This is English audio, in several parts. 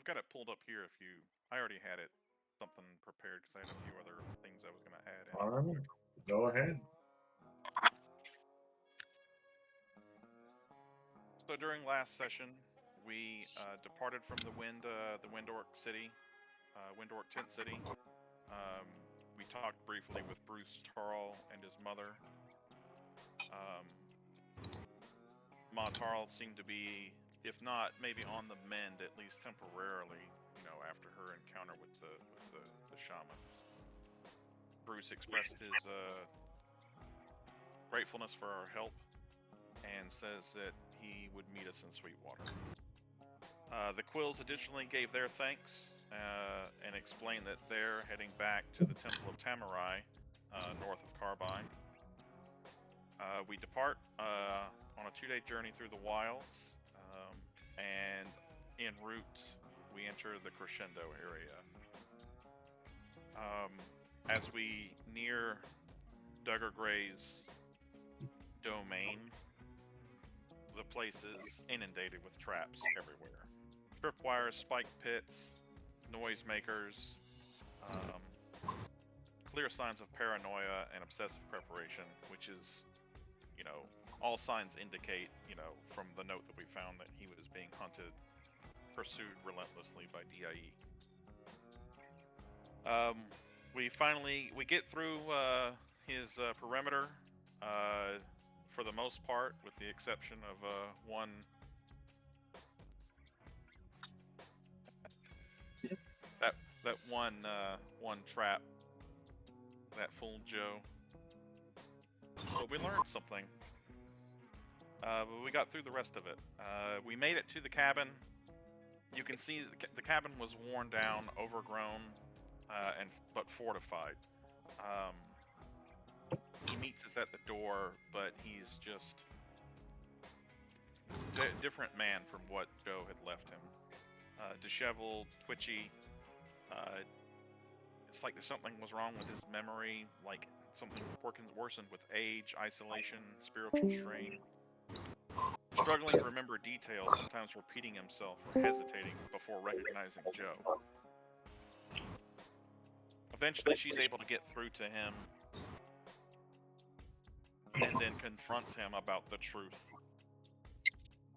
I've got it pulled up here. I already had it something prepared because I had a few other things I was going to add in All real right, quick. go ahead. So during last session, we departed from the Wind Orc City, Wind Orc Tent City. Um, we talked briefly with Bruce Tarl and his mother. Um, Ma Tarl seemed to be, if not maybe on the mend, at least temporarily. After her encounter with the shamans. Bruce expressed his gratefulness for our help and says that he would meet us in Sweetwater. The Quills additionally gave their thanks and explained that they're heading back to the Temple of Tamarai, north of Carbine. We depart on a 2-day journey through the wilds, and en route, we enter the Crescendo area. As we near Duggar Gray's domain, the place is inundated with traps everywhere. Tripwires, spike pits, noisemakers, clear signs of paranoia and obsessive preparation, which is, all signs indicate, from the note that we found that he was being hunted, pursued relentlessly by DIE. We get through his perimeter for the most part, with the exception of one that one trap that fooled Joe. But we learned something. But we got through the rest of it. We made it to the cabin. You can see the cabin was worn down, overgrown, but fortified. He meets us at the door, but he's just a different man from what Joe had left him. Disheveled, twitchy. It's like something was wrong with his memory, like something worsened with age, isolation, spiritual strain. Struggling to remember details, sometimes repeating himself or hesitating before recognizing Joe. Eventually, she's able to get through to him and then confronts him about the truth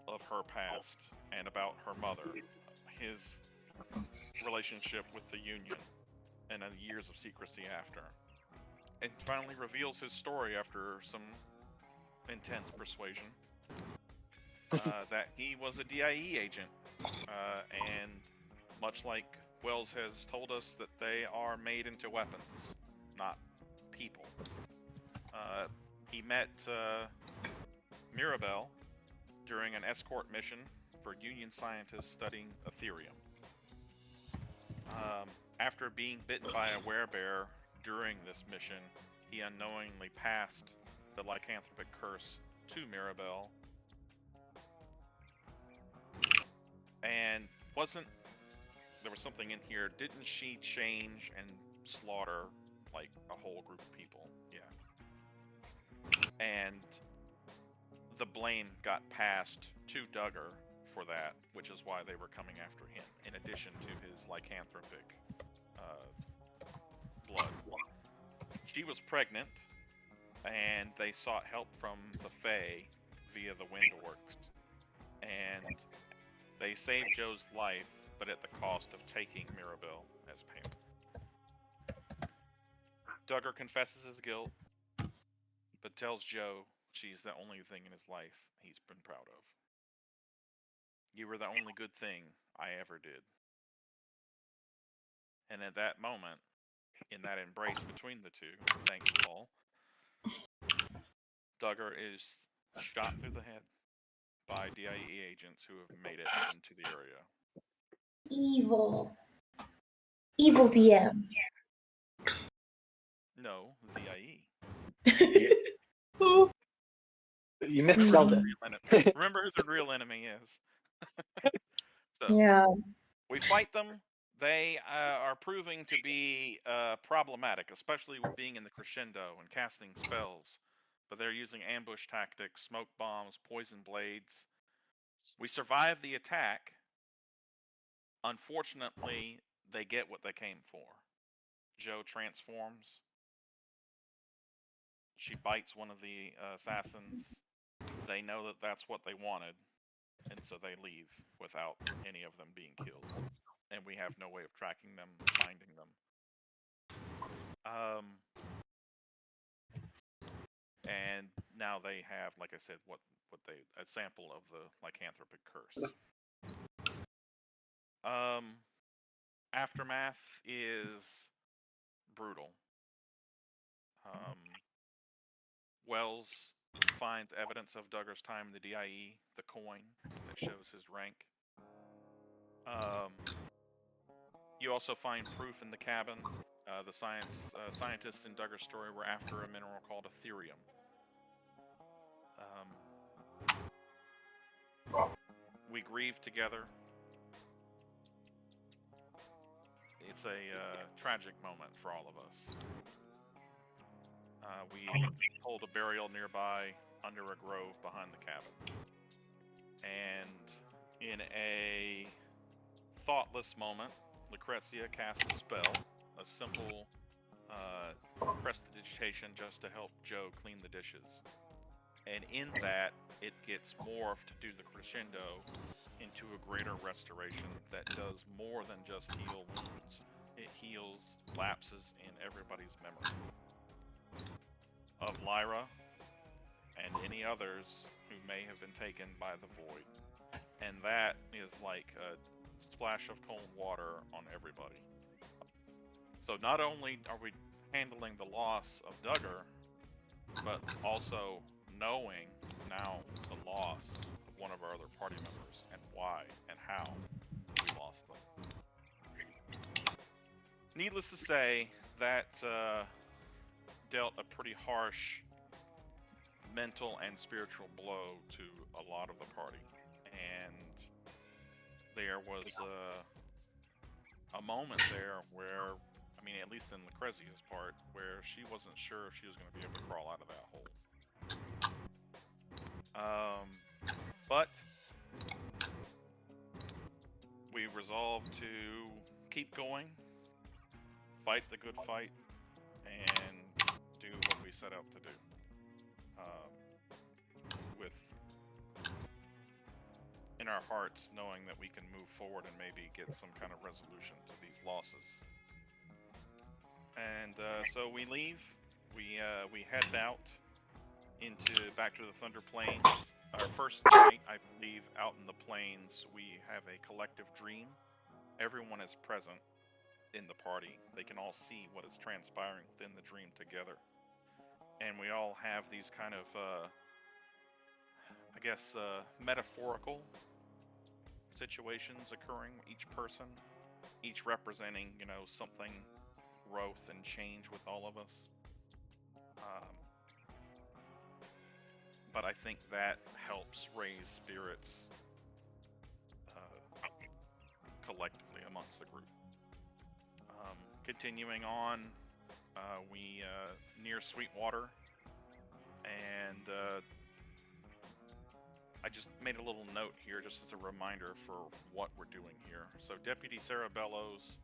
of her past and about her mother, his relationship with the Union, and the years of secrecy after. And finally reveals his story after some intense persuasion that he was a DIE agent, and much like Wells has told us, that they are made into weapons, not people. He met Mirabelle during an escort mission for Union scientists studying Ethereum. After being bitten by a werebear during this mission, he unknowingly passed the lycanthropic curse to Mirabelle, and there was something in here, didn't she change and slaughter like a whole group of people? Yeah. And the blame got passed to Duggar for that, which is why they were coming after him, in addition to his lycanthropic blood. She was pregnant, and they sought help from the Fae via the Wind Orcs. And they saved Joe's life, but at the cost of taking Mirabelle as payment. Duggar confesses his guilt, but tells Joe she's the only thing in his life he's been proud of. You were the only good thing I ever did. And at that moment, in that embrace between the two, thanks Paul, Duggar is shot through the head by DIE agents who have made it into the area. Evil DM. No, DIE. You misspelled it. Remember who the real enemy is. So, yeah. we fight them. They are proving to be problematic, especially with being in the crescendo and casting spells. But they're using ambush tactics, smoke bombs, poison blades. We survive the attack Unfortunately, they get what they came for. Joe transforms. She bites one of the assassins. They know that that's what they wanted, and so they leave without any of them being killed. And we have no way of tracking them, finding them. And now they have, like I said, a sample of the lycanthropic curse. Aftermath is brutal. Wells finds evidence of Duggar's time in the DIE, the coin that shows his rank. You also find proof in the cabin. The scientists in Duggar's story were after a mineral called Ethereum. We grieve together. It's a tragic moment for all of us. We hold a burial nearby under a grove behind the cabin. And in a thoughtless moment, Lucrezia casts a spell, a simple prestidigitation just to help Joe clean the dishes. And in that, it gets morphed to the crescendo into a greater restoration that does more than just heal wounds. It heals lapses in everybody's memory of Lyra and any others who may have been taken by the void. And that is like a splash of cold water on everybody. So not only are we handling the loss of Duggar, but also knowing now the loss of one of our other party members and why and how we lost them. Needless to say, that dealt a pretty harsh mental and spiritual blow to a lot of the party. And there was a moment there where, I mean, at least in Lucrezia's part, where she wasn't sure if she was going to be able to crawl out of that hole. But we resolved to keep going, fight the good fight, and do what we set out to do. With in our hearts, knowing that we can move forward and maybe get some kind of resolution to these losses. And so we leave. We head out back to the Thunder Plains. Our first night, I believe, out in the plains, we have a collective dream. Everyone is present in the party. They can all see what is transpiring within the dream together. And we all have these kind of, metaphorical situations occurring, each person, each representing, something growth and change with all of us. But I think that helps raise spirits collectively amongst the group. Continuing on, we near Sweetwater, and I just made a little note here just as a reminder for what we're doing here. So Deputy Sarah Bellows,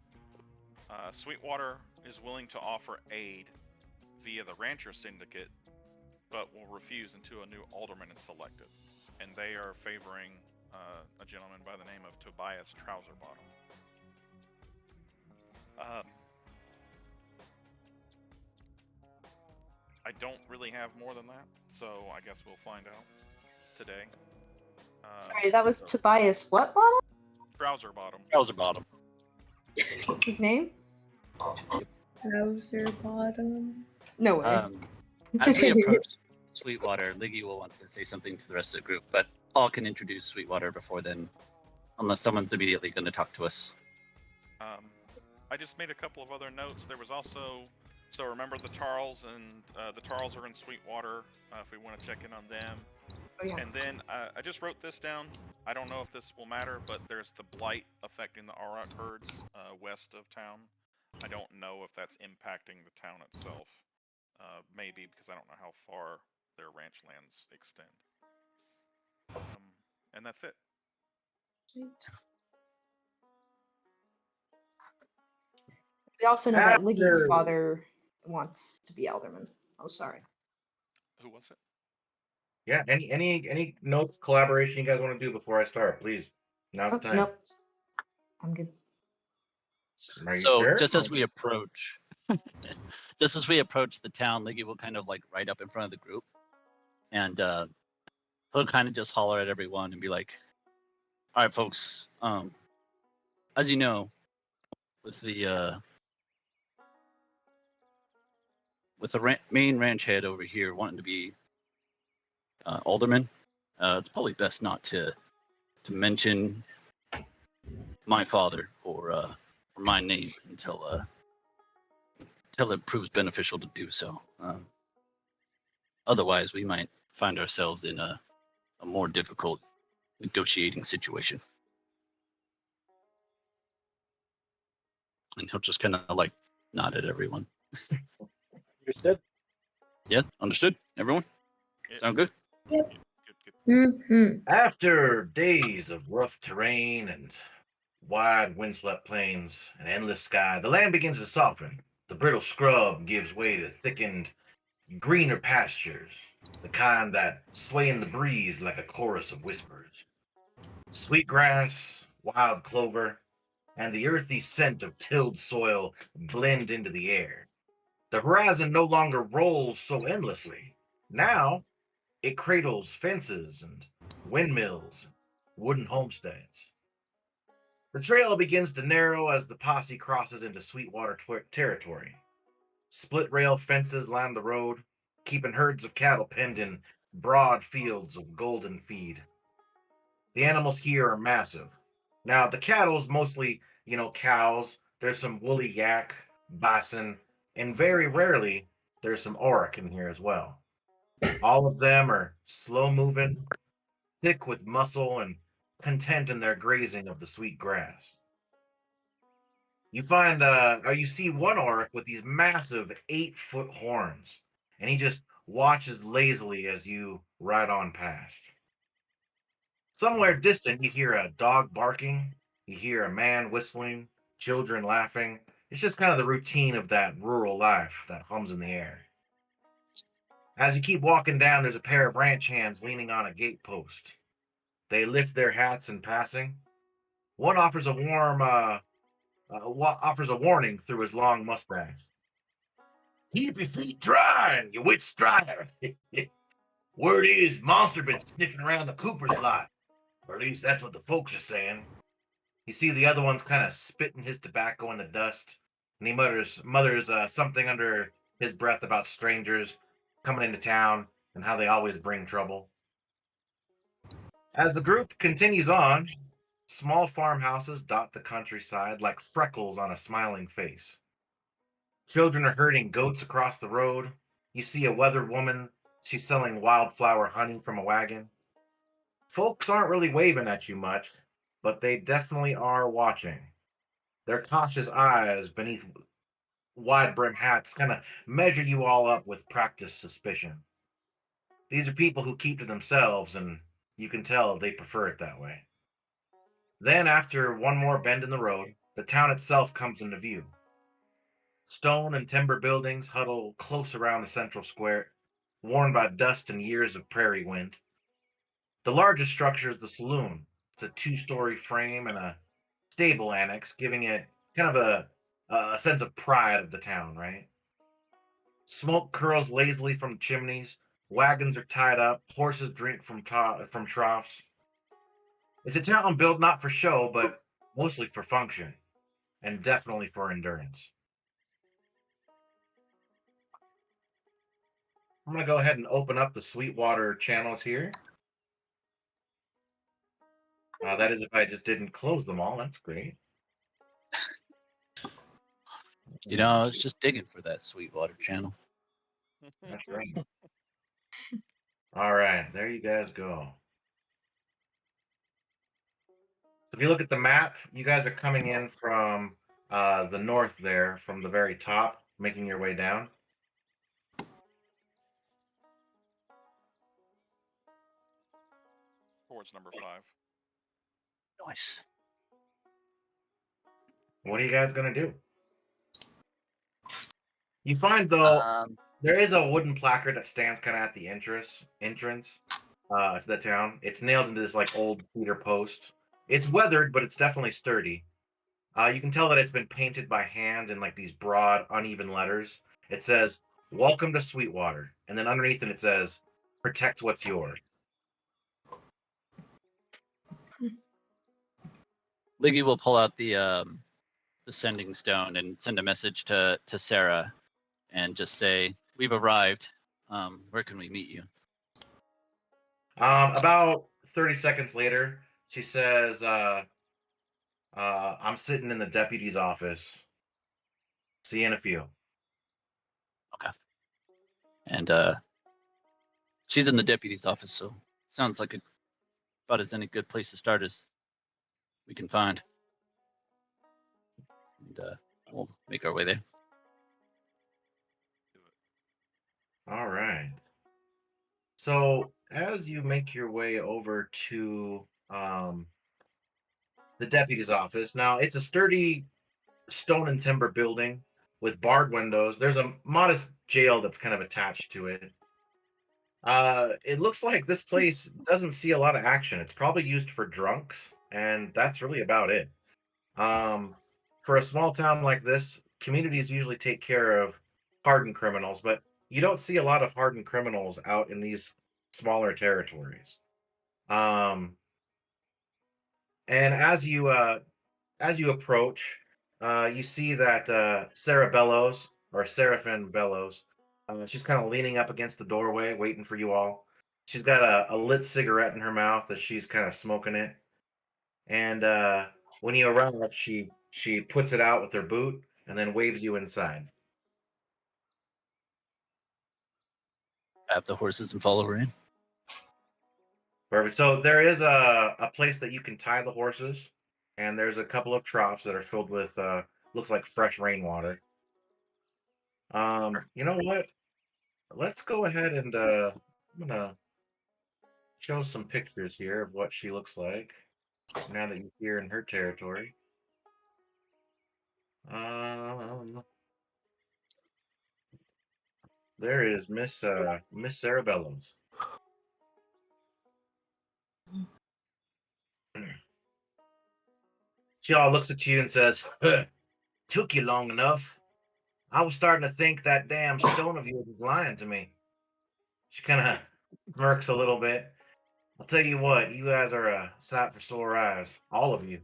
Sweetwater is willing to offer aid via the Rancher Syndicate, but will refuse until a new alderman is selected. And they are favoring a gentleman by the name of Tobias Trouserbottom. I don't really have more than that, so I guess we'll find out today. Sorry, that was Tobias what bottom? Trouserbottom. Trouserbottom. What's his name? Trouser bottom. No way. As we approach Sweetwater, Liggy will want to say something to the rest of the group, but all can introduce Sweetwater before then, unless someone's immediately going to talk to us. I just made a couple of other notes. There was also, so remember the Tarls, and the Tarls are in Sweetwater, if we want to check in on them. Oh, yeah. And then I just wrote this down. I don't know if this will matter, but there's the blight affecting the Auroch herds west of town. I don't know if that's impacting the town itself. Maybe because I don't know how far their ranch lands extend. And that's it. We also know that Liggy's After- father wants to be alderman. Oh, sorry. Who was it? Yeah. Any notes collaboration you guys want to do before I start? Please. Now's Oh, the time. nope. I'm good. Are you So sure? just as we approach, just as we approach the town, Liggy will kind of like right up in front of the group, and he'll kind of just holler at everyone and be like, "All right, folks. As you know, with the main ranch head over here wanting to be alderman, it's probably best not to mention my father or my name until it proves beneficial to do so. Otherwise, we might find ourselves in a more difficult negotiating situation." And he'll just kind of like nod at everyone. Understood. Yeah, understood. Everyone, Yeah, sound good? Good, good. Mm-hmm. After days of rough terrain and wide windswept plains and endless sky, the land begins to soften. The brittle scrub gives way to thickened, greener pastures, the kind that sway in the breeze like a chorus of whispers. Sweetgrass, wild clover, and the earthy scent of tilled soil blend into the air. The horizon no longer rolls so endlessly. Now it cradles fences and windmills, wooden homesteads. The trail begins to narrow as the posse crosses into Sweetwater territory. Split rail fences line the road, keeping herds of cattle penned in broad fields of golden feed. The animals here are massive. Now, the cattle's mostly, cows. There's some woolly yak, bison, and very rarely there's some auroch in here as well. All of them are slow moving, thick with muscle, and content in their grazing of the sweet grass. You see one auroch with these massive 8-foot horns, and he just watches lazily as you ride on past. Somewhere distant, you hear a dog barking, you hear a man whistling, children laughing. It's just kind of the routine of that rural life that hums in the air. As you keep walking down, there's a pair of ranch hands leaning on a gate post. They lift their hats in passing. One offers a warning through his long mustache. Keep your feet dry and your wits dry. Word is, Monster been sniffing around the Cooper's lot, or at least that's what the folks are saying. You see the other one's kind of spitting his tobacco in the dust, and he mutters something under his breath about strangers coming into town and how they always bring trouble. As the group continues on, small farmhouses dot the countryside like freckles on a smiling face. Children are herding goats across the road. You see a weathered woman. She's selling wildflower honey from a wagon. Folks aren't really waving at you much, but they definitely are watching. Their cautious eyes beneath wide brim hats kind of measure you all up with practiced suspicion. These are people who keep to themselves, and you can tell they prefer it that way. Then, after one more bend in the road, the town itself comes into view. Stone and timber buildings huddle close around the central square, worn by dust and years of prairie wind. The largest structure is the saloon. It's a 2-story frame and a stable annex, giving it kind of a sense of pride of the town, right? Smoke curls lazily from chimneys. Wagons are tied up. Horses drink from troughs. It's a town built not for show, but mostly for function, and definitely for endurance. I'm going to go ahead and open up the Sweetwater channels here. That is if I just didn't close them all. That's great. You know, I was just digging for that Sweetwater channel. That's right. All right, there you guys go. If you look at the map, you guys are coming in from the north there, from the very top, making your way down. Towards number 5. Nice. What are you guys going to do? You find though Um, there is a wooden placard that stands kind of at the entrance to the town. It's nailed into this like old cedar post. It's weathered, but it's definitely sturdy. You can tell that it's been painted by hand in like these broad, uneven letters. It says, "Welcome to Sweetwater," and then underneath it says, "Protect what's yours." Liggy will pull out the sending stone and send a message to Sarah, and just say, "We've arrived. Where can we meet you?" About 30 seconds later, she says, "I'm sitting in the deputy's office. See you in a few." Okay. And she's in the deputy's office, so sounds like about as any good place to start as we can find. And we'll make our way there. All right. So as you make your way over to the deputy's office, now it's a sturdy stone and timber building with barred windows. There's a modest jail that's kind of attached to it. It looks like this place doesn't see a lot of action. It's probably used for drunks, and that's really about it. Um, for a small town like this, communities usually take care of hardened criminals, but you don't see a lot of hardened criminals out in these smaller territories. Um, and as you approach, you see that Sarah Bellows or Seraphine Bellows, she's kind of leaning up against the doorway, waiting for you all. She's got a lit cigarette in her mouth as she's kind of smoking it. And when you arrive, she puts it out with her boot and then waves you inside. Have the horses and follow her in. Perfect. So there is a place that you can tie the horses, and there's a couple of troughs that are filled with looks like fresh rainwater. You know what? Let's go ahead and I'm gonna show some pictures here of what she looks like now that you're here in her territory. Um, there is Miss Sarah Bellows. She all looks at you and says, "Huh, took you long enough. I was starting to think that damn stone of yours was lying to me." She kind of smirks a little bit. "I'll tell you what, you guys are a sight for sore eyes, all of you.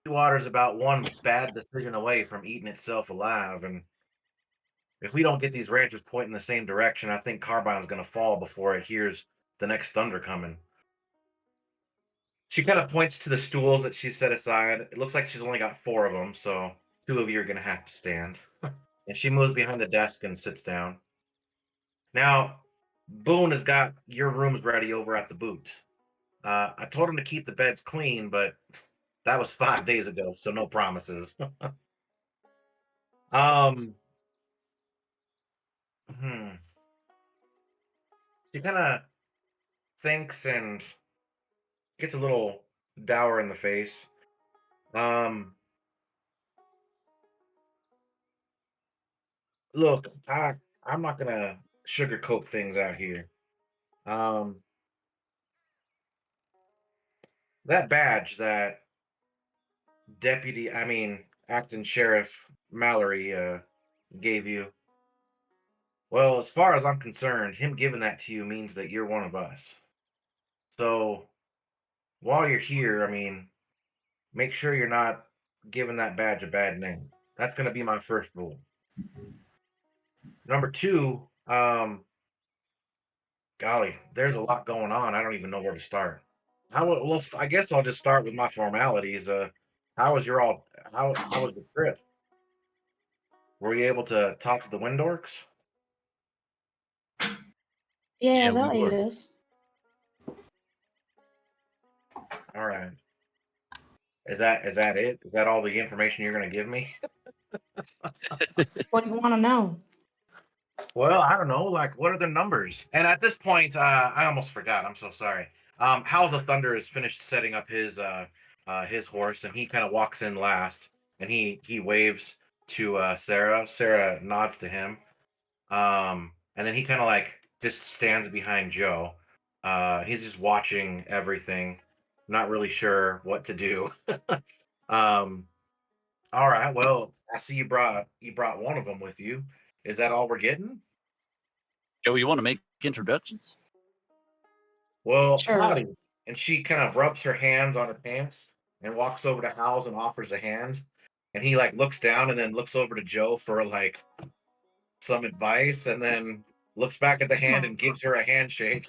Sweetwater's about one bad decision away from eating itself alive, and if we don't get these ranchers pointing the same direction, I think Carbine's going to fall before it hears the next thunder coming." She kind of points to the stools that she set aside. It looks like she's only got 4 of them, so 2 of you are going to have to stand. And she moves behind the desk and sits down. "Now, Boone has got your rooms ready over at the boot. I told him to keep the beds clean, but that was 5 days ago, so no promises." um, hmm. She kind of thinks and gets a little dour in the face. Um, Look, I'm not gonna sugarcoat things out here. Um, that badge that acting sheriff Mallory gave you. Well, as far as I'm concerned, him giving that to you means that you're one of us. So while you're here, make sure you're not giving that badge a bad name. That's gonna be my first rule. Number two, golly, there's a lot going on. I don't even know where to start. Well, I guess I'll just start with my formalities. How was your all? How was the trip? Were you able to talk to the Windorks? Yeah, Yeah, we they'll eat were. us. All right. Is that it? Is that all the information you're going to give me? What do you want to know? Well, I don't know. Like, what are the numbers? And at this point, I almost forgot. I'm so sorry. House of Thunder has finished setting up his horse, and he kind of walks in last, and he waves to Sarah. Sarah nods to him. And then he kind of like just stands behind Joe. He's just watching everything, not really sure what to do. um, all right. Well, I see you brought one of them with you. Is that all we're getting? Joe, you want to make introductions? Well, Sure. howdy. And she kind of rubs her hands on her pants and walks over to Howes and offers a hand. And he like looks down and then looks over to Joe for like some advice and then looks back at the hand and gives her a handshake.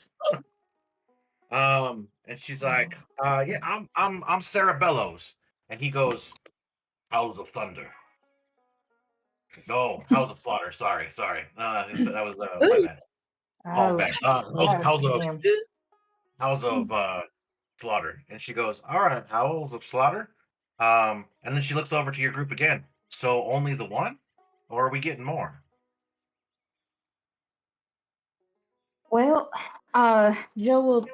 And she's like, yeah, I'm Sarah Bellows. And he goes, Howls of Thunder. No, Howls of Flutter. Sorry. That was my bad. Paul's Oh, bad. damn. Howls of Slaughter. And she goes, all right, Howls of Slaughter. And then she looks over to your group again. So only the one? Or are we getting more? Well, Joe will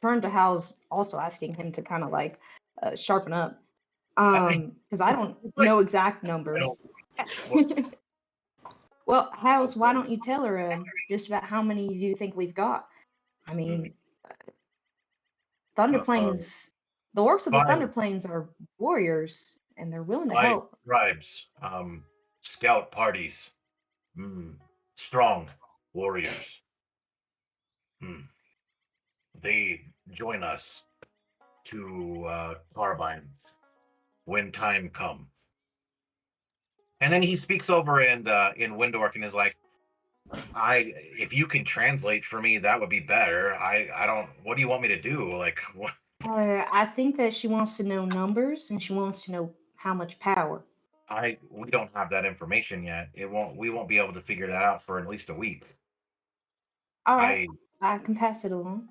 turn to Hal's, also asking him to kind of like sharpen up. Because I don't know exact I don't. numbers. What- Well, Hal's, why don't you tell her just about how many do you think we've got? I mean, Thunder uh, Plains, the orcs of the Thunder five, Plains are warriors, and they're willing to five help. tribes, scout parties, strong warriors. Mm. They join us to Carbine when time come. And then he speaks over in Windork and is like, if you can translate for me, that would be better. I don't. What do you want me to do? Like, what? I think that she wants to know numbers, and she wants to know how much power. We don't have that information yet. We won't be able to figure that out for at least a week. All right, I I can pass it along.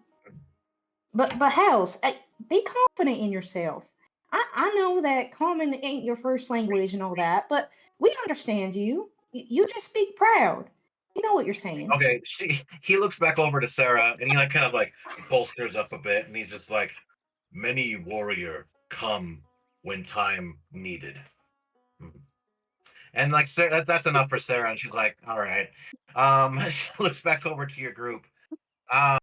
But House, be confident in yourself. I know that common ain't your first language and all that, but we understand you. You just speak proud. You know what you're saying. Okay, he looks back over to Sarah and he like kind of like bolsters up a bit and he's just like, many warrior come when time needed. Mhm. And like Sarah, that's enough for Sarah, and she's like, all right. She looks back over to your group. Um,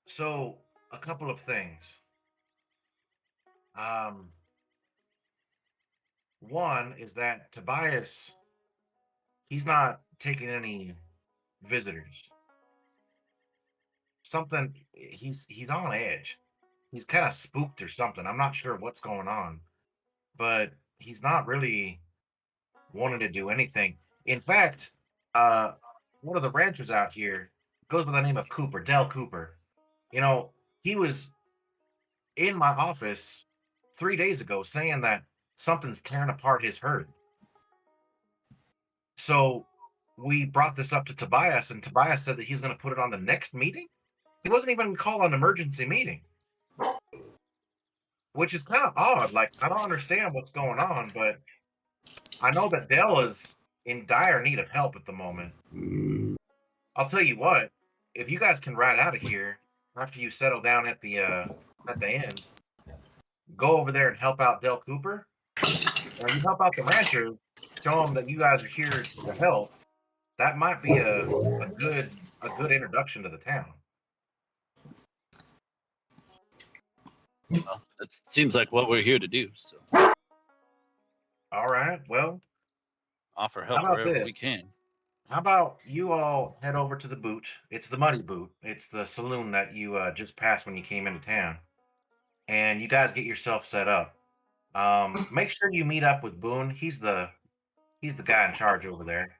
so a couple of things. Um, one is that Tobias, he's not taking any visitors. Something he's on edge. He's kind of spooked or something. I'm not sure what's going on, but he's not really wanting to do anything. In fact, uh, one of the ranchers out here goes by the name of Cooper, Dell Cooper. You know, he was in my office 3 days ago saying that something's tearing apart his herd. So we brought this up to Tobias, and Tobias said that he's going to put it on the next meeting. He wasn't even called an emergency meeting, which is kind of odd. Like, I don't understand what's going on, but I know that Dell is in dire need of help at the moment. I'll tell you what, if you guys can ride out of here after you settle down at the end, go over there and help out Del Cooper. Or you help out the ranchers, show them that you guys are here to help. That might be a good introduction to the town. Well, it seems like what we're here to do. So All right. Well, offer how help about wherever we this? can. How about you all head over to the boot? It's the Muddy Boot. It's the saloon that you just passed when you came into town, and you guys get yourself set up. Make sure you meet up with Boone. He's the guy in charge over there.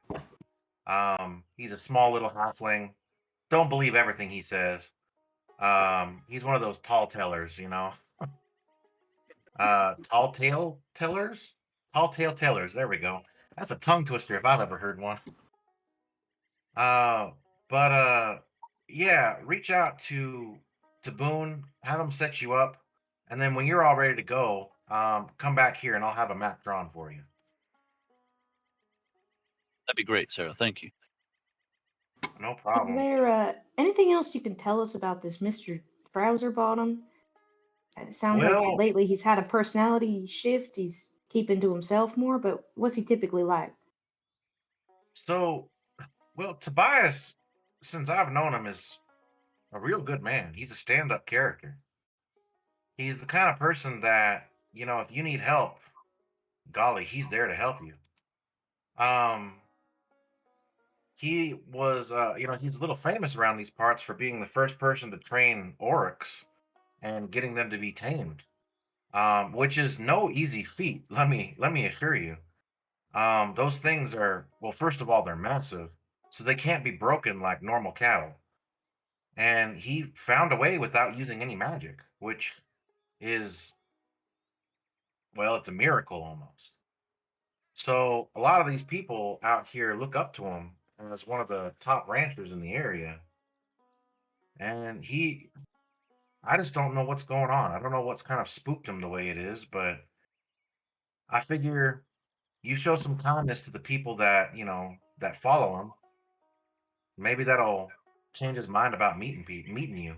He's a small little halfling. Don't believe everything he says. He's one of those tall tellers, you know. Tall tale tellers? Tall tale tellers. There we go. That's a tongue twister if I've ever heard one. Uh, but yeah, reach out to Boone, have him set you up, and then when you're all ready to go, come back here and I'll have a map drawn for you. That'd be great, Sarah. Thank you. No Is problem. there anything else you can tell us about this Mr. Trouser Bottom? It sounds like Well, lately he's had a personality shift. He's keeping to himself more, but what's he typically like? So, well, Tobias, since I've known him, is a real good man. He's a stand-up character. He's the kind of person that, if you need help, golly, he's there to help you. Um, he was, he's a little famous around these parts for being the first person to train oryx and getting them to be tamed, which is no easy feat. Let me assure you. Those things are, well, first of all, they're massive, so they can't be broken like normal cattle. And he found a way without using any magic, which is, well, it's a miracle almost. So a lot of these people out here look up to him as one of the top ranchers in the area. And I just don't know what's going on. I don't know what's kind of spooked him the way it is, but I figure you show some kindness to the people that follow him. Maybe that'll change his mind about meeting you.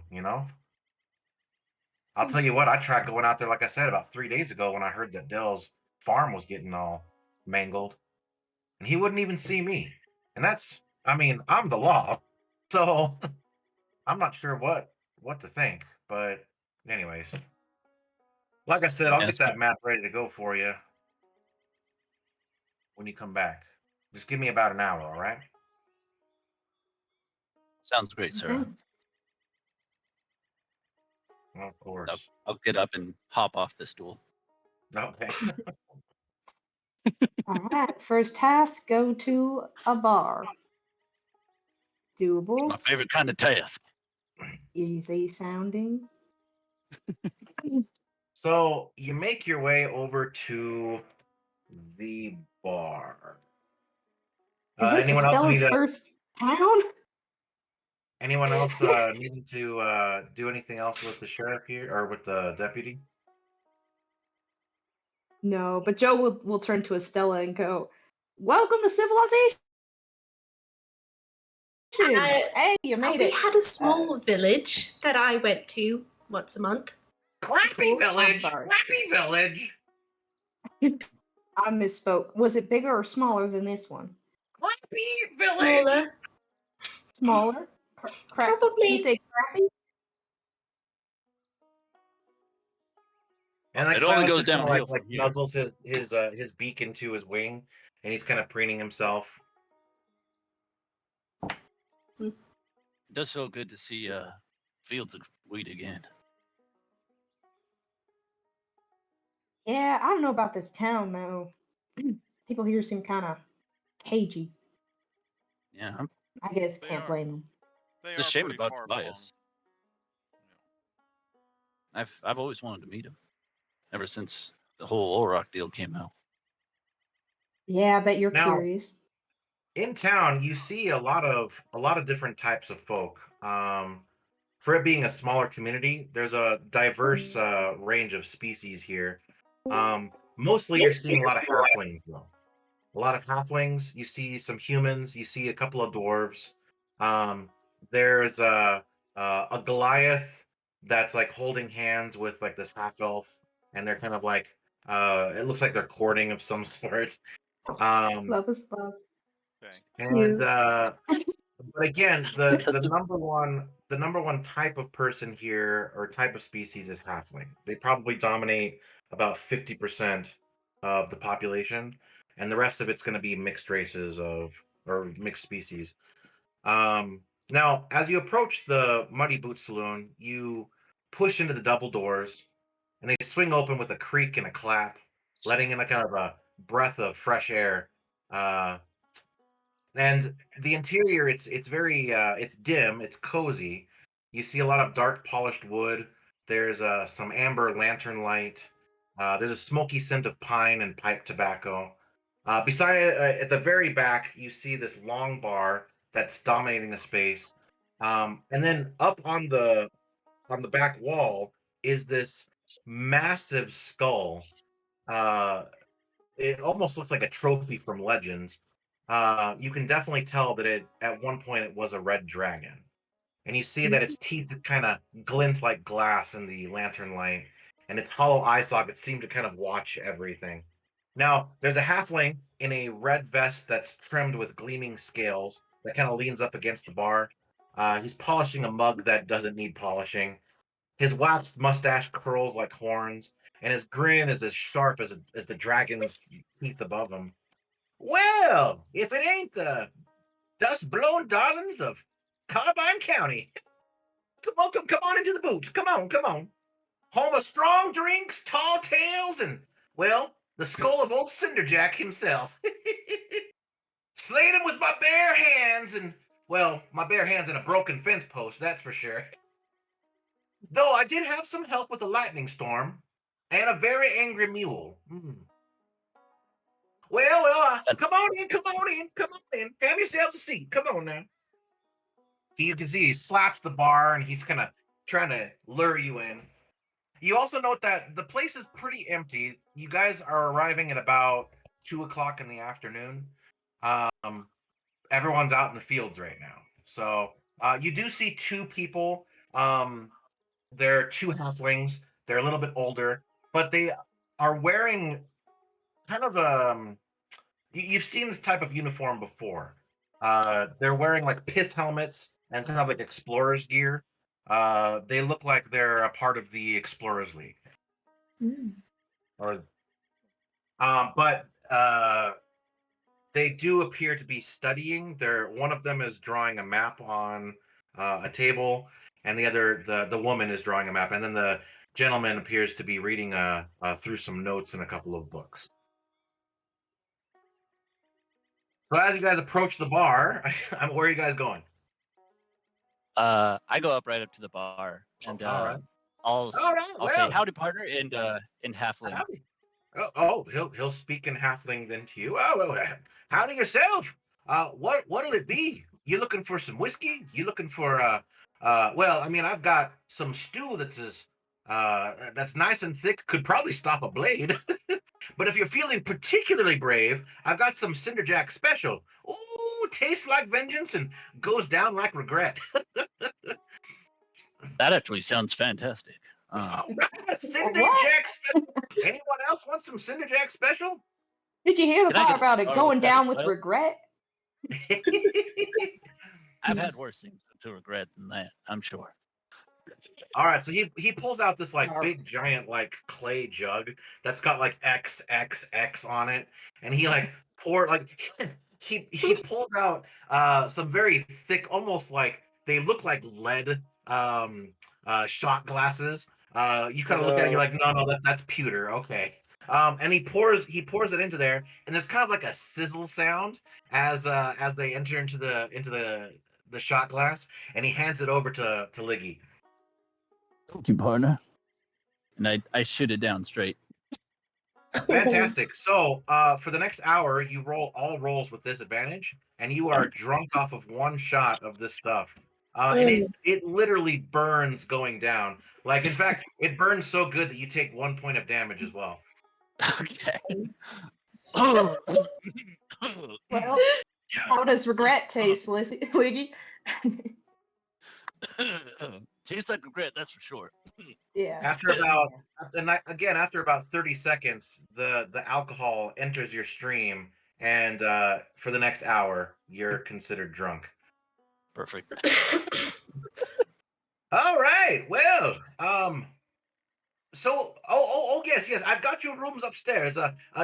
I'll tell you what, I tried going out there, like I said, about 3 days ago when I heard that Dell's farm was getting all mangled, and he wouldn't even see me. And I mean, I'm the law, so I'm not sure what to think. But anyways, like I said, I'll Yeah, get that map ready to go for you when you come back. Just give me about an hour, all right? sounds great, sir. Okay. Well, of course. I'll get up and hop off the stool. Okay. All right. First task: go to a bar. It's Doable. my favorite kind of task. Easy sounding. So you make your way over to the bar. Is this Anyone else Estella's first town? anyone else needing to do anything else with the sheriff here or with the deputy? No, but Joe will turn to Estella and go, "Welcome to civilization. Hey, you made We it." had a small village that I went to once a month. Crappy Before- village. I'm sorry. Crappy village. I misspoke. Was it bigger or smaller than this one? Crappy village. Smaller. Smaller? Probably. You say crappy? And like It only Silas goes just kinda, downhill like from here. nuzzles his beak into his wing, and he's kind of preening himself. It does feel good to see fields of wheat again. Yeah, I don't know about this town though. People here seem kind of cagey. Yeah, I guess They can't are. blame them. They it's a are shame pretty about far flung. Tobias. I've always wanted to meet him ever since the whole Orok deal came out. Yeah, I bet you're Now- curious. In town, you see a lot of different types of folk. For it being a smaller community, there's a diverse range of species here. Mostly, you're seeing a lot of halflings, though. A lot of halflings. You see some humans. You see a couple of dwarves. There's a Goliath that's like holding hands with like this half elf, and they're kind of like it looks like they're courting of some sort. Love is love. Okay. And You. but again, the number one type of person here or type of species is halfling. They probably dominate about 50% of the population, and the rest of it's going to be mixed races or mixed species. Now, as you approach the Muddy Boot Saloon, you push into the double doors, and they swing open with a creak and a clap, letting in a kind of a breath of fresh air. And the interior, it's very it's dim, it's cozy. You see a lot of dark polished wood. There's some amber lantern light. There's a smoky scent of pine and pipe tobacco. Beside at the very back, you see this long bar that's dominating the space. And then up on the back wall is this massive skull. Uh, it almost looks like a trophy from Legends. You can definitely tell that it at one point it was a red dragon, and you see that its teeth kind of glint like glass in the lantern light, and its hollow eye sockets seem to kind of watch everything. Now, there's a halfling in a red vest that's trimmed with gleaming scales that kind of leans up against the bar. He's polishing a mug that doesn't need polishing. His waxed mustache curls like horns, and his grin is as sharp as the dragon's teeth above him. Well, if it ain't the dust-blown darlings of Carbine County. Come on into the booth. Come on. Home of strong drinks, tall tales, and, well, the skull of old Cinderjack himself. Slayed him with my bare hands, and, well, my bare hands and a broken fence post, that's for sure. Though I did have some help with a lightning storm and a very angry mule. Well, come on in. Have yourselves a seat. Come on now. You can see he slaps the bar and he's kind of trying to lure you in. You also note that the place is pretty empty. You guys are arriving at about 2 o'clock in the afternoon. Everyone's out in the fields right now. So you do see two people. They're two halflings. They're a little bit older, but they are wearing kind of you've seen this type of uniform before. They're wearing like pith helmets and kind of like explorers gear. They look like they're a part of the Explorers League. Or, but they do appear to be studying. One of them is drawing a map on a table, and the woman is drawing a map, and then the gentleman appears to be reading through some notes in a couple of books. So as you guys approach the bar, where are you guys going? I go right up to the bar, and All right. I'll say howdy, partner, in halfling. Howdy. He'll speak in halfling then to you. Howdy yourself. What'll it be? You looking for some whiskey? You looking for well, I mean, I've got some stew that's nice and thick, could probably stop a blade. But if you're feeling particularly brave, I've got some Cinderjack special. Ooh, tastes like vengeance and goes down like regret. That actually sounds fantastic. Cinderjack special. Anyone else want some Cinderjack special? Did you hear the Can I part get about it started going with that down as with well? regret? I've had worse things to regret than that, I'm sure. All right, so he pulls out this like All big giant like clay jug that's got like XXX on it, and he like he pulls out some very thick, almost like they look like lead shot glasses. You kind of look at it, you're like, no, that's pewter. Okay. And he pours it into there, and there's kind of like a sizzle sound as they enter into the shot glass, and he hands it over to Liggy. Thank you, partner. And I shoot it down straight. Fantastic. So for the next hour, you roll all rolls with disadvantage, and you are drunk off of one shot of this stuff. And it literally burns going down. Like, in fact, it burns so good that you take 1 point of damage as well. Okay. Well, how does regret taste, Liggy? Tastes like regret, that's for sure. Yeah. After about 30 seconds, the alcohol enters your stream, and for the next hour, you're considered drunk. Perfect. All right. Well, so, yes, I've got your rooms upstairs.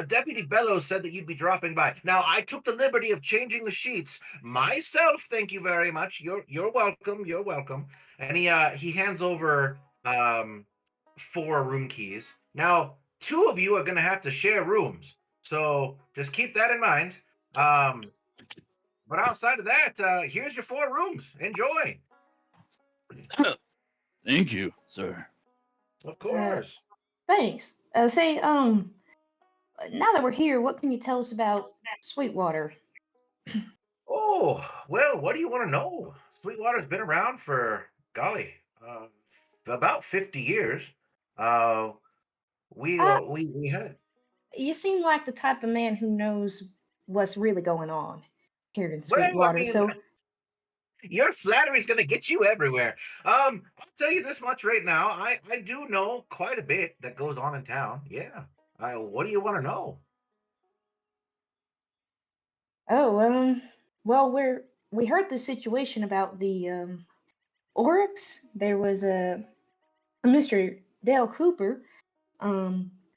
Deputy Bellows said that you'd be dropping by. Now, I took the liberty of changing the sheets myself. Thank you very much. You're welcome. You're welcome. And he hands over 4 room keys. Now, 2 of you are going to have to share rooms, so just keep that in mind. But outside of that, here's your 4 rooms. Enjoy. Thank you, sir. Of course. Thanks. Now that we're here, what can you tell us about Sweetwater? Oh, well, what do you want to know? Sweetwater's been around for, golly, about 50 years. We had. You seem like the type of man who knows what's really going on here in Sweetwater. Well, your flattery's going to get you everywhere. I'll tell you this much right now. I do know quite a bit that goes on in town. Yeah. What do you want to know? Oh, well, we heard the situation about the Oryx. There was a Mr. Dale Cooper,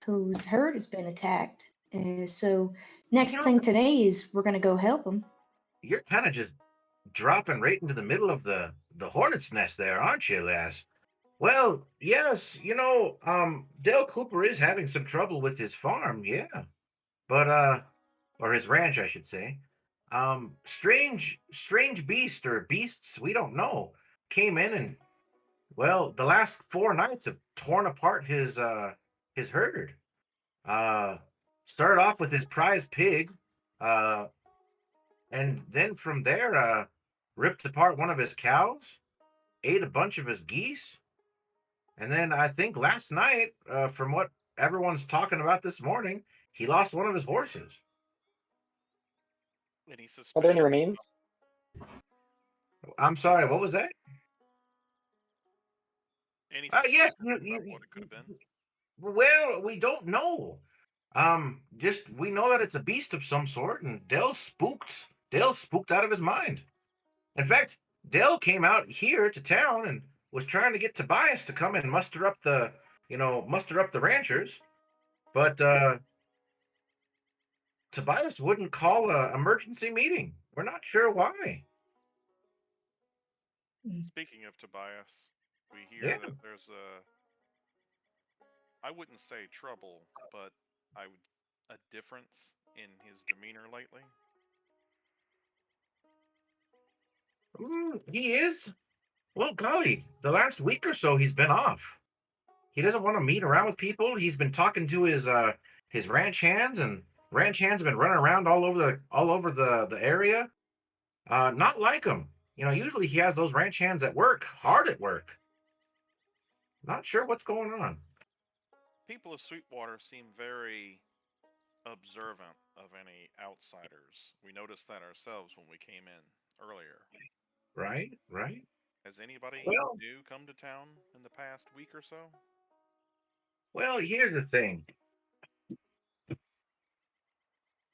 whose herd has been attacked. So You next know, thing today is we're gonna go help him. you're kind of just dropping right into the middle of the hornet's nest there, aren't you, lass? Well, yes, Dale Cooper is having some trouble with his farm, yeah. But or his ranch, I should say. Strange beast or beasts, we don't know, came in and well, the last 4 nights have torn apart his herd. Uh Started off with his prize pig, uh and then from there ripped apart one of his cows, ate a bunch of his geese, and then I think last night, from what everyone's talking about this morning, he lost one of his horses. Any Are there any suspicions? remains? I'm sorry, what was that? Any Yes, suspicions about what it could have been? well, we don't know. Just we know that it's a beast of some sort, and Dell's spooked. Dell's spooked out of his mind. In fact, Dell came out here to town and was trying to get Tobias to come and muster up the ranchers, but Tobias wouldn't call a emergency meeting. We're not sure why. Speaking of Tobias, we hear Yeah. that there's I wouldn't say trouble, but a difference in his demeanor lately. He is. Well, golly, the last week or so he's been off. He doesn't want to meet around with people. He's been talking to his ranch hands, and ranch hands have been running around all over the area. Not like him. Usually he has those ranch hands at work, hard at work. Not sure what's going on. People of Sweetwater seem very observant of any outsiders. We noticed that ourselves when we came in earlier. Right, right. Has anybody Well, new come to town in the past week or so? well, here's the thing.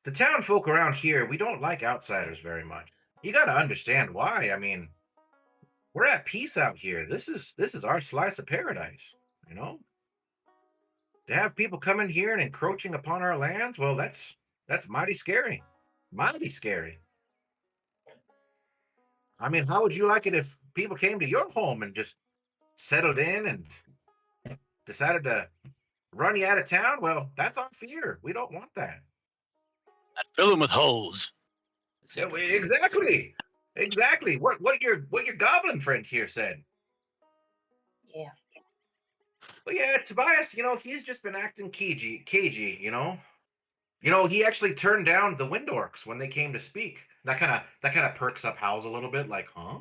The town folk around here, we don't like outsiders very much. You got to understand why. I mean, we're at peace out here. This is our slice of paradise, you know? To have people come in here and encroaching upon our lands, well, that's mighty scary. Mighty scary. I mean, how would you like it if people came to your home and just settled in and decided to run you out of town? Well, that's our fear. We don't want that. I'd fill them with holes. That's Yeah, what we do. exactly. Exactly. What your goblin friend here said. Yeah. But yeah, Tobias, he's just been acting cagey. He actually turned down the wind orcs when they came to speak. That kind of perks up Howls a little bit, like, huh?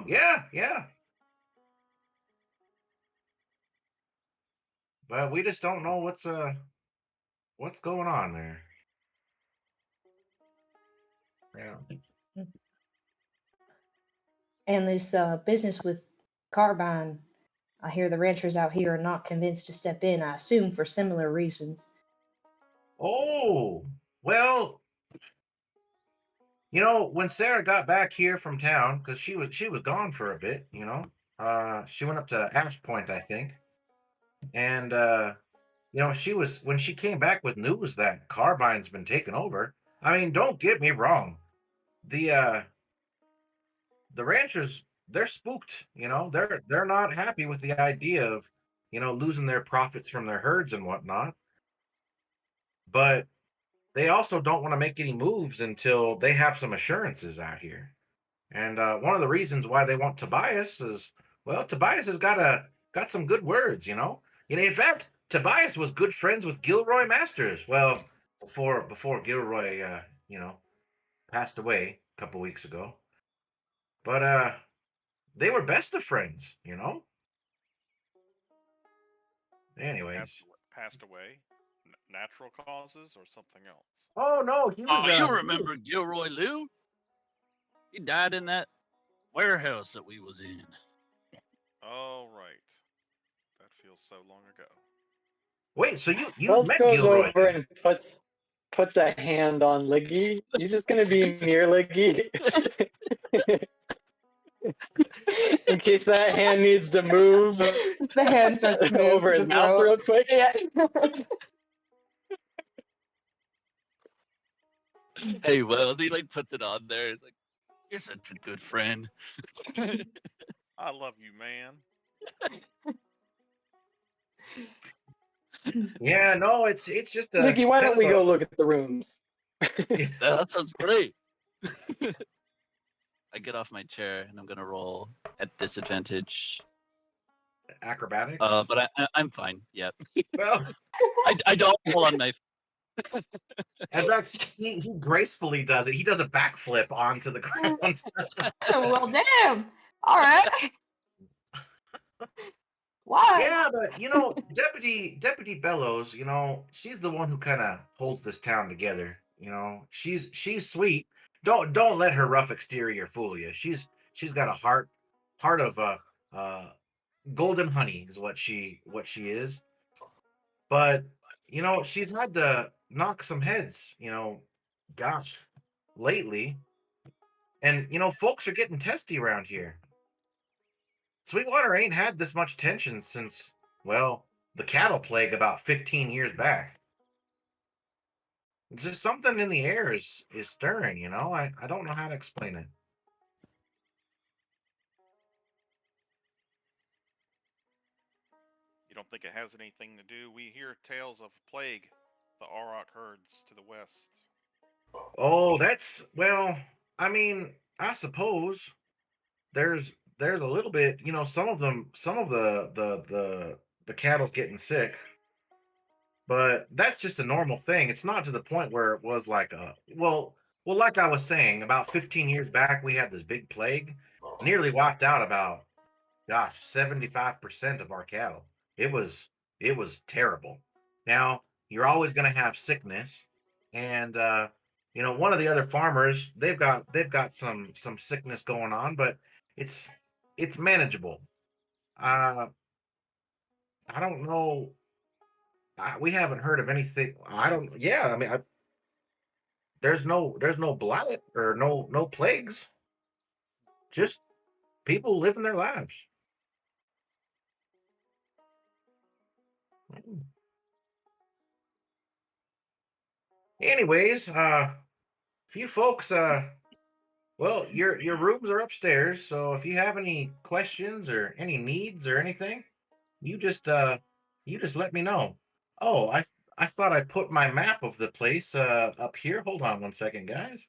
Yeah. But we just don't know what's going on there. Yeah. And this business with Carbine, I hear the ranchers out here are not convinced to step in. I assume for similar reasons. Oh, well, when Sarah got back here from town, because she was gone for a bit, she went up to Ash Point, I think, and she was when she came back with news that Carbine's been taken over. I mean, don't get me wrong, the ranchers, they're spooked. They're not happy with the idea of losing their profits from their herds and whatnot, but they also don't want to make any moves until they have some assurances out here. And one of the reasons why they want Tobias is, well, Tobias has got some good words. In fact, Tobias was good friends with Gilroy Masters. Well, before Gilroy, passed away a couple weeks ago. But they were best of friends. Anyways. Passed away? Natural causes or something else? Oh no, he was. Oh, you remember Gilroy Lou? He died in that warehouse that we was in. Oh, right. That feels so long ago. Wait, so you Wells met goes Gilroy? over and puts puts a hand on Liggy. He's just gonna be near Liggy. In case that hand needs to move The hand starts to move over to his the mouth throat. real quick. Yeah. Hey, well, he like puts it on there. It's like, you're such a good friend. I love you, man. Yeah, no, it's just a Liggy, why kind don't we of go look at the rooms? That sounds great. I get off my chair and I'm gonna roll at disadvantage. acrobatics. But I'm fine. Yeah. Well, I don't roll on my. and that's he gracefully does it. He does a backflip onto the ground. Well, damn. All right. Why? Yeah, but Deputy Bellows, she's the one who kind of holds this town together. She's sweet. Don't let her rough exterior fool you. She's got a heart of golden honey is what she is. But she's had to knock some heads. Gosh, lately, and folks are getting testy around here. Sweetwater ain't had this much tension since, well, the cattle plague about 15 years back. Just something in the air is stirring, I don't know how to explain it. You don't think it has anything to do? We hear tales of plague, the Auroch herds to the west. Oh, well, I suppose there's a little bit, some of the cattle's getting sick, but that's just a normal thing. It's not to the point where it was like like I was saying, about 15 years back, we had this big plague, nearly wiped out about, gosh, 75% of our cattle. It was terrible. Now, you're always going to have sickness, and one of the other farmers, they've got some sickness going on, but it's manageable. Uh, I don't know. We haven't heard of anything. I don't. Yeah, there's no blight or no plagues. Just people living their lives. Anyways, if you folks, well, your rooms are upstairs, so if you have any questions or any needs or anything, you just let me know. Oh, I thought I put my map of the place up here. Hold on one second, guys.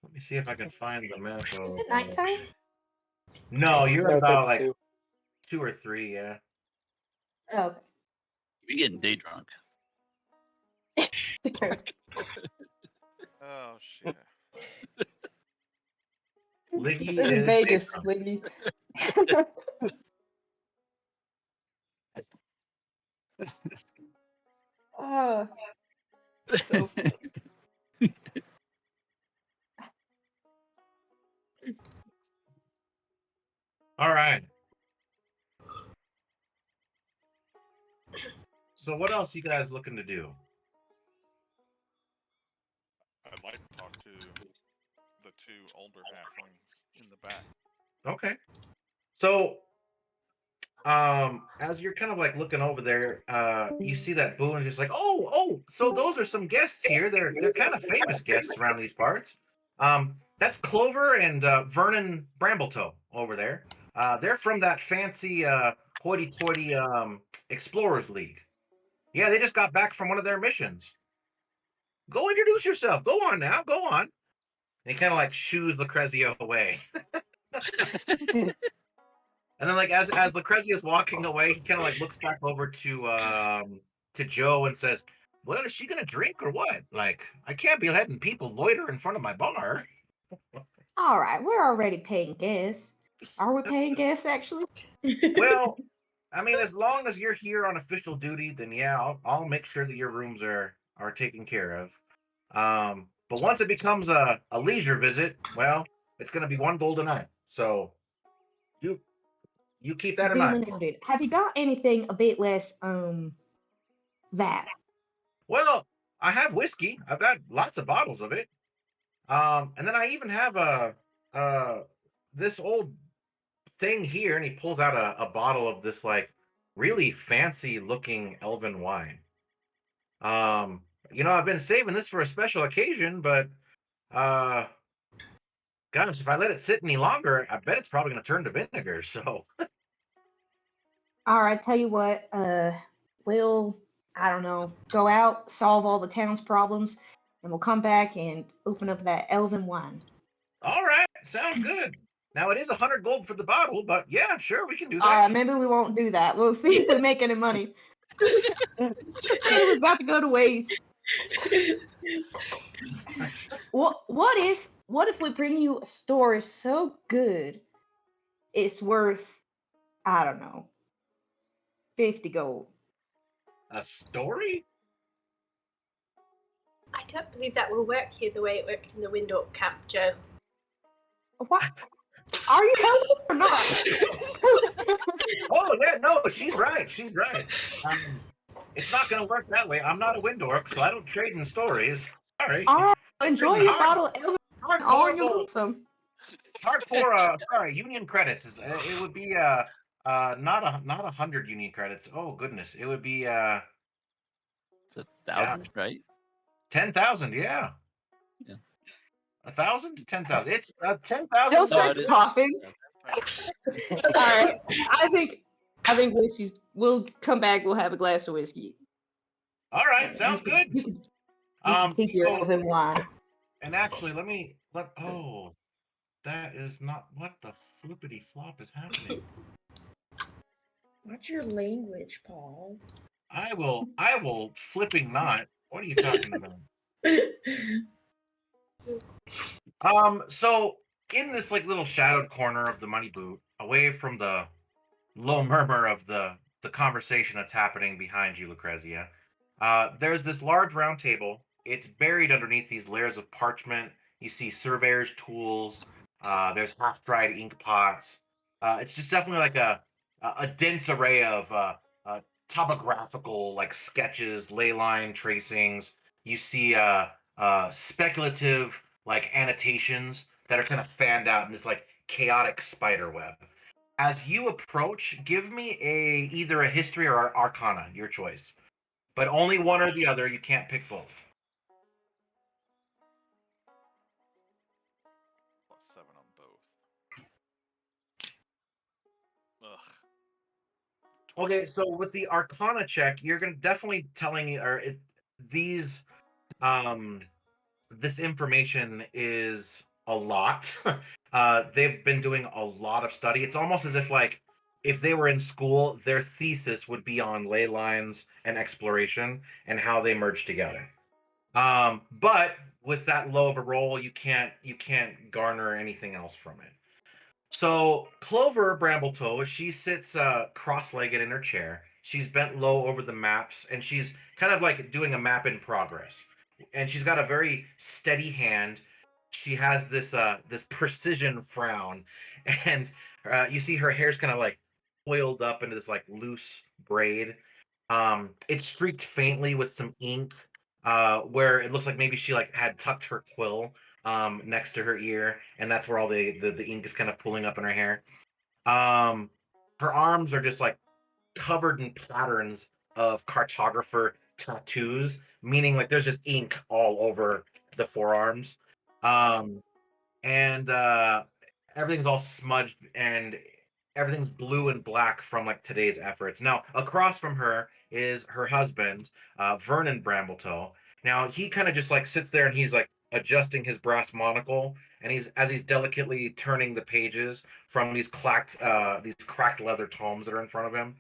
Let me see if I can find the map. Is it nighttime? No, you're No, it's about like like 2. 2 or 3, yeah. Oh, okay. You're getting day drunk. Oh shit. Liggy It's in is Vegas, April. Liggy. Oh, so All right. So what else you guys looking to do? I'd like to talk to the two older halflings in the back. Okay. So as you're kind of like looking over there, you see that Boo and just like, oh, so those are some guests here. They're kind of famous guests around these parts. That's Clover and Vernon Brambletoe over there. They're from that fancy hoity-toity Explorers League. Yeah, they just got back from one of their missions. Go introduce yourself. Go on now. Go on. And he kind of like shoos Lucrezia away. And then, like as Lucrezia is walking away, he kind of like looks back over to Joe and says, "Well, is she gonna drink or what? Like, I can't be letting people loiter in front of my bar." all right. We're already paying guests. Are we paying guests actually? Well, as long as you're here on official duty, then yeah, I'll make sure that your rooms are taken care of. But once it becomes a leisure visit, well, it's gonna be one gold a night. So you keep that in Duly mind. noted. Have you got anything a bit less that? Well, I have whiskey. I've got lots of bottles of it. And then I even have this old thing here, and he pulls out a bottle of this like really fancy looking elven wine. Um, I've been saving this for a special occasion, but uh, gosh, if I let it sit any longer, I bet it's probably going to turn to vinegar. So, All right, tell you what, we'll, I don't know, go out, solve all the town's problems, and we'll come back and open up that elven wine. all right, sounds good. Now it is 100 gold for the bottle, but yeah, sure, we can do All that. right, maybe we won't do that. We'll see if we make any money. It was about to go to waste. What if we bring you a story so good it's worth, I don't know, 50 gold? A story? I don't believe that will work here the way it worked in the Windork camp, Joe. What? Are you helping or not? Oh yeah, no, she's right. She's right. It's not going to work that way. I'm not a Windork, so I don't trade in stories. Sorry. All right, enjoy your bottle of elven wine all Hardcore in your gold. lonesome. Hardcore. Sorry, union credits. It would be not 100 union credits. Oh goodness, it would be It's 1,000, right? 10,000. Yeah. Yeah. 1,000 to 10,000. It's 10,000. Joe No, starts it is. coughing. All right, I think whiskey's. We'll come back. We'll have a glass of whiskey. All right, sounds good. You can keep your So- elven wine. And actually, oh, that is not what the flippity flop is happening. What's your language, Paul? I will flipping not. What are you talking about? So in this like little shadowed corner of the money boot, away from the low murmur of the conversation that's happening behind you, Lucrezia, there's this large round table. It's buried underneath these layers of parchment. You see surveyor's tools. There's half-dried ink pots. It's just definitely like a dense array of topographical like sketches, ley line tracings. You see speculative like annotations that are kind of fanned out in this like chaotic spider web. As you approach, give me either a history or arcana, your choice. But only one or the other. You can't pick both. +7 on both. Ugh. Okay, so with the arcana check, you're gonna definitely telling you these this information is a lot. They've been doing a lot of study. It's almost as if like if they were in school, their thesis would be on ley lines and exploration and how they merge together. But with that low of a roll, you can't garner anything else from it. So Clover Brambletoe, she sits cross-legged in her chair. She's bent low over the maps, and she's kind of like doing a map in progress. And she's got a very steady hand. She has this precision frown, and you see her hair's kind of like coiled up into this like loose braid. It's streaked faintly with some ink, where it looks like maybe she like had tucked her quill next to her ear, and that's where all the ink is kind of pulling up in her hair. Her arms are just like covered in patterns of cartographer tattoos, meaning like there's just ink all over the forearms. And everything's all smudged and everything's blue and black from like today's efforts. Now, across from her is her husband, Vernon Brambletoe. Now, he kind of just like sits there and he's like adjusting his brass monocle, and he's delicately turning the pages from these cracked leather tomes that are in front of him.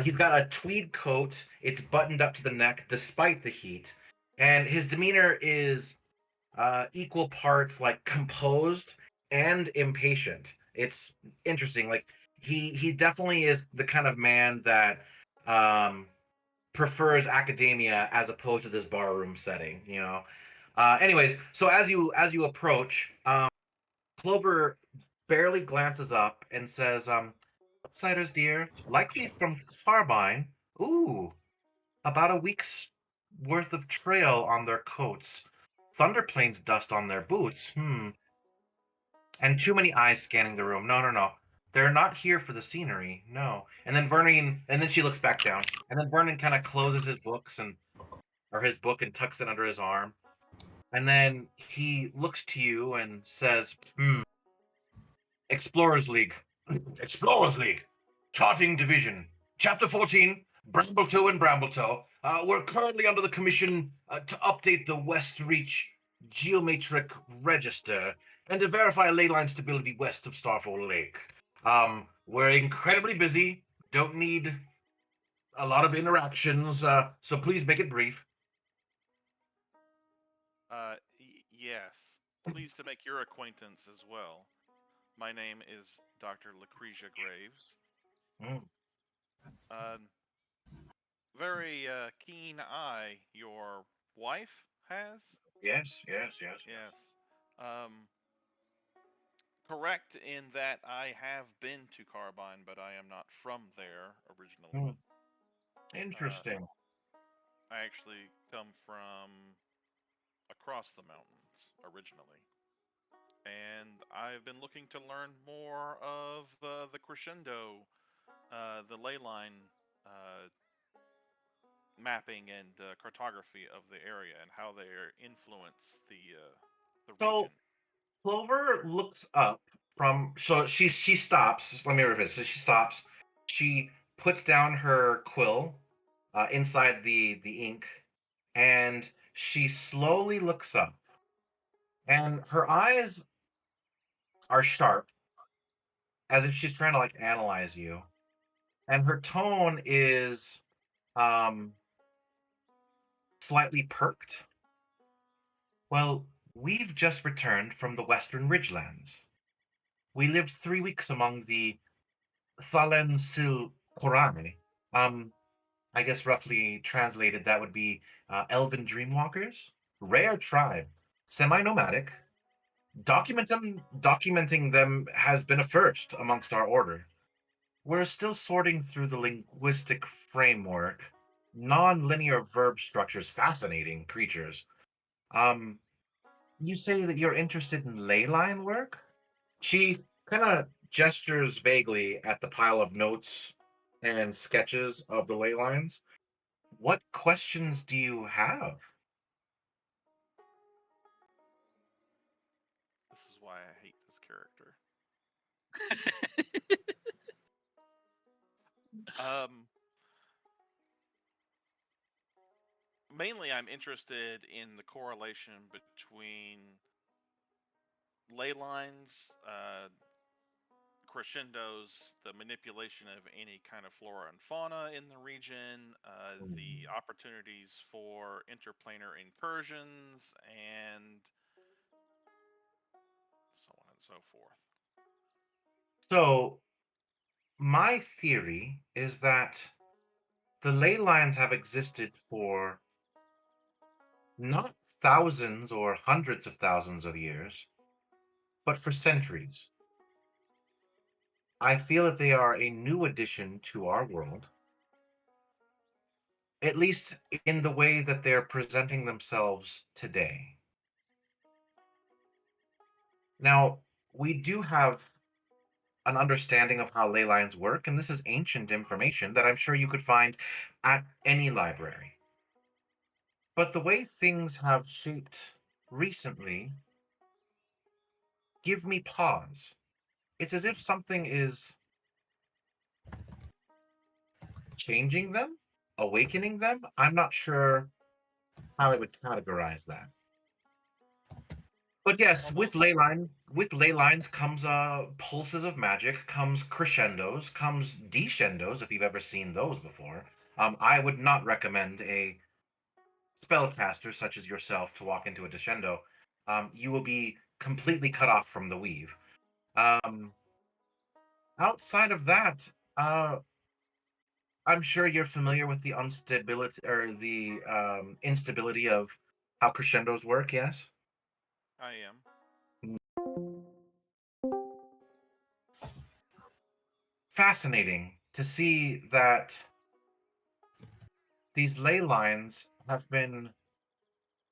He's got a tweed coat. It's buttoned up to the neck despite the heat, and his demeanor is equal parts like composed and impatient. It's interesting. Like he definitely is the kind of man that prefers academia as opposed to this barroom setting. Anyways, so as you approach, Clover barely glances up and says, "Outsiders, dear, likely from Carbine. Ooh, about a week's worth of trail on their coats, thunderplanes dust on their boots. And too many eyes scanning the room. No, no, no. They're not here for the scenery. No. And then she looks back down. And then Vernon kind of closes his book and tucks it under his arm. And then he looks to you and says, Explorers League. Explorers League. Charting Division. Chapter 14, Brambletoe and Brambletoe. We're currently under the commission to update the West Reach geometric register and to verify ley line stability west of Starfall Lake. We're incredibly busy. Don't need a lot of interactions, so please make it brief. Yes. Pleased to make your acquaintance as well. My name is Dr. Lucretia Graves. Mm. Very keen eye your wife has? Yes. Yes. Correct in that I have been to Carbine, but I am not from there originally. Interesting. I actually come from across the mountains originally. And I've been looking to learn more of the crescendo, the ley line mapping and cartography of the area and how they influence the So region. Clover looks up from she stops. Let me revisit. So she stops. She puts down her quill inside the ink, and she slowly looks up. And her eyes are sharp, as if she's trying to like analyze you. And her tone is um slightly perked. Well, we've just returned from the Western Ridgelands. We lived 3 weeks among the Thalen Sil Korane. I guess roughly translated, that would be Elven Dreamwalkers. Rare tribe, semi-nomadic. Documenting them has been a first amongst our order. We're still sorting through the linguistic framework. Non-linear verb structures, fascinating creatures. Um, you say that you're interested in ley line work? She kind of gestures vaguely at the pile of notes and sketches of the ley lines. What questions do you have? This is why I hate this character. Mainly, I'm interested in the correlation between ley lines, crescendos, the manipulation of any kind of flora and fauna in the region, the opportunities for interplanar incursions, and so on and so forth. So, my theory is that the ley lines have existed for not thousands or hundreds of thousands of years, but for centuries. I feel that they are a new addition to our world, at least in the way that they're presenting themselves today. Now, we do have an understanding of how ley lines work, and this is ancient information that I'm sure you could find at any library. But the way things have shaped recently give me pause. It's as if something is changing them, awakening them. I'm not sure how I would categorize that. But yes, Almost. with ley lines comes pulses of magic, comes crescendos, comes descendos, if you've ever seen those before. I would not recommend a spellcaster such as yourself to walk into a descendo. You will be completely cut off from the weave. Um, outside of that, I'm sure you're familiar with the instability or the instability of how crescendos work. Yes. I am. Fascinating to see that these ley lines have been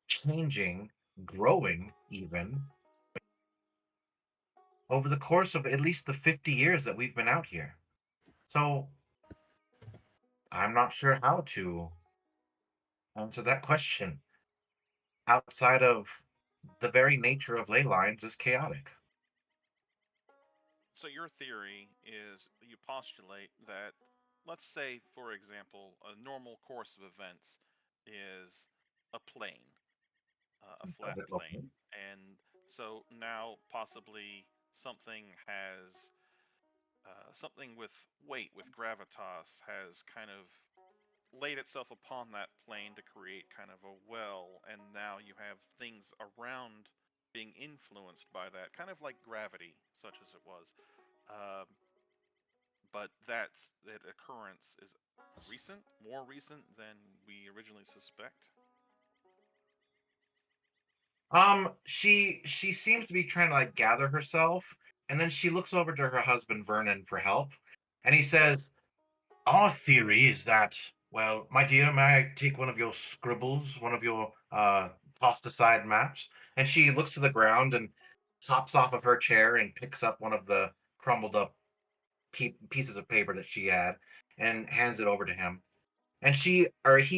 changing, growing even, over the course of at least the 50 years that we've been out here. So I'm not sure how to answer that question outside of the very nature of ley lines is chaotic. So your theory is you postulate that, let's say, for example, a normal course of events is a plane, a flat Okay. plane, and so now possibly something has something with weight, with gravitas, has kind of laid itself upon that plane to create kind of a well, and now you have things around being influenced by that, kind of like gravity, such as it was. Um, but that occurrence is recent, more recent than we originally suspect. She seems to be trying to like gather herself, and then she looks over to her husband Vernon for help, and he says, "Our theory is that, well, my dear, may I take one of your scribbles, one of your tossed aside maps?" And she looks to the ground and hops off of her chair and picks up one of the crumbled up pieces of paper that she had and hands it over to him. And he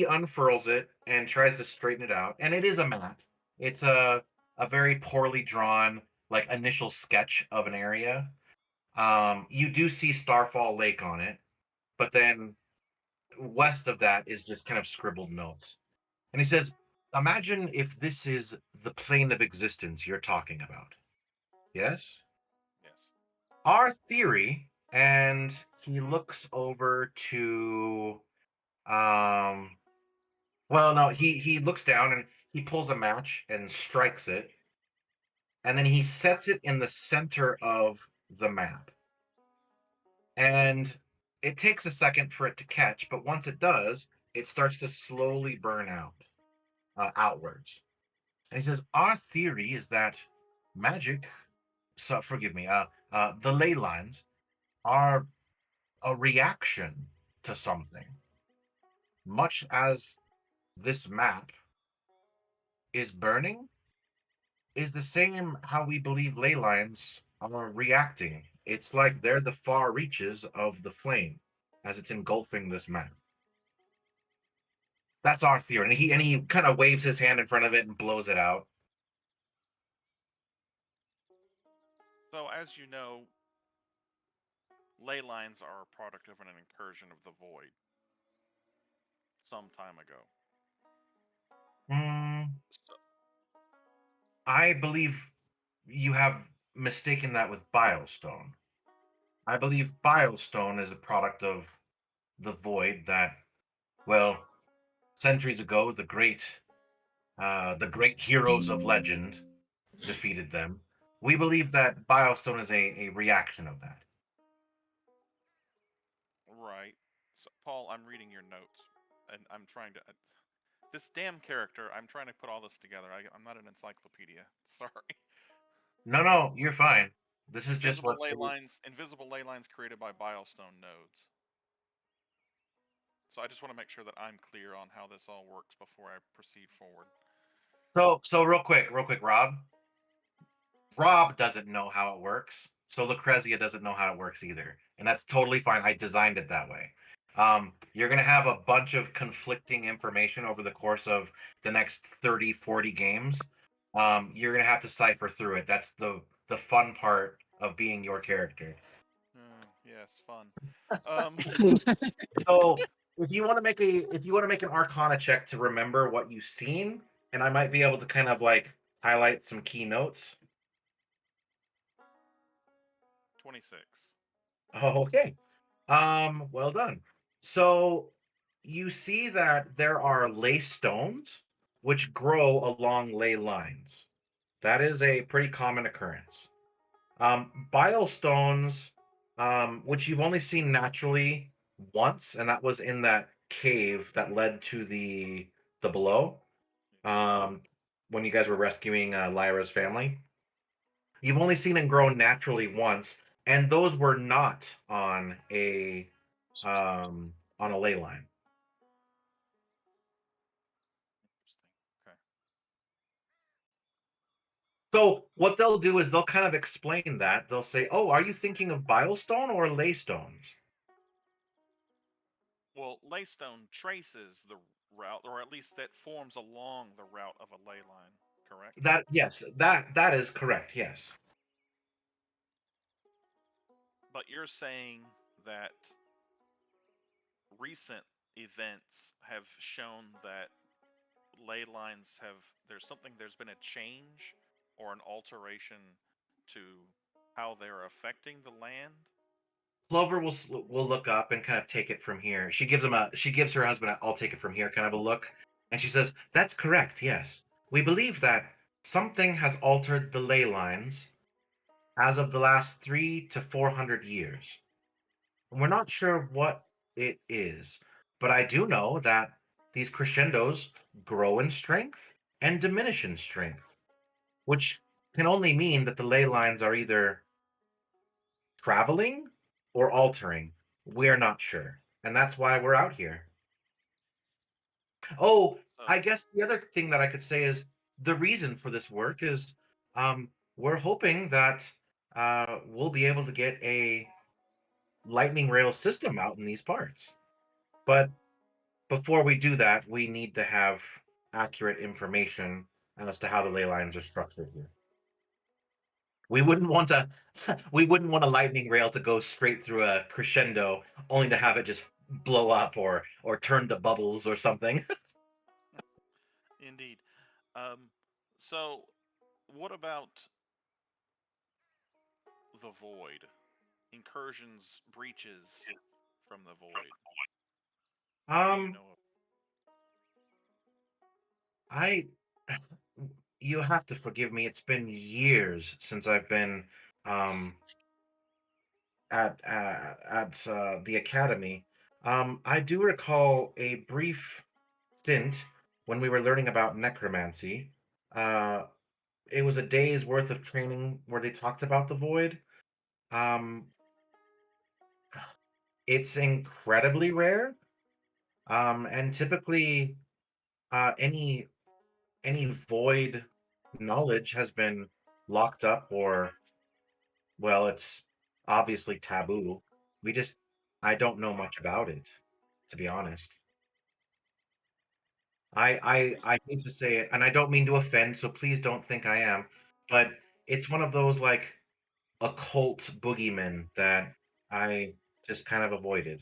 unfurls it and tries to straighten it out, and it is a map. It's a very poorly drawn like initial sketch of an area. You do see Starfall Lake on it, but then west of that is just kind of scribbled notes. And he says, "Imagine if this is the plane of existence you're talking about. Yes? Yes. Our theory," and he looks over to um well, no, he looks down and he pulls a match and strikes it, and then he sets it in the center of the map. And it takes a second for it to catch, but once it does, it starts to slowly burn out outwards. And he says, "Our theory is that magic, so forgive me, the ley lines are a reaction to something, much as this map is burning, is the same how we believe ley lines are reacting. It's like they're the far reaches of the flame as it's engulfing this map. That's our theory." And he kind of waves his hand in front of it and blows it out. So, as you know, ley lines are a product of an incursion of the void some time ago. Mm, So, I believe you have mistaken that with Bilestone. I believe Bilestone is a product of the void that, well, centuries ago, the great heroes of legend defeated them. We believe that Bilestone is a reaction of that. right. So, Paul, I'm reading your notes, and I'm trying to. This damn character, I'm trying to put all this together. I'm not an encyclopedia. Sorry. No, no, you're fine. This is just Invisible what ley lines. Invisible ley lines created by Bilestone nodes. So I just want to make sure that I'm clear on how this all works before I proceed forward. So real quick, Rob. Rob doesn't know how it works, so Lucrezia doesn't know how it works either, and that's totally fine. I designed it that way. You're going to have a bunch of conflicting information over the course of the next 30, 40 games. You're going to have to cipher through it. That's the fun part of being your character. Yes, fun. Um, So if you want to make an Arcana check to remember what you've seen, and I might be able to kind of like highlight some key notes. 26. Oh, okay. Well done. So you see that there are ley stones which grow along ley lines. That is a pretty common occurrence. Bile stones, which you've only seen naturally once, and that was in that cave that led to the below. Um, when you guys were rescuing Lyra's family. You've only seen them grow naturally once, and those were not um, on a ley line. So what they'll do is they'll kind of explain that. They'll say, "Oh, are you thinking of bilestone or laystones?" Well, laystone traces the route, or at least that forms along the route of a ley line, correct? That yes, that is correct. Yes. But you're saying that recent events have shown that ley lines have there's been a change or an alteration to how they're affecting the land. Clover will look up and kind of take it from here. She gives her husband a "I'll take it from here" kind of a look, and she says, "That's correct. Yes, we believe that something has altered the ley lines as of the last 300 to 400 years. We're not sure what it is, but I do know that these crescendos grow in strength and diminish in strength, which can only mean that the ley lines are either traveling or altering. We're not sure. And that's why we're out here. Oh, So, I guess the other thing that I could say is the reason for this work is um, we're hoping that we'll be able to get a lightning rail system out in these parts. But before we do that, we need to have accurate information as to how the ley lines are structured here. We wouldn't want a we wouldn't want a lightning rail to go straight through a crescendo only to have it just blow up or turn to bubbles or something. indeed. Um, so, what about the void? Incursions, breaches from the void. What do you Um, know of? I you have to forgive me. It's been years since I've been um at the academy. I do recall a brief stint when we were learning about necromancy. Uh, it was a day's worth of training where they talked about the void. Um, it's incredibly rare, and typically, any void knowledge has been locked up or, well, it's obviously taboo. We just, I don't know much about it, to be honest. I, I've I, recently, I hate to say it, and I don't mean to offend, so please don't think I am, but it's one of those like occult boogeymen that I just kind of avoided.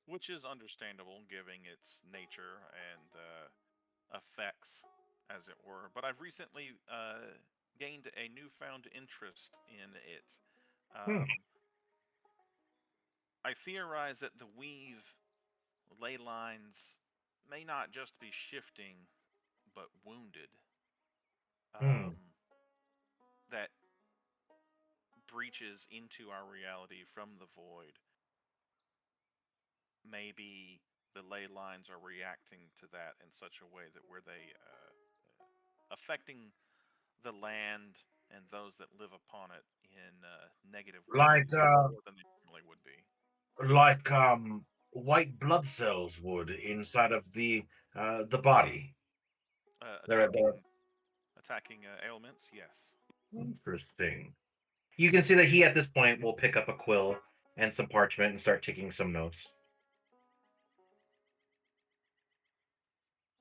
which is understandable given its nature and effects, as it were. But I've recently gained a newfound interest in it. Hmm, Um, I theorize that the weave ley lines may not just be shifting, but wounded. hmm. That breaches into our reality from the void. Maybe the ley lines are reacting to that in such a way that where they affecting the land and those that live upon it in negative Like, ways more than they normally would be. white blood cells would inside of the body. They're Attacking ailments. Yes. interesting. You can see that he at this point will pick up a quill and some parchment and start taking some notes.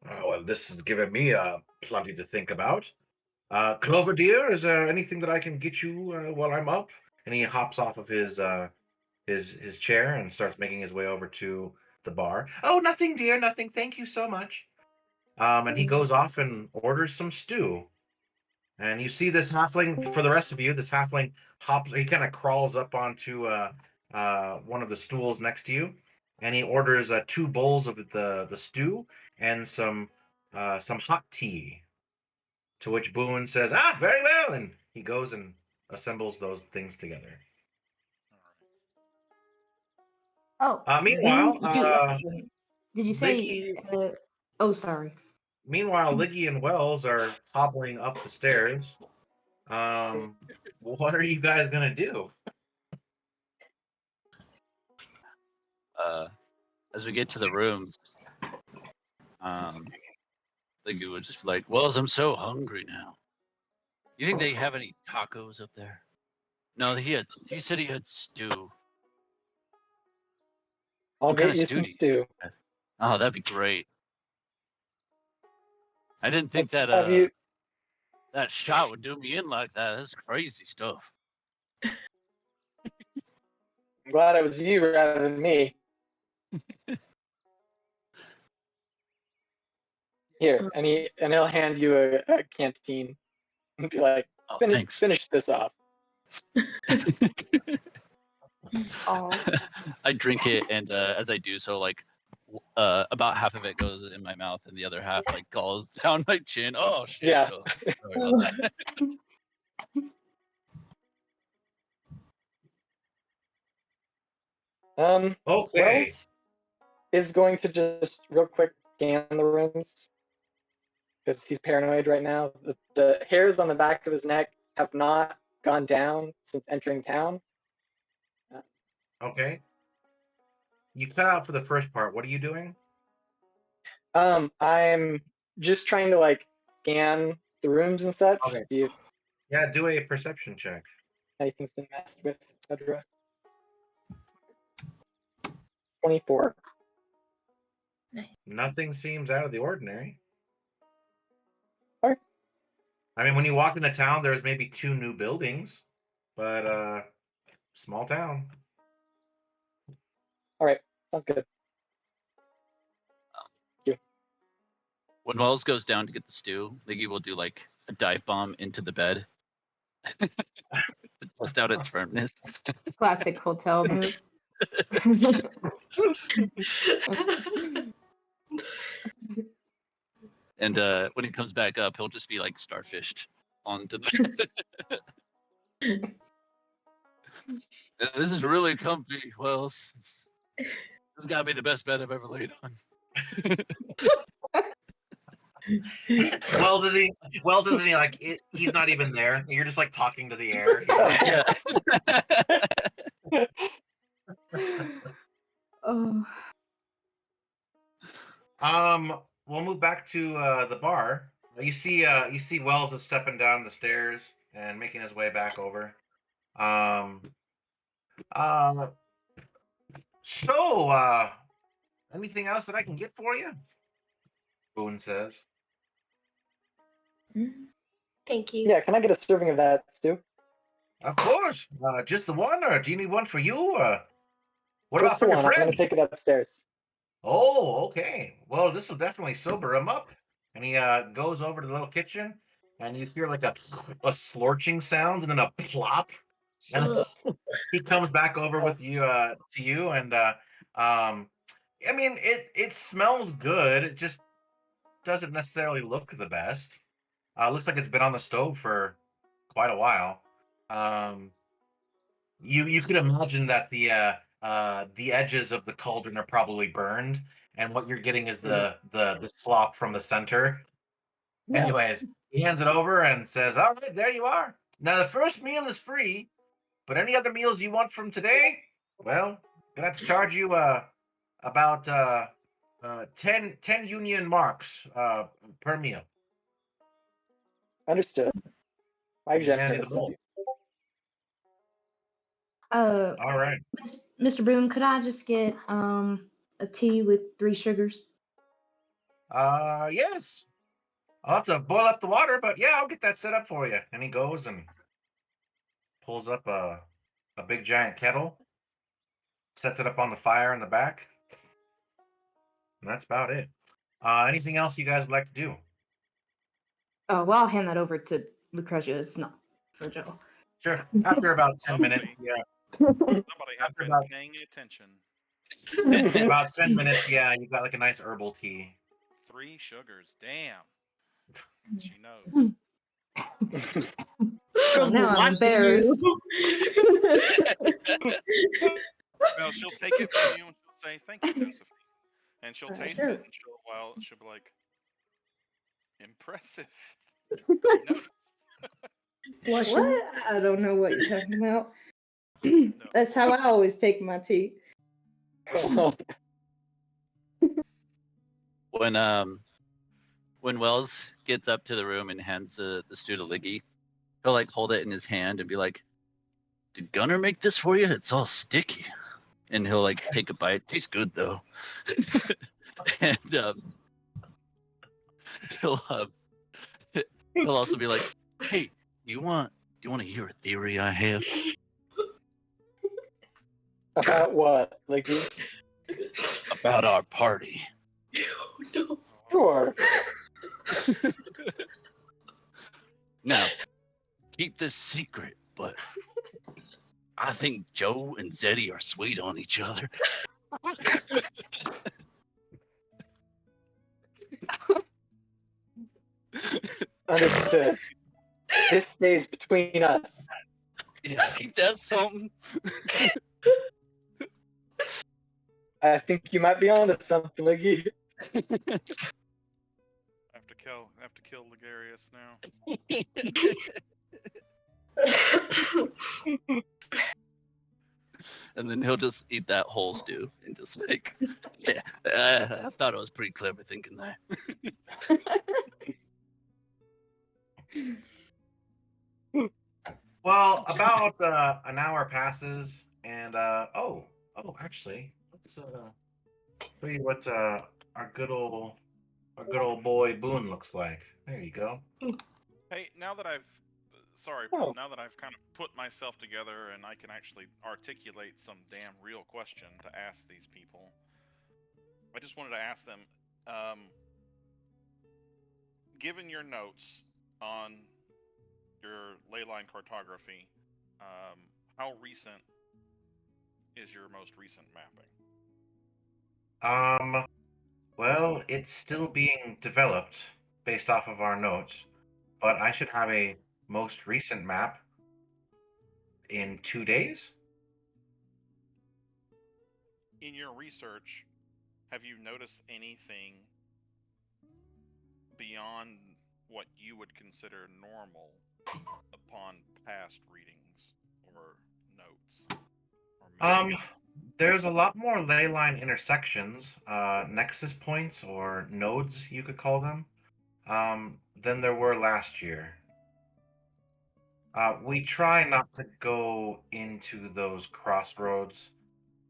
Oh, well, this has given me plenty to think about. Clover dear, is there anything that I can get you while I'm up? And he hops off of his chair and starts making his way over to the bar. Oh, nothing, dear, nothing. Thank you so much. And he goes off and orders some stew. And you see this halfling, for the rest of you, this halfling hops, he kind of crawls up onto one of the stools next to you, and he orders 2 bowls of the stew and some hot tea. To which Boone says, "Ah, very well," and he goes and assembles those things together. All right. Oh, Boone, Meanwhile, did you say? Liggy, Oh, sorry. Liggy and Wells are hobbling up the stairs. Um, what are you guys gonna do? As we get to the rooms, the goo would just be like, "Wells, I'm so hungry now." You think they have any tacos up there? No, he said he had stew. I'll What kind get of you stew some do you stew. have? Oh, that'd be great. I didn't think Let's that have you. that shot would do me in like that. That's crazy stuff. I'm glad it was you rather than me. Here, and he'll hand you a canteen and be like, Oh, finish thanks. finish this off. Oh, I drink it, and as I do so, like about half of it goes in my mouth, and the other half like goes down my chin. Oh shit! Yeah. Oh, sorry about that. Okay. Wells is going to just real quick scan the rooms because he's paranoid right now. The hairs on the back of his neck have not gone down since entering town. Okay. You cut out for the first part. What are you doing? I'm just trying to like scan the rooms and such, Okay. see if Yeah, do a perception check. anything's been messed with, etc. 24. Nothing seems out of the ordinary. Alright. I mean, when you walked into town, there's maybe 2 new buildings, but small town. All right, sounds good. When Wells goes down to get the stew, Liggy will do like a dive bomb into the bed to test out its firmness. classic hotel move. And when he comes back up, he'll just be like starfished onto the. This is really comfy, Wells. This has got to be the best bed I've ever laid on. Wells isn't he like he's not even there. You're just like talking to the air. Yeah. Oh, We'll move back to the bar. You see Wells is stepping down the stairs and making his way back over. So anything else that I can get for you? Boone says. Thank you. Yeah, can I get a serving of that stew? Of course. Just the one, or do you need one for you? What Just about for the your one. I'm friend? gonna take it upstairs. Oh, okay. Well, this will definitely sober him up. And he goes over to the little kitchen, and you hear like a slorching sound, and then a plop, and he comes back over with you to you, and I mean, it smells good. It just doesn't necessarily look the best. Looks like it's been on the stove for quite a while. You could imagine that the edges of the cauldron are probably burned, and what you're getting is the slop from the center. Yeah. Anyways, he hands it over and says, "All right, there you are. Now the first meal is free, but any other meals you want from today, well, gonna have to charge you about 10 union marks per meal." Understood. My And he handed generous it of all. you. All right. Mr. Boone, could I just get a tea with 3 sugars? Yes. I'll have to boil up the water, but yeah, I'll get that set up for you. And he goes and pulls up a big giant kettle, sets it up on the fire in the back, and that's about it. Anything else you guys would like to do? Oh, well, I'll hand that over to Lucrezia. It's not for Joe. Sure. After about 10 minutes, yeah. Somebody has After been about- paying attention. About 10 minutes, yeah, you got like a nice herbal tea. 3 sugars. Damn. She knows. Girls now be I'm watching embarrassed. you. Well, she'll take it from you and she'll say, "Thank you, Josephine." And she'll taste sure. it, and she'll be like, "Impressive." You noticed. Blushes. What? I don't know what you're talking about. That's how I always take my tea. When Wells gets up to the room and hands the stew to Liggy, He'll like hold it in his hand and be like, "Did Gunner make this for you? It's all sticky." And he'll like take a bite. Tastes good though. And he'll also be like, "Hey, do you want to hear a theory I have About what? Like, about our party?" No. sure. Now, keep this secret, but I think Joe and Zeddy are sweet on each other. Understood. This stays between us. Yeah, ain't that something? I think you might be onto something, Liggy. I have to kill Ligarius now. And then he'll just eat that whole stew and just like, yeah, I thought I was pretty clever thinking that. Well, about an hour passes, and actually, let's show you what our good old boy Boone looks like. There you go. Hey, now that I've Oh. now that I've kind of put myself together and I can actually articulate some damn real question to ask these people, I just wanted to ask them, given your notes on your ley line cartography, how recent is your most recent mapping? Well, it's still being developed based off of our notes, but I should have a most recent map in 2 days. In your research, have you noticed anything beyond what you would consider normal upon past readings or notes? Or maybe There's a lot more ley line intersections, nexus points or nodes, you could call them, than there were last year. We try not to go into those crossroads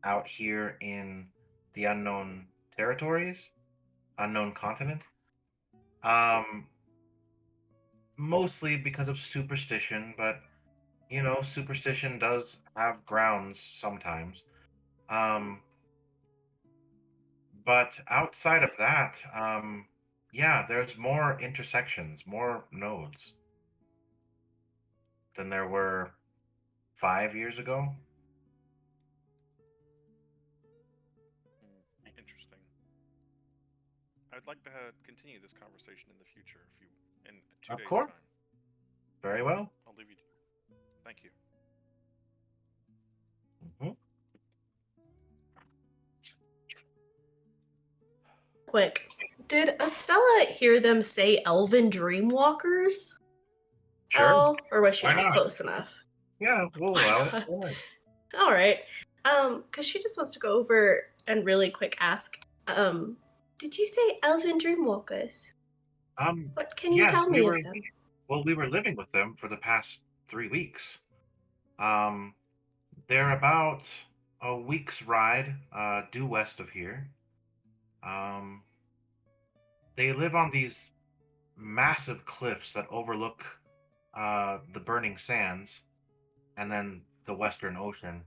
out here in the unknown territories, unknown continent. Mostly because of superstition, but you know, superstition does have grounds sometimes. But outside of that, yeah, there's more intersections, more nodes than there were 5 years ago. interesting. I'd like to continue this conversation in the future, if you in 2 Of days' course. time. Very well. I'll leave you to it. Thank you. Mhm. Quick, did Estella hear them say elven dreamwalkers? Sure. Oh, or was she Why not not? close enough? Yeah, we'll allow it. Go ahead. All right. Because she just wants to go over and really quick ask, did you say elven dreamwalkers? What can you Yes, tell we me were. of them? Well, we were living with them for the past 3 weeks. They're about a week's ride due west of here. They live on these massive cliffs that overlook the burning sands and then the Western Ocean.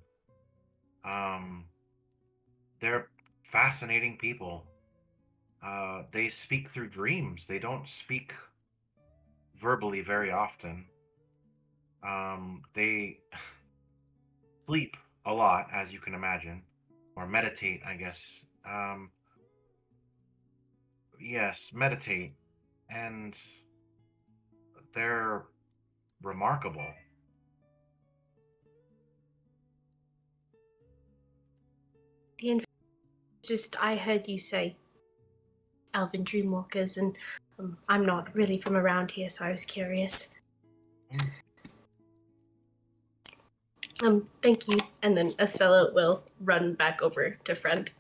They're fascinating people. They speak through dreams. They don't speak verbally very often. They sleep a lot, as you can imagine, or meditate, I guess. Yes, meditate, and they're remarkable. I heard you say elven dreamwalkers, and I'm not really from around here, so I was curious. Thank you. And then Estella will run back over to Friend,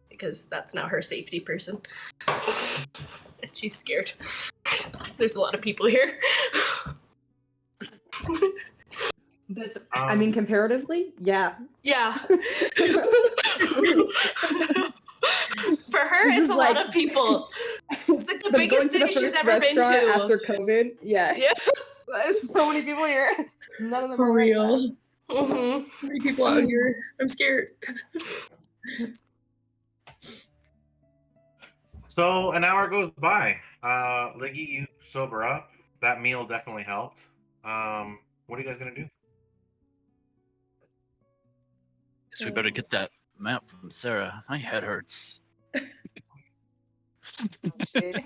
because that's now her safety person. And she's scared. There's a lot of people here. I mean, comparatively, yeah. Yeah. For her, This it's is a like- lot of people. It's like the But going biggest to the city she's first ever been restaurant to. after COVID, yeah. Yeah. There's so many people here. None of them For are real. expats. Mm-hmm. How many people out here? I'm scared. So an hour goes by. Liggy, you sober up. That meal definitely helped. What are you guys gonna do? Guess we better get that map from Sarah. My head hurts. Shit.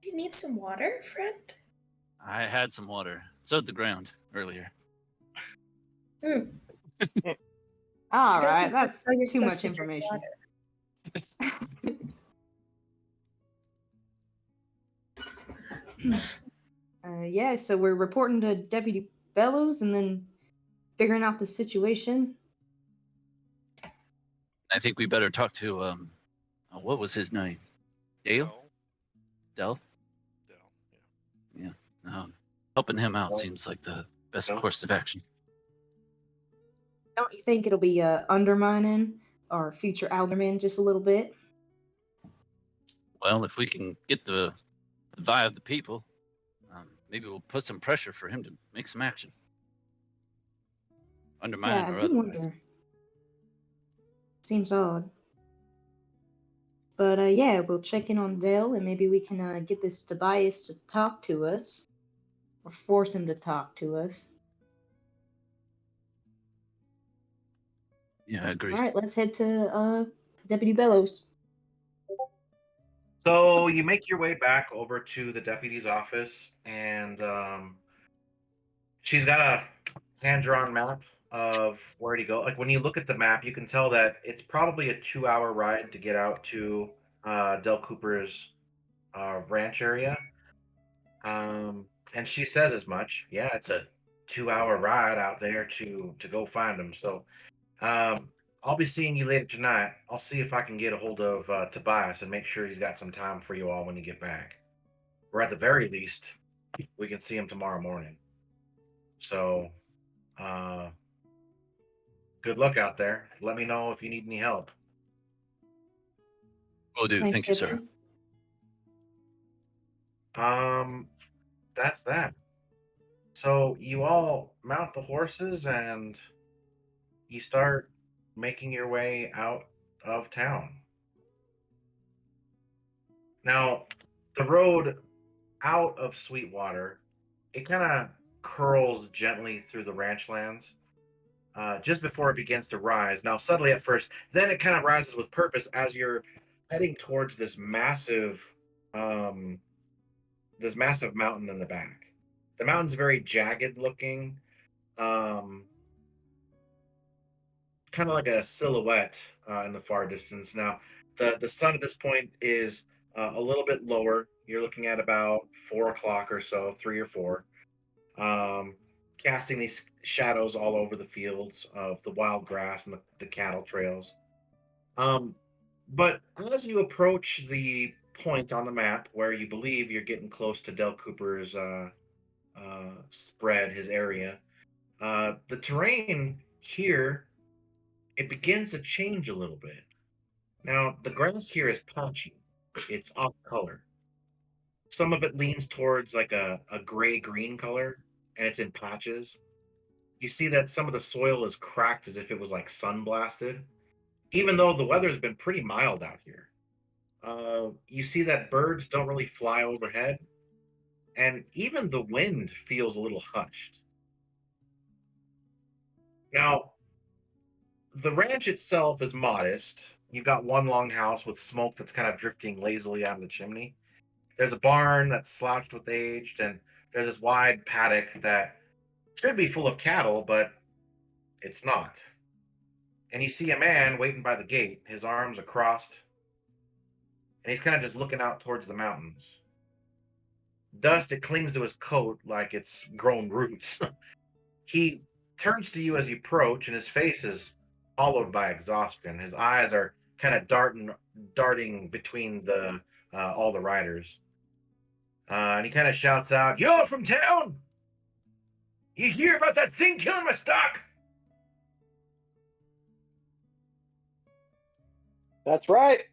You need some water, friend? I had some water. So did the ground earlier. All Don't right, think that's how you're too much supposed to drink information. Yeah, so we're reporting to Deputy Bellows and then figuring out the situation. I think we better talk to what was his name? Dale? Dell. Dell? Yeah. Helping him out Well, seems like the best Dell? course of action. Don't you think it'll be undermining our future alderman just a little bit? Well, if we can get the vibe of the people, maybe we'll put some pressure for him to make some action. Undermine Yeah, or I do otherwise. wonder. Seems odd. But yeah, we'll check in on Dell and maybe we can get this Tobias to talk to us. Or force him to talk to us. Yeah, I agree. Alright, let's head to Deputy Bellows. So you make your way back over to the deputy's office, and she's got a hand-drawn map of where to go. Like when you look at the map, you can tell that it's probably a 2-hour ride to get out to Del Cooper's ranch area. And she says as much. Yeah, it's a 2-hour ride out there to go find him. So I'll be seeing you later tonight. I'll see if I can get a hold of Tobias and make sure he's got some time for you all when you get back. Or at the very least, we can see him tomorrow morning. So, good luck out there. Let me know if you need any help. Will do. Thanks, Thank you, sir. Deputy. That's that. So you all mount the horses and you start making your way out of town. Now, the road out of Sweetwater, it kind of curls gently through the ranch lands just before it begins to rise. Now, subtly at first, then it kind of rises with purpose as you're heading towards this massive mountain in the back. The mountain's very jagged looking, kind of like a silhouette in the far distance. Now, the sun at this point is a little bit lower. You're looking at about 4 o'clock or so, 3 or 4, casting these shadows all over the fields of the wild grass and the cattle trails. But as you approach the point on the map where you believe you're getting close to Del Cooper's spread, his area, the terrain here, it begins to change a little bit. Now, the grass here is patchy. It's off color. Some of it leans towards like a gray-green color, and it's in patches. You see that some of the soil is cracked as if it was like sun blasted, even though the weather's been pretty mild out here. You see that birds don't really fly overhead, and even the wind feels a little hushed. Now, the ranch itself is modest. You've got one long house with smoke that's kind of drifting lazily out of the chimney. There's a barn that's slouched with age, and there's this wide paddock that should be full of cattle, but it's not. And you see a man waiting by the gate, his arms are crossed, and he's kind of just looking out towards the mountains. Dust, it clings to his coat like it's grown roots. He turns to you as you approach, and his face is hollowed by exhaustion. His eyes are kind of darting between the all the riders. And he kind of shouts out, "You're from town?" You hear about that thing killing my stock? That's right.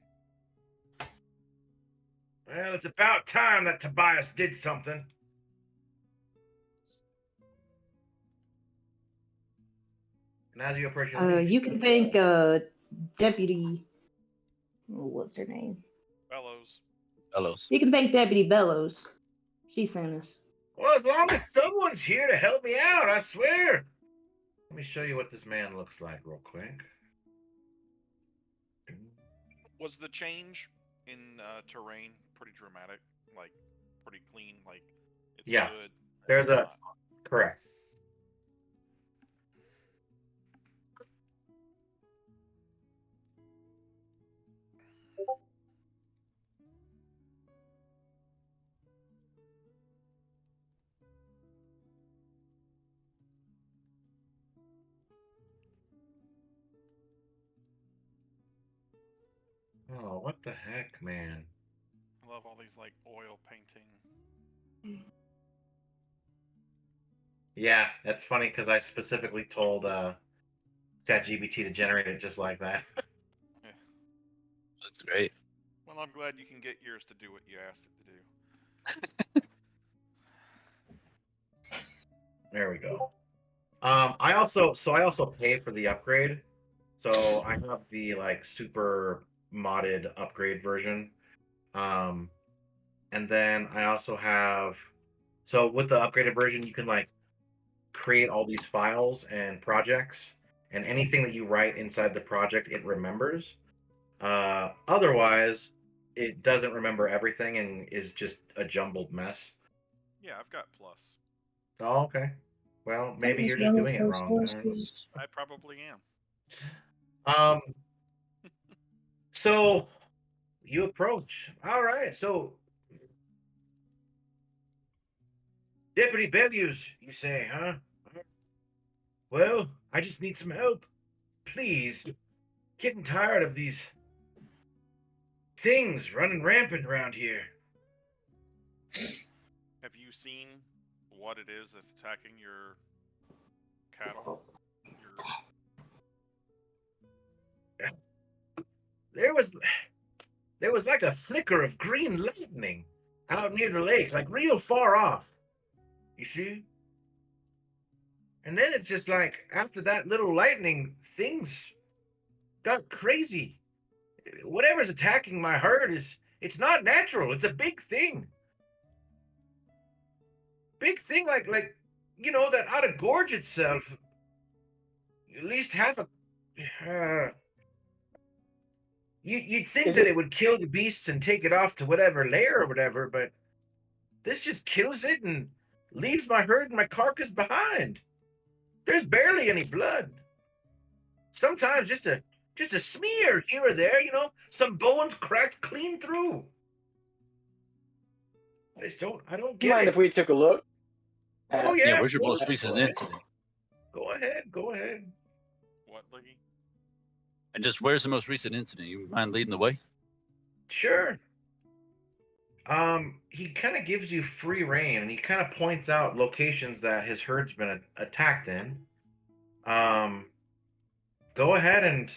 Well, it's about time that Tobias did something. And as you approach, You can thank Deputy. What's her name? Bellows. Bellows. You can thank Deputy Bellows. She sent us. Well, as long as someone's here to help me out, I swear. Let me show you what this man looks like real quick. Was the change in terrain pretty dramatic? Like, pretty clean? Like, it's Yeah. good? There's a... not? Correct. Oh, what the heck, man? I love all these, like, oil painting. Yeah, that's funny because I specifically told ChatGPT to generate it just like that. Yeah. That's great. Well, I'm glad you can get yours to do what you asked it to do. There we go. I also pay for the upgrade. So I have the like super modded upgrade version. And then I also have, so with the upgraded version, you can like create all these files and projects, and anything that you write inside the project, it remembers. Otherwise, it doesn't remember everything and is just a jumbled mess. Yeah, I've got plus. Oh, okay. Well, maybe you're There's just no doing it wrong. resources. I probably am. So you approach. All right. So Deputy Bellews, you say, huh? Well, I just need some help. Please. Getting tired of these things running rampant around here. Have you seen what it is that's attacking your cattle? There was like a flicker of green lightning out near the lake, like real far off. You see? And then it's just like after that little lightning, things got crazy. Whatever's attacking my herd it's not natural. It's a big thing. Big thing like that ought to gorge itself. At least half a you'd think that it would kill the beasts and take it off to whatever lair or whatever, but this just kills it and leaves my herd and my carcass behind. There's barely any blood. Sometimes just a smear here or there, some bones cracked clean through. I don't Do you get mind it. if we took a look? Oh yeah. Yeah, where's your of course. most recent incident? Go ahead. What, Liggy? And just where's the most recent incident? You mind leading the way? Sure. He kind of gives you free reign, and he kind of points out locations that his herd's been attacked in. Go ahead and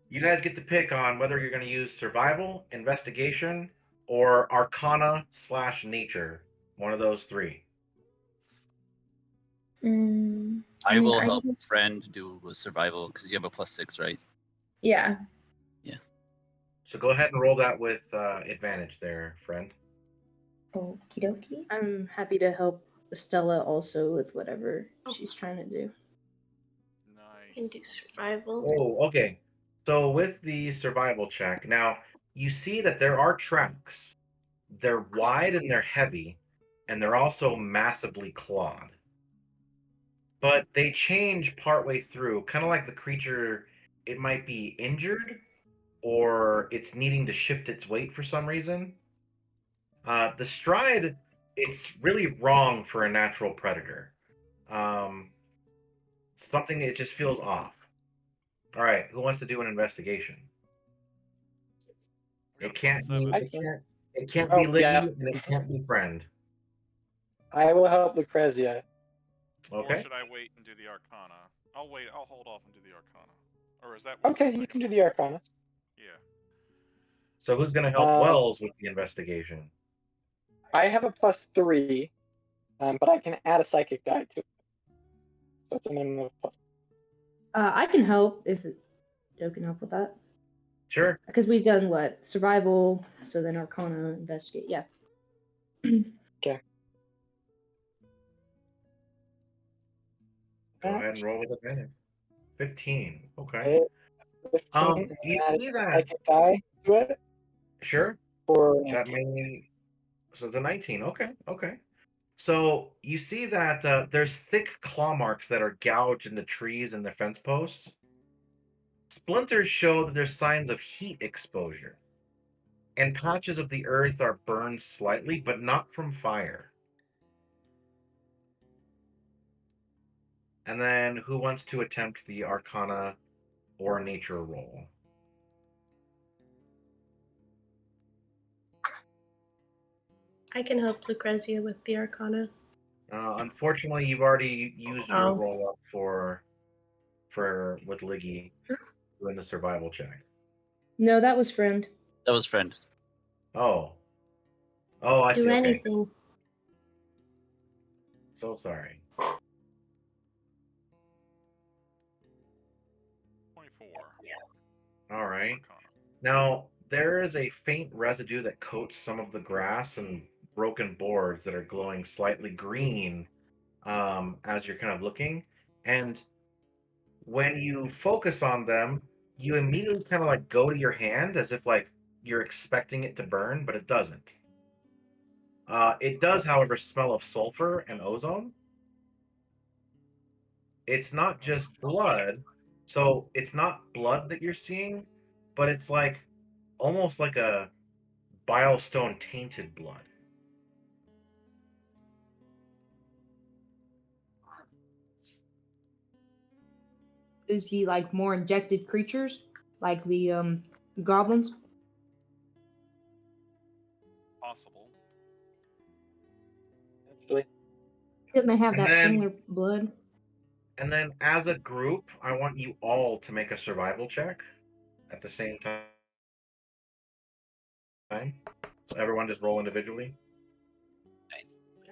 you guys get to pick on whether you're going to use survival, investigation, or arcana/nature. One of those three. I will help friend do with survival because you have a +6, right? Yeah. So go ahead and roll that with advantage there, friend. Okie dokie. I'm happy to help Stella also with whatever she's trying to do. Nice. Can do survival. Oh, okay. So with the survival check, now you see that there are tracks. They're wide and they're heavy, and they're also massively clawed. But they change partway through, kind of like the creature, it might be injured or it's needing to shift its weight for some reason. The stride, it's really wrong for a natural predator. Something, it just feels off. All right, who wants to do an investigation? It can't be. It can't be Liggy, and it can't be friend. I will help Lucrezia. Or Okay. should I wait and do the Arcana? I'll wait. I'll hold off and do the Arcana. Or is that Okay, you can do the Arcana. Yeah. So who's going to help Wells with the investigation? I have a +3, but I can add a psychic die to it. So it's a minimum of plus. I can help if Joe can help with that. Sure. Because we've done what? Survival, so then Arcana, investigate. Yeah. Okay. Go ahead and roll with advantage. 15. Okay. 15, You add see a that? psychic die to it Sure. for That may. So it's a 19. Okay. Okay. So you see that there's thick claw marks that are gouged in the trees and the fence posts. Splinters show that there's signs of heat exposure, and patches of the earth are burned slightly, but not from fire. And then who wants to attempt the Arcana or Nature roll? I can help Lucrezia with the Arcana. Unfortunately, you've already used your Oh. roll up for with Liggy doing the survival check. No, that was friend. That was friend. Oh, I see. Do Okay, anything. so sorry. 24. All right. Arcana. Now, there is a faint residue that coats some of the grass and broken boards that are glowing slightly green as you're kind of looking. And when you focus on them, you immediately kind of like go to your hand as if like you're expecting it to burn, but it doesn't. It does, however, smell of sulfur and ozone. It's not just blood. So it's not blood that you're seeing, but it's like almost like a bilestone tainted blood. These be like more injected creatures, like the goblins. Possible. actually. Didn't they have And that then- similar blood? And then as a group, I want you all to make a survival check at the same time. So everyone just roll individually.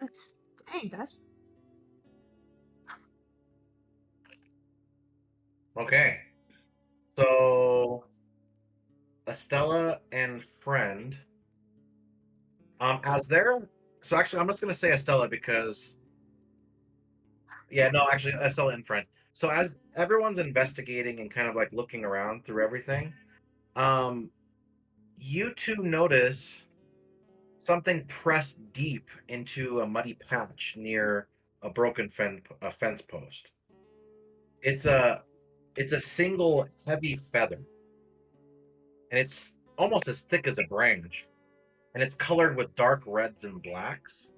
Dang, guys. Okay. So Estella and friend. As they're so actually I'm just gonna say Estella because actually Estella and friend. So as everyone's investigating and kind of like looking around through everything, you two notice something pressed deep into a muddy patch near a broken fence post. It's a single heavy feather, and it's almost as thick as a branch, and it's colored with dark reds and blacks.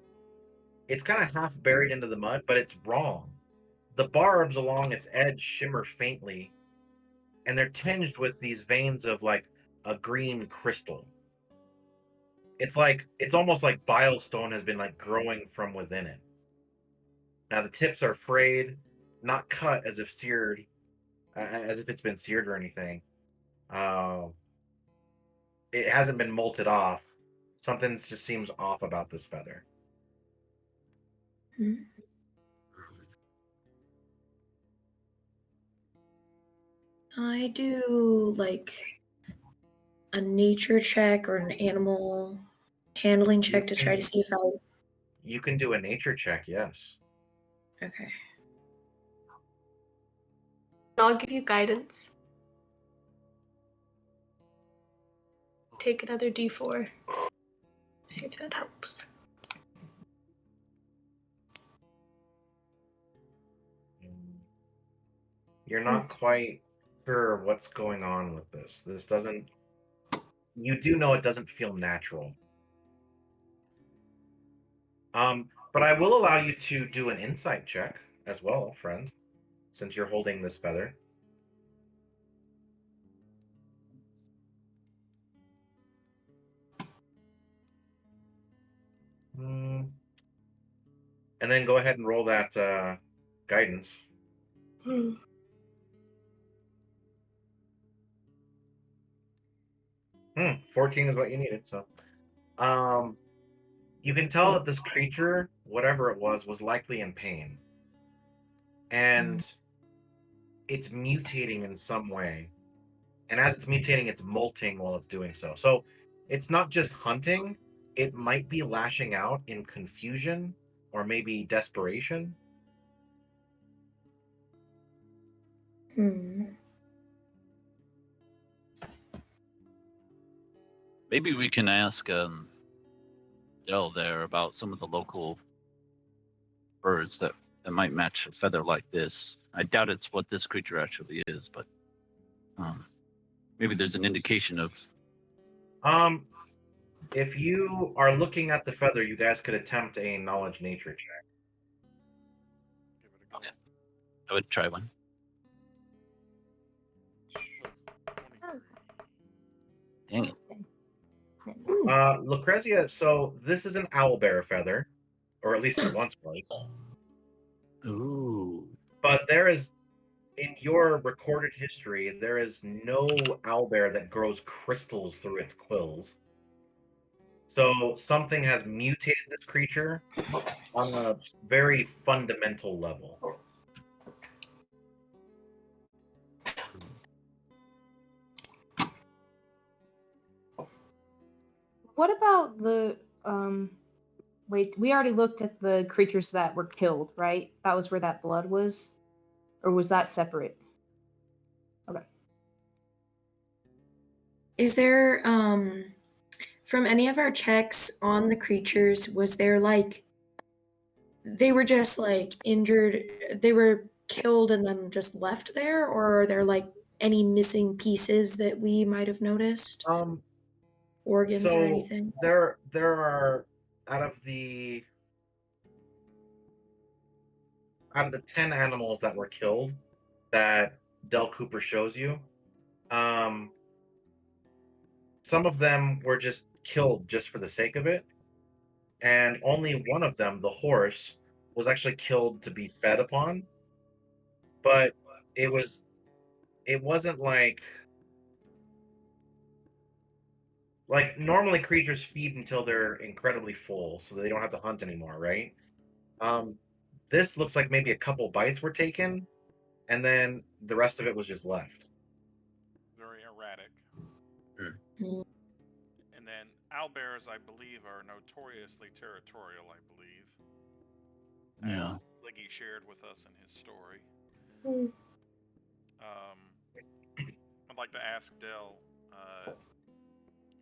It's kind of half buried into the mud, but it's wrong. The barbs along its edge shimmer faintly, and they're tinged with these veins of like a green crystal. It's almost like bilestone has been like growing from within it. Now the tips are frayed, not cut as if seared, as if it's been seared or anything. It hasn't been molted off. Something just seems off about this feather. I do like a nature check or an animal handling check to try to see if I. You can do a nature check, yes. Okay. I'll give you guidance. Take another d4. See if that helps. You're not quite sure what's going on with this. This doesn't. You do know it doesn't feel natural. But I will allow you to do an insight check as well, friend, since you're holding this feather. And then go ahead and roll that guidance. 14 is what you needed. So, you can tell that this creature, whatever it was likely in pain, and it's mutating in some way. And as it's mutating, it's molting while it's doing so. So, it's not just hunting; it might be lashing out in confusion or maybe desperation. Maybe we can ask Dell there about some of the local birds that might match a feather like this. I doubt it's what this creature actually is, but maybe there's an indication of. If you are looking at the feather, you guys could attempt a knowledge nature check. Give it a go. Okay. I would try one. 23. Dang it. Lucrezia, so this is an owlbear feather, or at least it once was. Ooh. But there is, in your recorded history, there is no owlbear that grows crystals through its quills. So something has mutated this creature on a very fundamental level. What about the wait, we already looked at the creatures that were killed, right? That was where that blood was? Or was that separate? Okay. Is there from any of our checks on the creatures, was there like they were just like injured, they were killed and then just left there, or are there like any missing pieces that we might have noticed? Organs or anything? There are out of the 10 animals that were killed that Del Cooper shows you, some of them were just killed just for the sake of it, and only one of them, the horse, was actually killed to be fed upon. But it wasn't like normally creatures feed until they're incredibly full, so they don't have to hunt anymore, right? This looks like maybe a couple bites were taken, and then the rest of it was just left. Very erratic. Mm. And then owlbears, I believe, are notoriously territorial, I believe. Yeah. As Liggy shared with us in his story. I'd like to ask Del,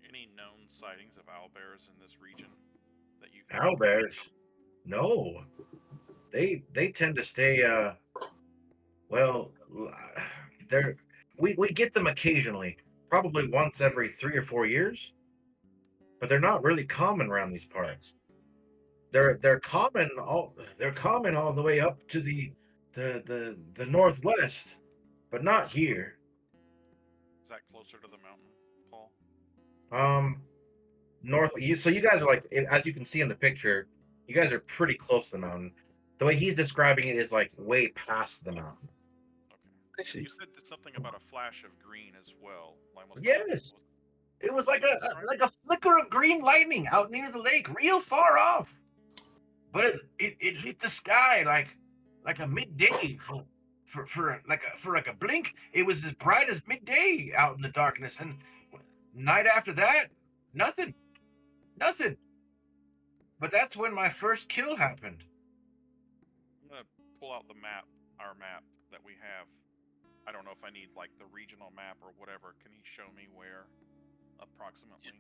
any known sightings of owlbears in this region that you can Owlbears? No. They tend to stay well, we get them occasionally, probably once every 3 or 4 years, but they're not really common around these parts. They're common all the way up to the northwest, but not here. Is that closer to the mountain, Paul? So you guys are like, as you can see in the picture, you guys are pretty close to the mountain. The way he's describing it is like way past the mountain. Okay. I see. You said something about a flash of green as well. Yes. It was like a flicker of green lightning out near the lake, real far off. But it lit the sky like a midday for a blink. It was as bright as midday out in the darkness, and night after that, nothing. But that's when my first kill happened. I'm gonna pull out our map that we have. I don't know if I need like the regional map or whatever. Can he show me where, approximately?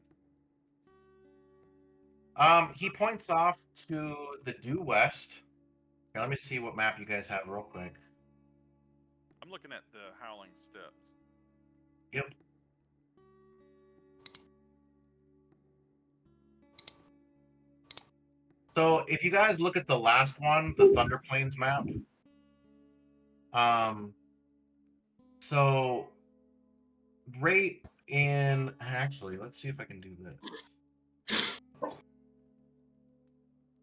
He points off to the due west. Now, let me see what map you guys have real quick. I'm looking at the Howling Steps. Yep. So if you guys look at the last one, the Thunder Plains map, so right in, actually, let's see if I can do this.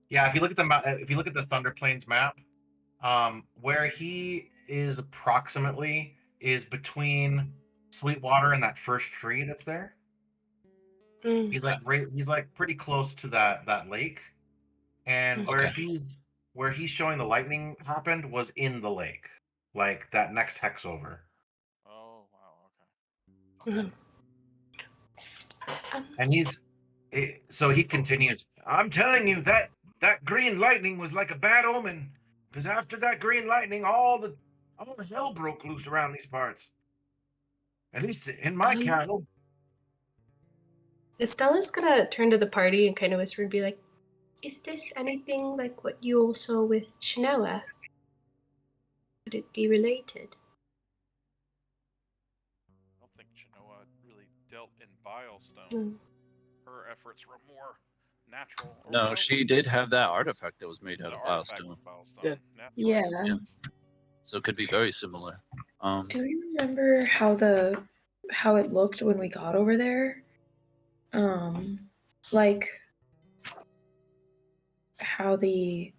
Yeah, if you look at the Thunder Plains map, Where he is approximately is between Sweetwater and that first tree that's there. Mm. He's like pretty close to that lake, and where Okay. he's showing the lightning happened was in the lake, like that next hex over. Oh wow. Okay. Mhm. And so he continues. I'm telling you that green lightning was like a bad omen, because after that green lightning, all the hell broke loose around these parts. At least in my cattle. Estella's gonna turn to the party and kind of whisper and be like, "Is this anything like what you all saw with Chinoa? Could it be related?" I don't think Chinoa really dealt in Bilestone. Mm. Her efforts were more natural. Or No, she did have that artifact that was made out the of artifact Bilestone. was Bilestone. Yeah. That's Yeah. right. Yes. So it could be very similar. Do you remember how it looked when we got over there? Like how the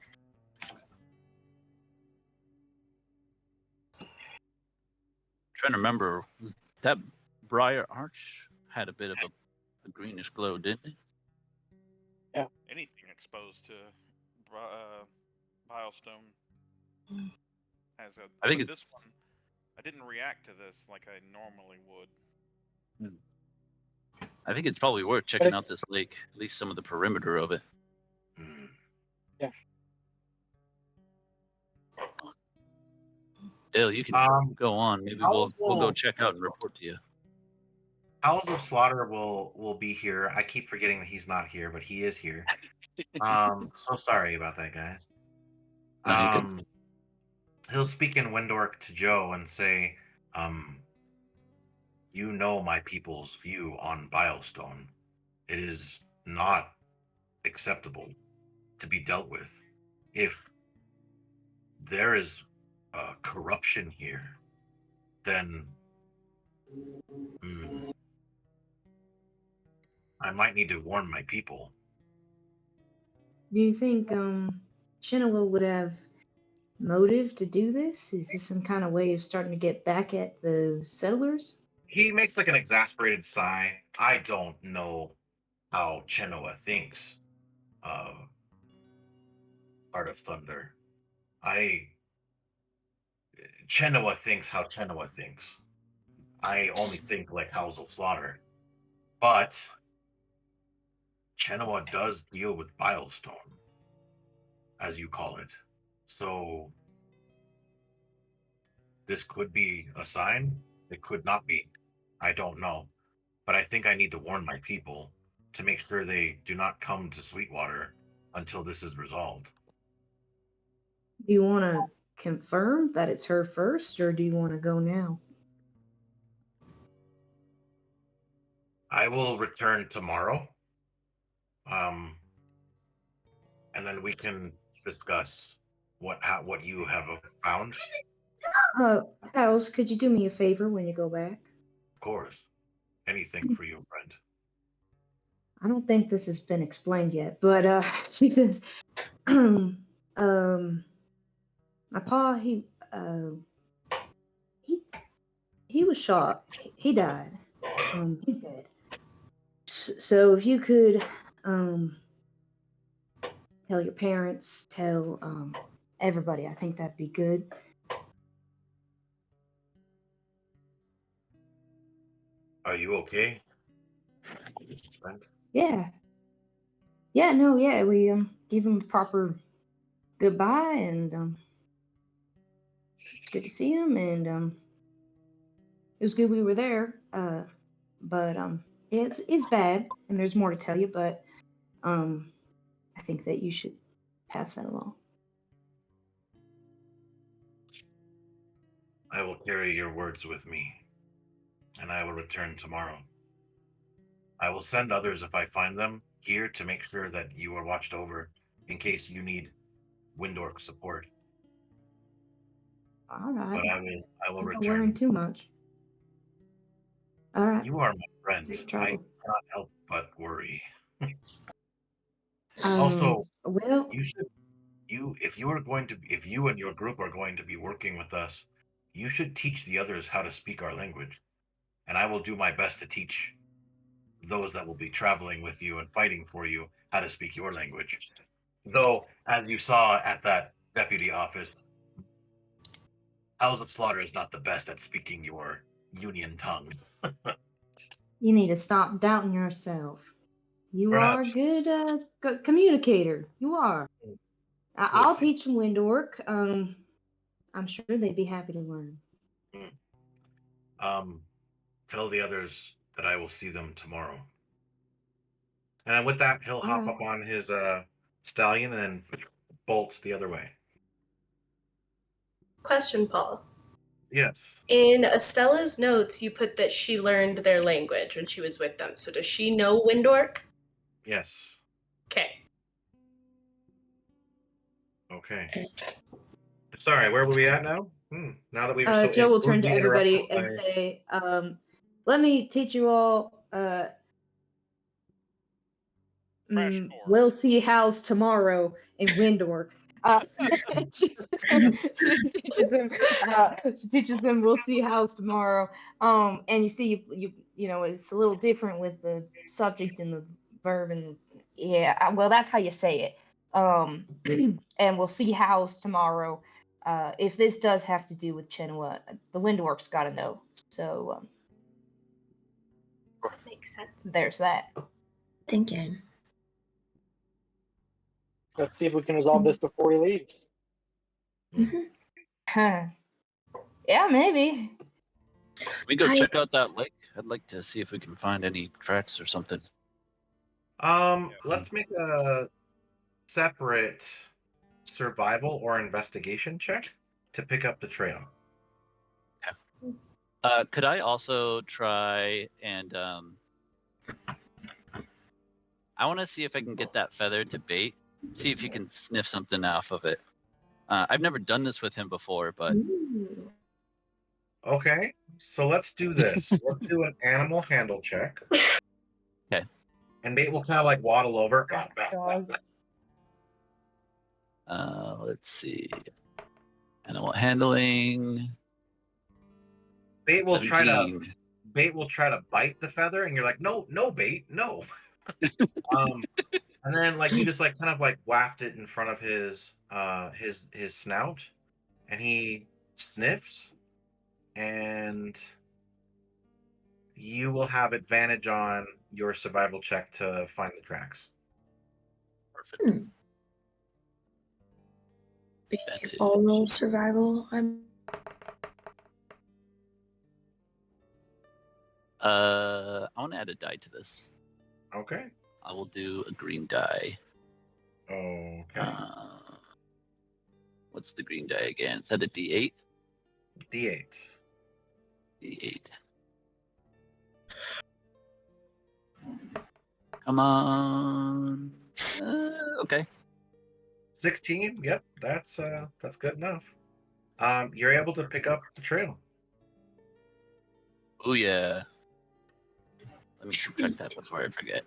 Trying to remember, was that Briar Arch had a bit of a greenish glow, didn't it? Anything exposed to Bilestone has a. I think But this it's one, I didn't react to this like I normally would. I think it's probably worth checking out this lake, at least some of the perimeter of it. Yeah. Dale, you can go on. Maybe we'll go check out and report to you. Owls of Slaughter will be here. I keep forgetting that he's not here, but he is here. So sorry about that, guys. No, you're good. He'll speak in Windork to Joe and say, you know my people's view on Bilestone. It is not acceptable to be dealt with. If there is corruption here, then I might need to warn my people. Do you think Chinoa would have motive to do this? Is this some kind of way of starting to get back at the settlers? He makes like an exasperated sigh. I don't know how Chenoa thinks. Art of Thunder. Chenoa thinks how Chenoa thinks. I only think like House of Slaughter. But Chenoa does deal with Bilestone, as you call it. So this could be a sign. It could not be. I don't know. But I think I need to warn my people to make sure they do not come to Sweetwater until this is resolved. Do you want to confirm that it's her first, or do you want to go now? I will return tomorrow. And then we can discuss what you have found. House, could you do me a favor when you go back? Of course. Anything for you, friend. I don't think this has been explained yet, but she says, my pa, he was shot. He died. He's dead. So if you could tell your parents, tell everybody, I think that'd be good. Are you okay, friend? Yeah. Yeah, no, yeah. We give him a proper goodbye, and it's good to see him, and it was good we were there. But yeah, it's bad, and there's more to tell you, but I think that you should pass that along. I will carry your words with me, and I will return tomorrow. I will send others if I find them here to make sure that you are watched over in case you need Windork support. All right. But I will Don't return. go worrying too much. All right. You are my friend. Safe I travel. cannot help but worry. Well, Also, if you and your group are going to be working with us, you should teach the others how to speak our language, and I will do my best to teach those that will be traveling with you and fighting for you how to speak your language. Though, as you saw at that deputy office, House of Slaughter is not the best at speaking your union tongue. You need to stop doubting yourself. You are a Perhaps. good communicator. You are. I'll see. teach them Windork. I'm sure they'd be happy to learn. Tell the others that I will see them tomorrow. And with that, he'll hop right. up on his stallion and bolt the other way. Question, Paul. Yes. In Estella's notes, you put that she learned their language when she was with them. So does she know Windork? Yes. Okay. Okay. Sorry, where were we at now? Now that we were so Joe will turn to rudely everybody interrupted and by- say, let me teach you all Crash course. we'll see house tomorrow in Windork. She teaches them we'll see house tomorrow. And you see you know it's a little different with the subject and the verb, and yeah, well that's how you say it. And we'll see house tomorrow. If this does have to do with Chenua, the Windork's got to know. So Makes sense. there's that. Thank you. Let's see if we can resolve this before he leaves. Yeah, maybe. We go I- check out that lake. I'd like to see if we can find any tracks or something. Let's make a separate survival or investigation check to pick up the trail. Could I also try and I want to see if I can get that feather to bait. See if you can sniff something off of it. I've never done this with him before, but Ooh. Okay, so let's do this. Let's do an animal handle check. Okay. And Bait will kind of like waddle over. let's see. Animal handling. Bait will try to 17. Bait will try to bite the feather, and you're like, no, Bait, no. And then like you just like kind of like waft it in front of his snout, and he sniffs, and you will have advantage on your survival check to find the tracks. Perfect. All roll survival. I want to add a die to this. Okay. I will do a green die. Okay. What's the green die again? Is that a D8? D8. D8. Come on. Okay. 16. Yep, that's good enough. You're able to pick up the trail. Oh yeah. Let me check that before I forget.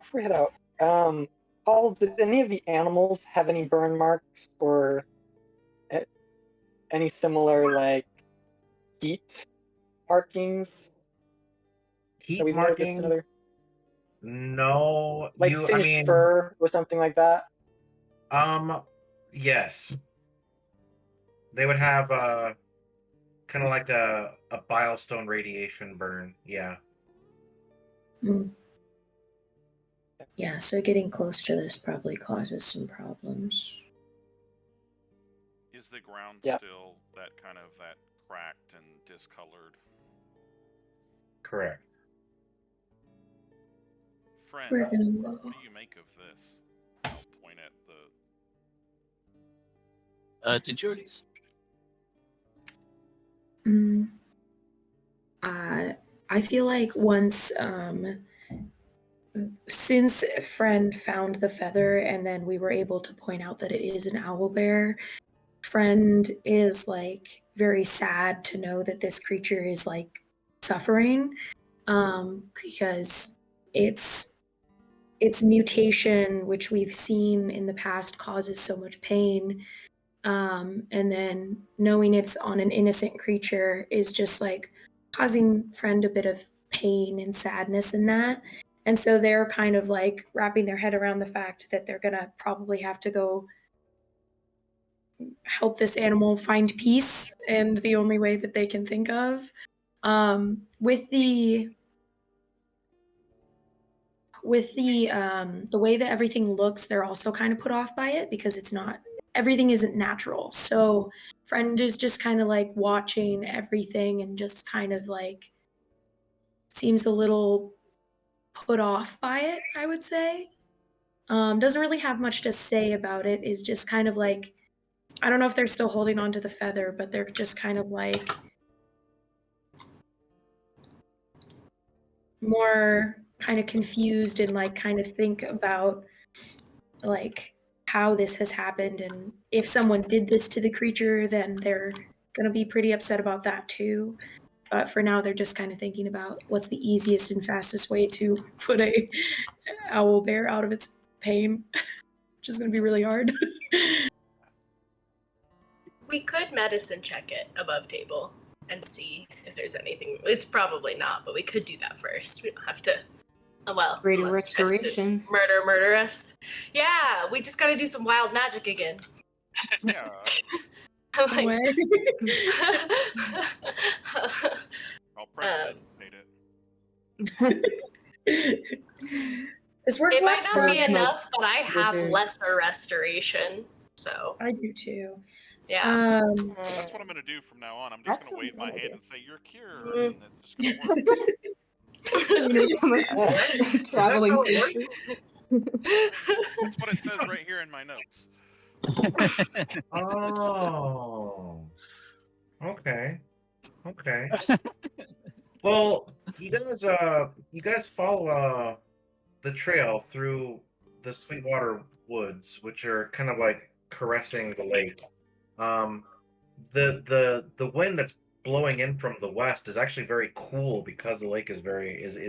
Before we head out, Paul, did any of the animals have any burn marks or any similar like heat markings? Heat that we've noticed in marking? other, No, like singed fur or something like that? Yes. They would have kind of like a bilestone radiation burn. Yeah. Yeah, so getting close to this probably causes some problems. Is the ground Yeah. still that kind of that cracked and discolored? Correct. Friend, We're gonna what go. do you make of this? I'll point at the. Did you already? I feel like once, since Friend found the feather and then we were able to point out that it is an owl bear, Friend is like very sad to know that this creature is like suffering, because it's its mutation, which we've seen in the past, causes so much pain. And then knowing it's on an innocent creature is just like causing Friend a bit of pain and sadness in that. And so they're kind of like wrapping their head around the fact that they're going to probably have to go help this animal find peace, and the only way that they can think of. With the way that everything looks, they're also kind of put off by it because everything isn't natural. So Friend is just kind of like watching everything and just kind of like seems a little put off by it, I would say. Doesn't really have much to say about it, is just kind of like, I don't know if they're still holding on to the feather, but they're just kind of like more kind of confused and like kind of think about like how this has happened, and if someone did this to the creature, then they're going to be pretty upset about that too. But for now, they're just kind of thinking about what's the easiest and fastest way to put a owl bear out of its pain, which is going to be really hard. We could medicine check it above table and see if there's anything. It's probably not, but we could do that first. We don't have to. Oh, well, Greater unless you guys could restoration. murder us. Yeah, we just gotta do some wild magic again. Yeah. I'm like, Way. I'll prestidigitate it. This works it might last not be time. enough, but I have wizard. lesser restoration. So I do too. yeah. That's what I'm going to do from now on. I'm just That's going to wave a my good hand idea. and say, "You're cured," and it's just going to work. Traveling That's how it picture. That's what it says right here in my notes. Oh. Okay. Well, you guys follow the trail through the Sweetwater woods, which are kind of like caressing the lake. The wind that's blowing in from the west is actually very cool because the lake is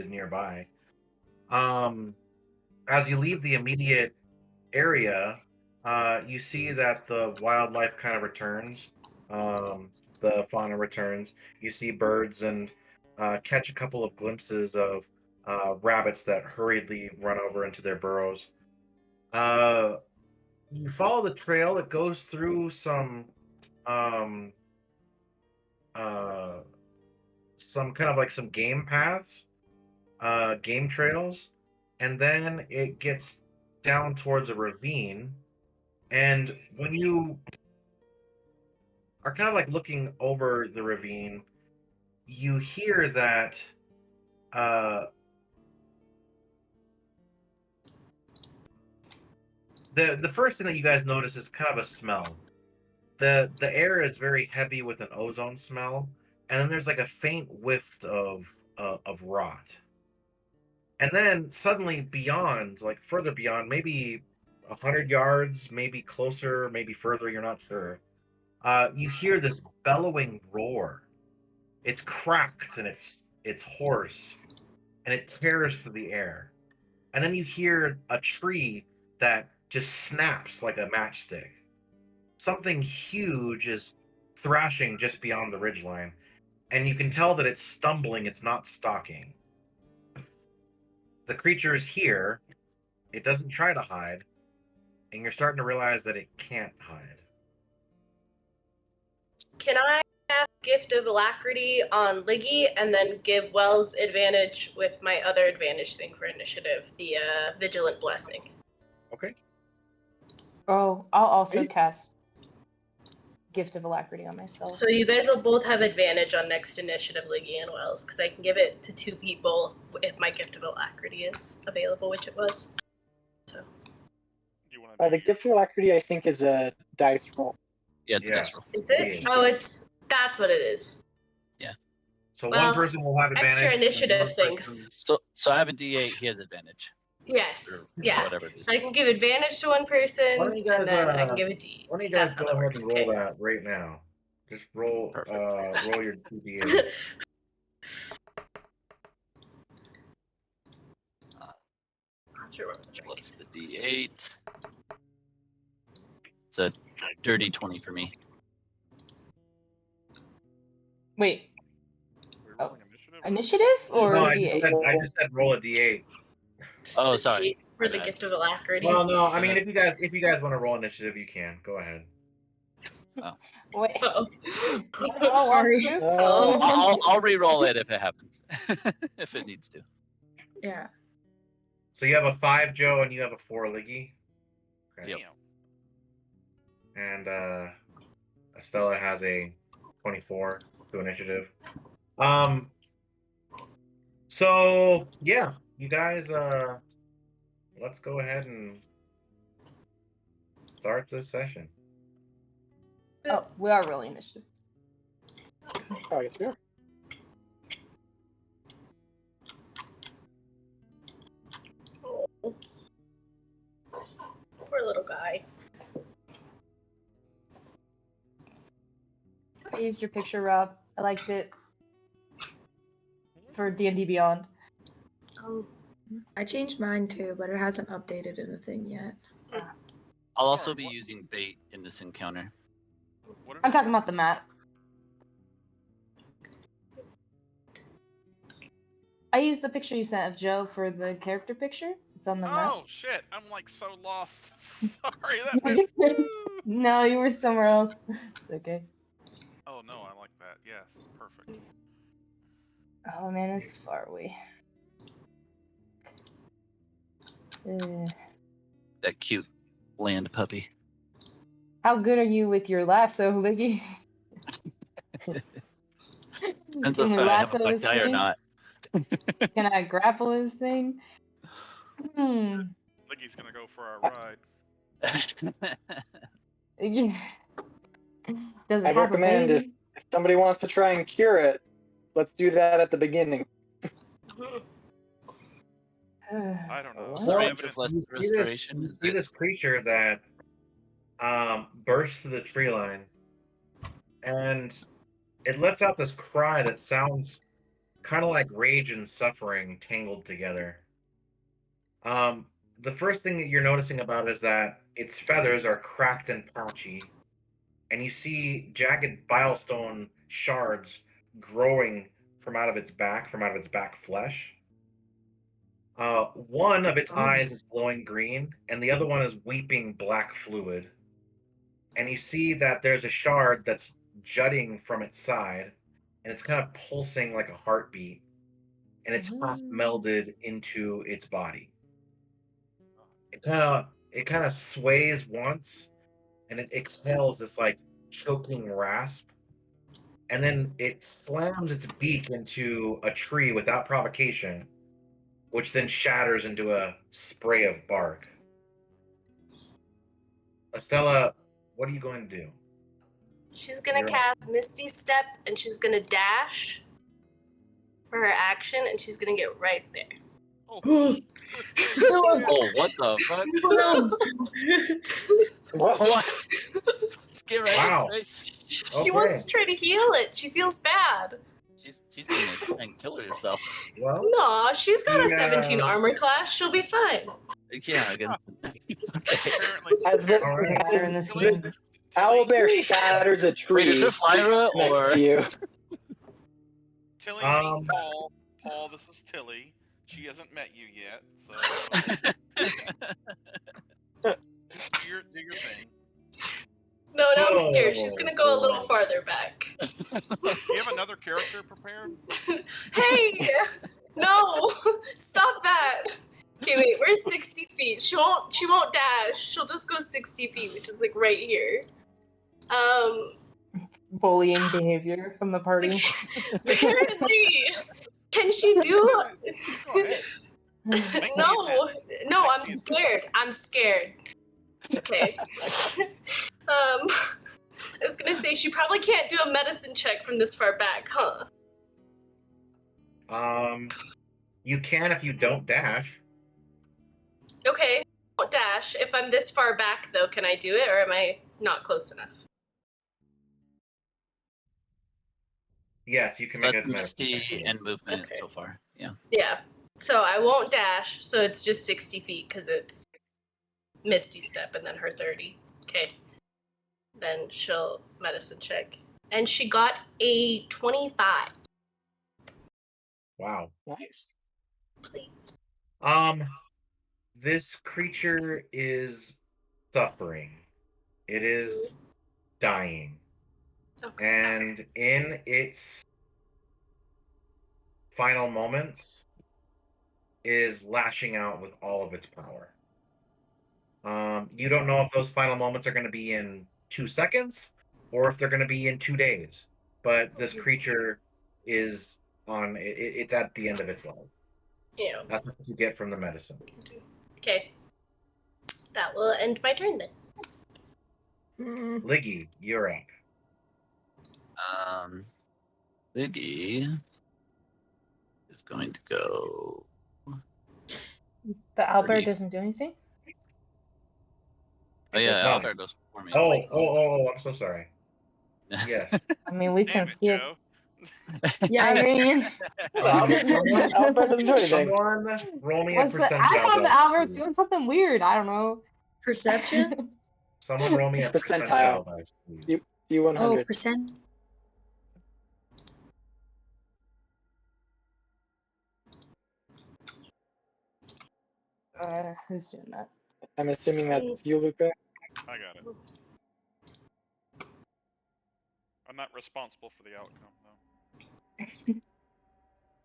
nearby. As you leave the immediate area, you see that the wildlife kind of returns. The fauna returns. You see birds and catch a couple of glimpses of rabbits that hurriedly run over into their burrows. You follow the trail. It goes through some kind of like some game paths, game trails, and then it gets down towards a ravine. And when you are kind of like looking over the ravine, you hear that the first thing that you guys notice is kind of a smell. The air is very heavy with an ozone smell, and then there's like a faint whiff of rot. And then suddenly beyond, like further beyond, maybe 100 yards, maybe closer, maybe further, you're not sure. You hear this bellowing roar. It's cracked and it's hoarse, and it tears through the air. And then you hear a tree that just snaps like a matchstick. Something huge is thrashing just beyond the ridgeline, and you can tell that it's stumbling, it's not stalking. The creature is here, it doesn't try to hide, and you're starting to realize that it can't hide. Can I cast Gift of Alacrity on Liggy and then give Wells advantage with my other advantage thing for initiative, the Vigilant Blessing? Okay. Oh, I'll also cast Gift of Alacrity on myself. So you guys will both have advantage on next initiative, Liggy and Wells, because I can give it to 2 people if my Gift of Alacrity is available, which it was. So. Do you want to The Gift of Alacrity, I think, is a dice roll. Yeah, the Yeah. dice roll. Is it? Yeah. Oh, that's what it is. So Well, one person will have advantage. extra and initiative one things. person- So I have a D8. He has advantage. Yes. Or Yeah. whatever it is. So I can give advantage to one person, Why don't you guys, and then I can give a D. Why don't you guys That's go how that ahead works. and roll Okay. that right now? Just roll Perfect. roll your 2d8. have to remember the rank. Plus the D8. It's a dirty 20 for me. Wait, We're Oh. rolling initiative. initiative or No, D8? I just said roll a d8. Just Oh, the sorry. D8 for the Okay. gift of alacrity. Well, no, I mean if you guys want to roll initiative, you can. Go ahead. Wait, Uh-oh. I don't want Sorry. to. Oh. I'll re-roll it if it happens, if it needs to. Yeah. So you have a 5, Joe, and you have a 4, Liggy. Okay. Yep. And Estella has a 24 to initiative. So yeah, you guys let's go ahead and start this session. Oh, we are rolling initiative. Oh, I guess we are. Oh. Poor little guy. I used your picture, Rob. I liked it for D&D Beyond. I changed mine too, but it hasn't updated anything yet. I'll also be using bait in this encounter. What I'm talking about the map. I used the picture you sent of Joe for the character picture. It's on the map. Oh shit! I'm like so lost. Sorry, that went. Woo! No, you were somewhere else. It's okay. Oh no, I like that. Yes, perfect. Oh man, it's far away. That cute land puppy. How good are you with your lasso, Liggy? Depends Can if we I have a lasso black this die or thing? not. Can I grapple this thing? Liggy's gonna go for our ride. Yeah. Does it I have recommend a if somebody wants to try and cure it, let's do that at the beginning. I don't know. So, Some Range evidence- of less you see restoration. you is see it- this creature that bursts through the tree line, and it lets out this cry that sounds kind of like rage and suffering tangled together. The first thing that you're noticing about it is that its feathers are cracked and patchy, and you see jagged bilestone shards growing from out of its back flesh. One of its eyes is glowing green, and the other one is weeping black fluid. And you see that there's a shard that's jutting from its side, and it's kind of pulsing like a heartbeat, and it's half melded into its body. It kind of sways once, and it exhales this like choking rasp, and then it slams its beak into a tree without provocation, which then shatters into a spray of bark. Estella, what are you going to do? She's gonna You're up. cast Misty Step and she's gonna dash for her action and she's gonna get right there. Oh, Oh, what the fuck? What? Just get right Wow. in his face. She wants to try to heal it. She feels bad. She's gonna try and kill herself. Well, Nah, she's got a Yeah. 17 armor class. She'll be fine. Yeah, against. apparently. As the, All right. Matter in this Tilly- game. Owlbear shatters a tree Wait, is this Lyra next or? to you. Tilly, Um, meet Paul. Paul, this is Tilly. She hasn't met you yet, so do your thing. No, I'm scared. She's gonna go a little Oh. farther back. Do you have another character prepared? Hey! No! Stop that! Okay, wait, we're 60 feet. She won't dash. She'll just go 60 feet, which is like right here. Bullying behavior from the party. Apparently, can she do? Go ahead. No, I'm scared. I'm scared. Okay. I was gonna say she probably can't do a medicine check from this far back, huh? You can if you don't dash. Okay, won't dash. If I'm this far back, though, can I do it, or am I not close enough? Yes, you can make That's a medicine check. Misty and movement Okay. so far. Yeah. Yeah. So I won't dash, so it's just 60 feet because it's Misty Step and then her 30. Okay. Then she'll medicine check. And she got a 25. Wow. Nice. Please. This creature is suffering. It is dying. Okay. And in its final moments is lashing out with all of its power. You don't know if those final moments are going to be in 2 seconds or if they're going to be in 2 days. But this creature is it's at the end of its life. Yeah. That's what you get from the medicine. Okay. That will end my turn then. Liggy, you're up. Liggy is going to go. The owlbear 30. doesn't do anything? Oh It yeah, does not. Albert goes for me. Oh, I'm so sorry. Yes. I mean, we Damn can it, skip. Joe. I mean, Albert doesn't do anything. Someone roll me a what's the? I percentile. thought the dice, owlbear's please. doing something weird. I don't know. Perception? Someone roll me a Percentile. percentile dice, please. D100. Oh, percent. Who's doing that? I'm assuming that's you, Luca. I got it. I'm not responsible for the outcome,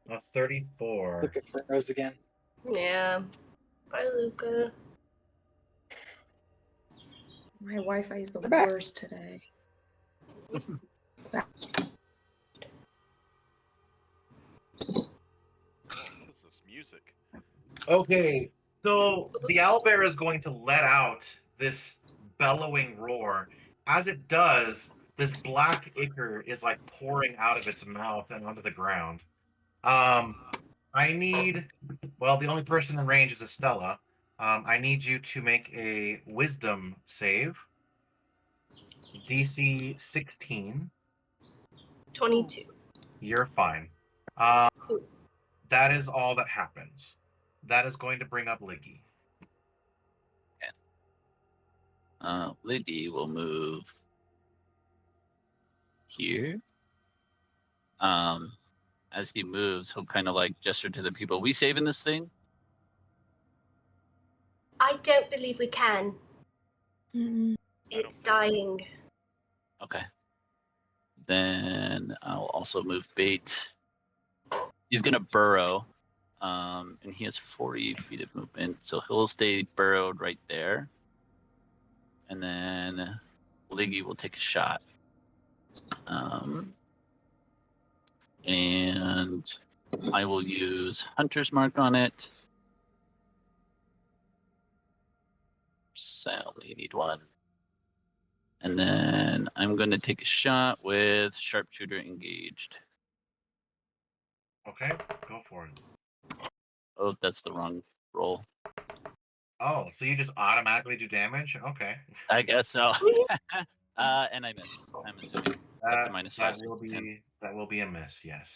though. A 34. Luca froze again. Yeah. Bye, Luca. My Wi-Fi is the We're back. worst today. What is this music? Okay, so the owlbear is going to let out this bellowing roar. As it does, this black ichor is like pouring out of its mouth and onto the ground. I need, well, the only person in range is Estella. I need you to make a wisdom save. DC 16. 22. You're fine. Cool. That is all that happens. That is going to bring up Liggy. Liggy will move here. As he moves, he'll kind of like gesture to the people. We saving this thing? I don't believe we can. Mm, It's dying. Okay. Then I'll also move bait. He's gonna burrow. And he has 40 feet of movement, so he'll stay burrowed right there. And then Liggy will take a shot. And I will use Hunter's Mark on it. So I only need one. And then I'm going to take a shot with Sharpshooter engaged. Okay, go for it. Oh, that's the wrong roll. Oh, so you just automatically do damage? Okay. I guess so. And I miss. I'm assuming that's a minus 5. That will be a miss, yes.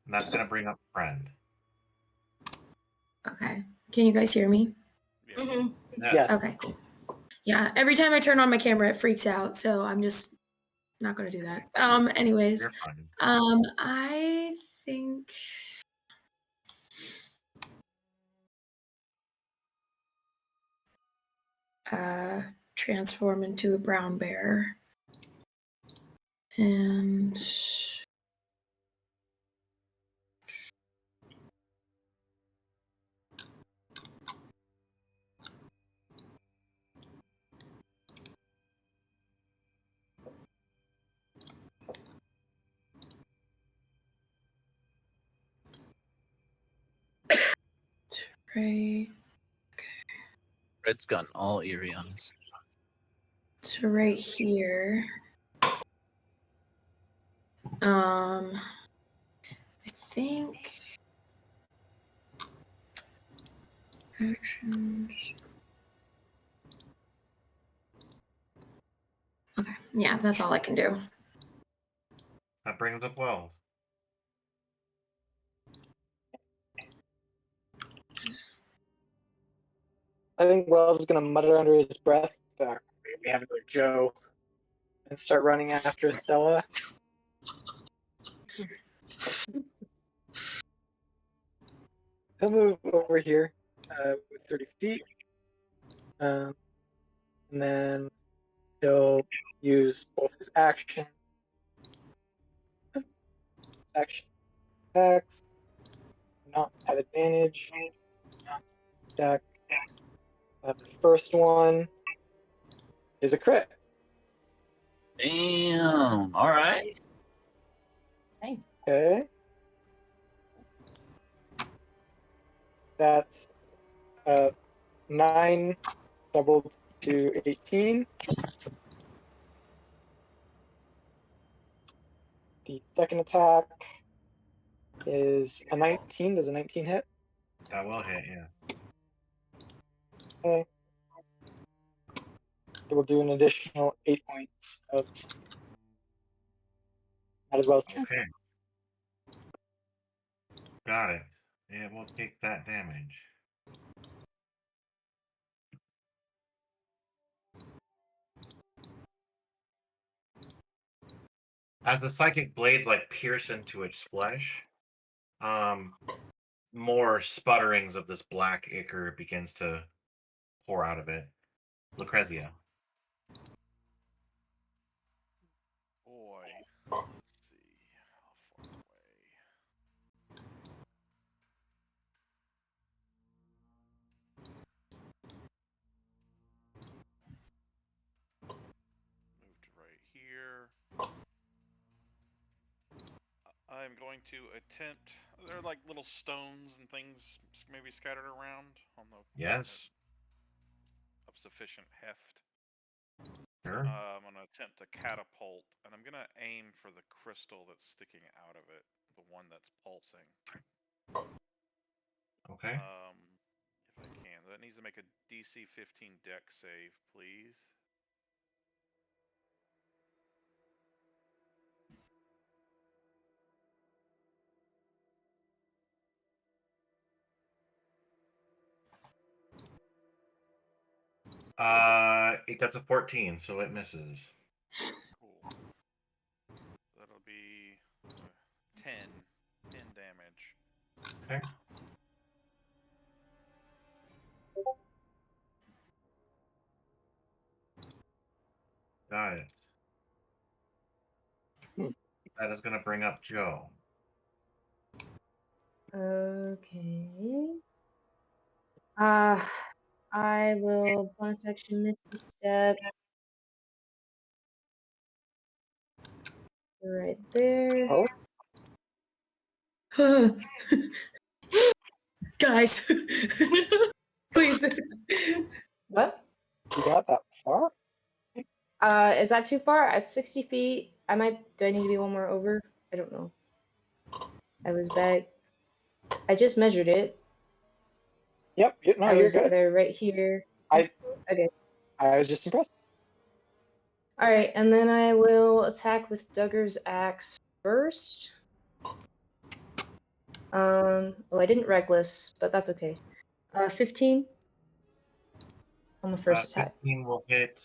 And that's gonna bring up friend. okay. Can you guys hear me? Yes. Mm-hmm. Yes. Okay, cool. Yeah, every time I turn on my camera, it freaks out, so I'm just not gonna do that. Anyways, You're fine. I think transform into a brown bear. And right, Red's gotten all eerie on us. so right here. I think actions. Okay, yeah, that's all I can do. That brings up Wells. I think Wells is gonna mutter under his breath, "We have another Joe," and start running after Stella. He'll move over here with 30 feet, and then he'll use both his action attacks, not at advantage, attack. The first one is a crit. Damn. All right. Okay. That's 9 doubled to 18. The second attack is a 19. Does a 19 hit? That will hit, yeah. Okay. It will do an additional 8 points of that as well as 10. Okay. Got it. It will take that damage. As the psychic blades like pierce into its flesh, more sputterings of this black ichor begins to pour out of it. Lucrezia. Boy, let's see how far away. Move to right here. I'm going to attempt. There are like little stones and things maybe scattered around on the Yes. of sufficient heft. Sure. I'm gonna attempt to catapult, and I'm gonna aim for the crystal that's sticking out of it, the one that's pulsing. Okay. If I can, that needs to make a DC 15 Dex save, please. It gets a 14, so it misses. Cool. That'll be 10 damage. Okay. Got it. That is going to bring up Joe. Okay. I will bonus action misty step. Right there. Oh, Guys, please. What? you got that far? Is that too far? At 60 feet, do I need to be one more over? I don't know. I was back. I just measured it. Yep. No, I you're was good. either right here. I was just impressed. All right, and then I will attack with Duggar's axe first. Well, I didn't reckless, but that's okay. 15 on the first attack. 15 will hit.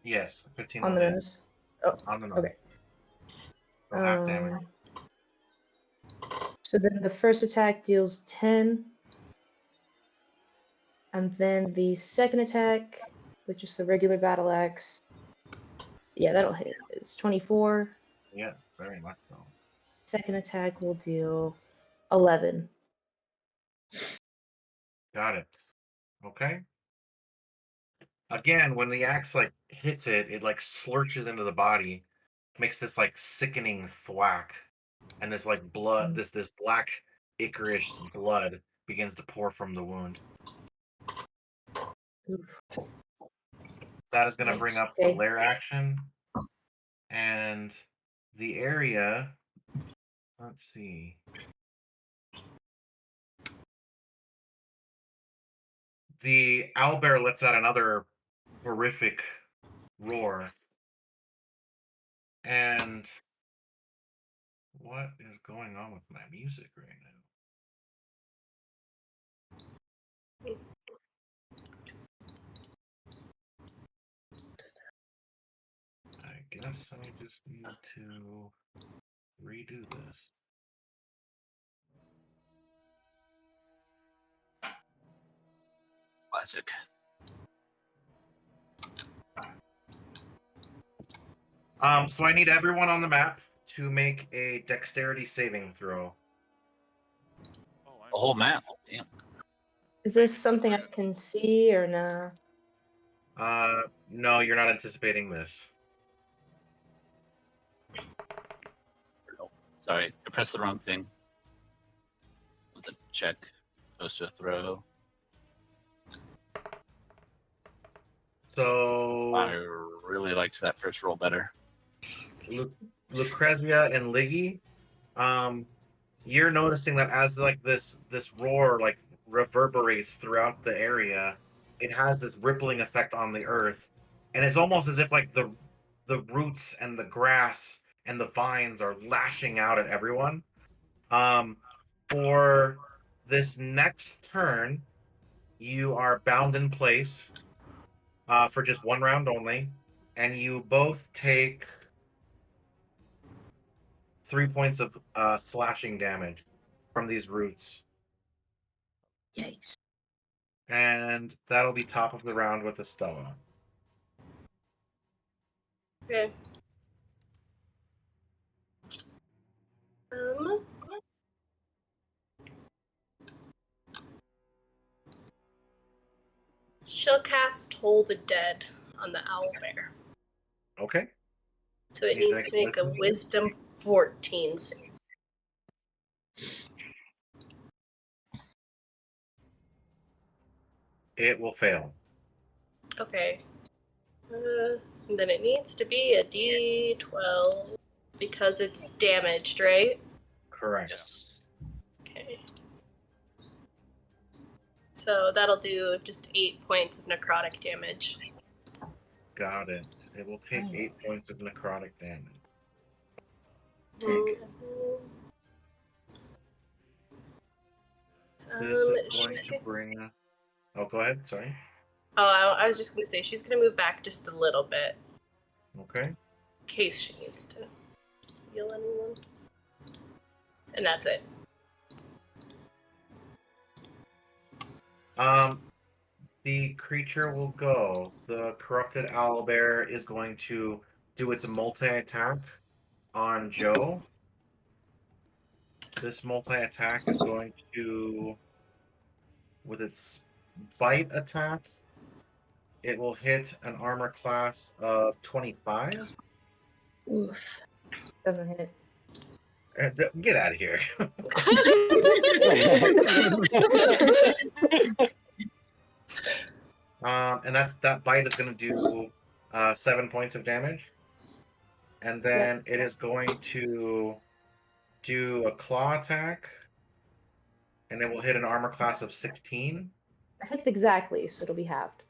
Yes, 15 On will the hit. nose. Oh, On the nose. okay. So half damage. So then the first attack deals 10. And then the second attack, with just the regular battle axe. Yeah, that'll hit. It's 24. Yes, very much so. Second attack will deal 11. Got it. Okay. Again, when the axe like hits it, it like slurches into the body, makes this like sickening thwack, and this like blood, this black ichorish blood begins to pour from the wound. Oof. That is going to bring up the Okay. lair action, and the area. Let's see. The owlbear lets out another horrific roar. And what is going on with my music right now? guess I just need to redo this. Classic. So I need everyone on the map to make a dexterity saving throw. Oh, The whole map. Damn. Is this something I can see or no? No, you're not anticipating this. Sorry, I pressed the wrong thing. It was a check, opposed to a throw. So I really liked that first roll better. Lucrezia and Liggy, you're noticing that as like this roar like reverberates throughout the area, it has this rippling effect on the earth, and it's almost as if like the roots and the grass and the vines are lashing out at everyone. For this next turn, you are bound in place for just one round only, and you both take 3 points of slashing damage from these roots. Yikes. And that'll be top of the round with Estella. Okay. She'll cast Toll the Dead on the owl bear. Okay. So it Needs to needs to make a Wisdom 14 save. It will fail. Okay. And then it needs to be a D12 because it's damaged, right? Correct. Yes. Okay. So that'll do just 8 points of necrotic damage. Got it. It will take Nice. 8 points of necrotic damage. This is going she's to bring. Oh, go ahead. Sorry. Oh, I was just gonna say she's gonna move back just a little bit Okay. in case she needs to heal anyone. And that's it. The creature will go. The corrupted owlbear is going to do its multi-attack on Joe. This multi-attack is going to, with its bite attack, it will hit an armor class of 25. Oof. Doesn't hit. Get out of here. And that bite is going to do 7 points of damage. And then it is going to do a claw attack. And it will hit an armor class of 16. It hits exactly, so it'll be halved.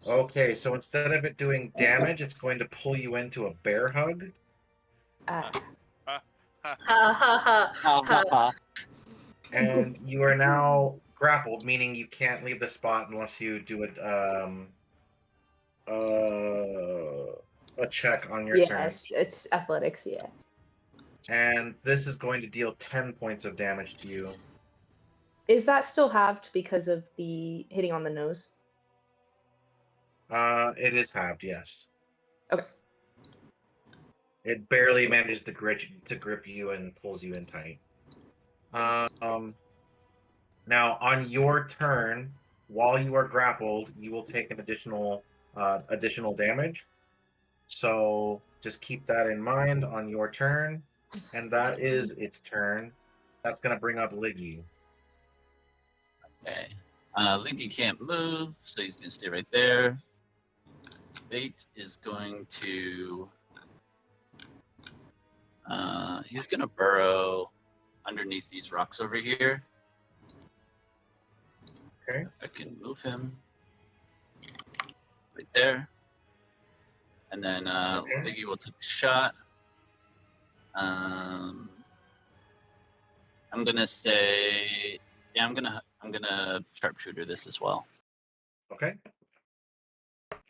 Okay, so instead of it doing damage, it's going to pull you into a bear hug. Ha ha ha. And you are now grappled, meaning you can't leave the spot unless you do a check on your turn. Yes, it's athletics, yeah. And this is going to deal 10 points of damage to you. Is that still halved because of the hitting on the nose? It is halved, yes. Okay. It barely manages to grip you and pulls you in tight. Now, on your turn, while you are grappled, you will take an additional damage. So just keep that in mind on your turn. And that is its turn. That's going to bring up Liggy. Okay. Linky can't move, so he's going to stay right there. Bait is going to... he's going to burrow underneath these rocks over here. Okay. I can move him. Right there. And then Liggy will take a shot. I'm gonna say, yeah, I'm gonna sharpshooter this as well. Okay.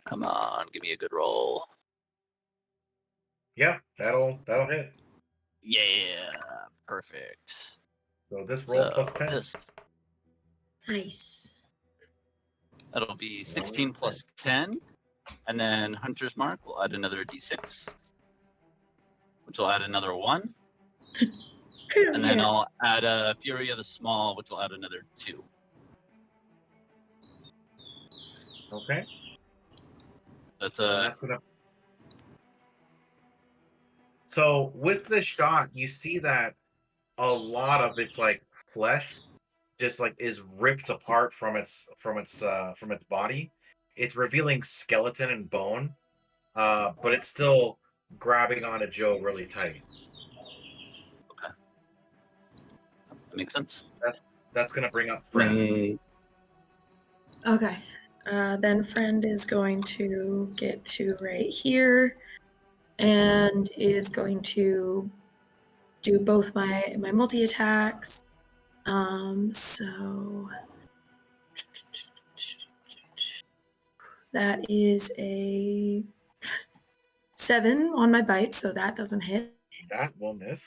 Come on, give me a good roll. Yeah, that'll hit. Yeah, perfect. So this roll plus 10. This, Nice. that'll be 16 plus 10. And then Hunter's Mark will add another d6, which will add another 1. And then I'll add a Fury of the Small, which will add another 2. Okay. That's And that's gonna. So with this shot, you see that a lot of its like flesh just like is ripped apart from its body. It's revealing skeleton and bone, but it's still grabbing onto Joe really tight. That makes sense. That's gonna bring up Friend. Okay. Then friend is going to get to right here and is going to do both my multi attacks. So that is a 7 on my bite, so that doesn't hit. That will miss.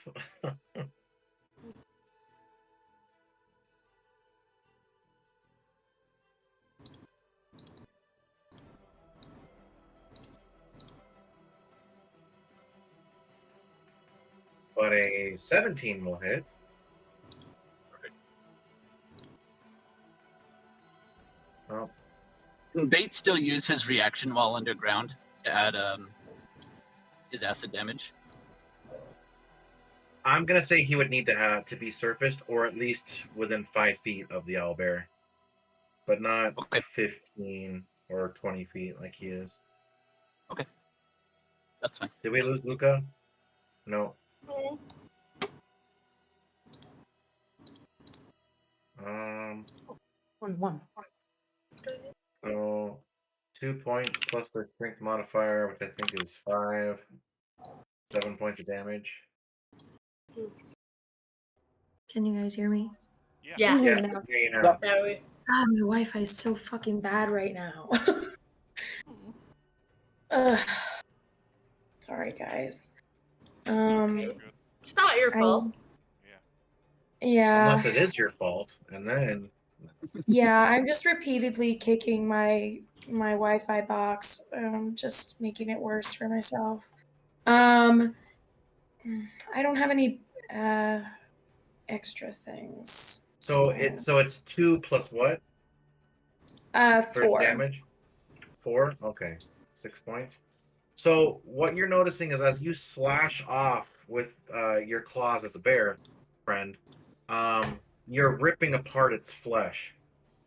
But a 17 will hit. Oh, Can Bait still use his reaction while underground to add his acid damage? I'm gonna say he would need to be surfaced, or at least within 5 feet of the owlbear, but not 15 or 20 feet like he is. Okay, that's fine. Did we lose Luca? No. One. So 2 points plus their strength modifier, which I think is 5. 7 points of damage. Can you guys hear me? Yeah. Yeah, you know. There we. Ah, my Wi-Fi is so fucking bad right now. Sorry, guys. It's not your fault. Yeah. Unless it is your fault, and then. Yeah, I'm just repeatedly kicking my Wi-Fi box, just making it worse for myself. I don't have any extra things. So it's 2 plus what? 4 damage. 4. Okay, 6 points. So what you're noticing is as you slash off with your claws as a bear, Friend, you're ripping apart its flesh,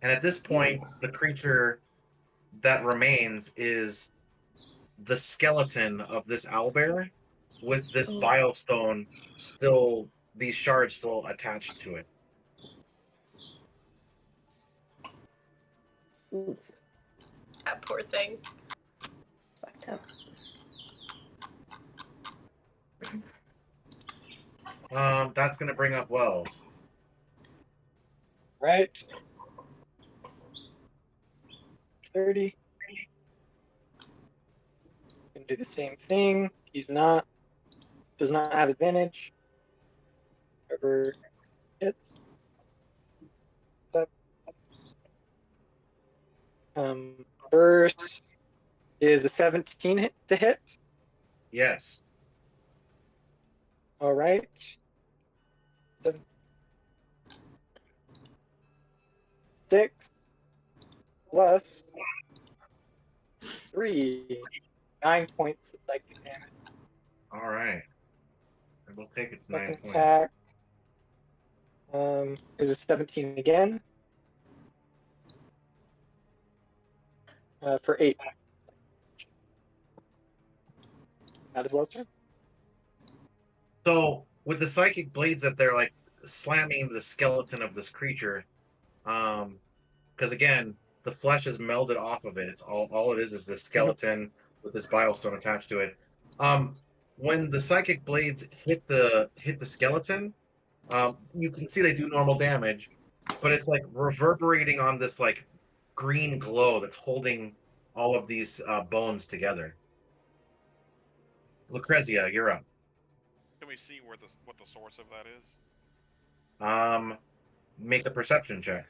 and at this point, the creature that remains is the skeleton of this owlbear with this biostone still, these shards still attached to it. That poor thing. Fucked up. That's gonna bring up Wells. Right. 30. Can do the same thing. Does not have advantage. Whoever hits. First is a 17 to hit. Yes. All right. 6 plus 3, 9 points of psychic damage. All right. And we'll take its 9 Second points. attack is a 17 again. For 8. That is Wells' turn. So with the psychic blades that they're like slamming the skeleton of this creature, because again, the flesh is melded off of it. It's all it is this skeleton with this biostone attached to it. When the psychic blades hit the skeleton, you can see they do normal damage, but it's like reverberating on this like green glow that's holding all of these bones together. Lucrezia, you're up. Can we see what the source of that is? Make a perception check.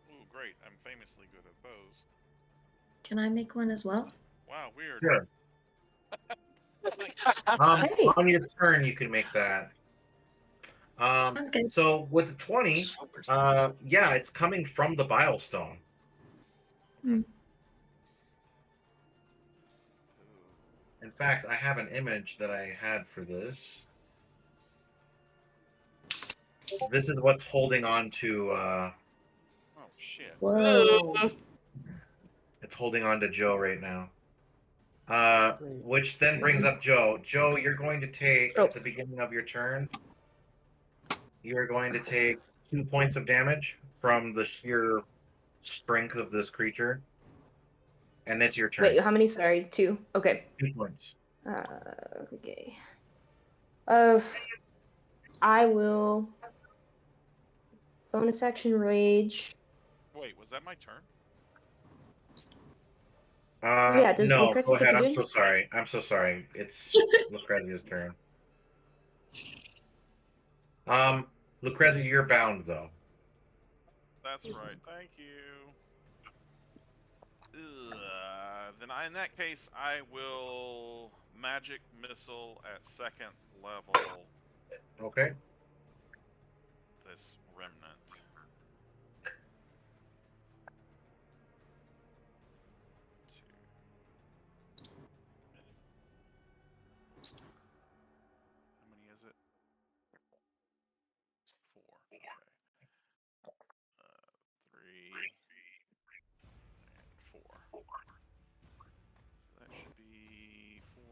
Ooh, great! I'm famously good at those. Can I make one as well? Wow, weird. Sure. Hey. On your turn, you can make that. Sounds good. So with the 20, yeah, it's coming from the bile stone. Ooh. In fact, I have an image that I had for this. This is what's holding on to. Oh shit. Whoa. It's holding on to Joe right now. Great. Which then brings up Joe. Joe, you're going to take at the beginning of your turn. You are going to take 2 points of damage from the sheer strength of this creature, and it's your turn. Wait, how many? Sorry, 2. Okay. 2 points. Okay. I will bonus action rage. Wait, was that my turn? Yeah, does No, Lucrezia go get ahead. to do I'm so anything? sorry. I'm so sorry. It's Lucrezia's turn. Lucrezia, you're bound though. That's right. Thank you. Then in that case, I will magic missile at 2nd level Okay. this remnant. How many is it? 4. Okay. 3 and 4. So that should be 4.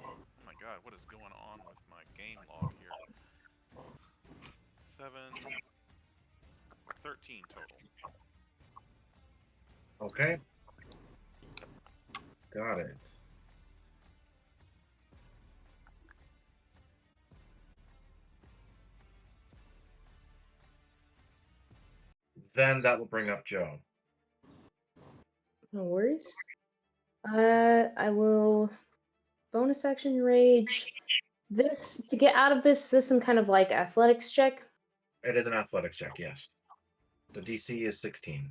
Oh my god, what is going on with my game log here? 7, 13 total. Okay. Got it. Then that will bring up Joe. No worries. I will bonus action rage. This to get out of this. Is this some kind of like athletics check? It is an athletics check, yes. The DC is 16.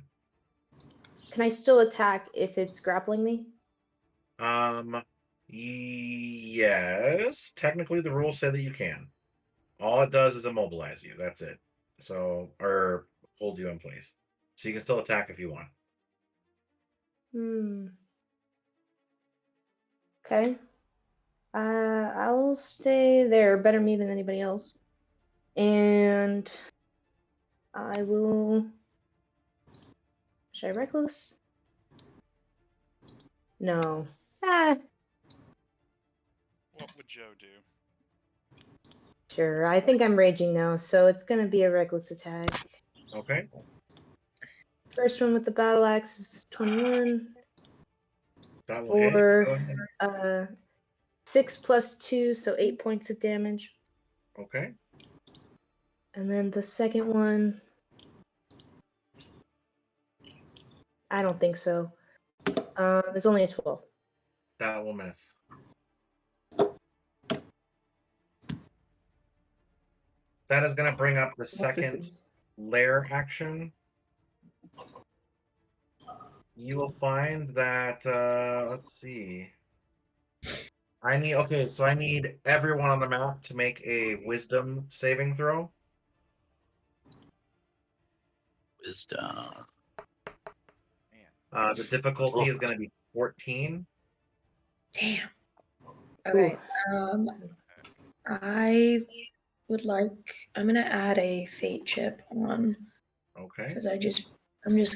Can I still attack if it's grappling me? Yes. Technically, the rules say that you can. All it does is immobilize you. That's it. So, or hold you in place. So you can still attack if you want. Okay. I'll stay there. Better me than anybody else. And I will. Should I reckless? No. What would Joe do? Sure. I think I'm raging now, so it's gonna be a reckless attack. Okay. First one with the battle axe is 21. That will hit. Go ahead. 6 plus 2, so 8 points of damage. Okay. And then the second one, I don't think so. It's only a 12. That will miss. That is going to bring up the second lair action. You will find that, let's see. I need everyone on the map to make a wisdom saving throw. Wisdom. The difficulty is going to be 14. Damn. Okay. I would like. I'm gonna add a fate chip on. Okay. Because I'm just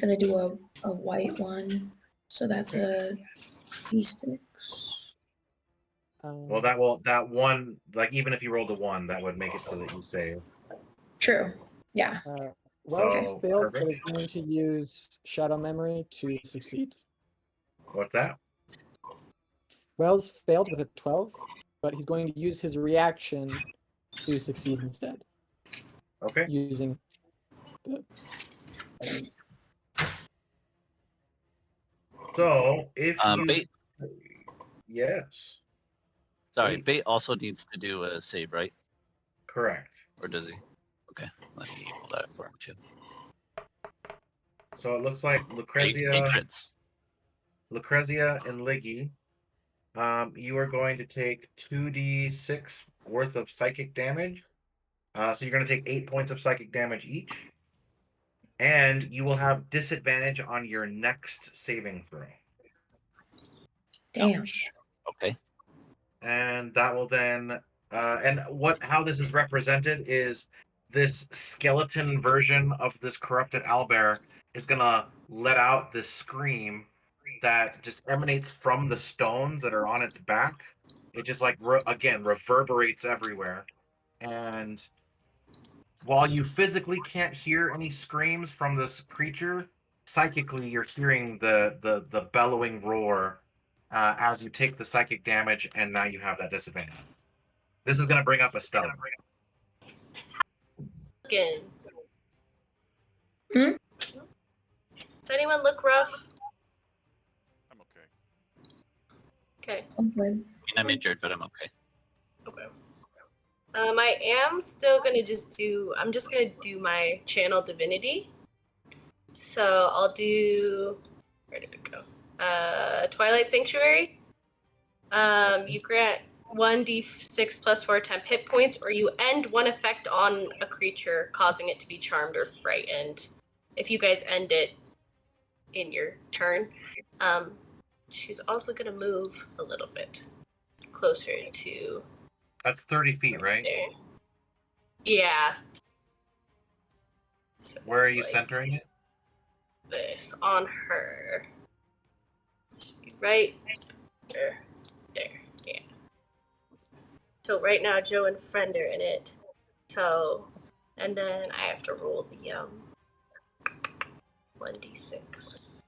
gonna do a white one. So that's a d6. Well, that one, like even if you rolled a 1, that would make it so that you save. True. Yeah. Wells So, failed, perfect. but is going to use Shadow Memory to succeed. What's that? Wells failed with a 12, but he's going to use his reaction to succeed instead. Okay. Using the. So if you Bait. Yes. Sorry, Eight. Bait also needs to do a save, right? Correct. Or does he? Okay, let me roll that for him too. So it looks like Eight Lucrezia, crits. and Liggy, you are going to take 2d6 worth of psychic damage. So you're going to take 8 points of psychic damage each. And you will have disadvantage on your next saving throw. Damn. Okay. And that will then how this is represented is this skeleton version of this corrupted owlbear is gonna let out this scream that just emanates from the stones that are on its back. It just like again reverberates everywhere, and while you physically can't hear any screams from this creature, psychically you're hearing the bellowing roar as you take the psychic damage, and now you have that disadvantage. This is going to bring up a stone. Again. Hmm? Does anyone look rough? I'm okay. Okay. I'm good. I mean, I'm injured, but I'm okay. Okay. I am still gonna I'm just gonna do my channel divinity. So I'll do, where did it go? Twilight Sanctuary. You grant 1d6 plus 4 temp hit points, or you end one effect on a creature, causing it to be charmed or frightened. If you guys end it in your turn. She's also gonna move a little bit closer to That's 30 feet, right? there. Yeah. So Where are it's you like centering it? this on her. Should be right there. Yeah. So right now Joe and Friend are in it. So, and then I have to roll the 1d6.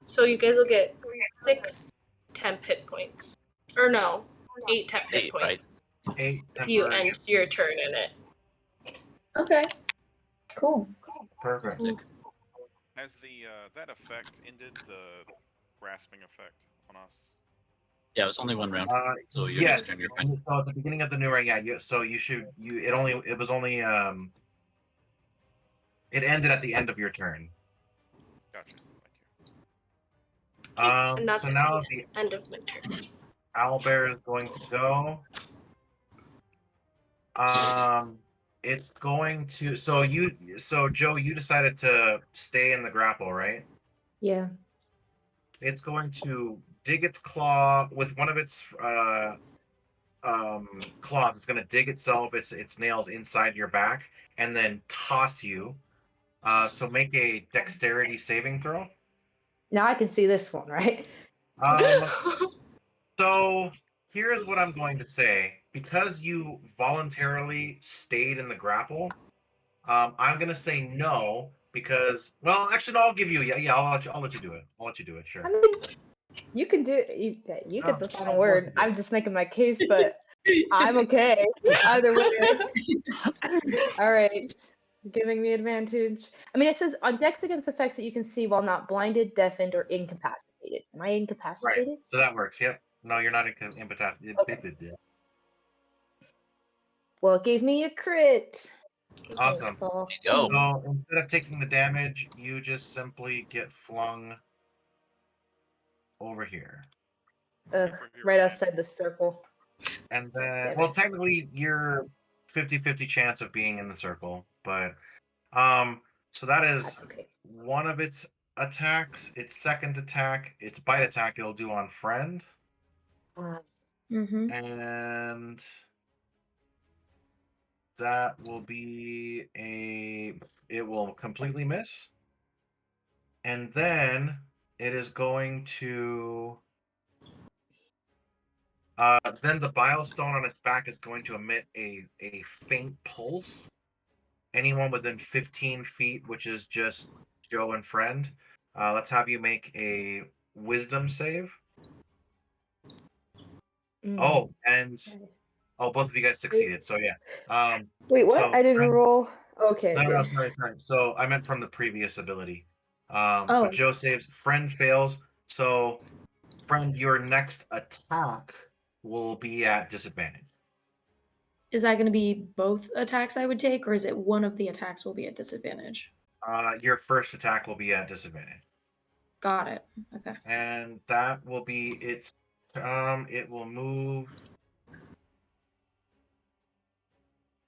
So you guys will get 6 temp hit points. Or no, 8 temp hit 8, points. right? 8 If you temporary. end your turn in it. Okay. Cool. Perfect. Sick. Has the that effect ended the grasping effect on us? Yeah, it was only one round. So your Yes. next turn, you're fine. So at the beginning of the new round, yeah. It ended at the end of your turn. Gotcha. Thank you. And that's So now the the end of my turn. owlbear is going to go. It's going to. So Joe, you decided to stay in the grapple, right? Yeah. It's going to dig its claw with one of its claws. It's going to dig its nails inside your back and then toss you. So make a dexterity saving throw. Now I can see this one, right? So here's what I'm going to say. Because you voluntarily stayed in the grapple, I'm going to say no because, well, actually, no, I'll give you. Yeah, I'll let you do it. I'll let you do it. Sure. I mean, you can do it. You get the final I'll word. let you do it. I'm just making my case, but I'm okay either way. All right. Giving me advantage. I mean, it says on dex against effects that you can see while not blinded, deafened, or incapacitated. Am I incapacitated? Right. So that works. Yep. No, you're not incapacitated. Okay. Well, it gave me a crit. Awesome. So, Go. So instead of taking the damage, you just simply get flung over here. right outside the circle. And then, Damn well, it. technically, you're 50-50 chance of being in the circle, but so that is That's okay. one of its attacks. Its second attack, its bite attack, it'll do on friend, Mm-hmm. and that will be it will completely miss, and then it is going to. Then the bile stone on its back is going to emit a faint pulse. Anyone within 15 feet, which is just Joe and Friend, let's have you make a wisdom save. Oh, and both of you guys succeeded. So yeah. Wait, what? So I didn't Friend, roll. Okay. no, good. sorry. So I meant from the previous ability. Oh. But Joe saves. Friend fails. So Friend, your next attack will be at disadvantage. Is that going to be both attacks I would take, or is it one of the attacks will be at disadvantage? Your first attack will be at disadvantage. Got it. Okay. And that will be its it will move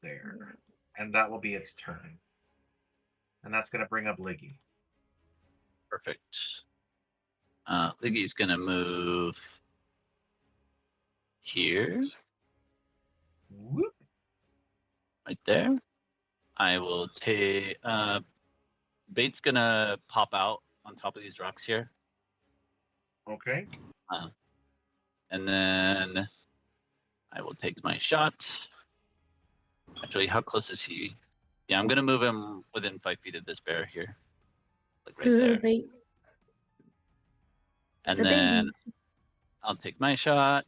there. And that will be its turn. And that's gonna bring up Liggy. Perfect. Liggy's gonna move here, Whoop. right there. I will take. Bait's gonna pop out on top of these rocks here, Okay. and then I will take my shot. Actually, how close is he? Yeah, I'm gonna move him within 5 feet of this bear here, like right there. Good bait. And It's a then baby. I'll take my shot.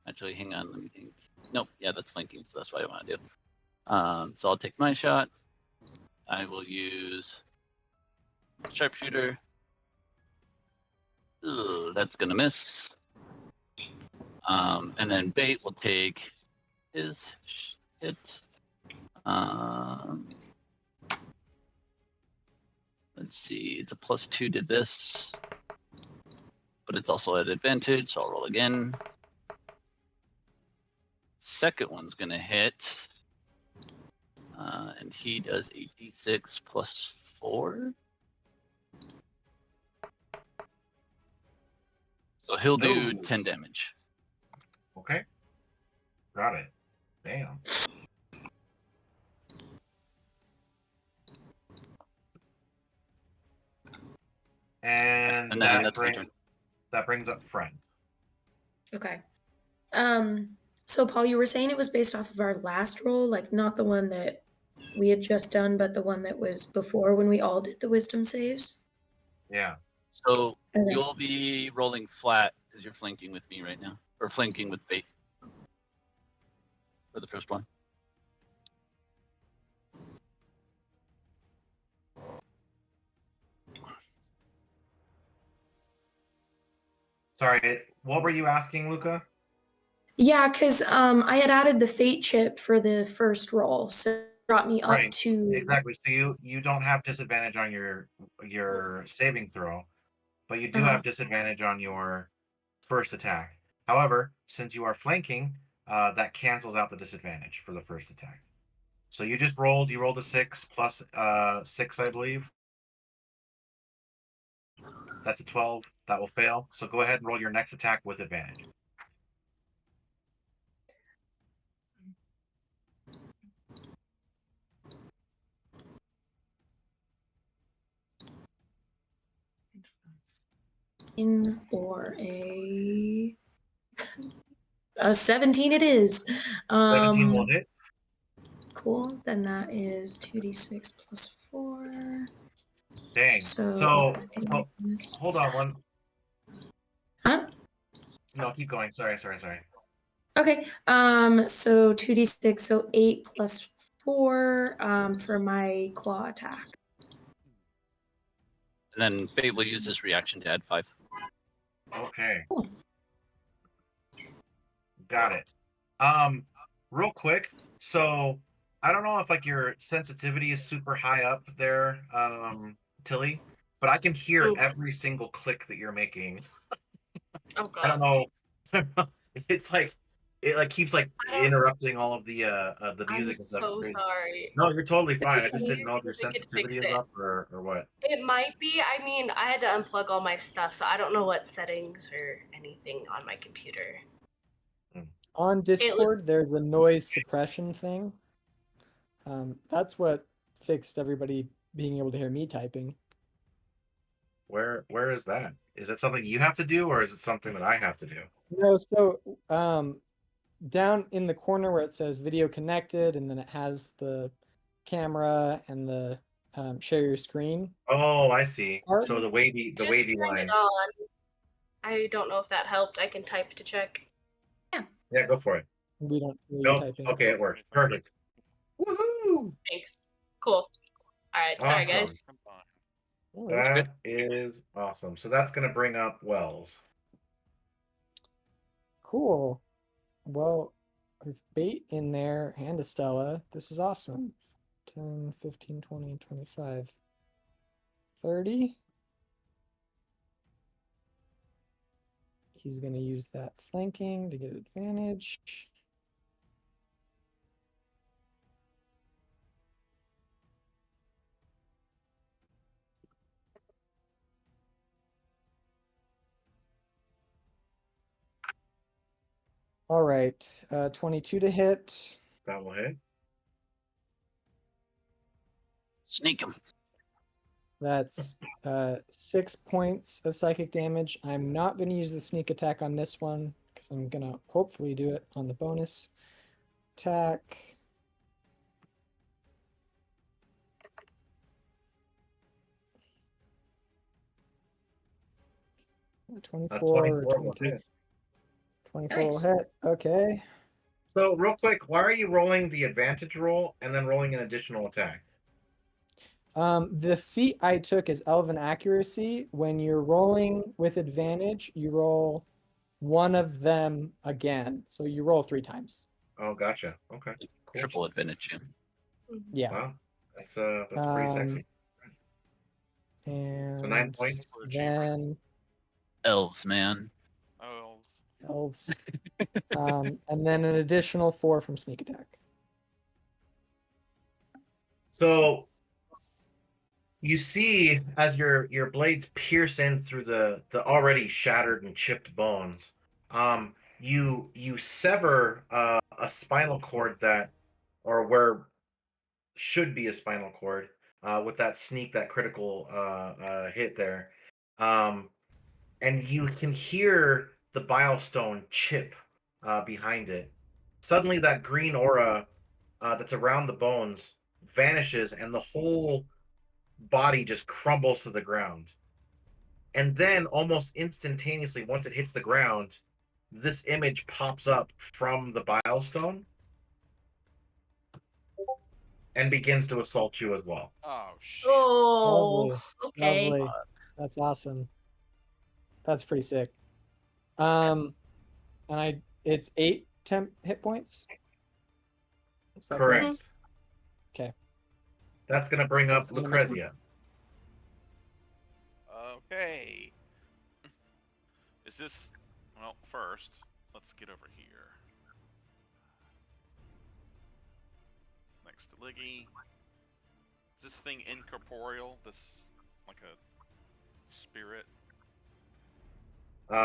Actually, hang on, let me think. Nope, yeah, that's flanking, so that's what I want to do. So I'll take my shot. I will use sharpshooter. Ooh, that's gonna miss. And then Bait will take his hit. Let's see, it's a +2 to this, but it's also at advantage, so I'll roll again. Second one's gonna hit, and he does a d6 +4. So he'll do No. 10 damage. Okay. Got it. Damn. And then that that's my turn. brings up Friend. Okay. So Paul, you were saying it was based off of our last roll, like not the one that we had just done, but the one that was before when we all did the wisdom saves? Yeah. So Okay. you'll be rolling flat because you're flanking with me right now, or flanking with Bait for the first one. Sorry, what were you asking, Luca? Yeah, because I had added the fate chip for the first roll, so it brought me up Right. to Exactly. So you don't have disadvantage on your saving throw, but you do have disadvantage on your first attack. However, since you are flanking, that cancels out the disadvantage for the first attack. So you rolled a 6 plus 6, I believe. That's a 12. That will fail. So go ahead and roll your next attack with advantage. in for a 17 it is. 17 will hit. Cool. Then that is 2d6 plus 4. Dang. So Hold on one. Huh? No, keep going. Sorry. Okay. So 2d6, so 8 plus 4 for my claw attack. And then Bait will use his reaction to add 5. Okay. Cool. Got it. Real quick. So I don't know if like your sensitivity is super high up there, Tilly, but I can hear every single click that you're making. Oh god. I don't know. It's like it like keeps like interrupting all of the music I'm and stuff. so It's crazy. sorry. No, you're totally fine. I just Please, didn't know if your if we could sensitivity fix is it. up or what. It might be. I mean, I had to unplug all my stuff, so I don't know what settings or anything on my computer. On Discord, there's a noise suppression thing. That's what fixed everybody being able to hear me typing. Where is that? Is it something you have to do, or is it something that I have to do? No, so down in the corner where it says video connected, and then it has the camera and the share your screen. Oh, I see. Art? So the wavy Just line. turned it on. I don't know if that helped. I can type to check. Yeah, go for it. We don't hear you Nope. typing. Okay, it worked. Perfect. Woohoo! Thanks. Cool. All right. Sorry, guys. No worries. That is awesome. So that's going to bring up Wells. Cool. Well, with bait in there and Estella, this is awesome. 10, 15, 20, 25, 30. He's going to use that flanking to get advantage. All right, 22 to hit. That will hit. Sneak him. That's 6 points of psychic damage. I'm not going to use the sneak attack on this one because I'm going to hopefully do it on the bonus attack. A 24 or 24 will 23. hit. 24 will Nice. hit. Okay. So real quick, why are you rolling the advantage roll and then rolling an additional attack? The feat I took is Elven Accuracy. When you're rolling with advantage, you roll one of them again. So you roll 3 times. Oh, gotcha. Okay. Cool. Triple advantage. Yeah. Yeah. Wow. That's pretty sexy. And So 9 points. For a champion. then Elves, man. Oh, elves. And then an additional 4 from sneak attack. So you see as your blades pierce in through the already shattered and chipped bones, you sever a spinal cord that, or where should be a spinal cord, with that critical hit there, and you can hear the bile stone chip behind it. Suddenly, that green aura that's around the bones vanishes, and the whole body just crumbles to the ground. And then, almost instantaneously, once it hits the ground, this image pops up from the bile stone and begins to assault you as well. oh shit. Oh, Lovely. okay. Lovely. That's awesome. That's pretty sick. And it's 8 temp hit points. Is that Correct. Okay. That's going to bring up That's gonna make- Lucrezia. Okay. Is this? Well, first, let's get over here. Next to Liggy. Is this thing incorporeal? This like a spirit?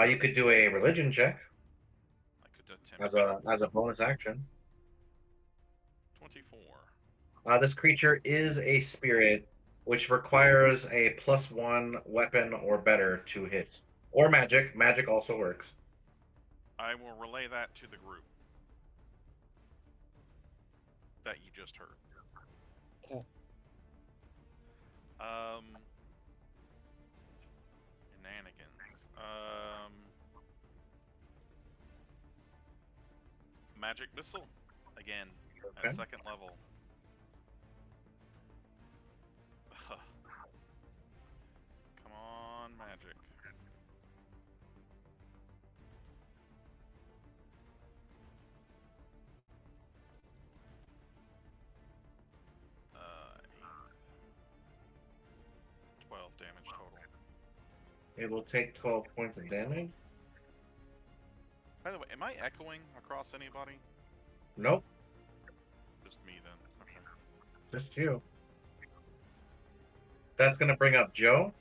You could do a religion check I could attempt as a bonus action. 24. This creature is a spirit, which requires a +1 weapon or better to hit, or magic. Magic also works. I will relay that to the group that you just heard. Okay. Shenanigans. Magic missile again Okay. at 2nd level. Come on, magic. Uh, 12 damage total. It will take 12 points of damage. By the way, am I echoing across anybody? Nope, Just me then. Okay. just you. That's going to bring up Joe.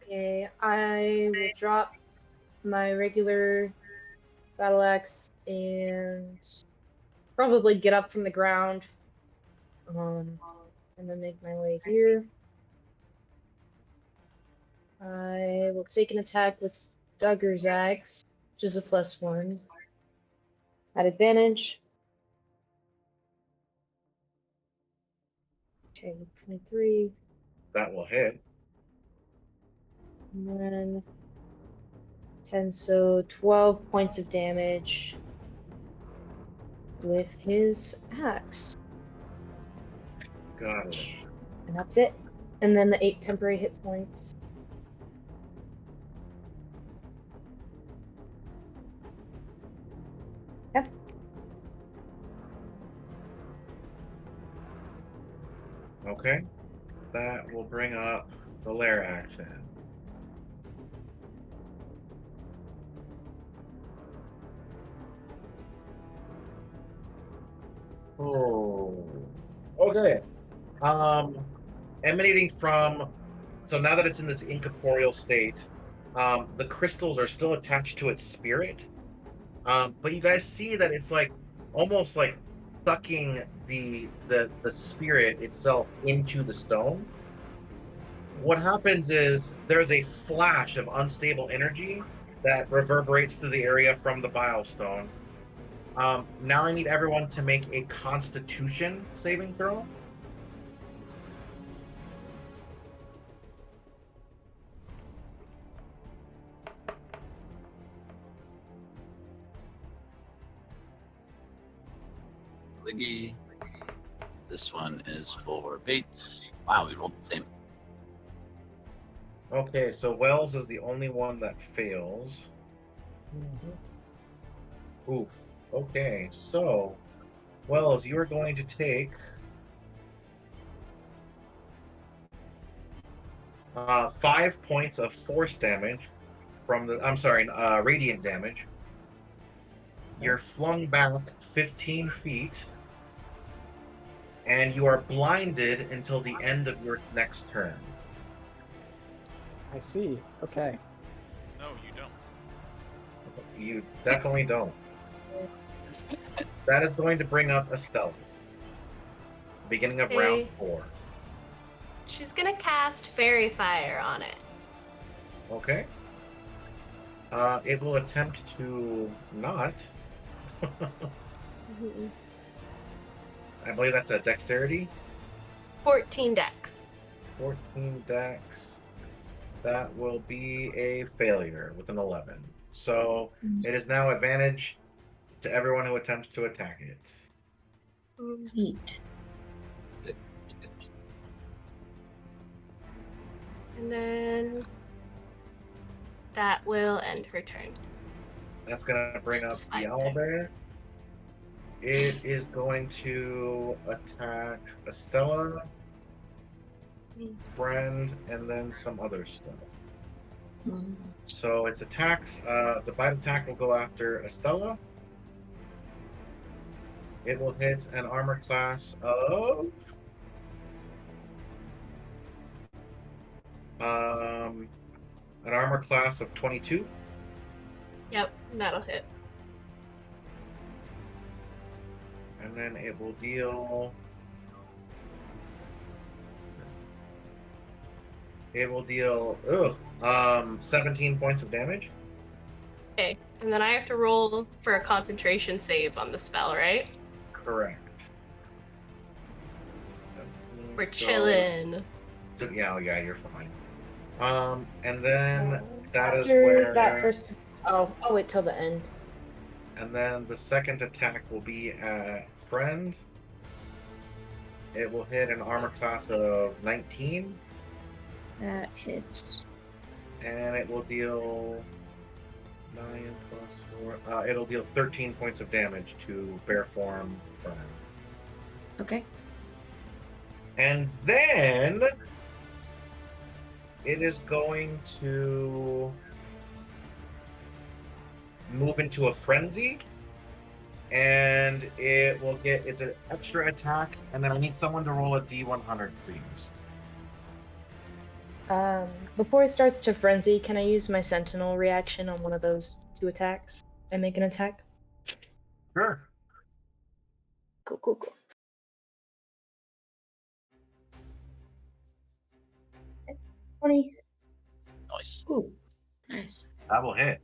Okay, I will drop my regular battle axe and probably get up from the ground. And then make my way here. I will take an attack with Duggar's axe, which is a +1. At advantage. Okay, 23. That will hit. And then 10, so 12 points of damage with his axe. Got it. And that's it. And then the 8 temporary hit points. Yep. Okay. That will bring up the lair action. Oh. Okay. Emanating from, so now that it's in this incorporeal state, the crystals are still attached to its spirit. But you guys see that it's like almost like sucking the spirit itself into the stone. What happens is there's a flash of unstable energy that reverberates through the area from the bile stone. Now I need everyone to make a Constitution saving throw. Liggy. This one is for bait. Wow, we rolled the same. Okay, so Wells is the only one that fails. Oof. Okay, so Wells, you are going to take 5 points of force damage from the. I'm sorry, radiant damage. You're flung back 15 feet, and you are blinded until the end of your next turn. I see. Okay. No, you don't. You definitely don't. That is going to bring up Estella. Beginning of round Okay. 4. She's gonna cast Fairy Fire on it. Okay. It will attempt to not. I believe that's a dexterity. 14 dex. 14 dex. That will be a failure with an 11. So it is now advantage to everyone who attempts to attack it. Sweet. And then that will end her turn. That's going to bring up Just the fine. owlbear. It is going to attack Estella, friend, and then some other stuff. So its attacks, the bite attack will go after Estella. It will hit an armor class of an armor class of 22. Yep, that'll hit. And then it will deal 17 points of damage. Okay, and then I have to roll for a concentration save on the spell, right? Correct. We're chilling. So, yeah, you're fine. And then that is After where that first. Oh, I'll wait till the end. And then the second attack will be at friend. It will hit an armor class of 19. That hits. And it will deal 9 plus 4. It'll deal 13 points of damage to bear form friend. Okay. And then it is going to move into a frenzy, and it will get it's an extra attack, and then I need someone to roll a D100, please. Before it starts to frenzy, can I use my sentinel reaction on one of those 2 attacks and make an attack? Sure. Cool. 20. Nice. Ooh, nice. That will hit.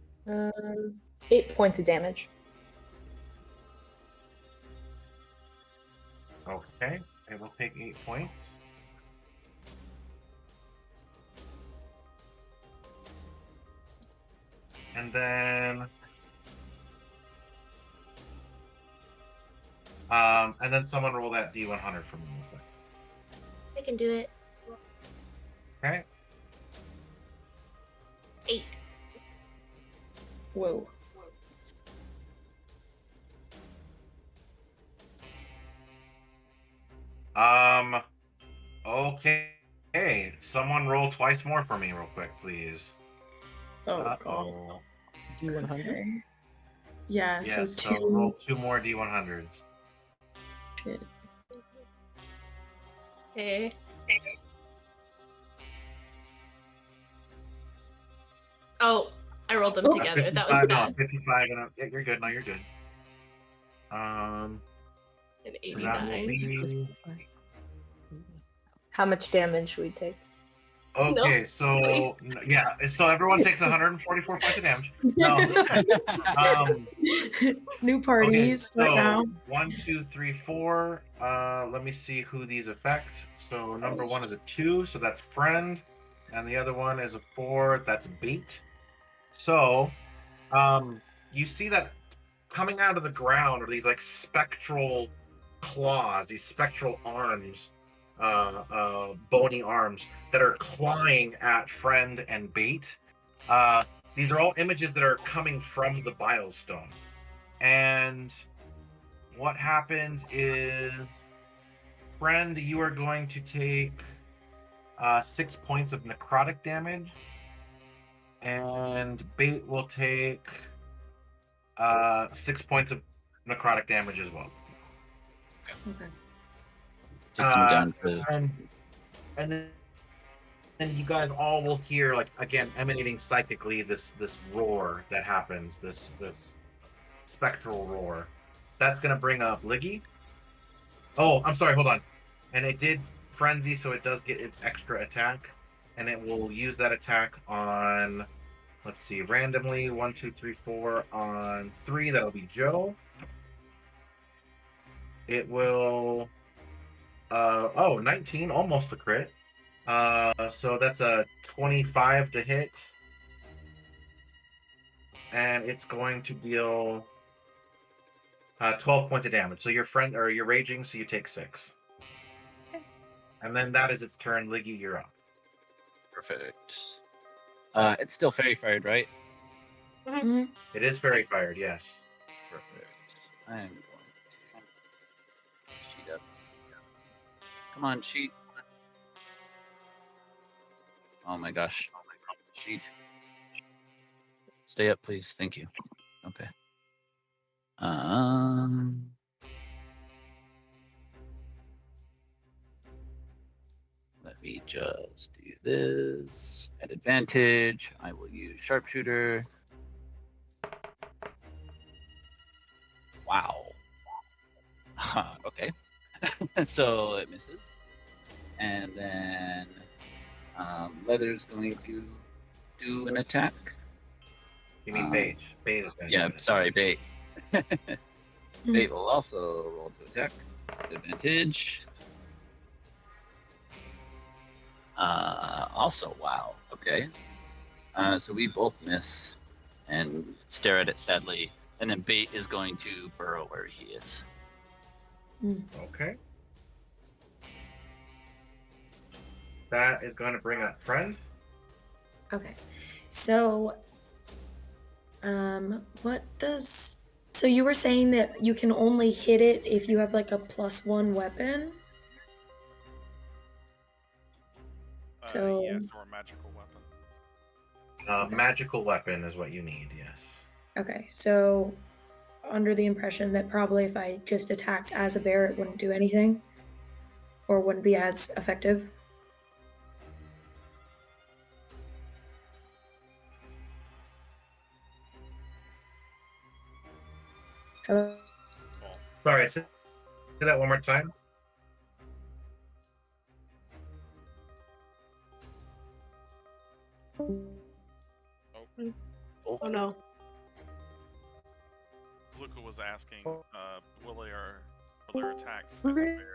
8 points of damage. Okay, it will take 8 points. And then someone roll that D100 for me real quick. I can do it. Okay. 8. Whoa. Okay. Hey, someone roll twice more for me real quick, please. Oh, Uh-oh. D100. okay. Yeah, so Yes, 2. so roll 2 more D100s. Shit. Okay. Oh, I rolled them together. That was 55, no, bad. 55 and up. Yeah, you're good. No, you're good. An So that will 89. be... How much damage we take? Okay, so please. yeah, so everyone takes 144 points of damage. No. New Okay, parties right now. so 1, 2, 3, 4. Let me see who these affect. So number 1 is a 2, so that's friend, and the other one is a 4, that's bait. So, you see that coming out of the ground are these like spectral claws, these spectral arms, bony arms that are clawing at friend and bait. These are all images that are coming from the biostone. And what happens is, friend, you are going to take 6 points of necrotic damage, and bait will take 6 points of necrotic damage as well. Okay. Takes him down to. And then you guys all will hear, like, again, emanating psychically, this roar that happens, this spectral roar. That's gonna bring up Liggy. Oh, I'm sorry, hold on. And it did frenzy, so it does get its extra attack, and it will use that attack on, let's see, randomly 1, 2, 3, 4 on 3. That'll be Joe. It will 19, almost a crit. So that's a 25 to hit, and it's going to deal 12 points of damage. So your friend, or you're raging, so you take 6. And then that is its turn. Liggy, you're up. Perfect. It's still fairy fired, right? Mhm. It is fairy fired, yes. Perfect. I am going to sheet up. Come on, sheet. Oh my gosh. Sheet. Stay up, please. Thank you. Okay. Let me just do this. At advantage, I will use sharpshooter. Wow. Okay. So it misses. And then Leather's going to do an attack. You mean bait. Bait is Yeah, sorry, bait. Bait will also roll to attack. Advantage. Also, wow. Okay. So we both miss and stare at it sadly. And then bait is going to burrow where he is. Okay. That is going to bring up friend. Okay. So, what does... So you were saying that you can only hit it if you have like a +1 weapon? So... Yes, or a magical weapon. Okay. Magical weapon is what you need, yes. Okay, so under the impression that probably if I just attacked as a bear, it wouldn't do anything? Or wouldn't be as effective? Hello? Sorry, say that one more time. Oh no. Luca was asking, will their attacks as a bear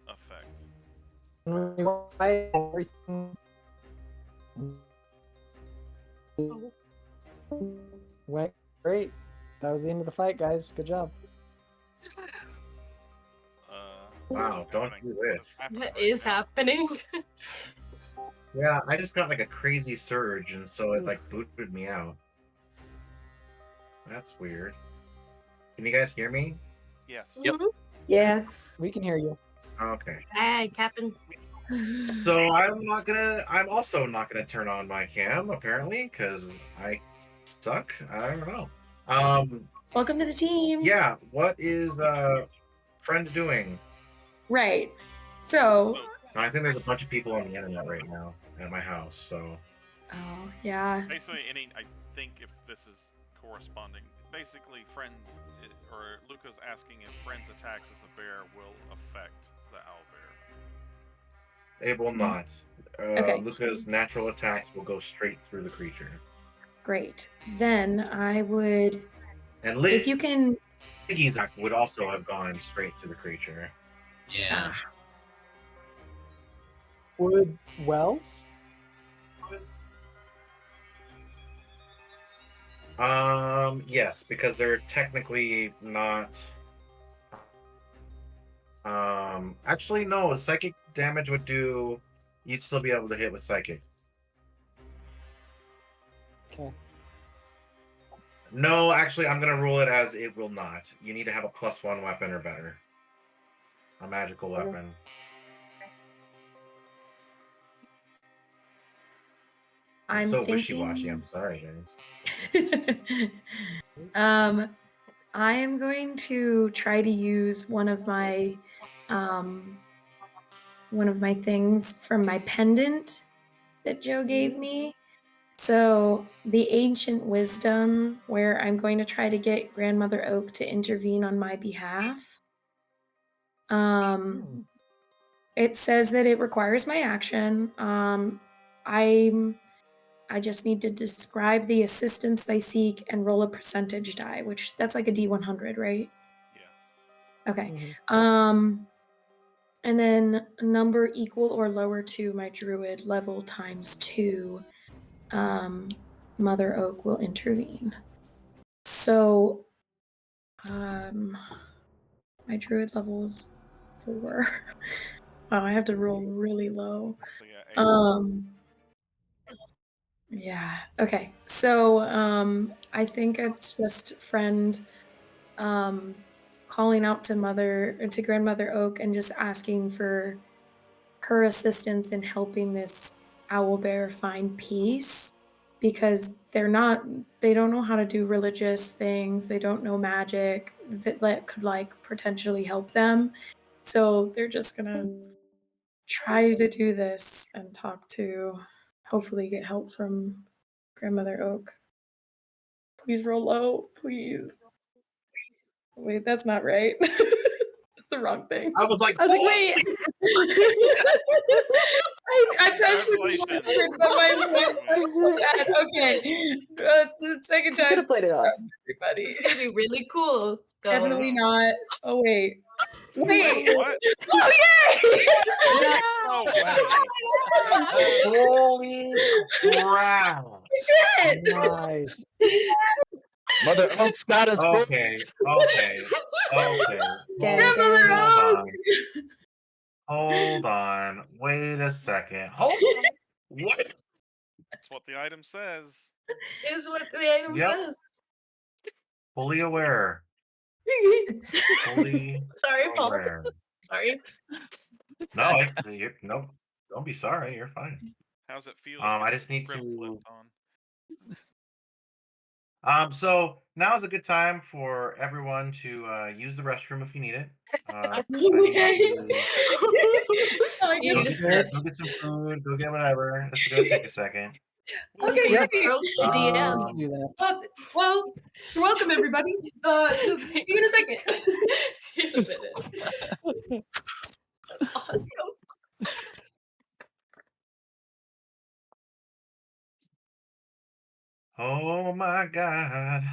affect? Went great. That was the end of the fight, guys. Good job. Wow, don't happening? you What wish. is happening What right is now? happening? Yeah, I just got like a crazy surge, and so it like booted me out. That's weird. Can you guys hear me? Yes. Yep. Yeah. We can hear you. Okay. Hey, Captain. So I'm also not gonna turn on my cam apparently because I suck. I don't know. Welcome to the team. Yeah. What is friend doing? Right. So. I think there's a bunch of people on the internet right now at my house. So. Oh yeah. Basically, I think if this is corresponding, basically, or Luca's asking if friend's attacks as a bear will affect the owl bear. It will not. Okay. Luca's natural attacks will go straight through the creature. Great. Then I would. And If you can. Iggy's attack would also have gone straight to the creature. Yeah. Would Wells? Yes, because they're technically not. Actually, no. Psychic damage would do. You'd still be able to hit with psychic. Okay. No, actually, I'm gonna rule it as it will not. You need to have a +1 weapon or better. A magical Okay. weapon. I'm so wishy-washy. I'm sorry, guys. I am going to try to use one of my things from my pendant that Joe gave me. So the ancient wisdom, where I'm going to try to get Grandmother Oak to intervene on my behalf. It says that it requires my action. I just need to describe the assistance I seek and roll a percentage die, which that's like a D100, right? Yeah. Okay. And then a number equal or lower to my druid level times 2. Mother Oak will intervene. So, my druid level is 4. Wow, I have to roll really low. So yeah, Yeah. Okay. So, I think it's just friend, calling out to Grandmother Oak and just asking for her assistance in helping this owl bear find peace, because they don't know how to do religious things, they don't know magic that could like potentially help them, so they're just gonna try to do this and hopefully get help from Grandmother Oak. Please roll low, please. Wait, that's not right. That's the wrong thing. I was like, wait. I pressed the Congratulations. but my voice was so bad. Okay, the second You could time. have played it off. This Everybody, is gonna be really cool. Going. definitely not. Oh wait. What? Oh yay! No way. holy crap! Shit! Nice. Mother Oak's got us, bro. Okay. Grandmother Oak! Hold on. Wait a second. Hold on. What? That's what the item says. Is what the item Yep. says. Fully aware. Fully Sorry, Paul. aware. Sorry. No, no. Don't be sorry. You're fine. How's it feel? I just need Grim to. flipped on. So now is a good time for everyone to use the restroom if you need it. I Okay. need to go get some food. Go get whatever. This is gonna take a second. Okay, Yep. great. Girls, the DM. Do that. Well, you're welcome, everybody. See you in a second. See you in a minute. That's awesome. Oh my god.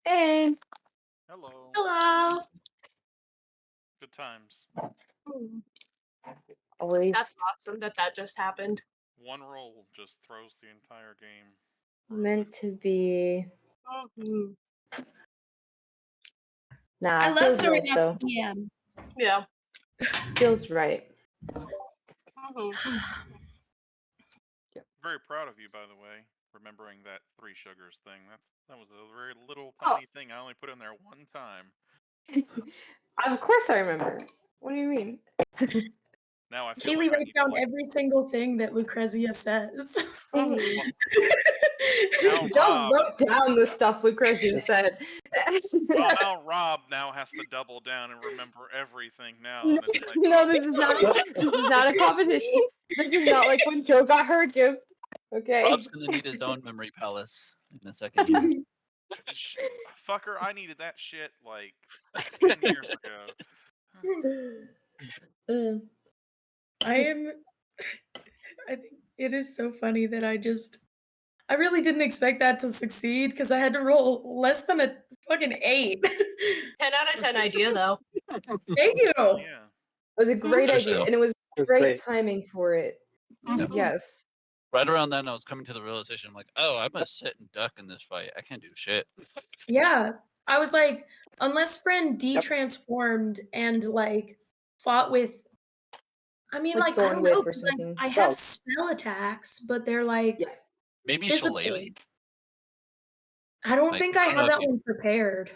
Hey. Hello. Hello. Good times. Always That's awesome that just happened. One roll just throws the entire game. meant to be. Mhm. Nah, I love feels throwing right off though. the DM. Yeah. Feels right. Mhm. Very proud of you, by the way, remembering that 3 sugars thing. That was a very little Oh. tiny thing I only put in there one time. Of course I remember. What do you mean? Now I feel Kaylee like I writes need to down like. every single thing that Lucrezia says. Mhm. Now Joe Rob. wrote down the stuff Lucrezia said. Well, now Rob now has to double down and remember everything now, No, and it's like, no, oh, this is not a competition. This is not like when Joe got her gift. Okay. Rob's gonna need his own memory palace in a second here. fucker, I needed that shit like 10 years ago. Mm. I think it is so funny that I really didn't expect that to succeed because I had to roll less than a fucking 8. 10 out of 10 idea though. Thank you. Yeah. It was a great Seriously, idea, though. and it was was great great. timing for it. Mhm. Yes. Right around then, I was coming to the realization, I'm like, oh, I'm gonna sit and duck in this fight. I can't do shit. Yeah. I was like, unless friend de-transformed and like fought with I mean, Like like, I Thorn don't Whip know, or 'cause like something. I have Well, spell attacks, but they're like yeah. Maybe physical. Shillelagh. I don't Like, think I I don't know have if that you- one prepared.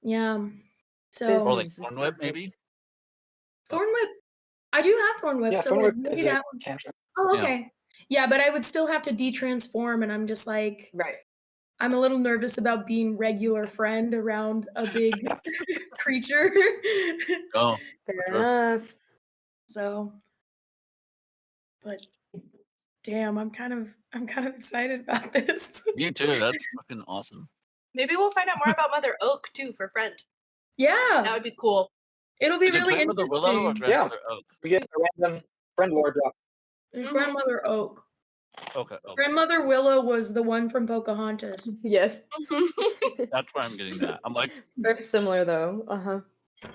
Yeah. This or So like is Thorn Whip, perfect. maybe. Thorn Whip, I do have Thorn Whip, Yeah, so Thorn like Whip maybe is a that one. cantrip. Oh, Yeah. okay. Yeah, but I would still have to de-transform, and I'm just like, Right. I'm a little nervous about being regular friend around a big creature. Oh, Fair sure. enough. So, but damn, I'm kind of excited about this. Me too. That's fucking awesome. Maybe we'll find out more about Mother Oak too for friend. That Yeah, would be cool. it'll be Is it really Grandmother Willow or interesting. Grandmother Oak? We get a random friend lore drop. There's Mhm. Grandmother Oak. Okay, okay. Grandmother Willow was the one from Pocahontas. Yes. That's where I'm getting that. I'm like, Very similar though. Uh-huh.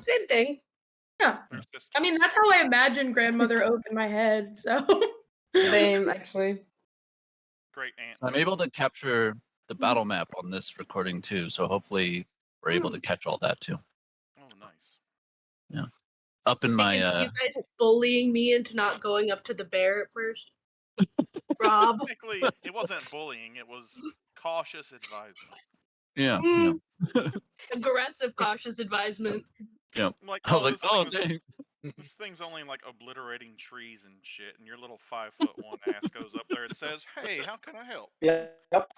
Same thing. Yeah, There's just I mean that's how I imagine Grandmother Oak in my head. So Same, actually. great aunt. I'm able to capture the battle map on this recording too, so hopefully we're able to catch all that too. Oh, nice. Up in I my can see you guys bullying me into not going up to the bear at first. Rob. Technically, it wasn't bullying, it was cautious advisement. yeah. Mm. Aggressive, cautious advisement. Like, I was oh, like, oh dang. this thing's only like obliterating trees and shit, and your little 5'1" ass goes up there and says, "Hey, how can I help?" Yeah. Yep.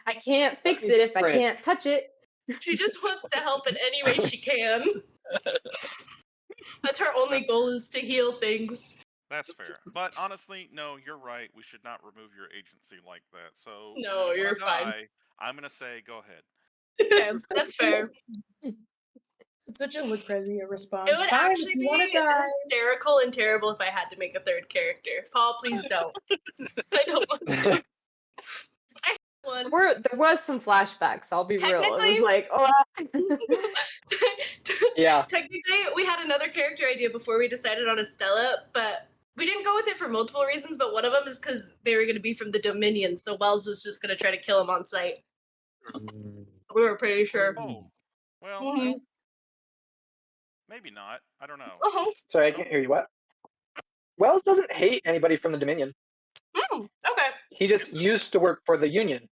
I can't fix me it if I spray it. can't touch it. She just wants to help in any way she can. That's her only goal, is to heal things. That's fair. But honestly, no, you're right. We should not remove your agency like that. So No, when I you're fine. die, I'm gonna say, go ahead. Okay, that's fair. it's such a Lucrezia response. It would Fine, if actually you be wanna die. hysterical and terrible if I had to make a third character. Paul, please don't. I don't want to. I have one. There was some flashbacks, I'll be real. It was Technically- like, oh. Yeah. Technically, we had another character idea before we decided on Estella, but we didn't go with it for multiple reasons, but one of them is because they were going to be from the Dominion, so Wells was just going to try to kill him on sight. We were pretty sure. Oh, well, Mhm. maybe not. I don't know. Oh, Sorry, I can't hear you. What? Wells doesn't hate anybody from the Dominion. okay. He just used to work for the Union.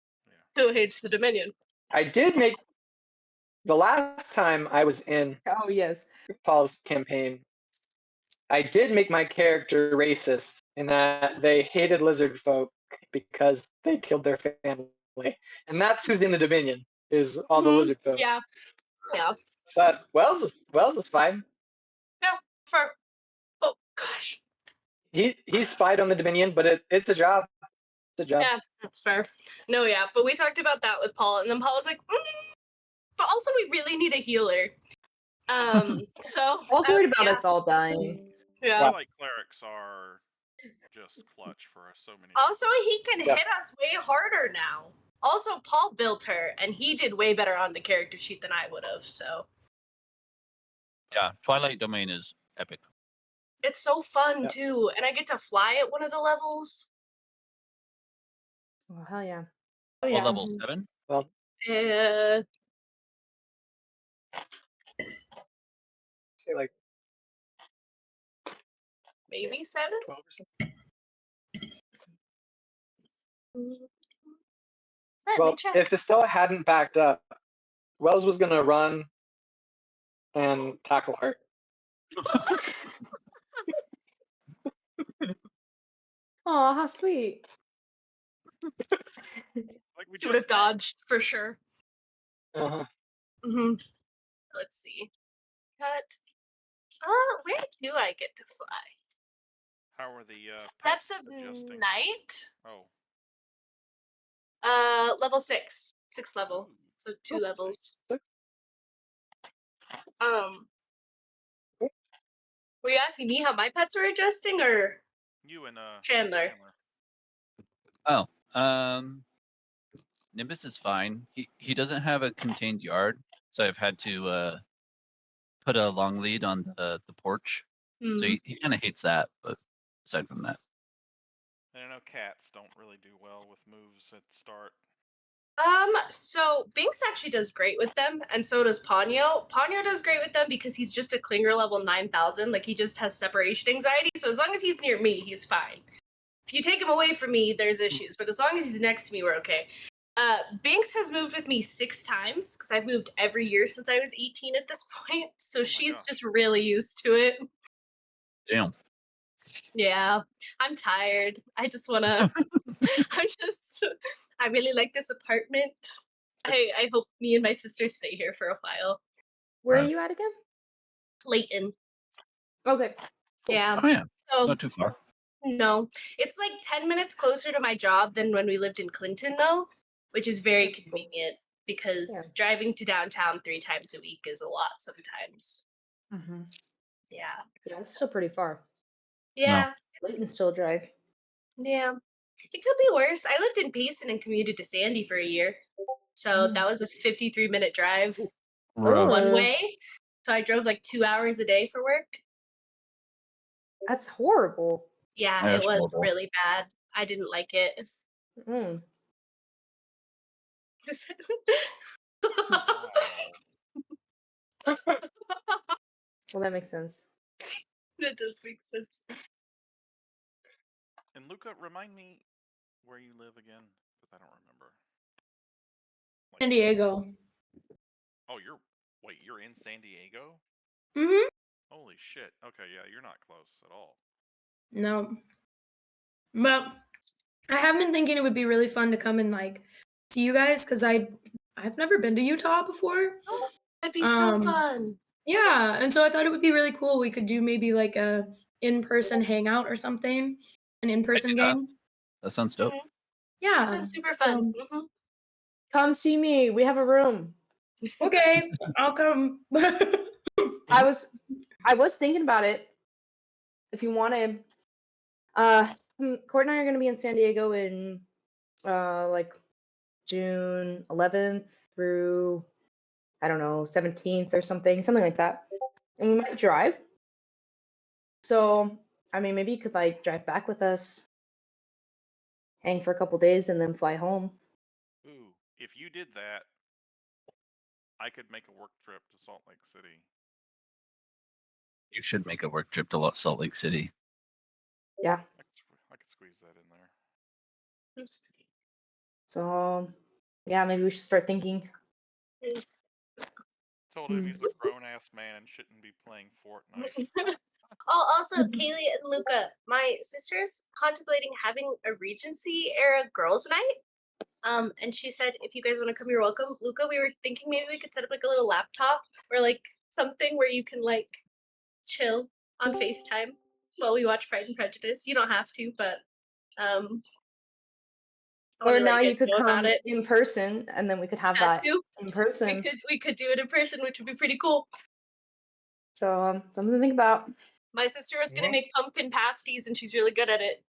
Who hates the Dominion? I did make the last time I was in Oh, yes. Paul's campaign, I did make my character racist in that they hated lizard folk because they killed their family. And that's who's in the Dominion, is all the Mhm. lizard folk. Yeah. Yeah. But Wells is fine. For. Oh, gosh. He spied on the Dominion, but it's a job. It's a job. Yeah, that's fair. No, yeah, but we talked about that with Paul, and then Paul was like, but also we really need a healer. So Paul's worried about yeah, us all dying. I Yeah. feel like clerics are just clutch for so many. Also, he can Yeah. hit us way harder now. Also, Paul built her, and he did way better on the character sheet than I would have. So Yeah, Twilight Domain is epic. it's so fun Yep. too, and I get to fly at one of the levels. Oh, hell yeah. Oh What level? 7? Well, Uh, say like maybe 7. 12 or something. Let Well, me check. if Estella hadn't backed up, Wells was gonna run and tackle her. Oh, how sweet. Like we She would have just met. dodged for sure. Uh-huh. hmm Let's see. Cut. Where do I get to fly? How are the Steps pets of adjusting? Night. Oh, Level 6. 6th level. So 2 levels. Were you asking me how my pets were adjusting, or you and Chandler? Oh, Nimbus is fine. He doesn't have a contained yard, so I've had to put a long lead on the porch. So he kind of hates that, but aside from that, And I know cats don't really do well with moves at start. So Binks actually does great with them, and so does Ponyo. Ponyo does great with them because he's just a clinger level 9,000. Like, he just has separation anxiety, so as long as he's near me, he's fine. If you take him away from me, there's issues, but as long as he's next to me, we're okay. Binks has moved with me 6 times, because I've moved every year since I was 18 at this point, so she's gosh. just really used to it. damn. Yeah, I'm tired. I just wanna. I really like this apartment. I hope me and my sister stay here for a while. Where are Right. you at again? Leighton. Okay. Yeah. Oh yeah, So not too far. no, it's like 10 minutes closer to my job than when we lived in Clinton, though, which is very That's cool. convenient because Yeah. driving to downtown 3 times a week is a lot sometimes. Mm-hmm. Yeah. Yeah, it's still pretty far. Yeah. Leighton still drive. Yeah. It could be worse. I lived in Payson and commuted to Sandy for a year. So that was a 53-minute drive Rough. one Ugh. way. So I drove like 2 hours a day for work. That's horrible. Yeah, That's it was horrible. really bad. I didn't like it. Mm. Well, that makes sense. That does make sense. And Luca, remind me where you live again, because I don't remember. San Diego. Oh, you're in San Diego? Mm-hmm. Holy shit. Okay, yeah, you're not close at all. No. But I have been thinking it would be really fun to come and like see you guys because I've never been to Utah before. That'd be so Um, fun. Yeah, and so I thought it would be really cool. We could do maybe like a in-person hangout or something, an in-person that. game. That sounds dope. Yeah, Been super fun. so- Mhm. Come see me. We have a room. Okay, I'll come. I was thinking about it. If you wanted, Court and I are going to be in San Diego in like June 11th through I don't know 17th or something like that, and we might drive. So I mean, maybe you could like drive back with us, hang for a couple days, and then fly home. Ooh, if you did that, I could make a work trip to Salt Lake City. You should make a work trip to Salt Lake City. Yeah. I could squeeze that in there. So yeah, maybe we should start thinking. Told him he's a grown-ass man and shouldn't be playing Fortnite. Oh, also, Kaylee and Luca, my sister's contemplating having a Regency era girls' night. And she said, if you guys want to come, you're welcome. Luca, we were thinking maybe we could set up like a little laptop or like something where you can like chill on FaceTime while we watch Pride and Prejudice. You don't have to, but I Or wanna let now you you guys could know about come it. in person, and then we could have That that too. in person. We could do it in person, which would be pretty cool. So something to think about. My sister was gonna Yeah. make pumpkin pasties, and she's really good at it.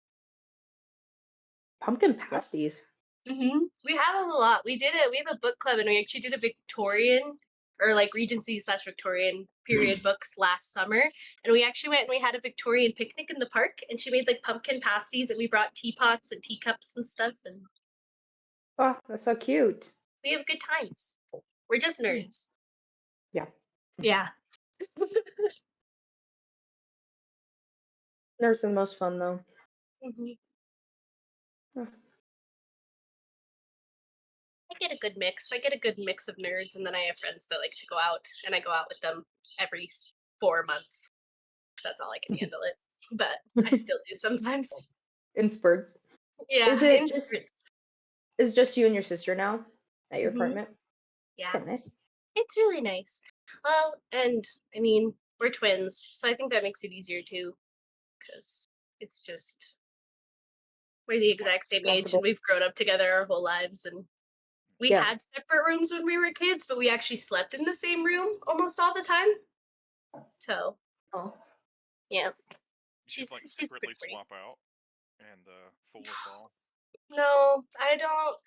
Pumpkin pasties. We have them a lot. We have a book club, and we actually did a Victorian or like Regency/Victorian period books last summer. And we actually went and we had a Victorian picnic in the park, and she made like pumpkin pasties, and we brought teapots and teacups and stuff, and Oh, that's so cute. we have good times. We're just nerds. Yeah. Yeah. Nerds are the most fun though. Mhm. Oh. I get a good mix. I get a good mix of nerds, and then I have friends that like to go out, and I go out with them every 4 months. 'Cause that's all I can handle it. But I still do sometimes. In spurts. Yeah. Is it in just spurts. is just you and your sister now at your Mhm. apartment? It's Yeah. kind of nice. It's really nice. Well, and I mean, we're twins, so I think that makes it easier too, because it's just we're the exact same age, Comfortable. and we've grown up together our whole lives, and we Yeah. had separate rooms when we were kids, but we actually slept in the same room almost all the time. So Oh. yeah, She's like she's secretly pretty. swap out and fool us all. No, I don't.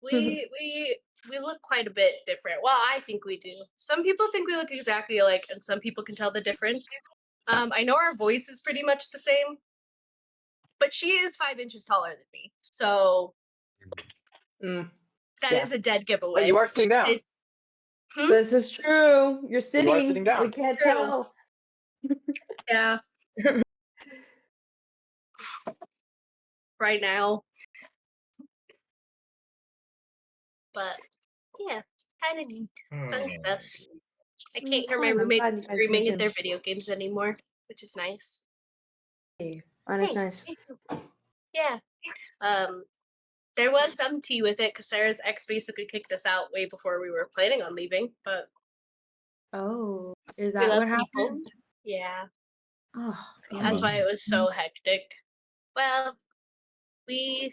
We look quite a bit different. Well, I think we do. Some people think we look exactly alike, and some people can tell the difference. I know our voice is pretty much the same, but she is 5 inches taller than me, so Mm. that is Yeah. a dead giveaway. But you are sitting down. It- Hmm? This is true. You're sitting. You are sitting down. We can't True. tell. Yeah. Right now, but yeah, kind of neat, fun stuff. I can't hear my Fun. I'm roommates glad you guys screaming moved at in. their video games anymore, which is nice. Oh, that's Thanks. nice. Yeah. There was some tea with it because Sarah's ex basically kicked us out way before we were planning on leaving, but Oh, is we that love what people. happened? Yeah, Oh, that's why yikes. it was so hectic. Well, he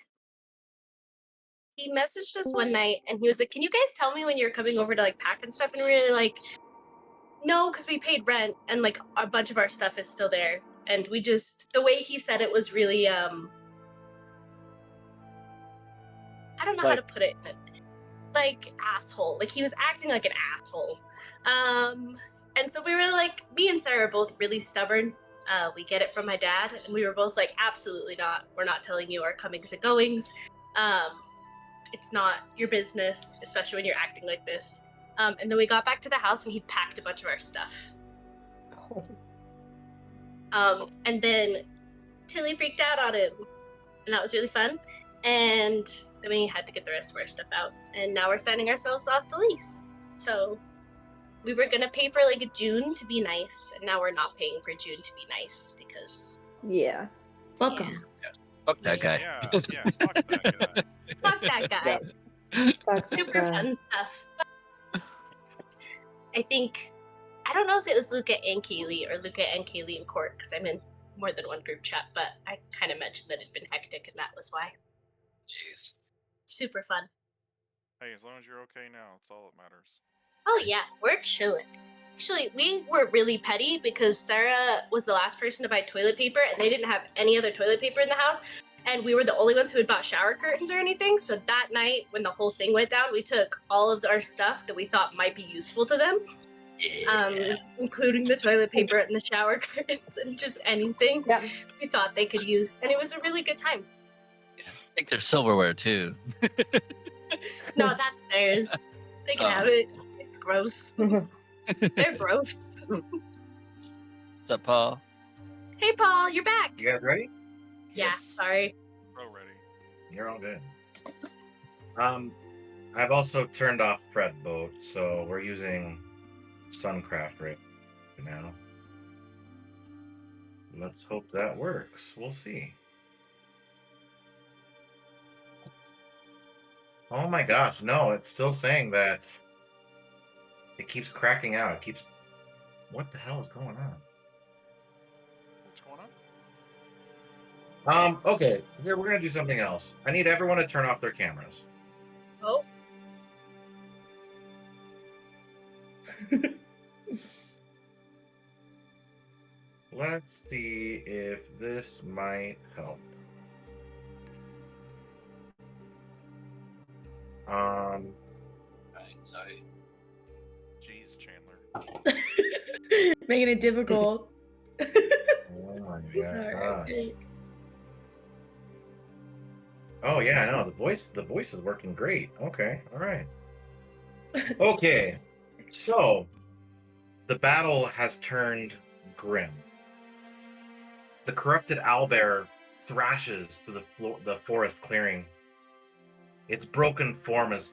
messaged us one night and he was like, "Can you guys tell me when you're coming over to like pack and stuff?" And we were like, "No, because we paid rent and like a bunch of our stuff is still there." And we just the way he said it was really I don't know how to put it. Like asshole. Like he was acting like an asshole. And so we were like, me and Sarah are both really stubborn. We get it from my dad, and we were both like, absolutely not. We're not telling you our comings and goings. It's not your business, especially when you're acting like this. And then we got back to the house, and he packed a bunch of our stuff. And then Tilly freaked out on him, and that was really fun. And then we had to get the rest of our stuff out, and now we're signing ourselves off the lease. So we were gonna pay for like a June to be nice, and now we're not paying for June to be nice because Yeah. Fuck Yeah. him. Fuck that guy. Yeah, fuck that guy. fuck that guy. Fuck Super that. fun stuff. I think I don't know if it was Luca and Kaylee or Luca and Kaylee in court because I'm in more than one group chat, but I kind of mentioned that it'd been hectic, and that was why. Jeez. Super fun. Hey, as long as you're okay now, it's all that matters. Oh yeah, we're chilling. Actually, we were really petty because Sarah was the last person to buy toilet paper, and they didn't have any other toilet paper in the house. And we were the only ones who had bought shower curtains or anything. So that night, when the whole thing went down, we took all of our stuff that we thought might be useful to them, including the toilet paper and the shower curtains and just anything Yeah. we thought they could use. And it was a really good time. I think there's silverware too. No, that's theirs. They can have it. It's gross. They're gross. What's up, Paul? Hey, Paul, you're back. You guys ready? Yeah, Yes. sorry. Pro ready. You're all good. I've also turned off fret boat, so we're using Suncraft right now. Let's hope that works. We'll see. Oh my gosh, no, it's still saying that it keeps cracking out. It keeps. What the hell is going on? What's going on? Okay, here we're gonna do something else. I need everyone to turn off their cameras. Oh. Let's see if this might help. Sorry. Jeez, Chandler. Making it difficult. Oh my Alright, gosh. great. Oh yeah, I know the voice is working great. Okay, all right. Okay, so the battle has turned grim. The corrupted owlbear thrashes through the forest clearing. Its broken form is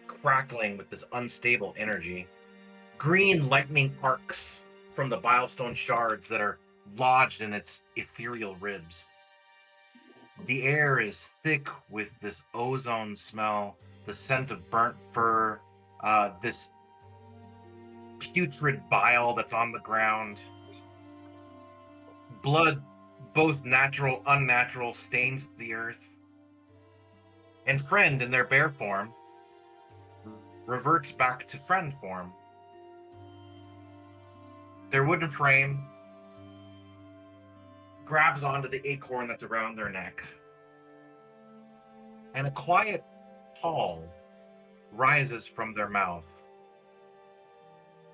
crackling with this unstable energy. Green lightning arcs from the bilestone shards that are lodged in its ethereal ribs. The air is thick with this ozone smell, the scent of burnt fur, this putrid bile that's on the ground. Blood, both natural, unnatural, stains the earth. And Friend, in their bear form, reverts back to friend form. Their wooden frame grabs onto the acorn that's around their neck. And a quiet call rises from their mouth,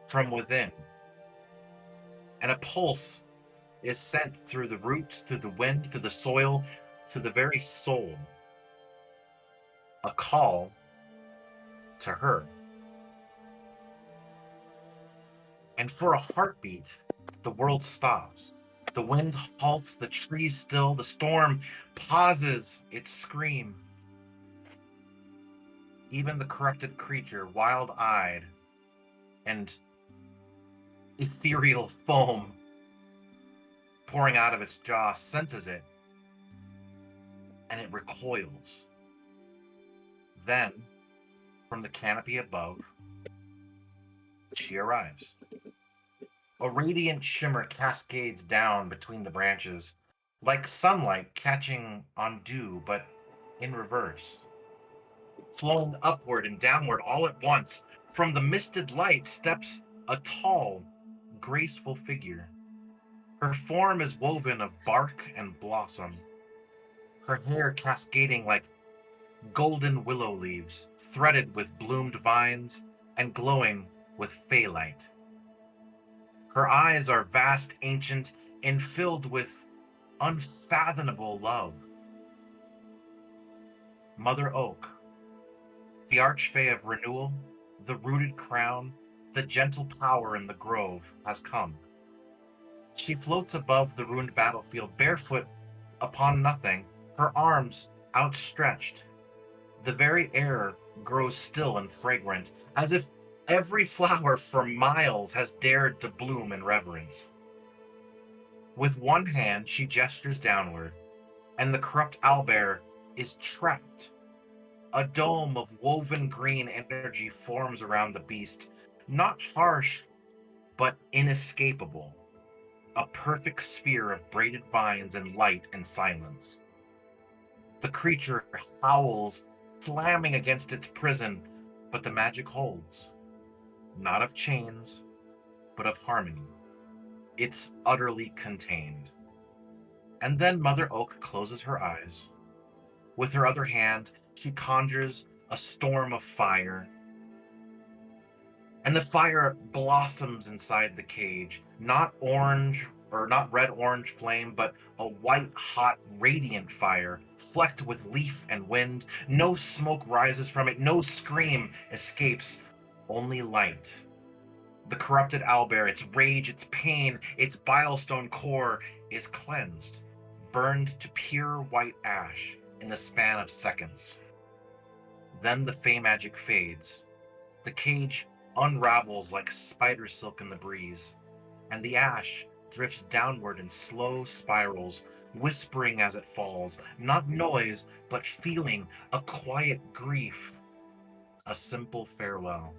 from within. And a pulse is sent through the root, through the wind, through the soil, to the very soul. A call to her. And for a heartbeat, the world stops. The wind halts, the trees still, the storm pauses its scream. Even the corrupted creature, wild-eyed and ethereal foam pouring out of its jaw, senses it, and it recoils. Then, from the canopy above, she arrives. A radiant shimmer cascades down between the branches, like sunlight catching on dew, but in reverse. Flowing upward and downward all at once, from the misted light steps a tall, graceful figure. Her form is woven of bark and blossom, her hair cascading like golden willow leaves, threaded with bloomed vines and glowing with faylight. Her eyes are vast, ancient, and filled with unfathomable love. Mother Oak, the archfey of renewal, the rooted crown, the gentle power in the grove, has come. She floats above the ruined battlefield, barefoot upon nothing, her arms outstretched. The very air grows still and fragrant, as if every flower for miles has dared to bloom in reverence. With one hand, she gestures downward, and the corrupt owlbear is trapped. A dome of woven green energy forms around the beast, not harsh, but inescapable. A perfect sphere of braided vines and light and silence. The creature howls, slamming against its prison, but the magic holds. Not of chains, but of harmony. It's utterly contained. And then Mother Oak closes her eyes. With her other hand, she conjures a storm of fire. And the fire blossoms inside the cage, not orange or not red-orange flame, but a white-hot, radiant fire, flecked with leaf and wind. No smoke rises from it, no scream escapes, only light. The corrupted owlbear, its rage, its pain, its bilestone core is cleansed, burned to pure white ash in the span of seconds. Then the fey magic fades. The cage unravels like spider silk in the breeze, and the ash drifts downward in slow spirals, whispering as it falls, not noise, but feeling, a quiet grief, a simple farewell.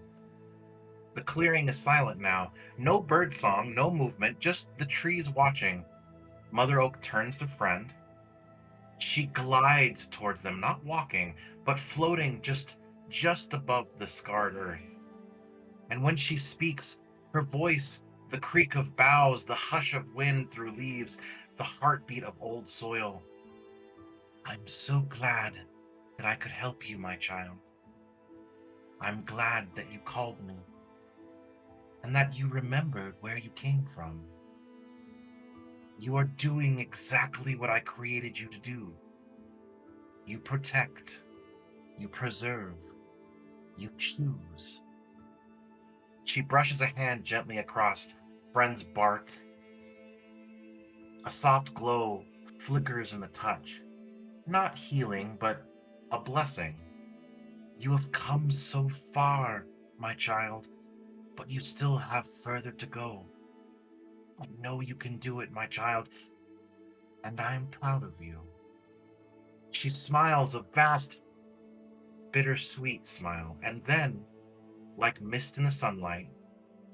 The clearing is silent now, no bird song, no movement, just the trees watching. Mother Oak turns to Friend. She glides towards them, not walking, but floating just above the scarred earth. And when she speaks, her voice, the creak of boughs, the hush of wind through leaves, the heartbeat of old soil. I'm so glad that I could help you, my child. I'm glad that you called me and that you remembered where you came from. You are doing exactly what I created you to do. You protect, you preserve, you choose. She brushes a hand gently across Friend's bark. A soft glow flickers in the touch. Not healing, but a blessing. You have come so far, my child, but you still have further to go. I know you can do it, my child, and I am proud of you. She smiles a vast, bittersweet smile, and then, like mist in the sunlight,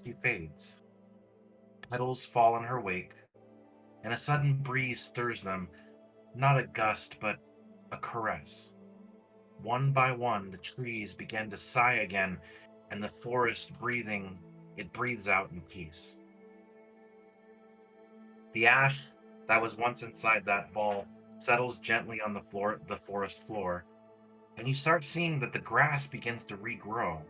she fades. Petals fall in her wake, and a sudden breeze stirs them, not a gust, but a caress. One by one, the trees begin to sigh again, and the forest breathes out in peace. The ash that was once inside that ball settles gently on the forest floor, and you start seeing that the grass begins to regrow.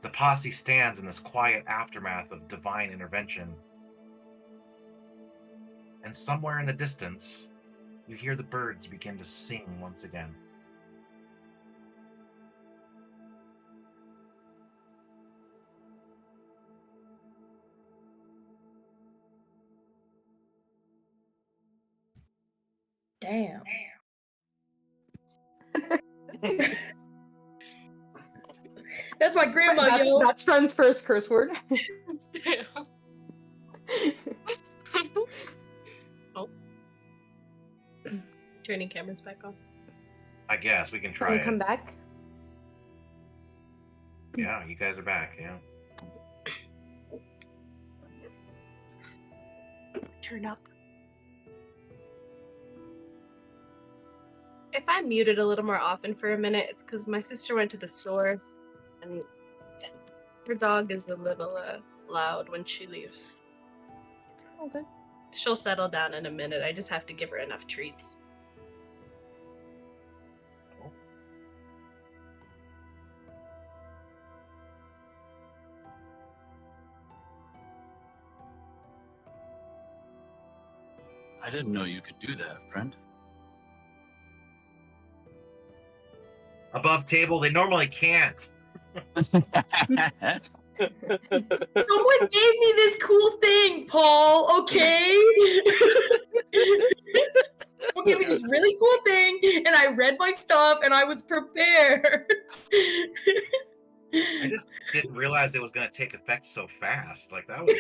The posse stands in this quiet aftermath of divine intervention, and somewhere in the distance, you hear the birds begin to sing once again. Damn. That's my grandma, yo. That's Friend's first curse word. Oh. Turning cameras back on. I guess we can Can try we it. come back? Yeah, you guys are back, yeah. Turn up. If I'm muted a little more often for a minute, it's because my sister went to the store and her dog is a little loud when she leaves. Okay. She'll settle down in a minute. I just have to give her enough treats. I didn't know you could do that, friend. Above table, they normally can't. Someone gave me this cool thing, Paul, okay? Someone gave me this really cool thing, and I read my stuff, and I was prepared. I just didn't realize it was going to take effect so fast. Like, that was...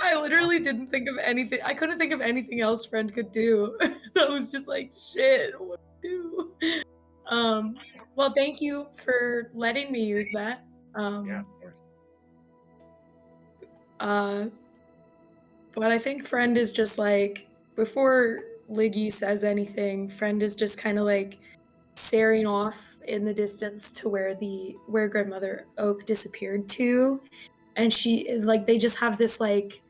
I literally didn't think of anything. I couldn't think of anything else Friend could do. I was just like, shit, what do I do? Well, thank you for letting me use that. Yeah, of course. But I think Friend is just like, before Liggy says anything, Friend is just kind of like staring off in the distance to where Grandmother Oak disappeared to, and she like they just have this like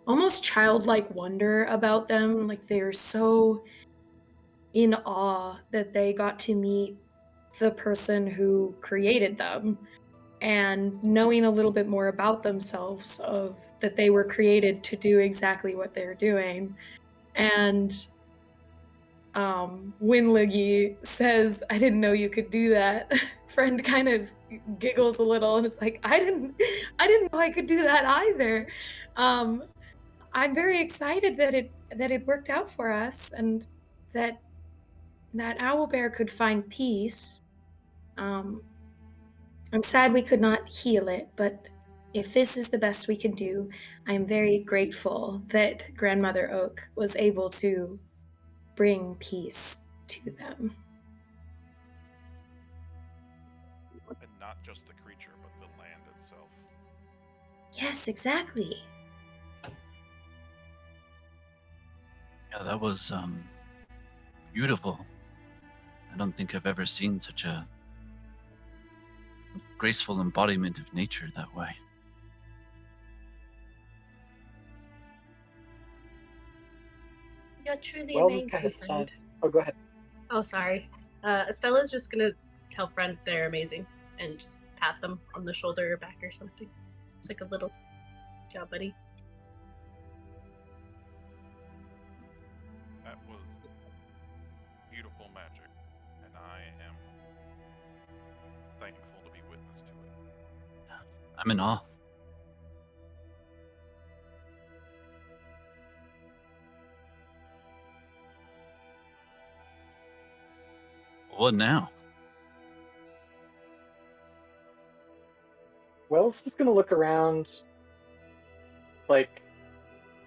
almost childlike wonder about them. Like they're so in awe that they got to meet the person who created them, and knowing a little bit more about themselves, of that they were created to do exactly what they're doing. And when Liggy says, "I didn't know you could do that," Friend kind of giggles a little and is like, I didn't know I could do that either. I'm very excited that it worked out for us, and that Owlbear could find peace. I'm sad we could not heal it, but if this is the best we can do, I am very grateful that Grandmother Oak was able to bring peace to them. And not just the creature, but the land itself. Yes, exactly. Yeah, that was beautiful. I don't think I've ever seen such a graceful embodiment of nature that way. You're truly Wells is amazing, kind of friend. stunned. Oh, go ahead. Oh, sorry. Estella's just gonna tell friend they're amazing and pat them on the shoulder or back or something. It's like a little job buddy. That was beautiful magic, and I am thankful to be witness to it. I'm in awe. What now? Wells is gonna look around, like,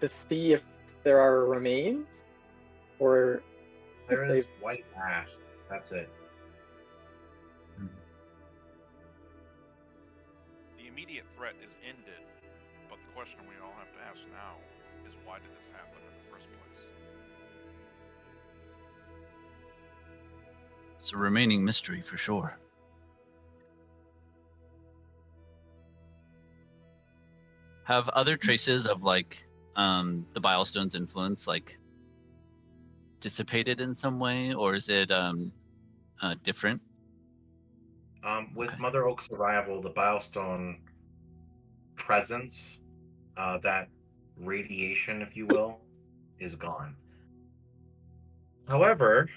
to see if there are remains, or There if is white ash. That's it. The immediate threat is ended, but the question we all have to ask now is why did this happen in the first place? It's a remaining mystery for sure. Have other traces of like the Bilestone's influence like dissipated in some way, or is it different? With Okay. Mother Oak's survival, the Bilestone presence, that radiation, if you will, is gone. However,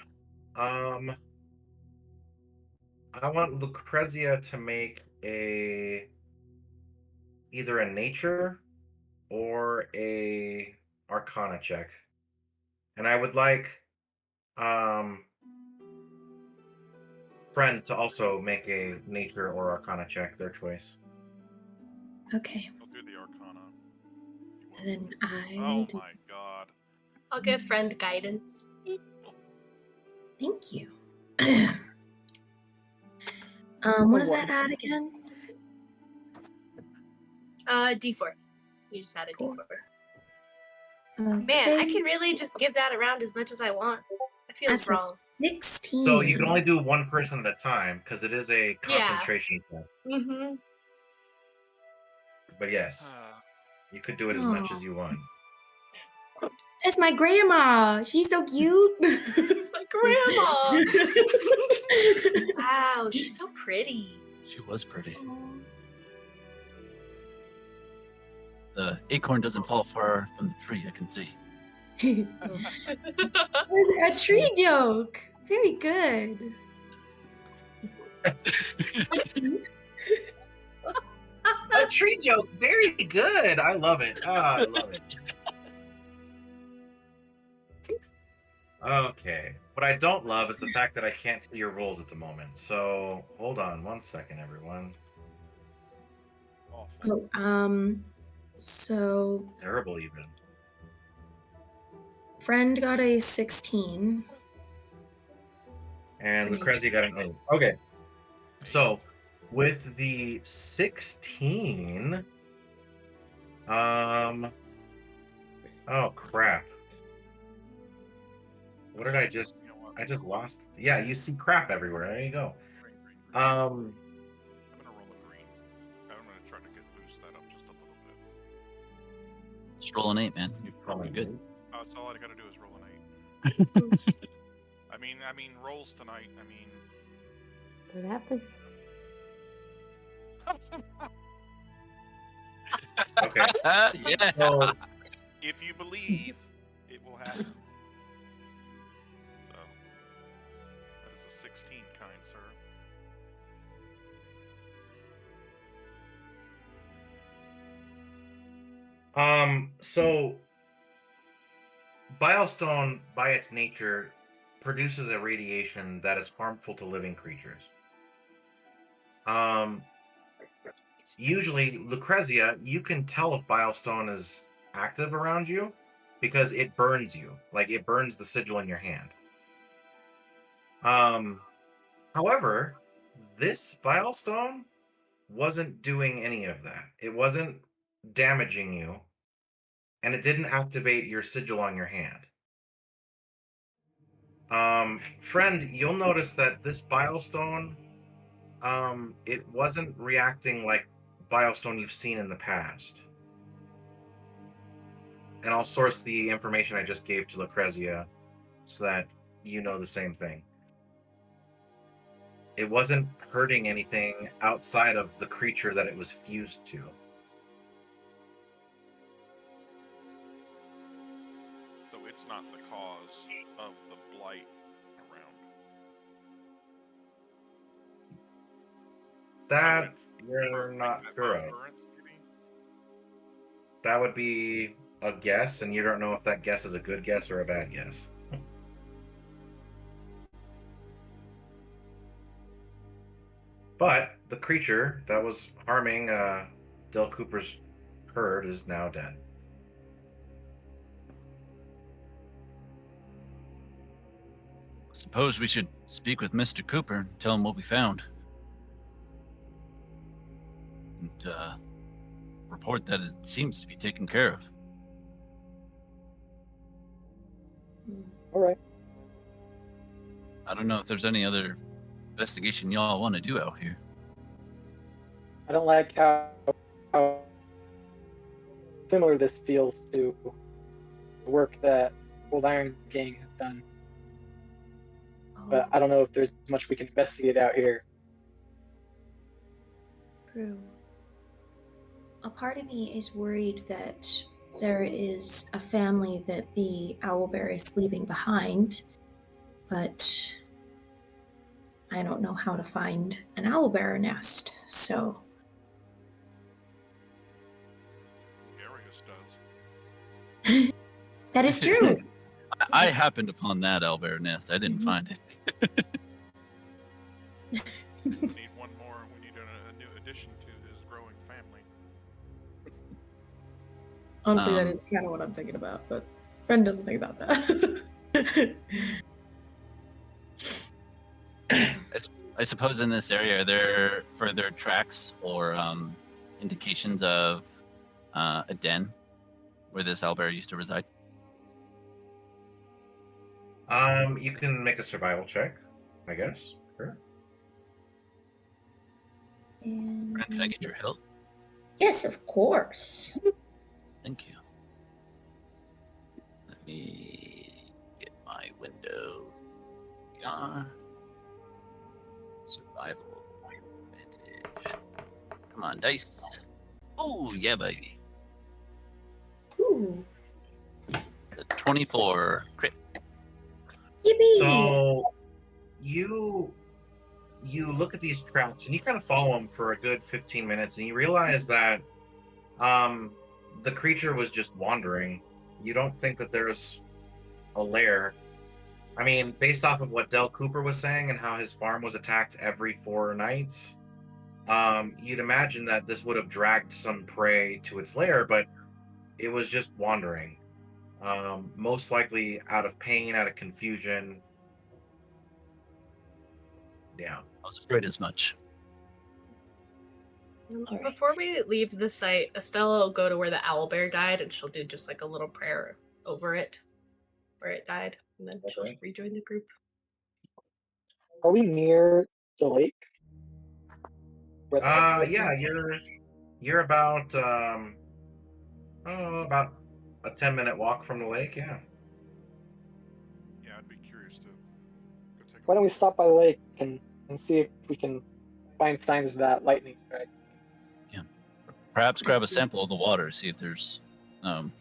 I want Lucrezia to make either a nature or a arcana check. And I would like friend to also make a nature or arcana check, their choice. Okay. I'll do the Arcana. You And then I will. will Oh do. my god. I'll give friend guidance. Thank you. What does that add again? D4. You just add a Cool. D4. Okay. Man, I can really just give that around as much as I want. That feels That's wrong. a 16. So you can only do one person at a time because it is a Yeah. concentration check. Mm-hmm. But yes, you could do it as much as you want. It's my grandma. She's so cute. It's my grandma. Wow, she's so pretty. She was pretty. The acorn doesn't fall far from the tree, I can see. A tree joke. Very good. A tree joke, very good. I love it. I love it. Okay. What I don't love is the fact that I can't see your rolls at the moment. So hold on one second, everyone. Awful. So Terrible, even. friend got a 16. And Lucrezia got an 8. Okay. So with the 16, oh crap. What did I just? You know what? I just lost. Yeah, you see crap everywhere. There you go. Green. Um, I'm gonna roll a green. I'm gonna try to boost that up just a little bit. Just roll an 8, man. You're probably good. Oh, so all I gotta do is roll an 8. I mean rolls tonight. I mean. What happened? Okay. Yeah. So If you believe, it will happen. So, that is a 16, kind sir. So Bilestone, by its nature, produces a radiation that is harmful to living creatures. Usually, Lucrezia, you can tell if Bilestone is active around you because it burns you, like it burns the sigil in your hand. However, this Bilestone wasn't doing any of that. It wasn't damaging you, and it didn't activate your sigil on your hand. Friend, you'll notice that this Bilestone, it wasn't reacting like Bilestone you've seen in the past. And I'll source the information I just gave to Lucrezia so that you know the same thing. It wasn't hurting anything outside of the creature that it was fused to. So it's not the cause of the blight around. That For you're not that sure of. occurrence, maybe? That would be a guess, and you don't know if that guess is a good guess or a bad guess. But the creature that was harming Del Cooper's herd is now dead. Suppose we should speak with Mr. Cooper and tell him what we found. And report that it seems to be taken care of. All right. I don't know if there's any other investigation y'all want to do out here. I don't like how similar this feels to the work that Old Iron Gang has done. But I don't know if there's much we can investigate out here. True. A part of me is worried that there is a family that the owlbear is leaving behind, but I don't know how to find an owlbear nest, so... Darius does. That is true. I happened upon that owlbear nest. I didn't find it. We need one more. We need a new addition to his growing family. Honestly, that is kind of what I'm thinking about, but friend doesn't think about that. I suppose in this area, are there further tracks or indications of a den where this owlbear used to reside? You can make a survival check, I guess. Sure. Can I get your help? Yes, of course. Thank you. Let me get my window. Yeah. Survival advantage. Come on, dice. Oh, yeah, baby. Ooh. The 24 crit. Yippee! So you look at these tracks and you kind of follow them for a good 15 minutes, and you realize that the creature was just wandering. You don't think that there's a lair. I mean, based off of what Del Cooper was saying and how his farm was attacked every 4 nights, you'd imagine that this would have dragged some prey to its lair, but it was just wandering. Most likely out of pain, out of confusion. Yeah. I was afraid as much. All Before right. we leave the site, Estella will go to where the owlbear died, and she'll do just like a little prayer over it, where it died, and then she'll Okay. rejoin the group. Are we near the lake? Where the missing- Yeah, you're about about a 10-minute walk from the lake. Yeah. Yeah, I'd be curious to go take a Why don't we look. stop by the lake and see if we can find signs of that lightning strike? Perhaps grab a sample of the water, see if there's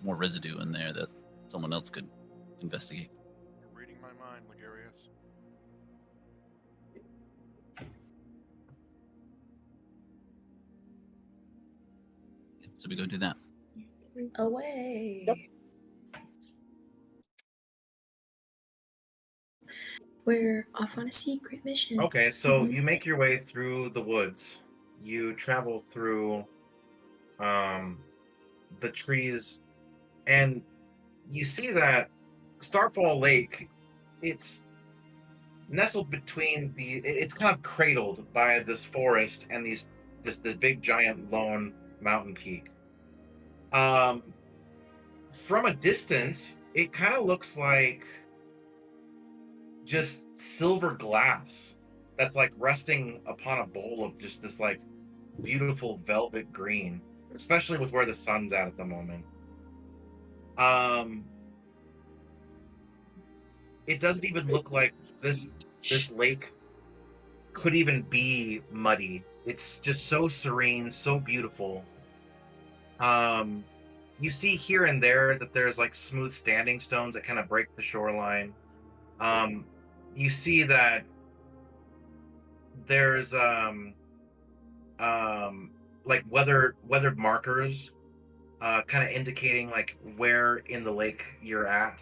more residue in there that someone else could investigate. You're reading my mind, Ligarius. So we go do that. Away. Yep. We're off on a secret mission. Okay, so Mhm. you make your way through the woods. You travel through the trees, and you see that Starfall Lake, it's nestled between it's kind of cradled by this forest and this big giant lone mountain peak. From a distance, it kind of looks like just silver glass that's like resting upon a bowl of just this like beautiful velvet green, especially with where the sun's at the moment. It doesn't even look like this lake could even be muddy. It's just so serene, so beautiful. You see here and there that there's like smooth standing stones that kind of break the shoreline. You see that there's like weathered markers, kind of indicating like where in the lake you're at.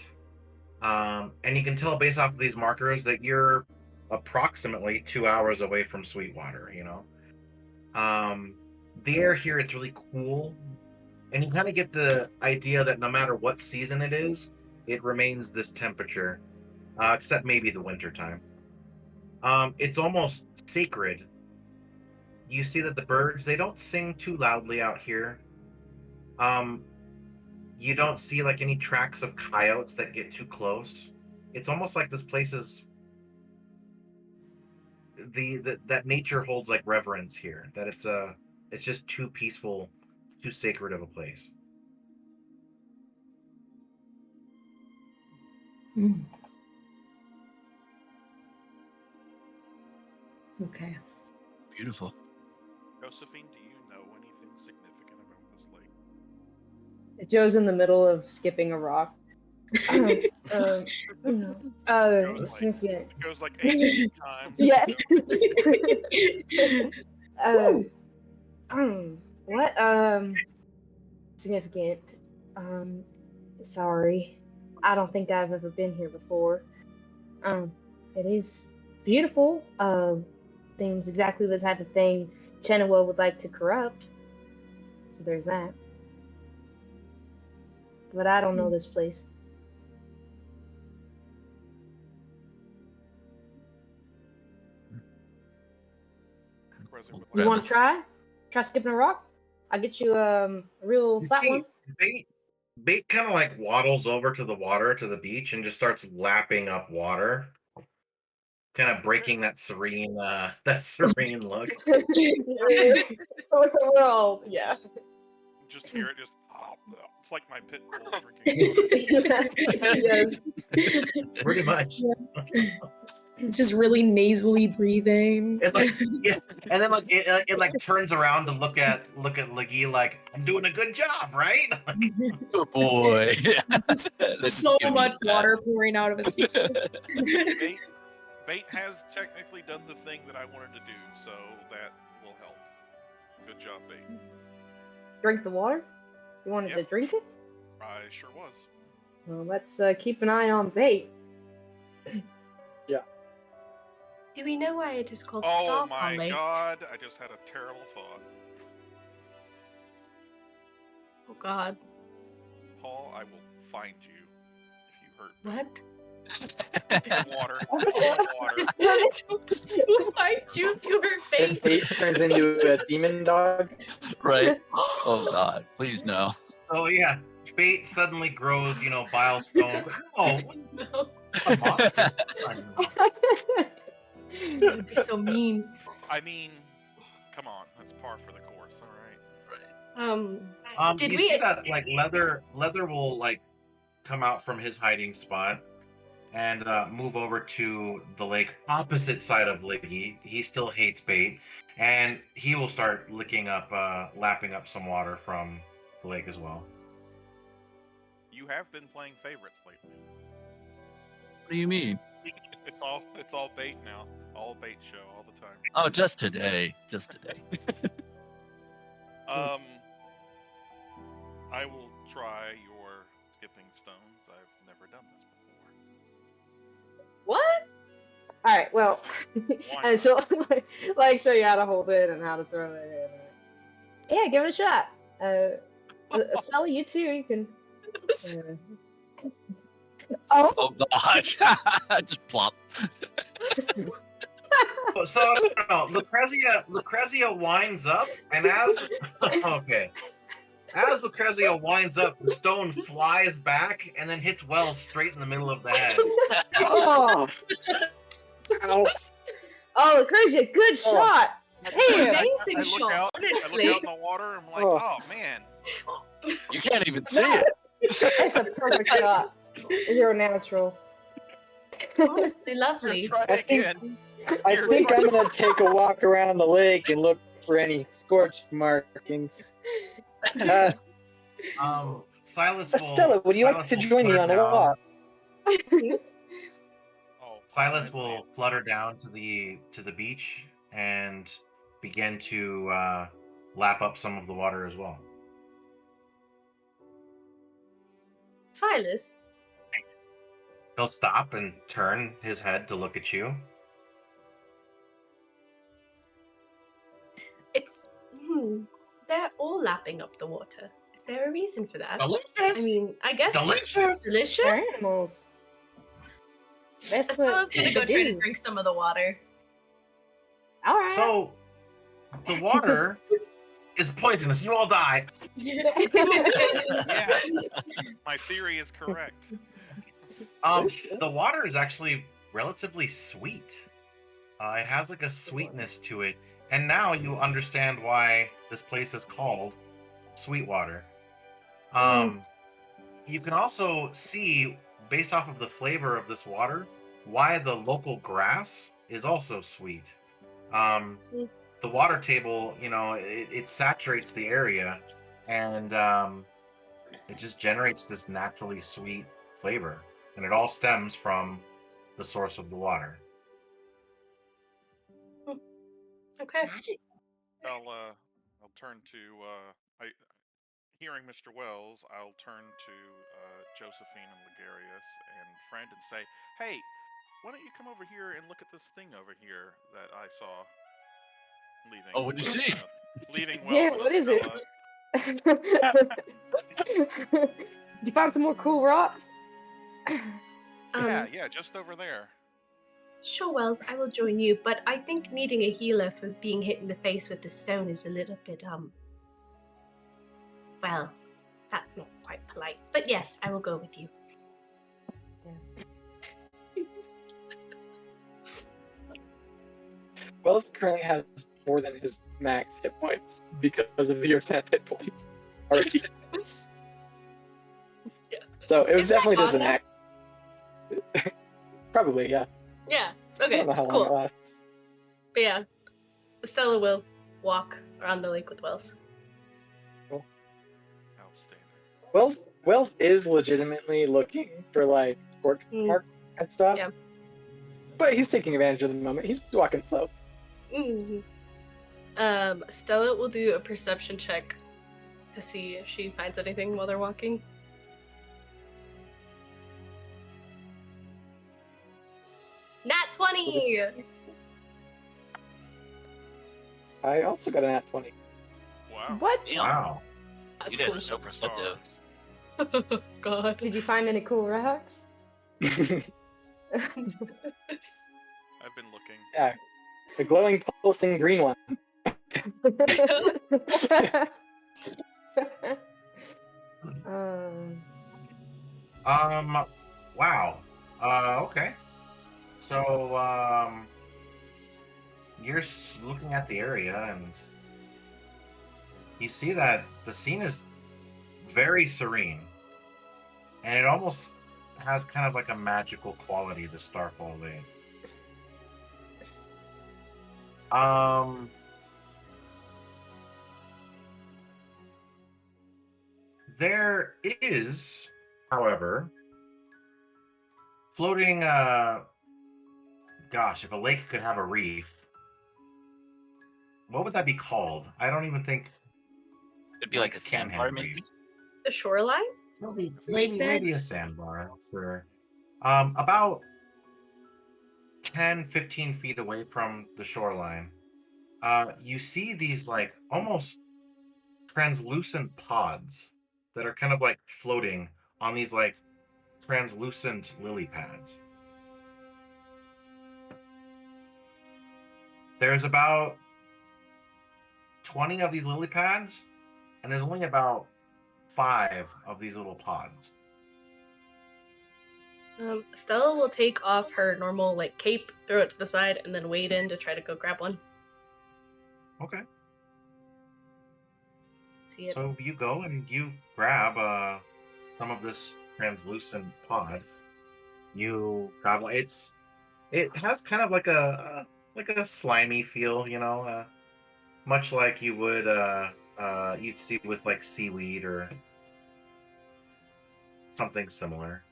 And you can tell based off of these markers that you're approximately 2 hours away from Sweetwater. The air here, it's really cool, and you kind of get the idea that no matter what season it is, it remains this temperature, except maybe the winter time. It's almost sacred. You see that the birds, they don't sing too loudly out here. You don't see like any tracks of coyotes that get too close. It's almost like this place is that nature holds like reverence here. That it's just too peaceful, too sacred of a place. Mm. Okay. Beautiful. Josephine, do you know anything significant about this lake? Joe's in the middle of skipping a rock. Significant. It goes like 18 times. Yeah. Ooh. What? Significant. Sorry. I don't think I've ever been here before. It is beautiful. Seems exactly the type of thing Chenoa would like to corrupt. So there's that. But I don't know this place. You want to try? Try skipping a rock? I'll get you a real flat one. Bait kind of like waddles over to the water, to the beach, and just starts lapping up water, kind of breaking that serene look. We're all, yeah. Just hear it, it's like my pit bull drinking. Yes. Pretty much. It's just really nasally breathing. And like, yeah, and then like it like turns around to look at Liggy like, I'm doing a good job, right? Good boy. So much water pouring out of its mouth. Bait has technically done the thing that I wanted to do, so that will help. Good job, Bait. Drink the water? You wanted to drink it? I sure was. Well, let's keep an eye on Bait. Yeah. Do we know why it is called Oh Star my Lake? god, I just had a terrible thought. Oh god. Paul, I will find you if you hurt me. What? Water. Why'd you hurt And Bait? Bait turns into a demon dog. Right. Oh God, please no. Oh yeah, Bait suddenly grows, bile stones. Oh, No. a monster. You'd be so mean. I mean, come on, that's par for the course, alright. Did you we? see that like leather will like come out from his hiding spot and move over to the lake opposite side of Liggy. He still hates Bait, and he will start lapping up some water from the lake as well. You have been playing favorites lately. What do you mean? It's all Bait now. All Bait show all the time. Oh, just today. Just today. I will try your skipping stones. I've never done this before. What? All right. Well, and she'll like show you how to hold it and how to throw it. And, yeah, give it a shot. Sally, you too. You can. Oh gosh. Just plop. So no, Lucrezia winds up, and as Lucrezia winds up, the stone flies back and then hits Wells straight in the middle of the head. Oh! Ow. Oh, Lucrezia, good shot. Hey, Amazing I shot. look out in Honestly. the water. I'm like, oh man. You can't even see it. It's a perfect shot. You're a natural. Honestly, lovely. Try I think- again. I Here, think try I'm gonna take a walk around the lake and look for any scorch markings. Silas will. Estella, would you like Silas to will join me flutter on a down. walk? Oh, Silas I will flutter down to the beach and begin to lap up some of the water as well. Silas, He'll stop and turn his head to look at you. it's they're all lapping up the water. Is there a reason for that? Delicious. I mean, I guess Delicious. delicious. They're animals. That's Estella's what gonna they go try to do. drink some of the water. All right. So the water is poisonous. You all die. Yes, my theory is correct. The water is actually relatively sweet. It has like a sweetness to it, and now you understand why this place is called Sweetwater. You can also see, based off of the flavor of this water, why the local grass is also sweet. The water table, it saturates the area, and it just generates this naturally sweet flavor, and it all stems from the source of the water. Okay. I'll turn to hearing Mr. Wells. I'll turn to Josephine and Ligarius and friend and say, "Hey, why don't you come over here and look at this thing over here that I saw leaving?" Oh, what'd you see? Leaving Yeah, Wells and what is it? Estella. Did you find some more cool rocks? Yeah, just over there. Sure, Wells, I will join you, but I think needing a healer for being hit in the face with the stone is a little bit, well, that's not quite polite. But yes, I will go with you. Wells currently has more than his max hit points because of your 10 hit points already. Yeah. So it was Isn't that definitely just gone an now? act. Probably, yeah. Yeah, I okay, don't know how long it cool. lasts. But yeah, Estella will walk around the lake with Wells. Outstanding. Wells is legitimately looking for like scorch mark and stuff. Yeah. But he's taking advantage of the moment. He's walking slow. Stella will do a perception check to see if she finds anything while they're walking. Nat 20! I also got an at 20. Wow. What? Wow. That's You guys cool. are so perceptive. God. Did you find any cool rocks? I've been looking. Yeah. The glowing, pulsing green one. Wow. Okay. So, you're looking at the area and you see that the scene is very serene. And it almost has kind of like a magical quality to Starfall Lane. There is, however, floating, gosh, if a lake could have a reef, what would that be called? I don't even think It'd be like a lakes can sandbar, have maybe. reefs. The shoreline? Maybe a sandbar, sure. About 10, 15 feet away from the shoreline, you see these like almost translucent pods that are kind of like floating on these like translucent lily pads. There's about 20 of these lily pads, and there's only about 5 of these little pods. Stella will take off her normal like cape, throw it to the side, and then wade in to try to go grab one. Okay. See it. So you go and you grab some of this translucent pod, You gobble. It has kind of like a slimy feel, much like you would you'd see with like seaweed or something similar.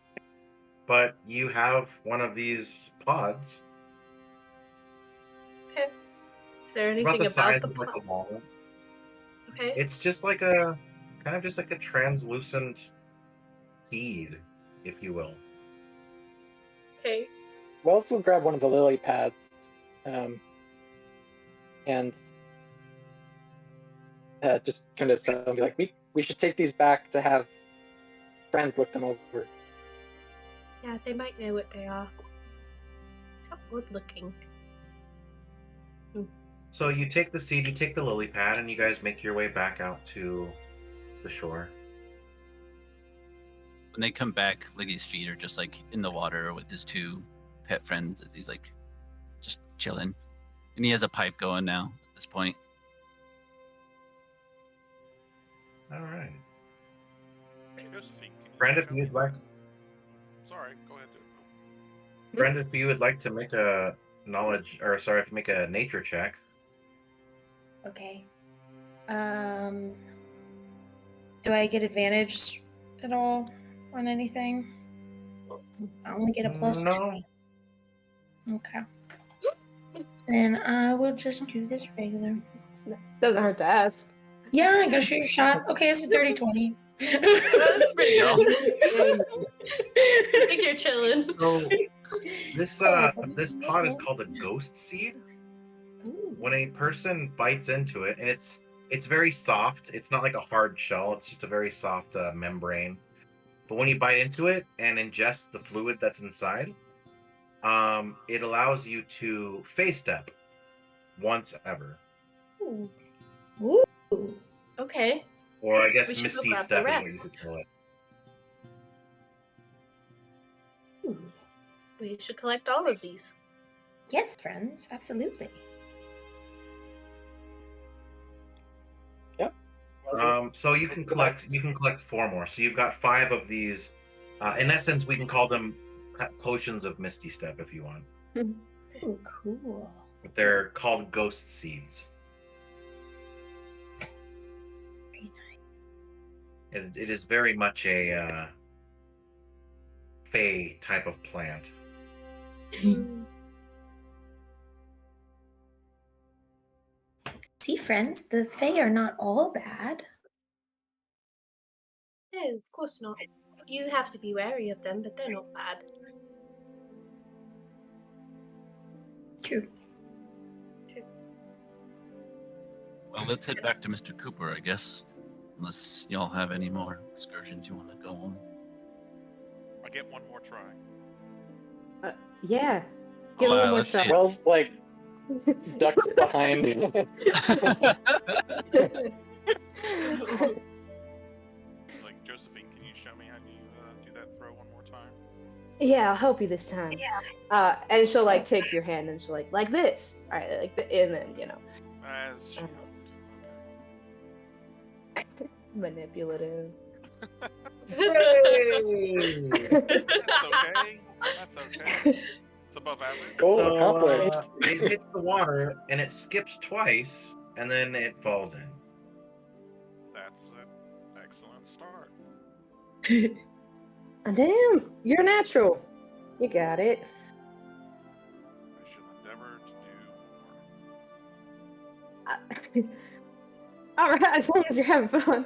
But you have one of these pods. Okay. Is there It's about anything the about size the of like a walnut. Okay. It's just like a kind of just like a translucent seed, if you will. Okay. Wells will grab one of the lily pads, and just turn to Seth and be like, "We should take these back to have friends look them over." Yeah, they might know what they are. So good looking. So you take the seed, you take the lily pad, and you guys make your way back out to the shore. When they come back, Liggy's feet are just like in the water with his two pet friends as he's like just chilling. And he has a pipe going now at this point. All right. Josephine, can you Brenda, show if me you'd like, Sorry, go ahead. Brenda, if you would like to make a make a nature check. Okay. Do I get advantage at all on anything? I only get a plus No. 2. Okay. Then I will just do this regular. Doesn't hurt to ask. Yeah, I gotta shoot your shot. Okay, it's a dirty 20. That's pretty Go. good. I think you're chilling. So this pod is called a ghost seed. Ooh. When a person bites into it, and it's very soft. It's not like a hard shell. It's just a very soft membrane. But when you bite into it and ingest the fluid that's inside, it allows you to phase step once ever, Ooh. Ooh. Okay. or I guess We should go misty grab the step is what you rest. could call it. Ooh. We should collect all of these. Yes, friends, absolutely. So you can collect 4 more. So you've got 5 of these. In essence, we can call them potions of misty step if you want. Ooh, cool. But they're called ghost seeds. Very It is very much a fey type of plant. nice. See, friends, the Fae are not all bad. No, of course not. You have to be wary of them, but they're not bad. True. Well, let's head back to Mr. Cooper, I guess. Unless y'all have any more excursions you want to go on. I get one more try. Yeah. Give it one more let's see shot. it. Wells like ducks behind. Like, Josephine, can you show me how you do that throw one more time? Yeah, I'll help you this time. And she'll like take your hand and she'll like this. All right, and then As she hoped. Okay. manipulative. That's okay. That's okay. It's above average. Goal So accomplished. it hits the water and it skips twice, and then it falls in. That's an excellent start. Damn, you're natural. You got it. I shall endeavor to do more. All right, as long as you're having fun.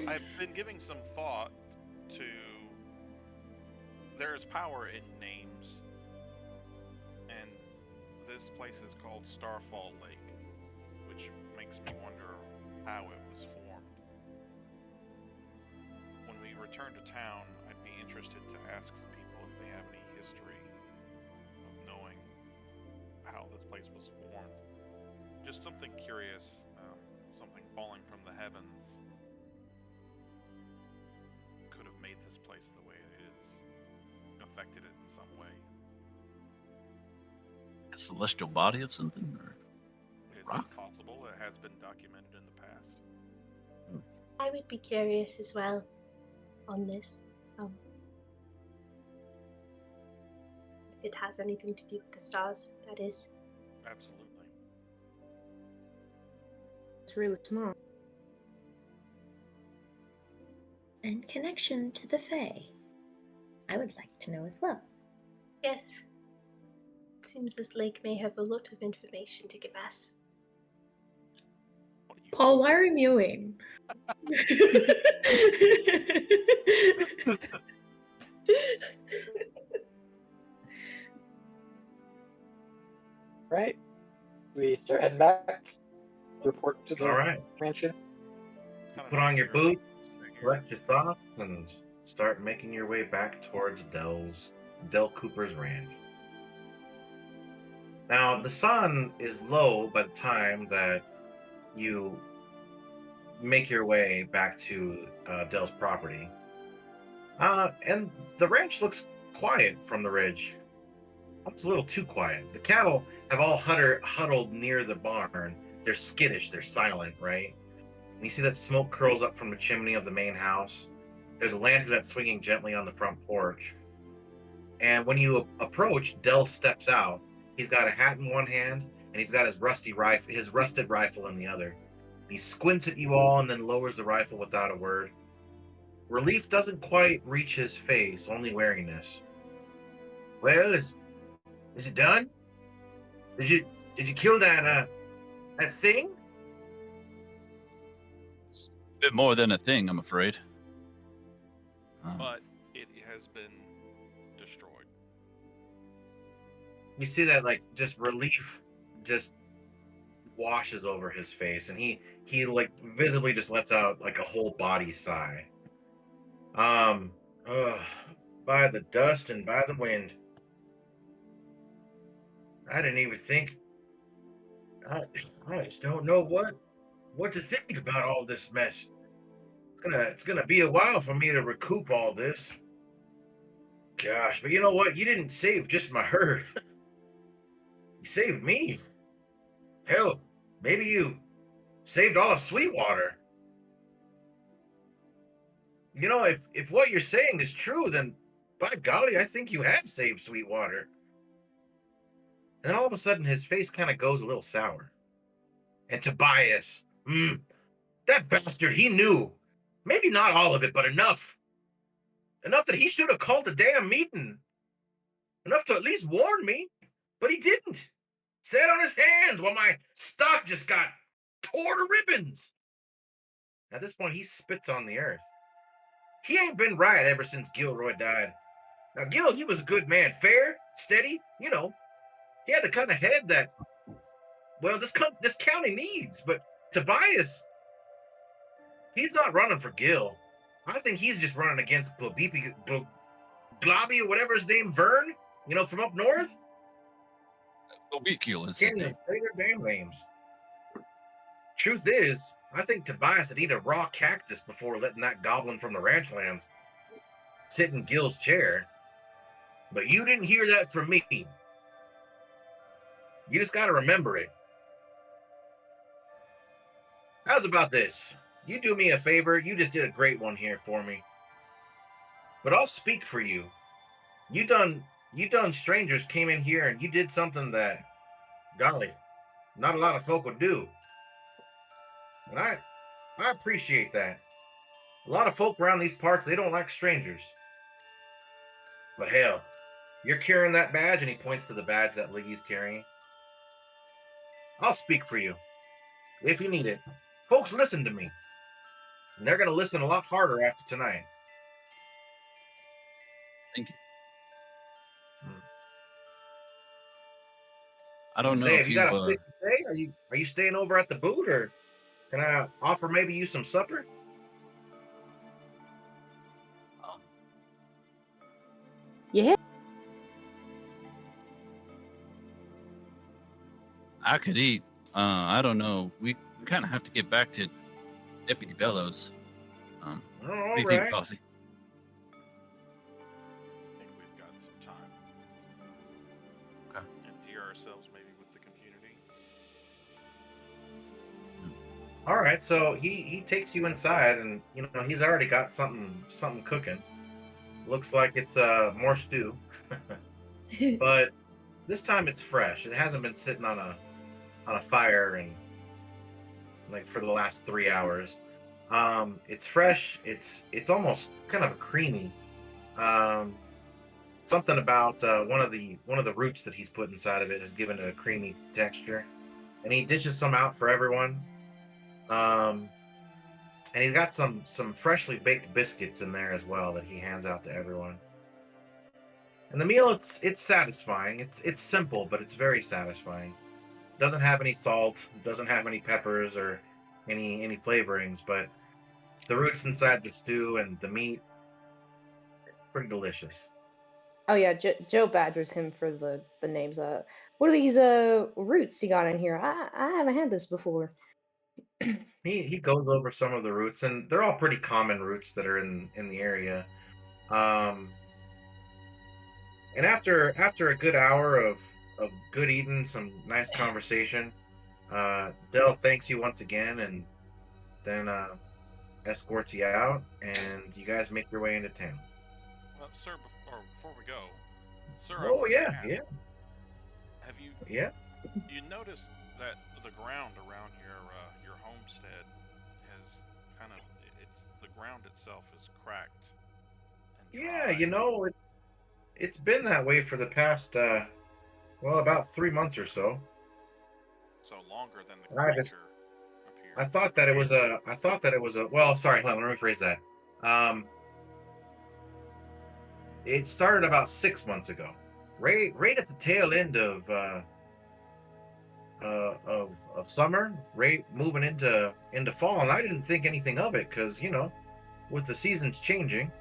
I've been giving some thought to there is power in names, and this place is called Starfall Lake, which makes me wonder how it was formed. When we return to town, I'd be interested to ask some people if they have any history of knowing how this place was formed. Just something curious, something falling from the heavens could have made this place the way it is, affected it in some way. A celestial body of something? Or... It's Rock? possible. It has been documented in the past. I would be curious as well. on this. If it has anything to do with the stars, that is. Absolutely. It's really small. And connection to the Fae. I would like to know as well. Yes. It seems this lake may have a lot of information to give us. What are you Paul, why are you mewing? Right? We start heading back. Report to All the right. rancher. Kinda Put on nice your of everyone boots, to stay here. collect your thoughts, and start making your way back towards Del Cooper's ranch. Now, the sun is low by the time that you make your way back to Del's property. And the ranch looks quiet from the ridge. Almost a little too quiet. The cattle have all huddled near the barn. They're skittish, they're silent, right? And you see that smoke curls up from the chimney of the main house. There's a lantern that's swinging gently on the front porch. And when you approach, Del steps out. He's got a hat in one hand, and he's got his rusted rifle in the other. He squints at you all and then lowers the rifle without a word. Relief doesn't quite reach his face, only wariness. Well, is it done? Did you kill that thing? It's a bit more than a thing, I'm afraid. But it has been destroyed. You see that just relief just washes over his face, and he visibly just lets out a whole body sigh. By the dust and by the wind. I didn't even think. I just don't know what to think about all this mess. It's gonna be a while for me to recoup all this. Gosh, but you know what? You didn't save just my herd. You saved me. Hell, maybe you saved all of Sweetwater. You know, if what you're saying is true, then by golly, I think you have saved Sweetwater. And then all of a sudden, his face kind of goes a little sour. And Tobias, that bastard, he knew. Maybe not all of it, but enough. Enough that he should have called a damn meeting. Enough to at least warn me, but he didn't. Sat on his hands while my stock just got tore to ribbons. At this point, he spits on the earth. He ain't been right ever since Gilroy died. Now, Gil, he was a good man, fair, steady, you know. He had the kind of head that, well, this county needs. But Tobias, he's not running for Gil. I think he's just running against Globby or whatever his name, Vern, from up north. Obekil is his Can't even name. say their damn names. Truth is, I think Tobias would eat a raw cactus before letting that goblin from the ranch lands sit in Gil's chair. But you didn't hear that from me. You just got to remember it. How's about this? You do me a favor. You just did a great one here for me. But I'll speak for you. You done strangers came in here and you did something that, golly, not a lot of folk would do. And I appreciate that. A lot of folk around these parts, they don't like strangers. But hell, you're carrying that badge, and he points to the badge that Liggy's carrying. I'll speak for you. If you need it. Folks listen to me. And they're going to listen a lot harder after tonight. Thank you. I don't know Say, if have you got a place to stay? Are you staying over at the boot, or can I offer maybe you some supper? Yeah. I could eat. I don't know. We kind of have to get back to Deputy Bellows. What do you think, Posse? I think we've got some time. Okay. Endear ourselves maybe with the community. All right, so he takes you inside, and he's already got something cooking. Looks like it's more stew, but this time it's fresh. It hasn't been sitting on a fire and like for the last 3 hours. It's fresh. It's almost kind of creamy. Um, Something about one of the roots that he's put inside of it has given it a creamy texture, and he dishes some out for everyone. Um, and he's got some freshly baked biscuits in there as well that he hands out to everyone. And the meal, it's satisfying. It's simple, but it's very satisfying. Doesn't have any salt, doesn't have any peppers or any flavorings, but the roots inside the stew and the meat, pretty delicious. Oh yeah, Joe badgers him for the names. What are these roots you got in here? I haven't had this before. He goes over some of the roots, and they're all pretty common roots that are in the area. Um, and after a good hour of good eating, some nice conversation, Dell thanks you once again, and then escorts you out, and you guys make your way into town. Well, sir, before we go, sir, I Oh wanted yeah, to ask, yeah, have yeah. you noticed that the ground around your homestead has kind of the ground itself is cracked and Yeah, dry? it's been that way for the past well, about 3 months or so. So longer than the I just creature I appeared. thought that it was a well, sorry, let me rephrase that. It started about 6 months ago, right at the tail end of summer, right moving into fall, and I didn't think anything of it because with the seasons changing,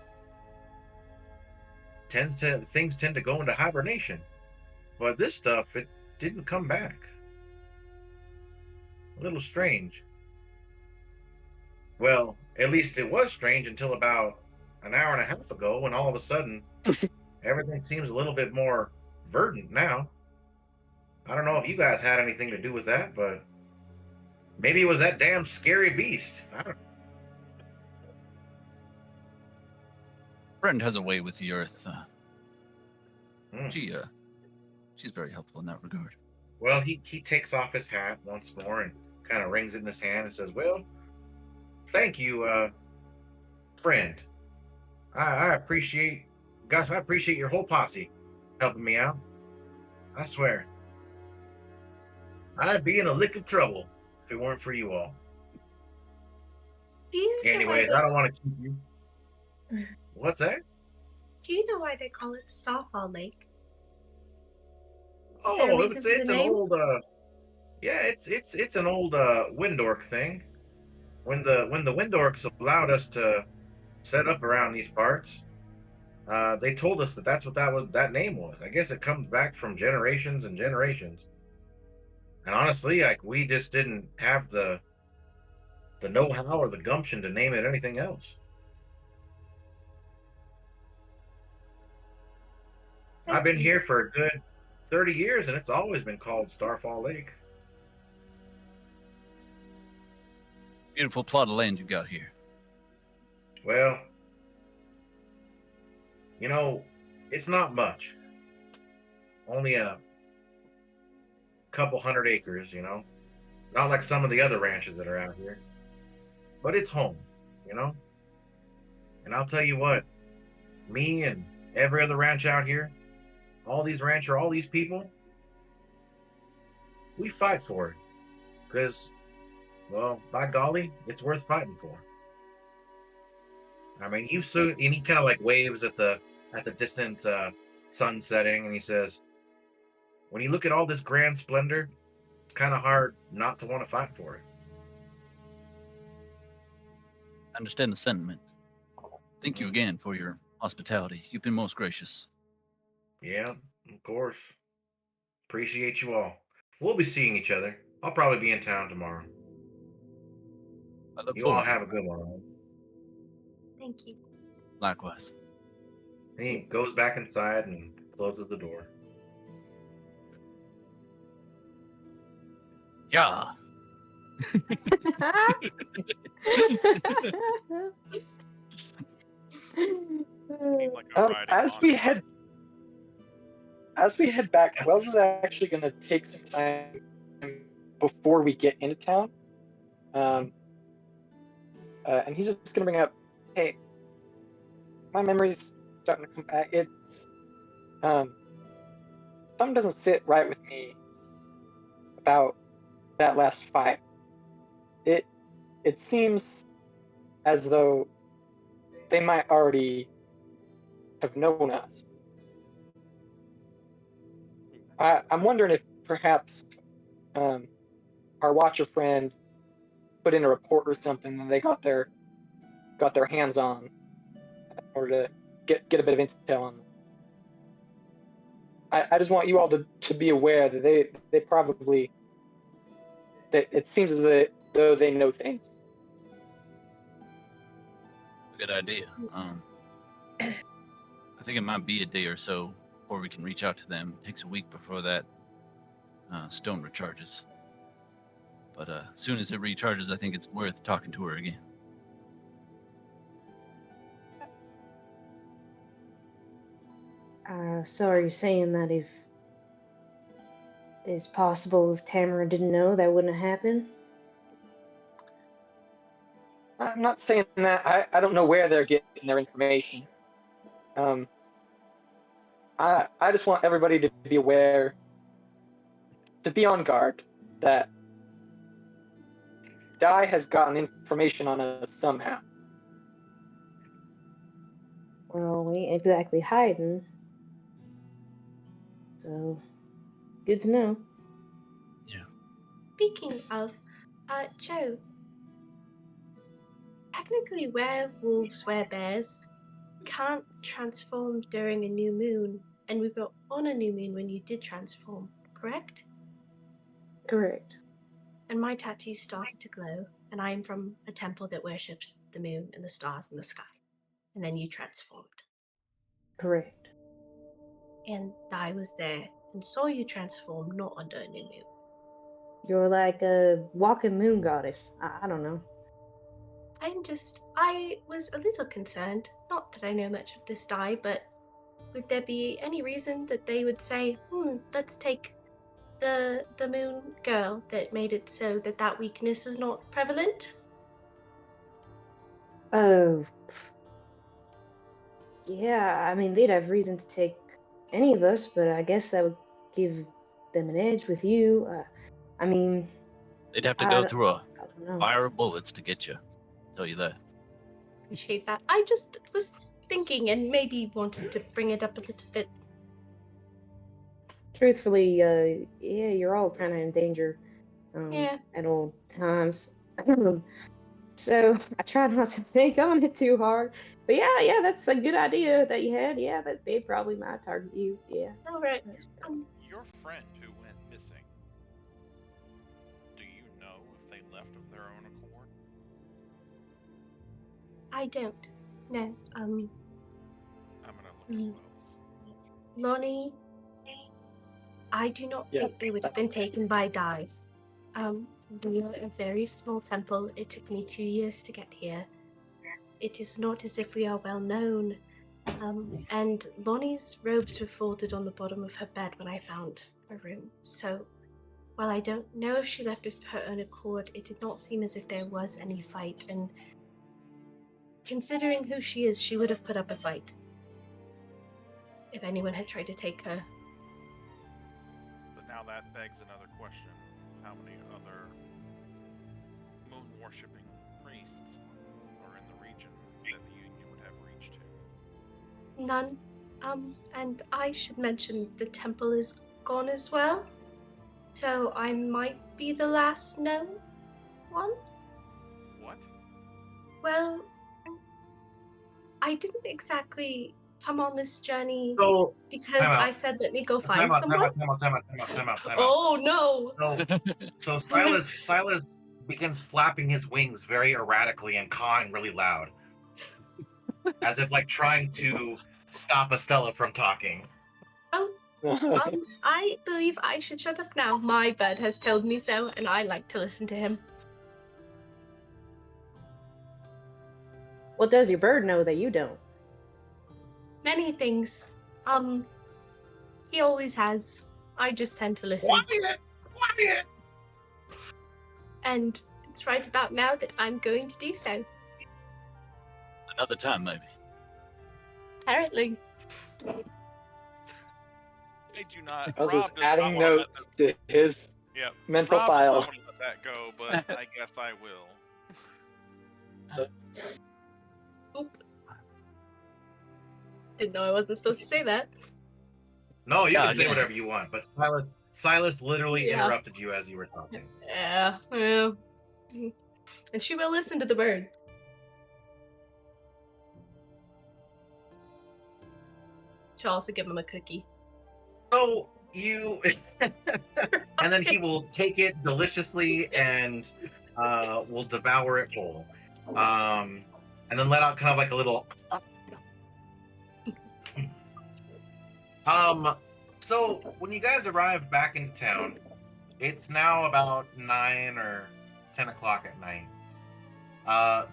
things tend to go into hibernation. But this stuff, it didn't come back. A little strange. Well, at least it was strange until about an hour and a half ago when all of a sudden everything seems a little bit more verdant now. I don't know if you guys had anything to do with that, but maybe it was that damn scary beast. I don't Friend has a way with the earth. Hmm. She's very helpful in that regard. Well, he takes off his hat once more and kind of rings it in his hand and says, "Well, thank you, friend. I appreciate, gosh, I appreciate your whole posse helping me out. I swear, I'd be in a lick of trouble if it weren't for you all. Do you know why Anyways, I don't want to keep you. What's that? they call it Starfall Lake? Is there a Oh, reason for the it's an name? old yeah, it's an old wind orc thing. When the wind orcs allowed us to set up around these parts, they told us that's what that name was. I guess it comes back from generations and generations. And honestly, like we just didn't have the know-how or the gumption to name it anything else. I've been here for a good 30 years, and it's always been called Starfall Lake. Beautiful plot of land you got here. Well, it's not much. Only a couple hundred acres, Not like some of the other ranches that are out here. But it's home, you know? And I'll tell you what, me and every other ranch out here, all these rancher, all these people, we fight for it. Because, well, by golly, it's worth fighting for. I mean, and he kind of like waves at the distant sun setting, and he says, when you look at all this grand splendor, it's kind of hard not to want to fight for it. I understand the sentiment. Thank you again for your hospitality. You've been most gracious. Yeah, of course. Appreciate you all. We'll be seeing each other. I'll probably be in town tomorrow. I look You all forward to have it. a good one. All right? Thank you. Likewise. He goes back inside and closes the door. Yeah. Need like a riding as we head back, Wells is actually going to take some time before we get into town, and he's just going to bring up, hey, my memory's starting to come back. It's something doesn't sit right with me about that last fight. It seems as though they might already have known us. I'm wondering if perhaps our Watcher friend put in a report or something that they got their hands on in order to get a bit of intel on them. I just want you all to be aware that they probably, that it seems as though they know things. Good idea. I think it might be a day or so before we can reach out to them. It takes a week before that stone recharges. But as soon as it recharges, I think it's worth talking to her again. So are you saying that if it's possible if Tamara didn't know, that wouldn't have happened? I'm not saying that. I don't know where they're getting their information. I just want everybody to be aware, to be on guard, that Dai has gotten information on us somehow. Well, we ain't exactly hiding. So, good to know. Yeah. Speaking of, Joe, technically werewolves wear bears. Can't transform during a new moon, and we were on a new moon when you did transform, correct? Correct. And my tattoo started to glow, and I am from a temple that worships the moon and the stars in the sky. And then you transformed. Correct. And I was there and saw you transform, not under a new moon. You're like a walking moon goddess. I don't know. I was a little concerned. Not that I know much of this Dai, but would there be any reason that they would say, let's take the moon girl that made it so that weakness is not prevalent? Oh. Yeah, I mean, they'd have reason to take any of us, but I guess that would give them an edge with you. I mean... They'd have to go through a don't know. fire of bullets to get you. Tell you that. Appreciate that. I just was thinking and maybe wanted to bring it up a little bit. Truthfully, yeah, you're all kind of in danger at all times. So I try not to think on it too hard. But yeah, that's a good idea that you had. Yeah, that they probably might target you. Yeah. All right. Your friend who went missing, do you know if they left of their own accord? I don't. No. I'm gonna look at Wells. Lonnie, I do not think they would have been taken by Dai. We are a very small temple. It took me 2 years to get here. It is not as if we are well known. And Lonnie's robes were folded on the bottom of her bed when I found her room. So, while I don't know if she left of her own accord, it did not seem as if there was any fight. And considering who she is, she would have put up a fight if anyone had tried to take her. But now that begs another question. How many other moon-worshipping priests are in the region that the Union would have reached to? None. And I should mention the temple is gone as well. So I might be the last known one? What? Well, I didn't exactly come on this journey because I said let me go find someone. Time out. Oh no! So Silas begins flapping his wings very erratically and cawing really loud, as if like trying to stop Estella from talking. Oh, I believe I should shut up now. My bed has told me so, and I like to listen to him. What does your bird know that you don't? Many things. He always has. I just tend to listen. Quiet! And it's right about now that I'm going to do so. Another time, maybe. Apparently. I do not. I was Rob just does not adding want to let notes to his Yep. mental Rob does file. not want to let that go, but I guess I will. Oop. Didn't know I wasn't supposed to say that. No, you Yeah, can say yeah. whatever you want, but Silas literally Yeah. interrupted you as you were talking. Yeah. And she will listen to the bird. She'll also give him a cookie. So you, and then he will take it deliciously and will devour it whole, and then let out kind of like a little. So when you guys arrive back into town, it's now about 9 or 10 o'clock at night.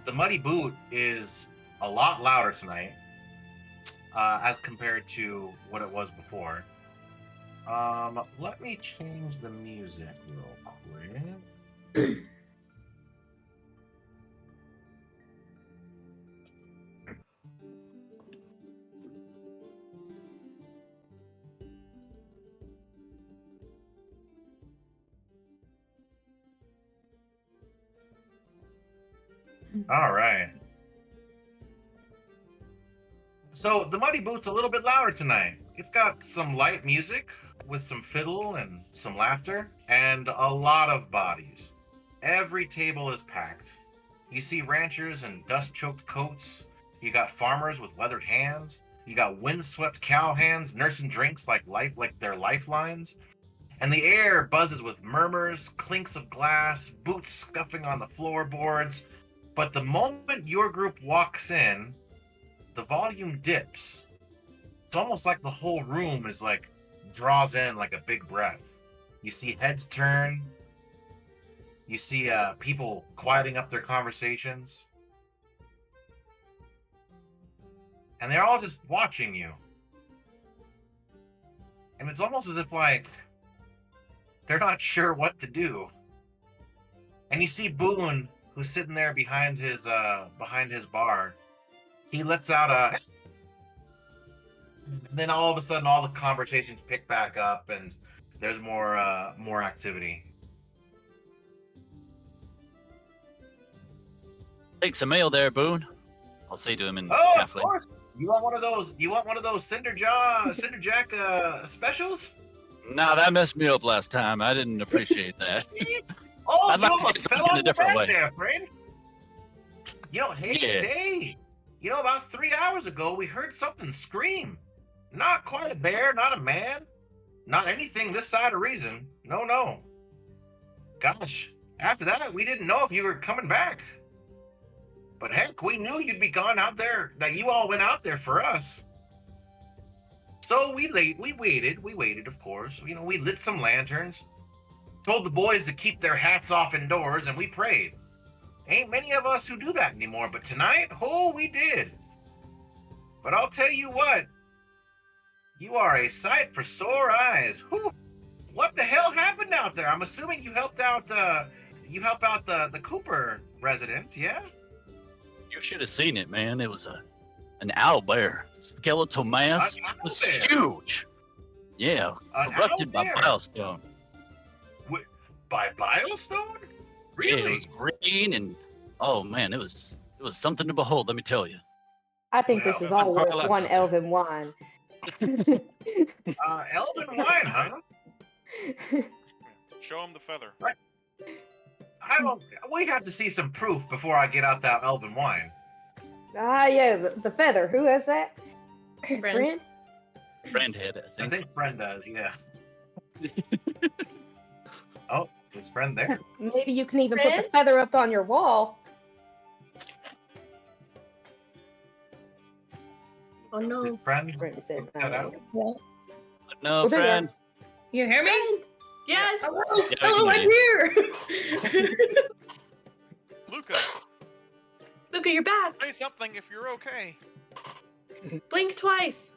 The Muddy Boot is a lot louder tonight, as compared to what it was before. Let me change the music real quick. All right. So the Muddy Boot's a little bit louder tonight. It's got some light music with some fiddle and some laughter and a lot of bodies. Every table is packed. You see ranchers in dust-choked coats. You got farmers with weathered hands. You got windswept cow hands nursing drinks like they're lifelines. And the air buzzes with murmurs, clinks of glass, boots scuffing on the floorboards. But the moment your group walks in, the volume dips. It's almost like the whole room is like draws in like a big breath. You see heads turn. You see people quieting up their conversations. And they're all just watching you. And it's almost as if like they're not sure what to do. And you see Boone, who's sitting there behind his bar. He lets out a, and then all of a sudden all the conversations pick back up and there's more activity. Take some mail there, Boone. I'll say to him in Oh, of halfling. course. You want one of those Cinder Jack specials? Nah, that messed me up last time. I didn't appreciate that. Oh, I'd you like to almost get it fell in a on your different back way. there, friend. Hey, Yeah. say, about 3 hours ago, we heard something scream. Not quite a bear, not a man, not anything this side of reason. No. Gosh, after that, we didn't know if you were coming back. But heck, we knew you'd be gone out there, that you all went out there for us. So we waited, of course. We lit some lanterns, told the boys to keep their hats off indoors, and we prayed. Ain't many of us who do that anymore, but tonight, we did. But I'll tell you what, you are a sight for sore eyes. Whew. What the hell happened out there? I'm assuming you helped out the Cooper residents, yeah? You should have seen it, man. It was an owl bear. Skeletal mass. An It was owl bear? huge. Yeah, An corrupted owl by bear? Milestone. By Milestone? Yeah, it Really? was green and oh man, it was something to behold. Let me tell you. I think this Well, is all I'm worth far one left. elven wine. Elven wine, huh? Show him the feather. We have to see some proof before I get out that elven wine. Ah, yeah, the feather. Who has that? Friend? Friend head, I I think. think friend does, yeah. Oh, his friend there. Maybe you can even put the Friend? feather up on your wall. Oh no. His friend. Friend said Look that out. no. No, Oh, there you are. friend. You hear me? Yes. Hello, Yeah, I can I'm hear here. Luca, Luca, Look at your back. Say something if you're okay. Blink twice.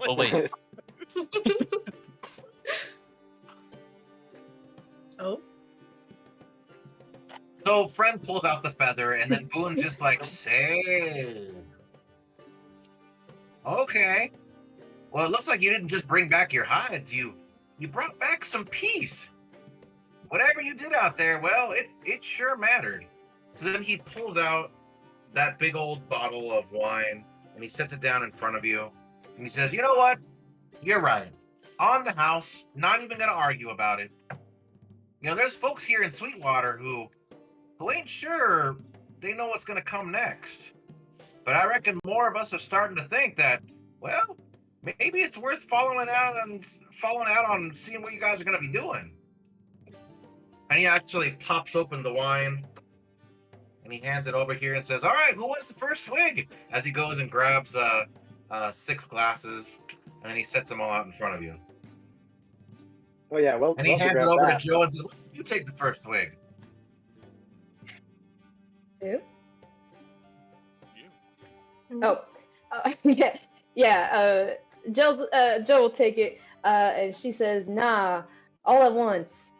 Oh wait, Oh. So friend pulls out the feather, and then Boone's just like, say, okay. Well, it looks like you didn't just bring back your hides. You brought back some peace. Whatever you did out there, well, it sure mattered. So then he pulls out that big old bottle of wine, and he sets it down in front of you, and he says, you know what? You're right. On the house, not even going to argue about it. You know, there's folks here in Sweetwater who ain't sure they know what's going to come next. But I reckon more of us are starting to think that, well, maybe it's worth following out on seeing what you guys are going to be doing. And he actually pops open the wine, and he hands it over here and says, all right, who wants the first swig? As he goes and grabs 6 glasses, and then he sets them all out in front of you. Oh yeah, well, And he hands it grab over that. to Joe and says, you take the first swig. Two? You. Oh, yeah. Joe will take it, and she says, "Nah, all at once.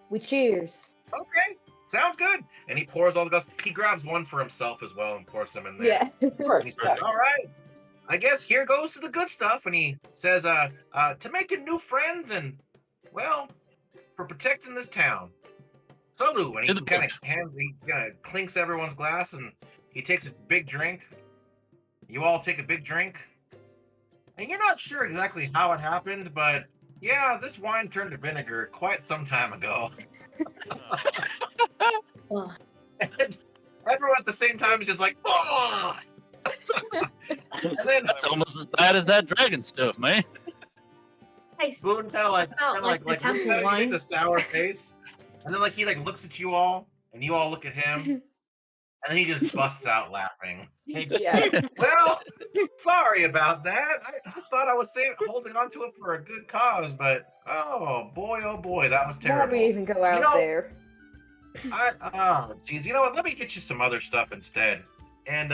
We cheers." Okay, sounds good. And he pours all the glasses. He grabs one for himself as well and pours them in there. Yeah. Of course. And he says, all right, I guess here goes to the good stuff. And he says, to making new friends and, well, for protecting this town. Salute. And he kind of clinks everyone's glass, and he takes a big drink. You all take a big drink. And you're not sure exactly how it happened, but yeah, this wine turned to vinegar quite some time ago. Ugh. And everyone at the same time is just like, oh! And then that's almost as bad as that dragon stuff, man. Nice. Boone kind of like, About like the temple he wine. makes a sour face, and then he looks at you all, and you all look at him, and then he just busts out laughing. Yeah. Well, sorry about that. I thought I was holding on to it for a good cause, but oh boy, that was Why terrible. we even go out there? Geez, you know what? Let me get you some other stuff instead. And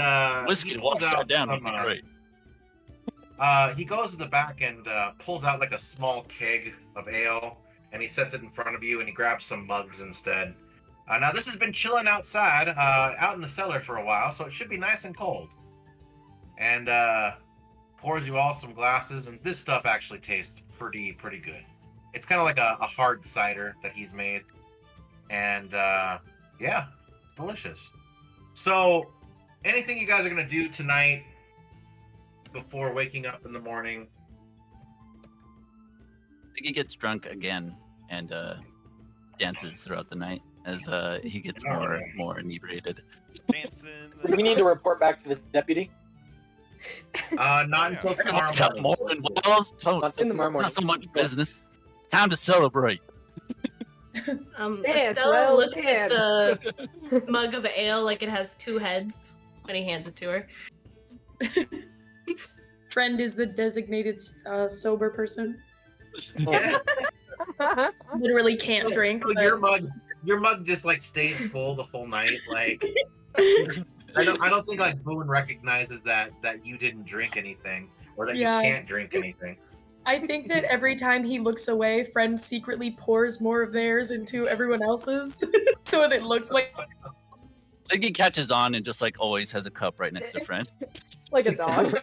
Whiskey he to wash pulls that out down would some, be great. he goes to the back and pulls out a small keg of ale, and he sets it in front of you, and he grabs some mugs instead. Now this has been chilling outside, out in the cellar for a while, so it should be nice and cold. And pours you all some glasses, and this stuff actually tastes pretty good. It's kind of like a hard cider that he's made, and yeah, delicious. So, anything you guys are gonna do tonight before waking up in the morning? I think he gets drunk again and dances throughout the night as he gets more and more inebriated. Dancing. Do we need to report back to the deputy? Not until tomorrow Top morning. morning. Well, it's In tomorrow morning. not so much business. Time to celebrate. Yes, Estella well, looks at yeah. the mug of ale like it has 2 heads, and he hands it to her. Friend is the designated sober person. Yeah. Literally can't drink. So but- your mug just stays full the whole night. I don't think Boone recognizes that you didn't drink anything, or that Yeah. you can't drink anything. I think that every time he looks away, Friend secretly pours more of theirs into everyone else's, so that it looks like I think he catches on and just always has a cup right next to friend. Like a dog.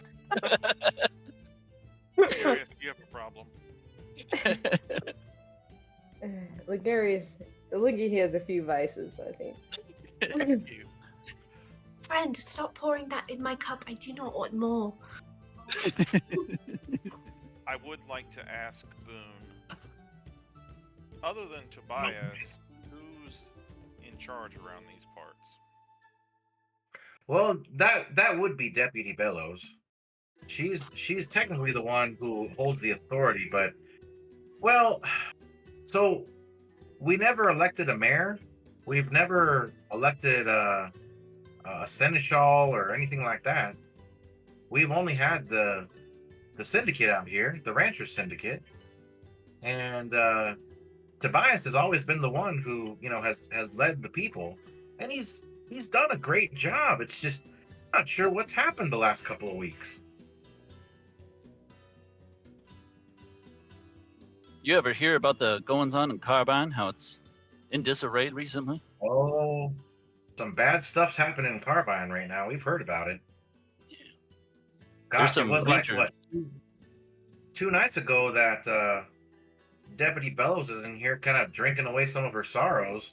Darius, you have a problem. Darius, he has a few vices, I think. You. Friend, stop pouring that in my cup. I do not want more. I would like to ask Boone, other than Tobias, who's in charge around these parts? Well, that would be Deputy Bellows. She's technically the one who holds the authority, but so we never elected a mayor. We've never elected a seneschal or anything like that. We've only had the syndicate out here, the Ranchers Syndicate, and Tobias has always been the one who has led the people, and he's he's done a great job. It's just not sure what's happened the last couple of weeks. You ever hear about the goings on in Carbine? How it's in disarray recently? Oh, some bad stuff's happening in Carbine right now. We've heard about it. There's Gosh, it some was rangers. like what 2 nights ago that Deputy Bellows is in here, kind of drinking away some of her sorrows.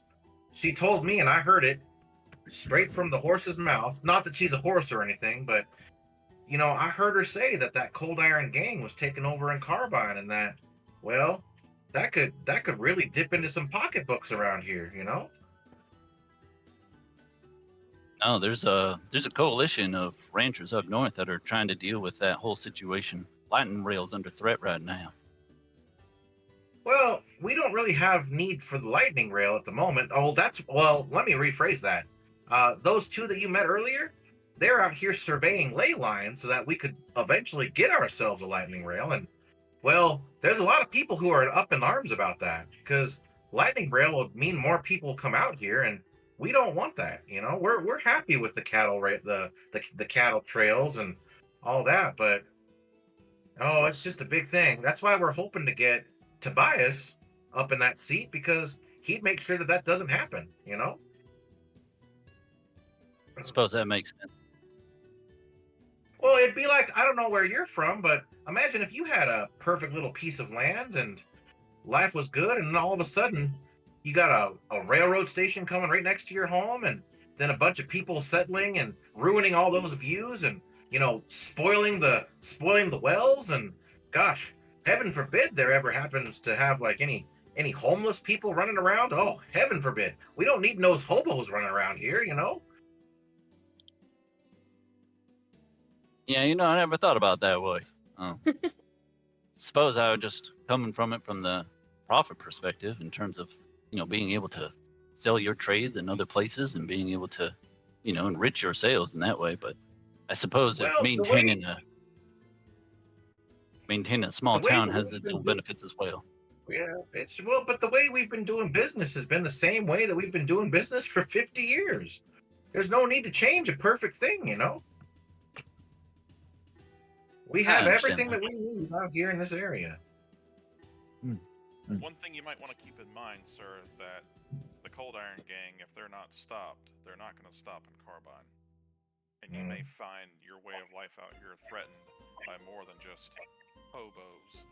She told me, and I heard it straight from the horse's mouth. Not that she's a horse or anything, but I heard her say that Cold Iron gang was taking over in Carbine, and that, well, that could really dip into some pocketbooks around here. No, there's a coalition of ranchers up north that are trying to deal with that whole situation. Lightning rail's under threat right now. Well, we don't really have need for the lightning rail at the moment. Let me rephrase that. Those two that you met earlier, they're out here surveying ley lines so that we could eventually get ourselves a lightning rail. And, well, there's a lot of people who are up in arms about that, because lightning rail would mean more people come out here, and we don't want that. We're happy with the cattle the cattle trails and all that, but it's just a big thing. That's why we're hoping to get Tobias up in that seat, because he'd make sure that doesn't happen. I suppose that makes sense. Well, it'd be like, I don't know where you're from, but imagine if you had a perfect little piece of land and life was good, and then all of a sudden you got a railroad station coming right next to your home, and then a bunch of people settling and ruining all those views, and spoiling the wells, and gosh, heaven forbid there ever happens to have like any homeless people running around. Oh, heaven forbid. We don't need those hobos running around here. Yeah, I never thought about that way. Suppose I would just coming from it from the profit perspective in terms of, being able to sell your trades in other places and being able to, enrich your sales in that way. But I suppose if maintaining a small town has its own benefits as well. Yeah, but the way we've been doing business has been the same way that we've been doing business for 50 years. There's no need to change a perfect thing. We have everything that we need out here in this area. One thing you might want to keep in mind, sir, that the Cold Iron gang, if they're not stopped, they're not going to stop in Carbine. And you may find your way of life out here threatened by more than just hobos.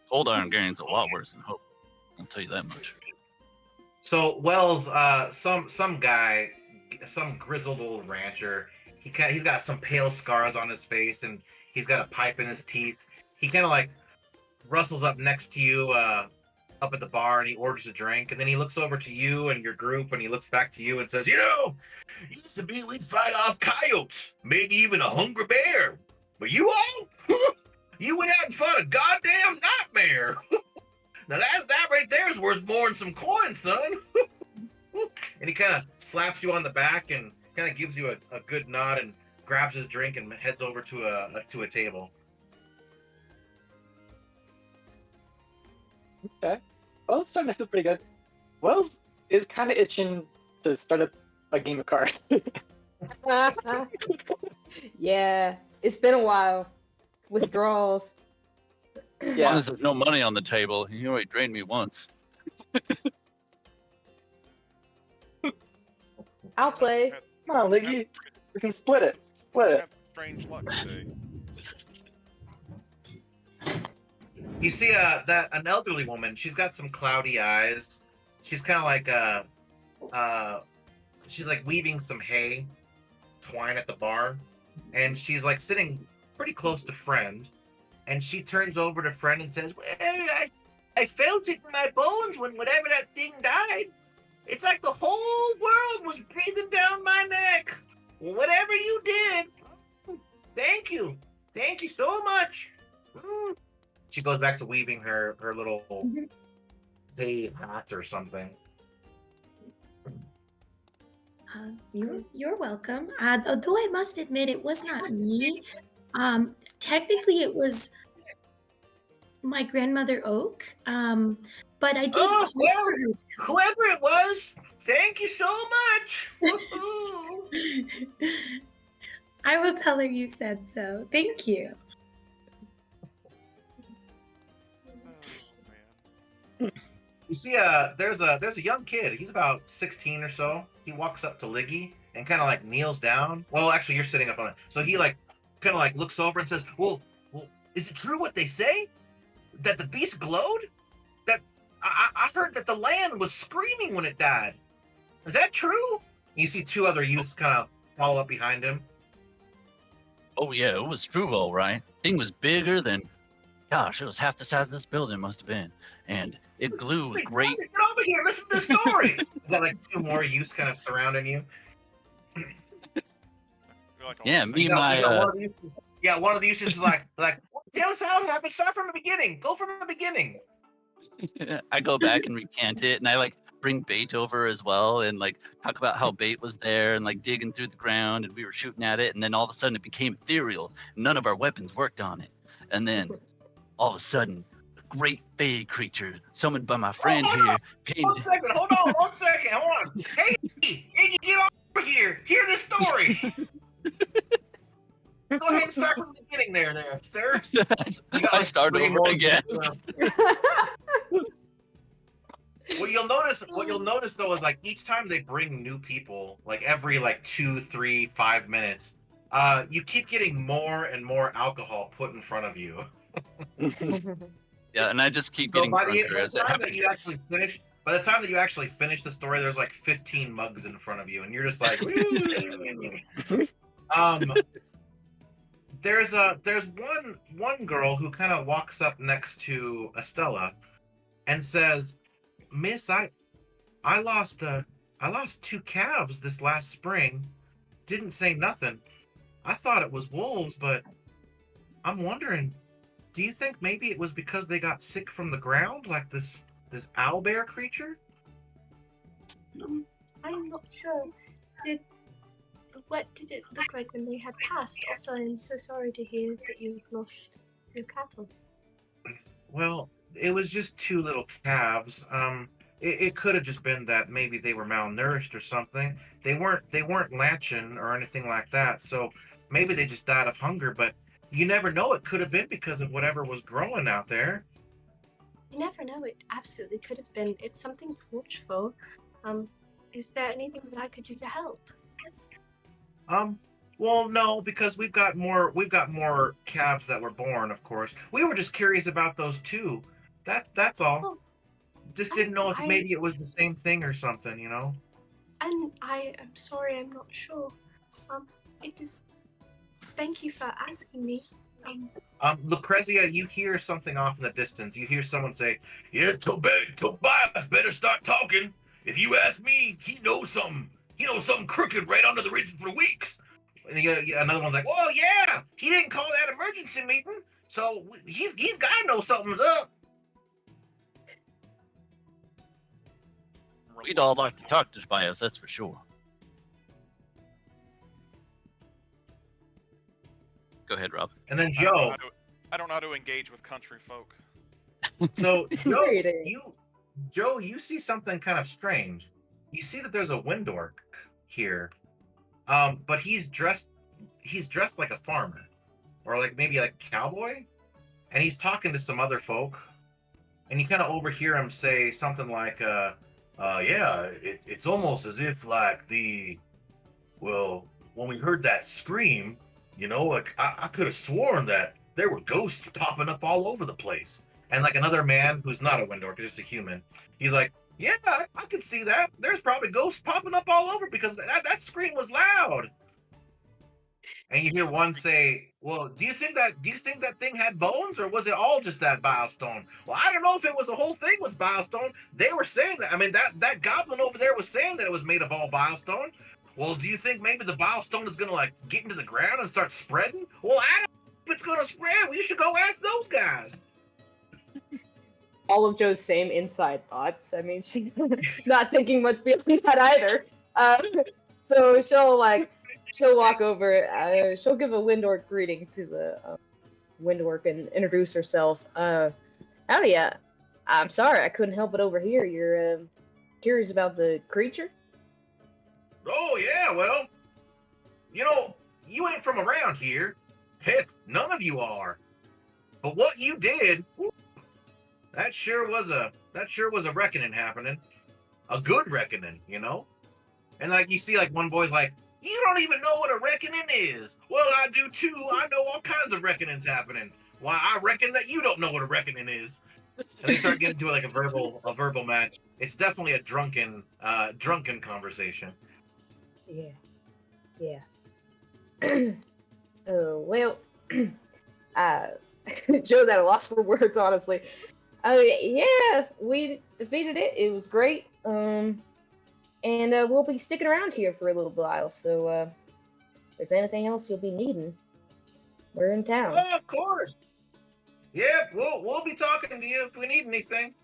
Cold Iron gang's a lot worse than hobo. I'll tell you that much. So Wells, some guy, some grizzled old rancher, he's got some pale scars on his face, and he's got a pipe in his teeth. He kind of like rustles up next to you up at the bar, and he orders a drink, and then he looks over to you and your group, and he looks back to you and says, used to be we'd fight off coyotes, maybe even a hungry bear, but you all you went out and fought a goddamn nightmare. Now that right there is worth more than some coins, son. And he kind of slaps you on the back and kind of gives you a good nod and grabs his drink and heads over to a table. Okay. Well, it's starting to feel pretty good. Wells is kind of itching to start up a game of cards. Yeah, it's been a while. Withdrawals. As long as there's no money on the table, you already drained me once. I'll play. Come on, Liggy. We can split it. Split it. Strange luck today. You see an elderly woman. She's got some cloudy eyes. She's kind of like she's like weaving some hay twine at the bar, and she's like sitting pretty close to Friend, and she turns over to Friend and says, "Well, I felt it in my bones whenever that thing died. It's like the whole world was breathing down my neck. Whatever you did, thank you so much." She goes back to weaving her little hay hat or something. You're welcome. Although I must admit, it was not me. Technically, it was my grandmother Oak. But I did. Whoever it was, thank Thank you so much. Woohoo. I will tell her you said so. Thank you. Oh man. You see, there's a young kid. He's about 16 or so. He walks up to Liggy and kind of like kneels down. Well, actually, you're sitting up on it. So he like kind of like looks over and says, "Well, is it true what they say? That the beast glowed? That I heard that the land was screaming when it died. Is that true?" You see two other youths kind of follow up behind him. Oh yeah, it was true, all right. Thing was bigger than, gosh, it was half the size of this building must have been, and it glue with great. Get over here! Listen to the story. You got like two more youths kind of surrounding you. You're like, Yeah, "Oh, me You and got my one of the youths- yeah, one of the youths is like, tell us how it happened. Start from the beginning. Go from the beginning. I go back and recant it, and I like bring bait over as well, and like talk about how bait was there, and like digging through the ground, and we were shooting at it, and then all of a sudden it became ethereal. None of our weapons worked on it, and then all of a sudden, a great fey creature summoned by my friend hold on. here came. One second. Hold on. Hey, Iggy, get over here. Hear this story. Go ahead and start from the beginning there, sir. You got, I like, start three over more again. youths, What you'll notice though is like each time they bring new people, like every like 2, 3, 5 minutes, you keep getting more and more alcohol put in front of you. Yeah, and I just keep So getting by drunker the as it time that happens. you actually finish, the story, there's like 15 mugs in front of you, and you're just like, there's one girl who kind of walks up next to Estella, and says, "Miss, I lost 2 calves this last spring. Didn't say nothing. I thought it was wolves, but I'm wondering, do you think maybe it was because they got sick from the ground, like this owlbear creature?" I'm not sure. What did it look like when they had passed? Also, I'm so sorry to hear that you've lost your cattle. Well, it was just 2 little calves. It could have just been that maybe they were malnourished or something. They weren't latching or anything like that. So maybe they just died of hunger. But you never know. It could have been because of whatever was growing out there. You never know. It absolutely could have been. It's something to watch for. Is there anything that I could do to help? Well, no, because we've got more calves that were born. Of course, we were just curious about those 2. That's all. Oh, Just didn't know if I- maybe it was the same thing or something, you know? And I am sorry, I'm not sure. It is. Thank you for asking me. Lucrezia, you hear something off in the distance. You hear someone say, "Yeah, Tobias better start talking. If you ask me, he knows something. He knows something crooked right under the ridge for weeks." And another one's like, "Oh yeah, he didn't call that emergency meeting, so he's got to know something's up." We'd all like to talk to Tobias, that's for sure. Go ahead, Rob. And then I don't know Joe, how to- I don't know how to engage with country folk. so Great. Joe, you see something kind of strange. You see that there's a wind orc here, but he's dressed like a farmer, or like maybe like a cowboy, and he's talking to some other folk, and you kind of overhear him say something like, yeah, it's almost as if like well, when we heard that scream, you know, like I could have sworn that there were ghosts popping up all over the place." And like another man who's not a wind orc, just a human, he's like, "Yeah, I could see that. There's probably ghosts popping up all over because that scream was loud." And you hear one say, "Well, do you think that thing had bones, or was it all just that bilestone?" "Well, I don't know if it was the whole thing was bilestone. They were saying that. I mean, that goblin over there was saying that it was made of all bilestone." "Well, do you think maybe the bilestone is gonna like get into the ground and start spreading?" "Well, I don't know if it's gonna spread. Well, you should go ask those guys." All of Joe's same inside thoughts. I mean, she's not thinking much beyond that either. So she'll walk over. She'll give a wind orc greeting to the wind orc and introduce herself. Howdy, I'm sorry I couldn't help but overhear. You're curious about the creature? Oh, yeah, well, you ain't from around here. Heck, none of you are. But what you did, that sure was a reckoning happening. A good reckoning, And like you see, like one boy's like, "You don't even know what a reckoning is." Well, I do too. I know all kinds of reckonings happening. Why, I reckon that you don't know what a reckoning is. And they start getting into like a verbal match. It's definitely a drunken conversation. Yeah. Well, Joe's at a loss for words, honestly. Oh yeah, we defeated it. It was great. And we'll be sticking around here for a little while. So if there's anything else you'll be needing, we're in town. Oh, of course. Yeah, we'll be talking to you if we need anything.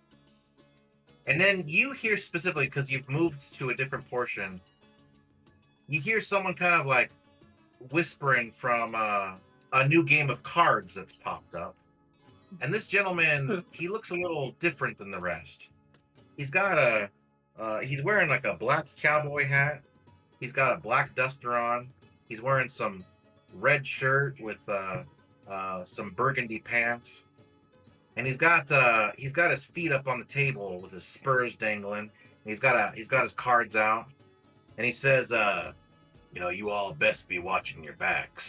And then you hear specifically, because you've moved to a different portion, you hear someone kind of like whispering from a new game of cards that's popped up. And this gentleman, he looks a little different than the rest. He's got he's wearing like a black cowboy hat. He's got a black duster on. He's wearing some red shirt with some burgundy pants. And he's got his feet up on the table with his spurs dangling. He's got his cards out. And he says, you all best be watching your backs.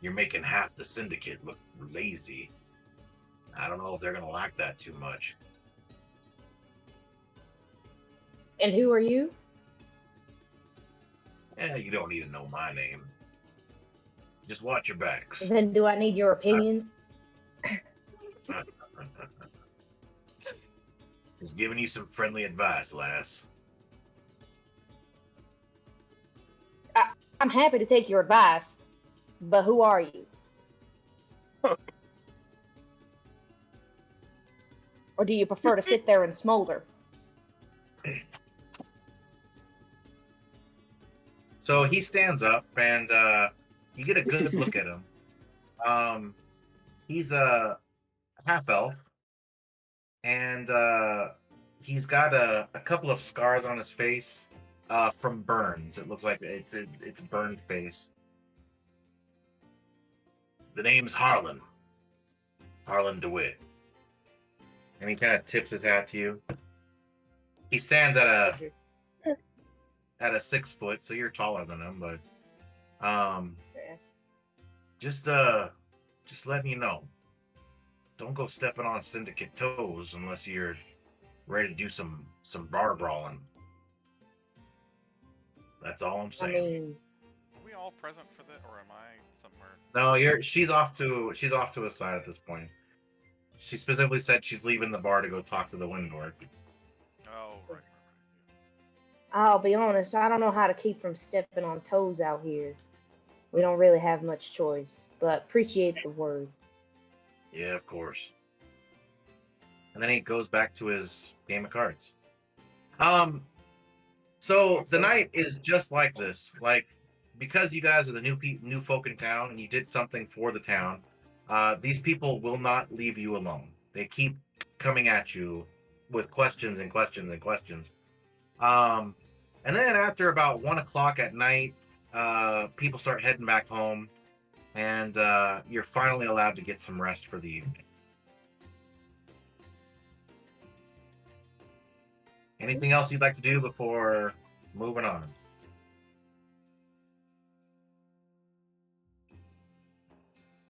You're making half the syndicate look lazy. I don't know if they're gonna like that too much. And who are you? You don't need to know my name. Just watch your backs. Then do I need your opinions? Just giving you some friendly advice, lass. I'm happy to take your advice, but who are you? Or do you prefer to sit there and smolder? So he stands up, and you get a good look at him. He's a half elf, and he's got a couple of scars on his face from burns. It looks like it's burned face. The name's Harlan DeWitt. And he kind of tips his hat to you. He stands at a 6 foot, so you're taller than him, but just letting you know. Don't go stepping on syndicate toes unless you're ready to do some bar brawling. That's all I'm saying. Are we all present for that, or am I somewhere? No, she's off to a side at this point. She specifically said she's leaving the bar to go talk to the Windork. Oh, right. I'll be honest, I don't know how to keep from stepping on toes out here. We don't really have much choice, but appreciate the word. Yeah, of course. And then he goes back to his game of cards. So the night is just like this. Like, because you guys are the new folk in town and you did something for the town, these people will not leave you alone. They keep coming at you with questions and questions and questions. And then after about 1 o'clock at night, people start heading back home, and you're finally allowed to get some rest for the evening. Anything else you'd like to do before moving on?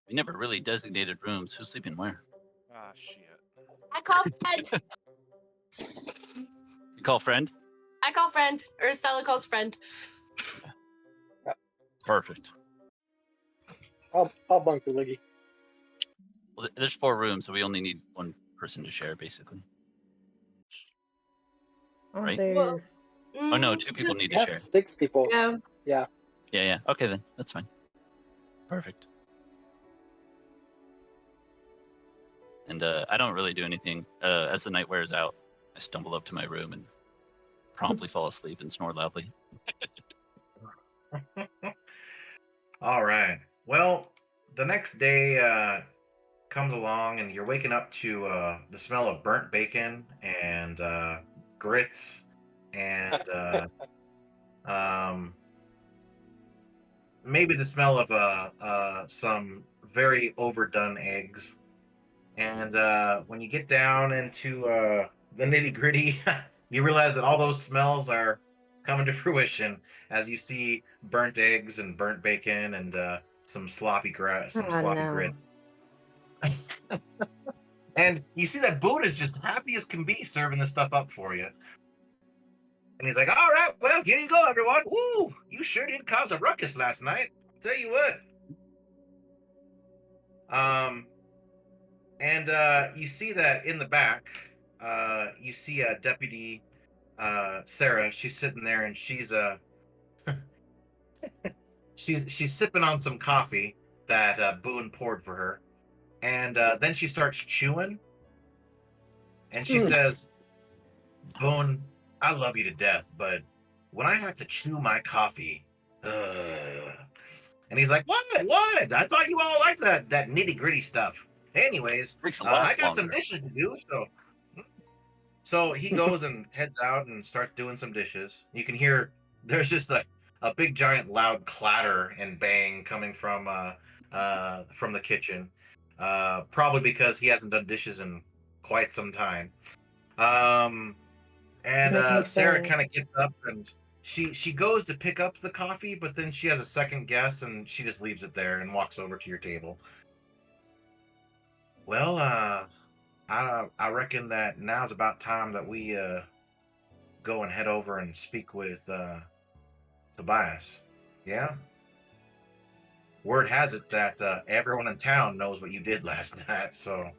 We never really designated rooms. Who's sleeping where? Ah, shit. I call friend. You call friend? I call friend. Or Stella calls friend. Perfect. I'll bunk with Liggy. Well, there's 4 rooms, so we only need one person to share, basically. Right? Well, Oh no, 2 people need to Yeah, share. 6 people. Yeah. Yeah. Okay then, that's fine. Perfect. And I don't really do anything. As the night wears out, I stumble up to my room and promptly fall asleep and snore loudly. All right. Well, the next day comes along, and you're waking up to the smell of burnt bacon and grits and Maybe the smell of some very overdone eggs. And when you get down into the nitty gritty, you realize that all those smells are coming to fruition as you see burnt eggs and burnt bacon and some Oh, sloppy no. grit. And you see that Boone is just happy as can be serving this stuff up for you. And he's like, all right, well, here you go, everyone. Woo, you sure did cause a ruckus last night. I'll tell you what. And you see that in the back, you see a deputy, Sarah. She's sitting there, and she's sipping on some coffee that Boone poured for her, and then she starts chewing, and she says, "Boone, I love you to death, but when I have to chew my coffee, and he's like, "What? What? I thought you all liked that nitty gritty stuff." Anyways, Makes it I last got some longer. dishes to do, so he goes and heads out and starts doing some dishes. You can hear there's just a big giant loud clatter and bang coming from the kitchen. Probably because he hasn't done dishes in quite some time. And make me Sarah sad. kind of gets up and she goes to pick up the coffee, but then she has a second guess and she just leaves it there and walks over to your table. Well, I reckon that now's about time that we go and head over and speak with Tobias. Yeah? Word has it that everyone in town knows what you did last night, so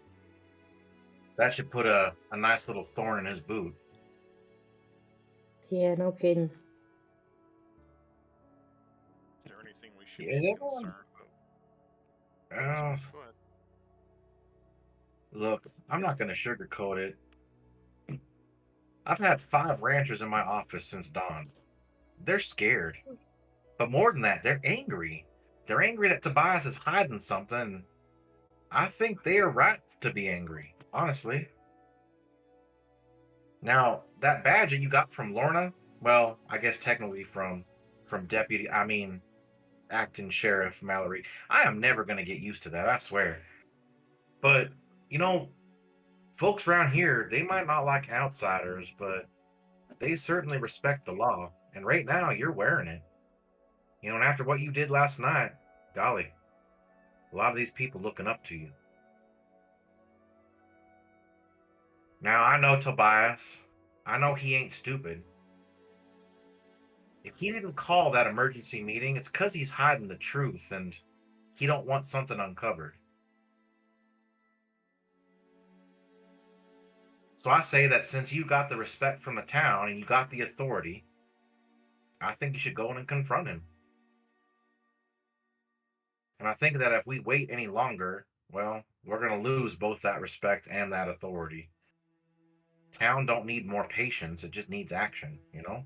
that should put a nice little thorn in his boot. Yeah, no kidding. Is there anything we should Is be everyone? concerned about? Go ahead. Look, I'm not going to sugarcoat it. I've had 5 ranchers in my office since dawn. They're scared. But more than that, they're angry. They're angry that Tobias is hiding something. I think they are right to be angry, honestly. Now, that badge that you got from Lorna, well, I guess technically from acting sheriff Mallory. I am never going to get used to that, I swear. But, you know, folks around here, they might not like outsiders, but they certainly respect the law. And right now, you're wearing it. You know, and after what you did last night, golly, a lot of these people looking up to you. Now, I know Tobias. I know he ain't stupid. If he didn't call that emergency meeting, it's because he's hiding the truth and he don't want something uncovered. So I say that since you got the respect from the town and you got the authority, I think you should go in and confront him. And I think that if we wait any longer, well, we're going to lose both that respect and that authority. Town don't need more patience, it just needs action, you know?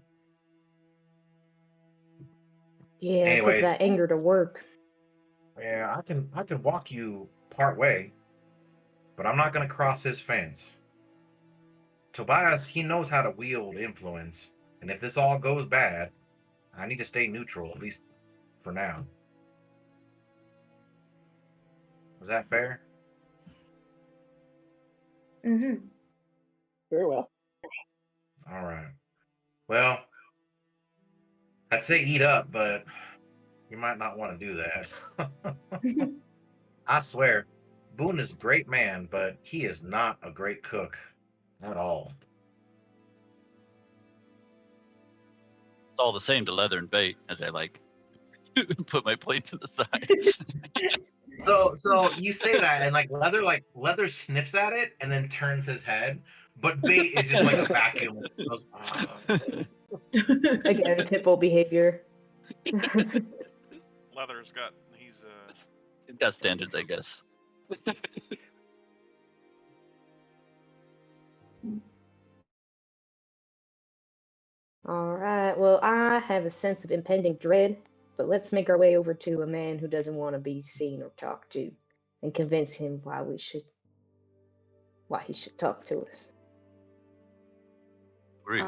Yeah, put Anyways, that anger to work. yeah, I can walk you part way, but I'm not going to cross his fence. Tobias, he knows how to wield influence, and if this all goes bad, I need to stay neutral, at least for now. Is that fair? Mm-hmm. Very well. All right. Well, I'd say eat up, but you might not want to do that. I swear, Boone is a great man, but he is not a great cook at all. It's all the same to leather and bait as I like put my plate to the side. So you say that, and leather sniffs at it and then turns his head, but bait is just like a vacuum. It goes, Again, typical behavior. Leather's got he's got standards, I guess. All right. Well, I have a sense of impending dread, but let's make our way over to a man who doesn't want to be seen or talked to, and convince him why he should talk to us. Agreed.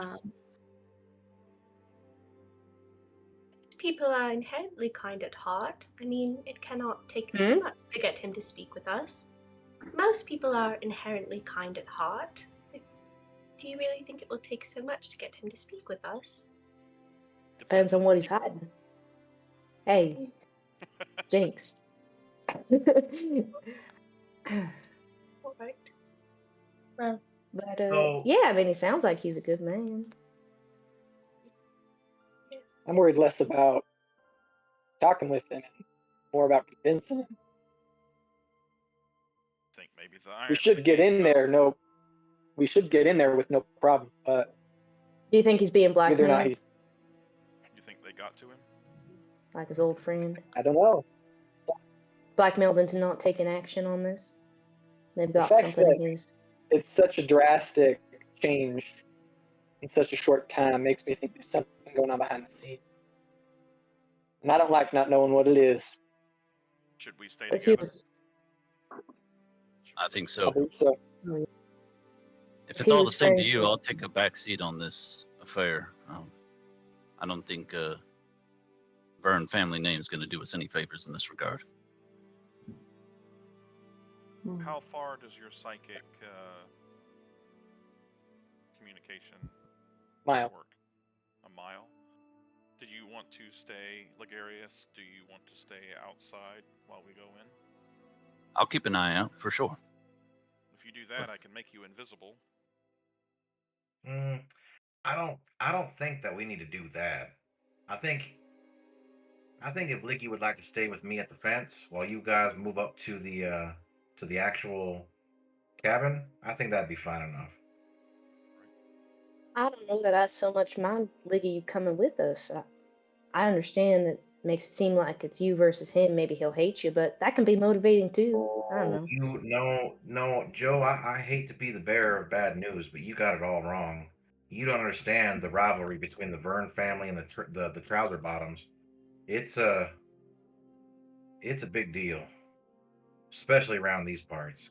people are inherently kind at heart. I mean, it cannot take too much to get him to speak with us. Most people are inherently kind at heart. Do you really think it will take so much to get him to speak with us? Depends on what he's hiding. Hey, Jinx. All right. But So- yeah, I mean, he sounds like he's a good man. I'm worried less about talking with him and more about convincing him. Think maybe the iron. We should get in there. No, we should get in there with no problem. But Do you think he's being whether or not blackmailed, You think they got to him? like his old friend? I don't know. Blackmailed into not taking action on this? They've got fact something in his. It's such a drastic change in such a short time. Makes me think there's something going on behind the scenes, and I don't like not knowing what it is. Should we stay If he together? was, I think I so. think so. If If it's he all the was same to friends you, with- I'll take a back seat on this affair. I don't think Vern family name is going to do us any favors in this regard. How far does your psychic communication Mile. work? A mile? Do you want to stay Ligarius? Do you want to stay outside while we go in? I'll keep an eye out for sure. If you do that, I can make you invisible. I don't think that we need to do that. I think if Licky would like to stay with me at the fence while you guys move up to the actual cabin, I think that'd be fine enough. I don't know that I so much mind Liggy you coming with us. I understand that makes it seem like it's you versus him. Maybe he'll hate you, but that can be motivating too. I don't know. No, Joe. I hate to be the bearer of bad news, but you got it all wrong. You don't understand the rivalry between the Vern family and the Trouser Bottoms. It's a big deal, especially around these parts.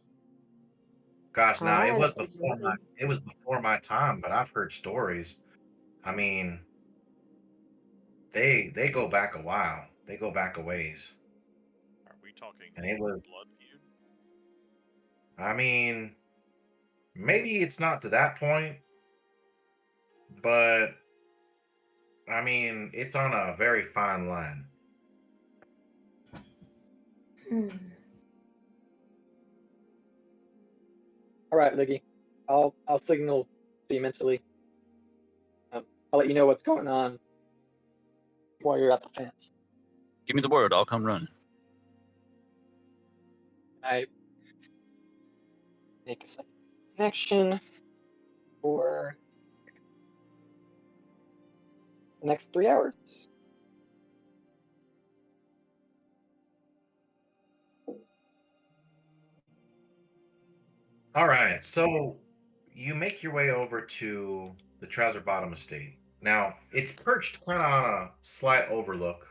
Gosh, now Alright, I think you're right. it was before my time, but I've heard stories. I mean, they go back a while. They go back a ways. Are we talking And it was, blood feud? I mean, maybe it's not to that point, but I mean, it's on a very fine line. All right, Liggy. I'll signal to you mentally. I'll let you know what's going on while you're at the fence. Give me the word. I'll come running. I make a second connection for the next 3 hours. All right, so you make your way over to the Trouser Bottom Estate. Now, it's perched kind of on a slight overlook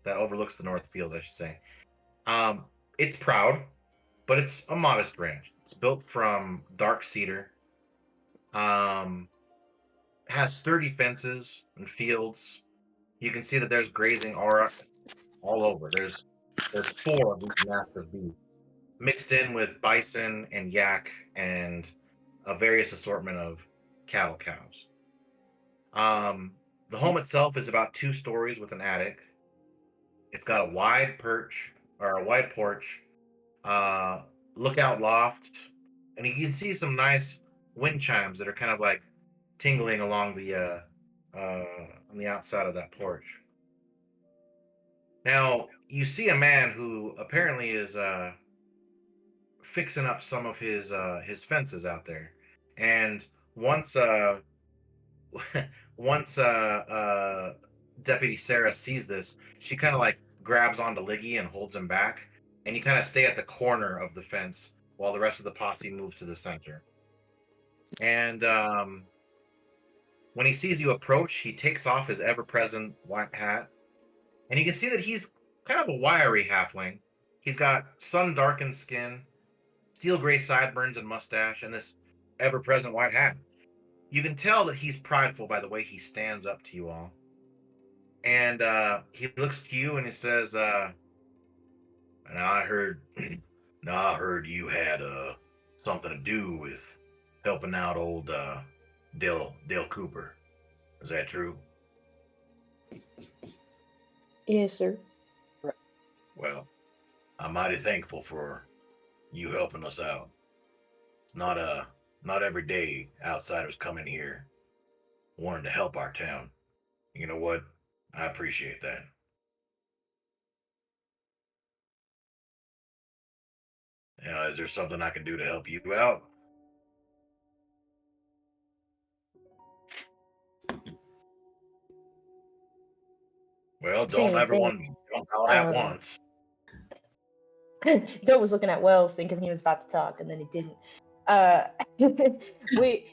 that overlooks the North Fields, I should say. It's proud, but it's a modest ranch. It's built from dark cedar. Has sturdy fences and fields. You can see that there's grazing all over. There's 4 of these massive beasts mixed in with bison and yak and a various assortment of cattle cows. The home itself is about 2 stories with an attic. It's got a wide porch, lookout loft, and you can see some nice wind chimes that are kind of like tingling along the on the outside of that porch. Now you see a man who apparently is fixing up some of his fences out there, and once once Deputy Sarah sees this, she kind of like grabs onto Liggy and holds him back, and you kind of stay at the corner of the fence while the rest of the posse moves to the center. And when he sees you approach, he takes off his ever-present white hat, and you can see that he's kind of a wiry halfling. He's got sun-darkened skin, steel gray sideburns and mustache, and this ever-present white hat. You can tell that he's prideful by the way he stands up to you all. and he looks to you and he says, "And I heard, now I heard you had something to do with helping out old Dale Cooper. Is that true?" Yes, sir. Well, I'm mighty thankful for you helping us out. It's not every day outsiders come in here wanting to help our town. You know what? I appreciate that. Is there something I can do to help you out? Well, don't Same thing. everyone jump out at once. Joe was looking at Wells thinking he was about to talk, and then he didn't. We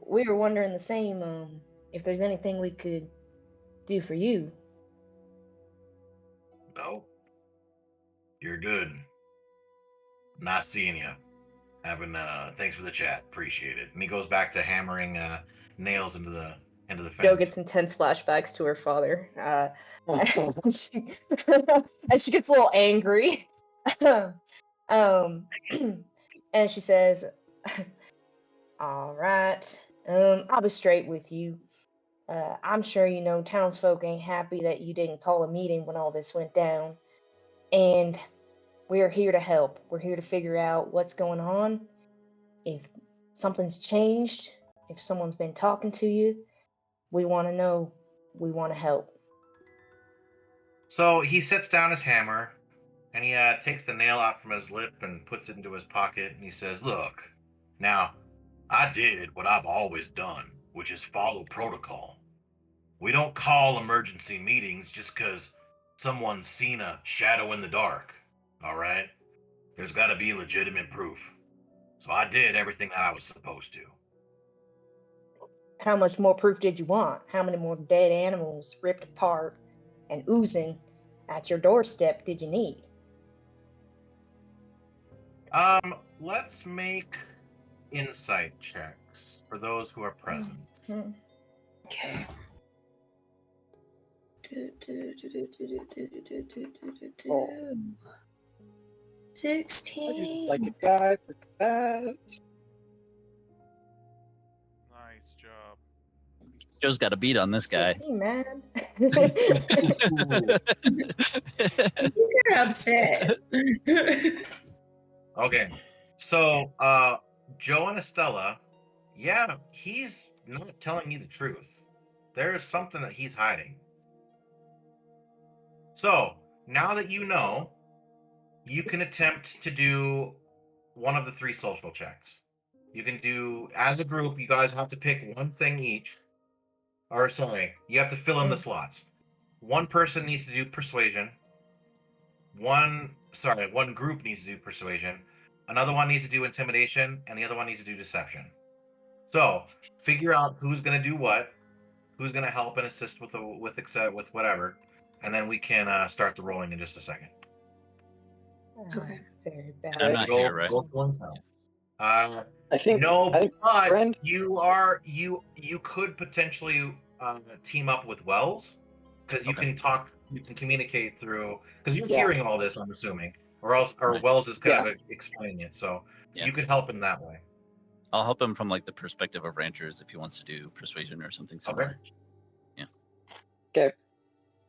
were wondering the same, if there's anything we could do for you. No. You're good. Nice seeing you. Thanks for the chat. Appreciate it. And he goes back to hammering nails into the fence. Joe gets intense flashbacks to her father. And she gets a little angry. And she says, "All right, I'll be straight with you. I'm sure you know townsfolk ain't happy that you didn't call a meeting when all this went down. And we're here to help. We're here to figure out what's going on. If something's changed, if someone's been talking to you, we want to know. We want to help." So he sets down his hammer and he takes the nail out from his lip and puts it into his pocket and he says, "Look, now, I did what I've always done, which is follow protocol. We don't call emergency meetings just because someone's seen a shadow in the dark, all right? There's got to be legitimate proof. So I did everything that I was supposed to." How much more proof did you want? How many more dead animals ripped apart and oozing at your doorstep did you need? Let's make insight checks for those who are present. Okay. Oh. 16. Psychic guy for that. Nice job. Joe's got a beat on this guy. 16, man. You're upset. Okay, so Joe and Estella, yeah, he's not telling you the truth. There is something that he's hiding. So now that you know, you can attempt to do one of the 3 social checks. You can do, as a group, you guys have to pick one thing each. Or sorry, you have to fill in the slots. One person needs to do persuasion. One group needs to do persuasion. Another one needs to do intimidation, and the other one needs to do deception. So figure out who's going to do what, who's going to help and assist with whatever, and then we can start the rolling in just a second. Okay. Very I'm bad. not here, right? I think but friend. you could potentially team up with Wells because you Okay. can talk, you can communicate through, because you're Yeah. hearing all this, I'm assuming, or Right. Wells is kind of explaining it, so Yeah. you could help in that way. I'll help him from like the perspective of ranchers if he wants to do persuasion or something similar. Okay.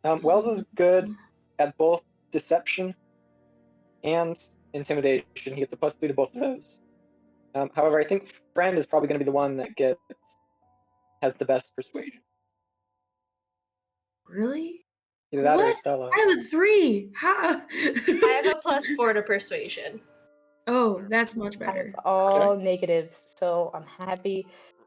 Wells is good at both deception and intimidation. He gets a +3 to both of those. However, I think friend is probably going to be the one that has the best persuasion. Really? Either that or What? Estella. I have a 3. How? I have a +4 to persuasion. Oh, that's much I better. have all negatives, so I'm happy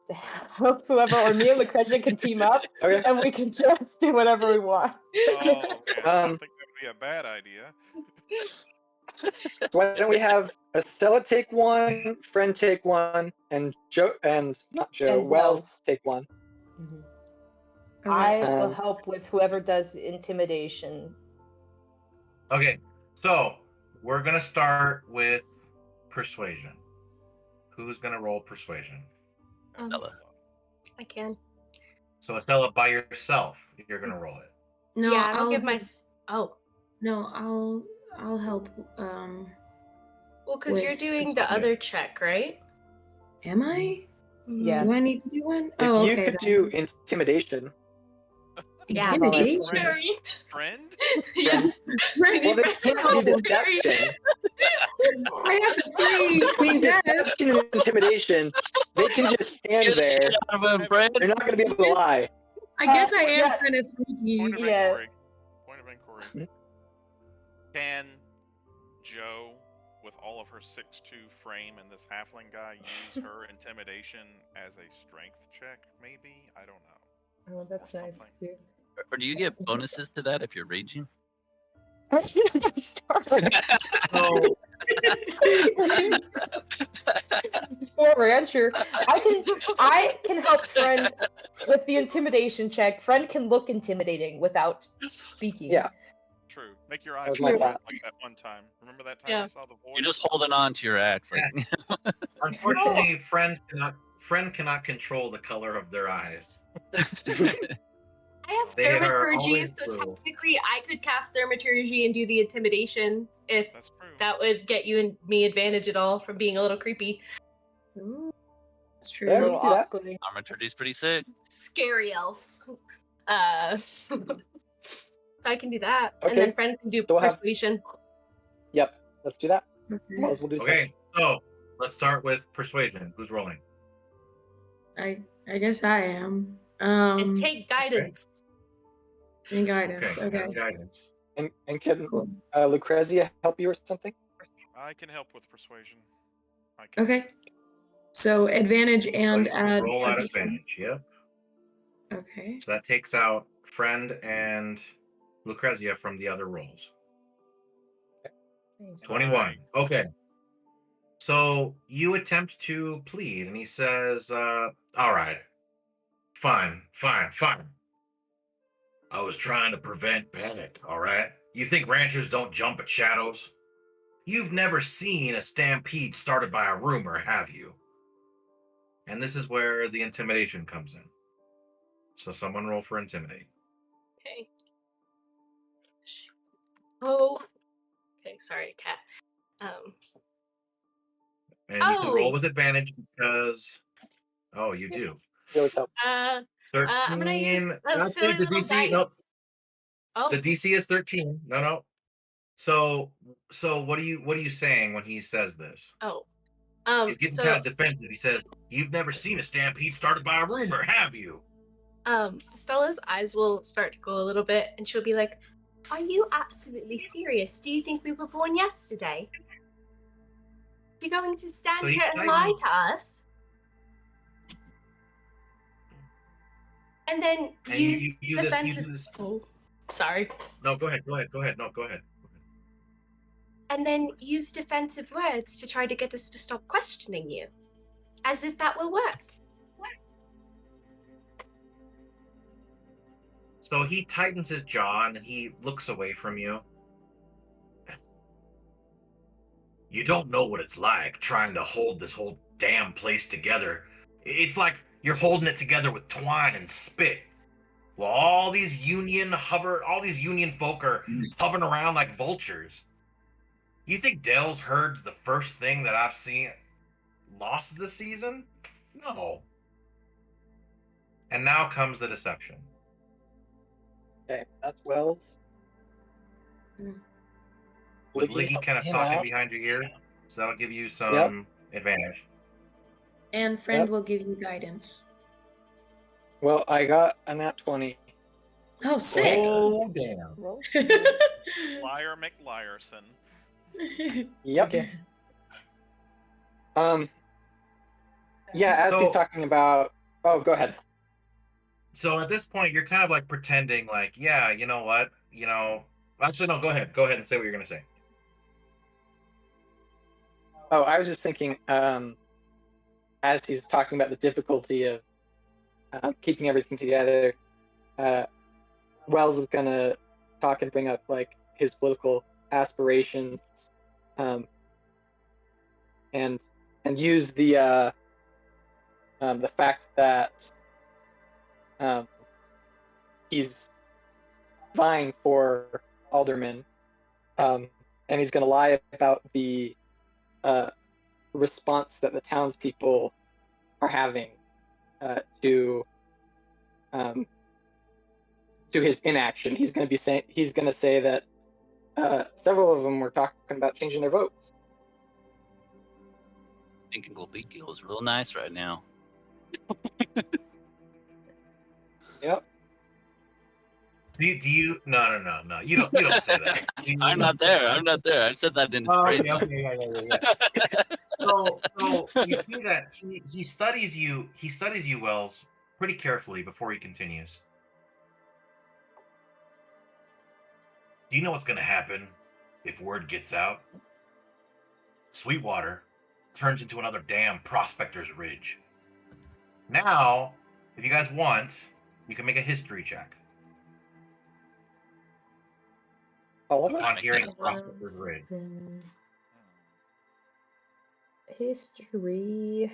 to help whoever, or me and Lucretia can team up, Okay. and we can just do whatever we want. Oh man, I don't think that would be a bad idea. So why don't we have Estella take 1, friend take 1, and And Wells take 1. Mhm. Okay. I will help with whoever does intimidation. Okay, so we're gonna start with persuasion. Who's gonna roll persuasion? Estella. I can. So Estella, by yourself, you're gonna roll it. No, yeah, I will give my. Oh, No, I'll help. well, because you're With doing the the other check, right? Am I? Yeah. Do I need to do one? If Oh, you okay. could do intimidation. Yeah, Intimidation. Scary. Friend? Yes. Well, they can't do No. deception. I have a 3. Between Yes. deception and intimidation, they can just stand Get the there. shit out of him, Brad. They're not going to be able to lie. I guess I am yeah. kind of freaky. Point of Yeah. inquiry. Point of inquiry. Can Joe, with all of her 6'2" frame and this halfling guy, use her intimidation as a strength check? Maybe, I don't know. Oh, that's Or nice. something. Too. Or do you get bonuses to that if you're raging? So Sport rancher. I can help friend with the intimidation check. Friend can look intimidating without speaking. Yeah. True. Make your That eyes was my roll thought. like that one time. Remember that time Yeah. we saw the void? You're just holding on to your axe. Like, unfortunately, friend cannot control the color of their eyes. I have They are thaumaturgy, always so blue. technically I could cast thaumaturgy and do the intimidation if That's true. that would get you and me advantage at all from being a little creepy. Ooh, that's Yeah, true. we can do that. Armaturgy's pretty sick. Scary elf. So I can do that, and Okay. then friend can do So we'll have- persuasion. Yep. Let's do that. Okay. Might as well do Okay, so let's start with persuasion. Who's rolling? I guess I am. And take guidance. And guidance. Okay, Okay. guidance. And can Cool. Lucrezia help you or something? I can help with persuasion. I can. Okay. So advantage and So you add roll a at D4. advantage. Yep. Okay. So that takes out friend and Lucrezia from the other rolls. 21. Nice. Okay. So you attempt to plead, and he says, all right, fine. I was trying to prevent panic, all right? You think ranchers don't jump at shadows? You've never seen a stampede started by a rumor, have you? And this is where the intimidation comes in. So someone roll for intimidate. Okay. Oh. Okay, sorry, cat. And you can roll Oh. with advantage because, oh, you do. You always help. 13. I'm gonna use those silly the little DC, dice. no, Oh, the DC is 13. No. So what are you saying when he says this? oh. He's getting So kind of defensive. He says, "You've never seen a stampede started by a rumor, have you?" Stella's eyes will start to go a little bit, and she'll be like, "Are you absolutely serious? Do you think we were born yesterday? You're going to stand So he here and kind lie of- to us, and then And use you defensive." this. Oh, sorry. No, go ahead. No, go ahead. And then use defensive words to try to get us to stop questioning you, as if that will work. So he tightens his jaw and he looks away from you. You don't know what it's like trying to hold this whole damn place together. It's like you're holding it together with twine and spit. Well, all these union folk are hovering around like vultures. You think Dell's herd's the first thing that I've seen lost this season? No. And now comes the deception. Okay, that's Wells. With Liggy Liggy kind of him talking out. behind your ear, so that'll give you some advantage. And friend Yep. will give you guidance. Well, I got a nat 20. Oh, sick. Oh, damn. Liar McLiarson. Yep. Okay. Yeah, as he's So- talking about. Oh, go ahead. So at this point, you're kind of like pretending like, yeah, you know what? Actually, no, go ahead. Go ahead and say what you're going to say. Oh, I was just thinking, as he's talking about the difficulty of keeping everything together, Wells is gonna talk and bring up like his political aspirations, and use the fact that he's vying for alderman, and he's going to lie about the response that the townspeople are having to his inaction. He's going to say that several of them were talking about changing their votes. Thinking Globigio is real nice right now. Yep. Do you? No. You don't say that. I'm not there. I said that in his Oh, praise. okay, yeah. So you see that he studies you. He studies you, Wells, pretty carefully before he continues. Do you know what's going to happen if word gets out? Sweetwater turns into another damn Prospector's Ridge. Now, if you guys want, you can make a history check. Upon hearing Prospector's Ridge. History.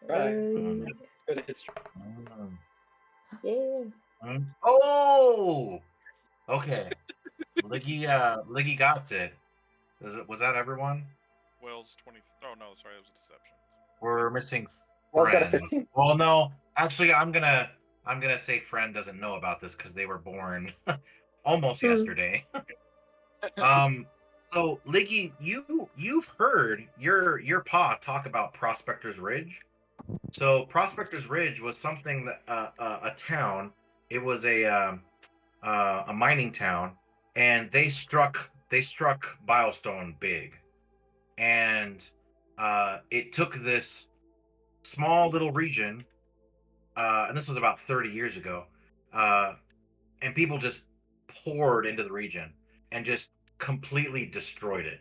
Right. Uh, Go to history. yeah. Oh! Okay. Liggy got it. Was that everyone? Wells 20. Oh no, sorry, that was a deception. We're missing Wells got a Friend. 15. Well, no. Actually, I'm gonna say Friend doesn't know about this because they were born almost yesterday. So Liggy, you've heard your pa talk about Prospector's Ridge. So Prospector's Ridge was something that a town. It was a mining town, and they struck Bilestone big, and it took this small little region, and this was about 30 years ago, and people just poured into the region and just completely destroyed it.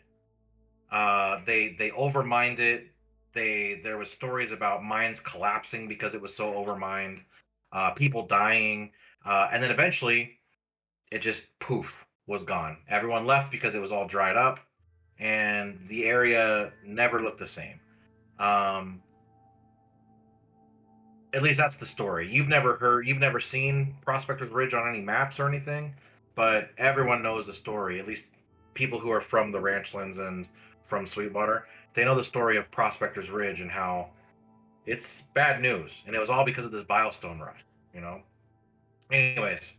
They overmined it. There was stories about mines collapsing because it was so overmined, people dying, and then eventually it just poof was gone. Everyone left because it was all dried up, and the area never looked the same. At least that's the story. You've never seen Prospector's Ridge on any maps or anything, but everyone knows the story. At least people who are from the ranchlands and from Sweetwater, they know the story of Prospector's Ridge and how it's bad news, and it was all because of this Bilestone rush. Anyways,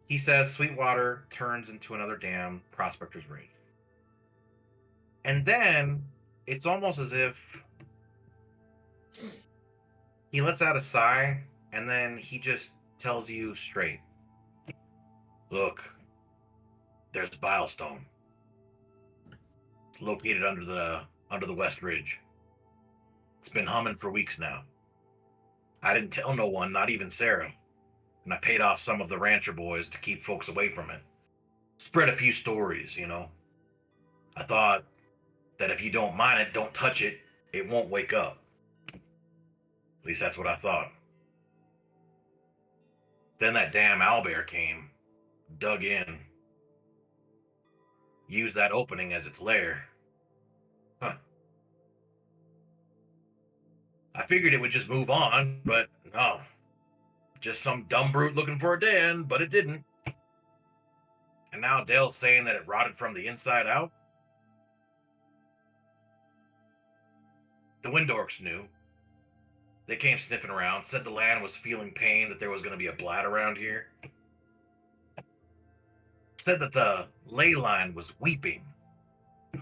he says Sweetwater turns into another damn Prospector's Ridge, and then it's almost as if he lets out a sigh, and then he just tells you straight, look, there's Bilestone. It's located under the West Ridge. It's been humming for weeks now. I didn't tell no one, not even Sarah, and I paid off some of the rancher boys to keep folks away from it. Spread a few stories, I thought that if you don't mind it, don't touch it, it won't wake up. At least that's what I thought. Then that damn owlbear came, dug in, used that opening as its lair. Huh. I figured it would just move on, but no. Just some dumb brute looking for a den, but it didn't. And now Dale's saying that it rotted from the inside out? The Windorks knew. They came sniffing around, said the land was feeling pain, that there was going to be a blat around here. Said that the ley line was weeping.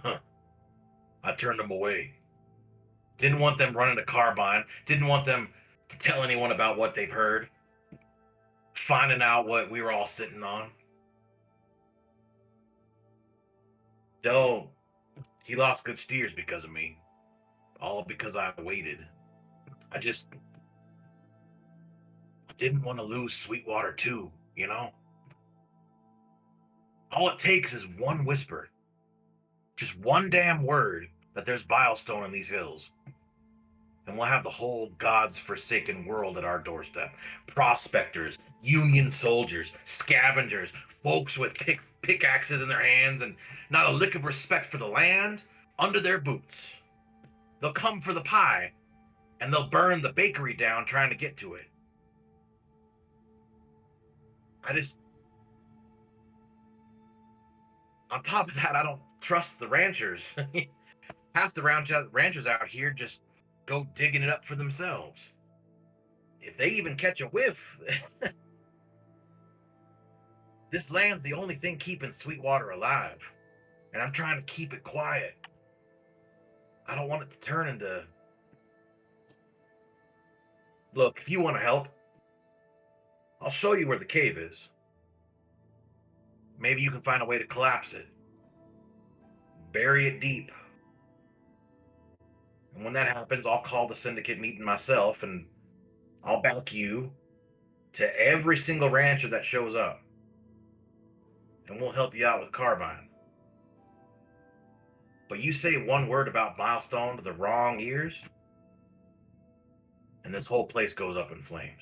Huh. I turned them away. Didn't want them running a carbine. Didn't want them to tell anyone about what they've heard. Finding out what we were all sitting on. Dell, he lost good steers because of me. All because I waited. I didn't want to lose Sweetwater too, All it takes is one whisper. Just one damn word that there's Bilestone in these hills. And we'll have the whole God's forsaken world at our doorstep. Prospectors, Union soldiers, scavengers, folks with pickaxes in their hands and not a lick of respect for the land under their boots. They'll come for the pie, and they'll burn the bakery down trying to get to it. On top of that, I don't trust the ranchers. Half the ranchers out here just go digging it up for themselves. If they even catch a whiff, this land's the only thing keeping Sweetwater alive. And I'm trying to keep it quiet. I don't want it to turn into... Look, if you want to help, I'll show you where the cave is. Maybe you can find a way to collapse it. Bury it deep. And when that happens, I'll call the syndicate meeting myself, and I'll back you to every single rancher that shows up. And we'll help you out with Carbine. But you say one word about Milestone to the wrong ears, and this whole place goes up in flames.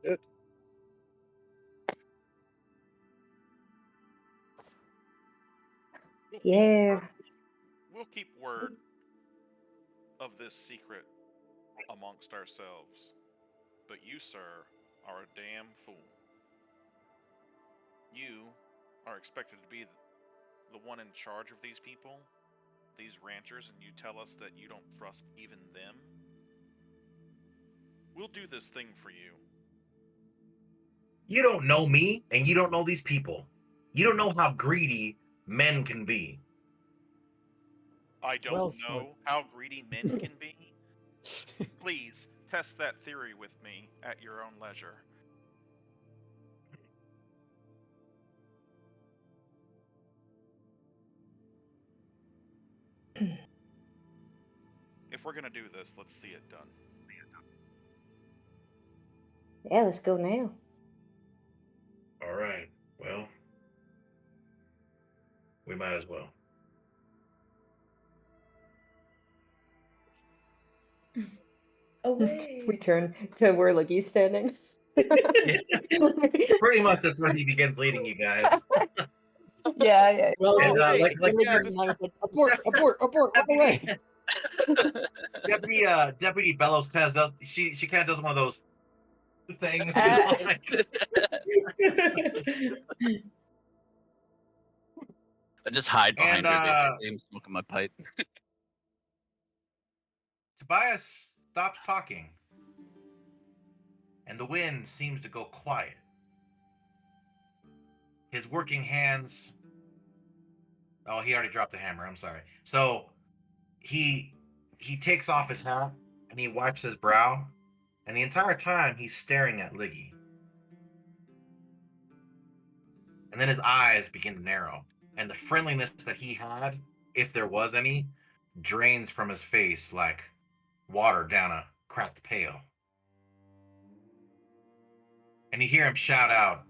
Good. Yeah. We'll keep word of this secret amongst ourselves. But you, sir, are a damn fool. You are expected to be the one in charge of these people, these ranchers, and you tell us that you don't trust even them? We'll do this thing for you. You don't know me, and you don't know these people. You don't know how greedy men can be. I don't Well know said. how greedy men can be. Please, test that theory with me at your own leisure. If we're gonna do this, let's see it done. Yeah, let's go now. All right. Well, we might as well. Away. We turn to where Liggy's standing. Pretty much that's where he begins leading you guys. Yeah. Well, And, so, like Liggy's this- not like, abort, walk away. Deputy Bellows kind of does. She kind of does one of those things. I just hide behind And, her, basically. I'm smoking my pipe. Tobias stops talking, and the wind seems to go quiet. His working hands. Oh, he already dropped the hammer. I'm sorry. So he takes off his hat and he wipes his brow, and the entire time he's staring at Liggy. And then his eyes begin to narrow, and the friendliness that he had, if there was any, drains from his face like water down a cracked pail. And you hear him shout out,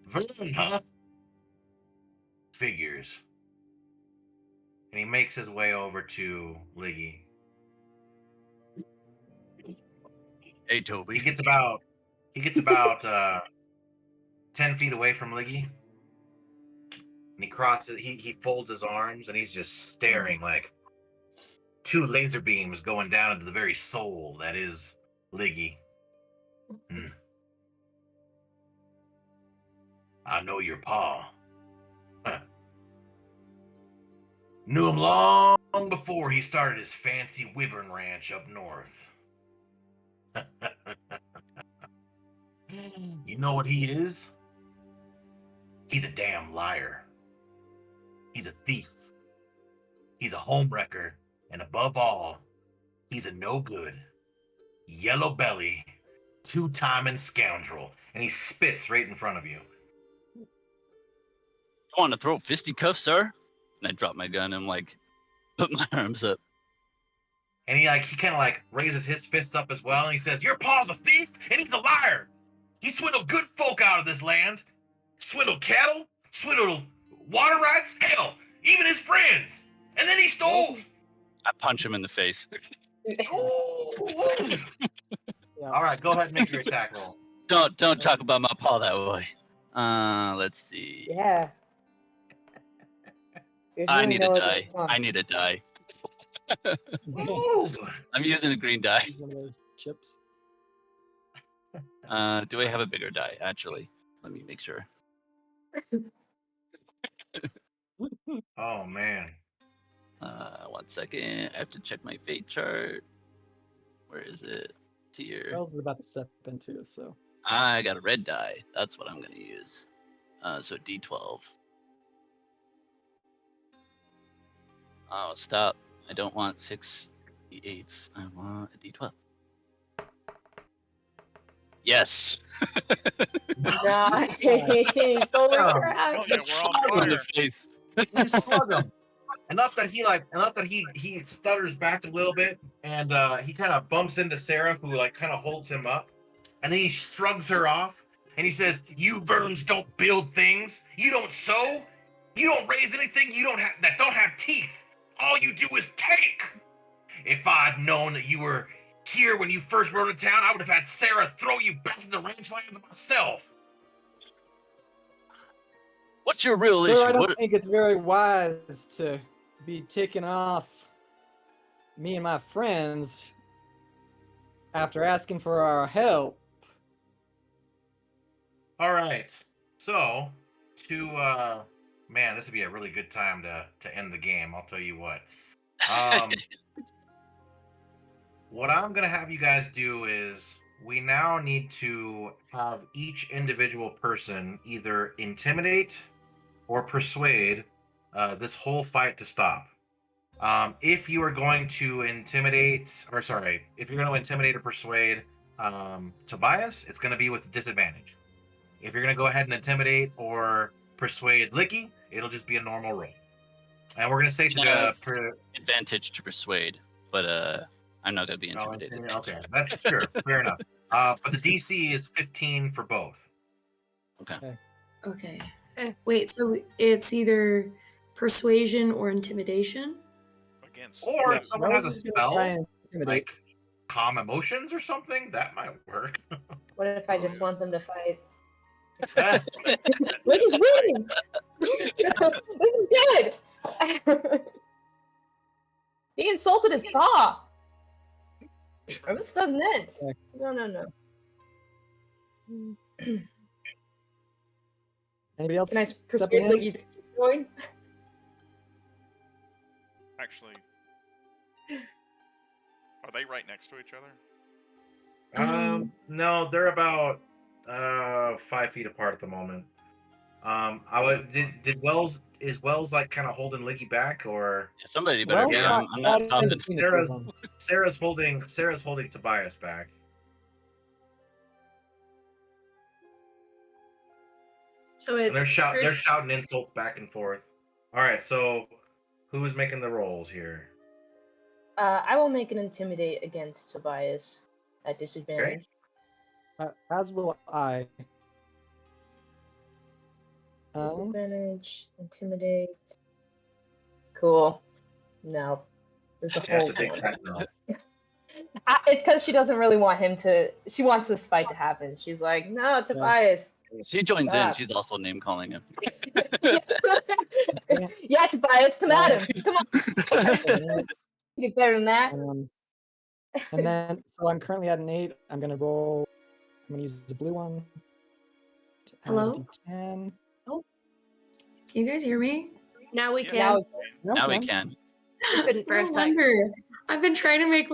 "Vern, huh?" Figures. And he makes his way over to Liggy. Hey, Toby. He gets about 10 feet away from Liggy. And he crosses, he folds his arms, and he's just staring like two laser beams going down into the very soul that is Liggy. I know your pa. Huh. Knew him long before he started his fancy wyvern ranch up north. You know what he is? He's a damn liar. He's a thief. He's a homewrecker. And above all, he's a no-good, yellow belly, two-timing scoundrel. And he spits right in front of you. You want to throw fisticuffs, sir? And I drop my gun and put my arms up. And he kind of raises his fists up as well, and he says, "Your pa's a thief, and he's a liar. He swindled good folk out of this land. Swindled cattle, swindled water rights, hell, even his friends. And then he stole." I punch him in the face. All right, go ahead and make your attack roll. Don't talk about my paw that way. Let's see. Yeah. I need a die. I need a die. Move! I'm using a green die. Use one of those chips. Do I have a bigger die? Actually, let me make sure. Oh man. 1 second. I have to check my fate chart. Where is it? It's here. Wells is about to step into, so I got a red die. That's what I'm gonna use. So D12. Oh, stop. I don't want 6 D8s. I want a D12. Yes! Nice. Holy Oh. crap. Oh yeah, we're on Slug in the fire. face. You slug him. Enough that he stutters back a little bit, and he kind of bumps into Sarah, who like kind of holds him up, and then he shrugs her off, and he says, "You verms don't build things. You don't sow. You don't raise anything. That don't have teeth. All you do is take. If I'd known that you were here when you first rode into town, I would have had Sarah throw you back to the ranch lands myself." What's your real Sir, issue? I don't What? think it's very wise to be taking off me and my friends after asking for our help. All right. So, man, this would be a really good time to end the game. I'll tell you what. What I'm gonna have you guys do is we now need to have each individual person either intimidate or persuade this whole fight to stop. If you are going to intimidate, or sorry, if you're going to intimidate or persuade Tobias, it's going to be with disadvantage. If you're going to go ahead and intimidate or persuade Licky, it'll just be a normal roll. And we're going to say to Yeah, the advantage to persuade, but I'm not gonna be intimidated. okay, that's sure, fair enough. But the DC is 15 for both. Okay. Okay. Wait, so it's either persuasion or intimidation? Against. Or Yeah, if someone has a Wells is gonna try spell, and intimidate. like calm emotions or something, that might work. What if I just want them to fight? Ah, Look, he's winning! This is good! He insulted his paw! Or this doesn't end. Yeah. No. Anybody else Can I stepping persuade in? Licky to keep going? Actually, are they right next to each other? No, they're about 5 feet apart at the moment. I would did Wells like kind of holding Licky back, or Yeah, somebody better Wells be. yeah, I'm not got in stopping. between the two of them. Sarah's holding Tobias back. So And they're it's shouting insults back and forth. All right, so who's making the rolls here? I will make an intimidate against Tobias at disadvantage. As will I. Disadvantage, intimidate. Cool. No. There's a Yeah, it's whole a big fat no. It's because she doesn't really want him to. She wants this fight to happen. She's like, no, Tobias. She joins in. Stop. She's also name calling him. Yeah, Tobias, come at him. Come on. You get better than that. And then, so I'm currently at an 8. I'm gonna roll. I'm gonna use the blue one. To add a Hello? D10. Can you guys hear me? now we Yeah. can. Now, Now we Okay. can. We couldn't for a No sec. wonder. I've been trying to make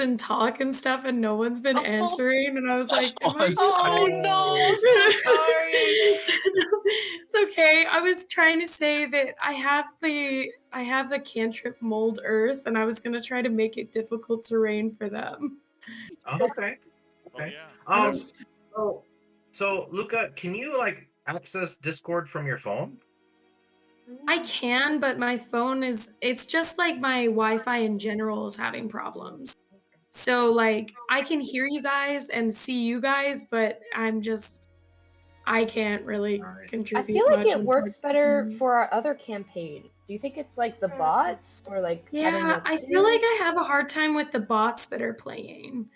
and talk and stuff, and no one's been Oh. answering. And I was like, Oh, am I I'm just- Oh no, I'm so sorry. It's okay. I was trying to say that I have the cantrip mold earth, and I was gonna try to make it difficult terrain for them. Oh, okay. Oh Okay. yeah. So Luca, can you like access Discord from your phone? I can, but my phone it's just like my Wi-Fi in general is having problems. So like I can hear you guys and see you guys, but I can't really Alright. I contribute feel like much, it works better unfortunately. for our other campaign. Do you think it's like the bots or like having Yeah, more I feel like players? I have a hard time with the bots that are playing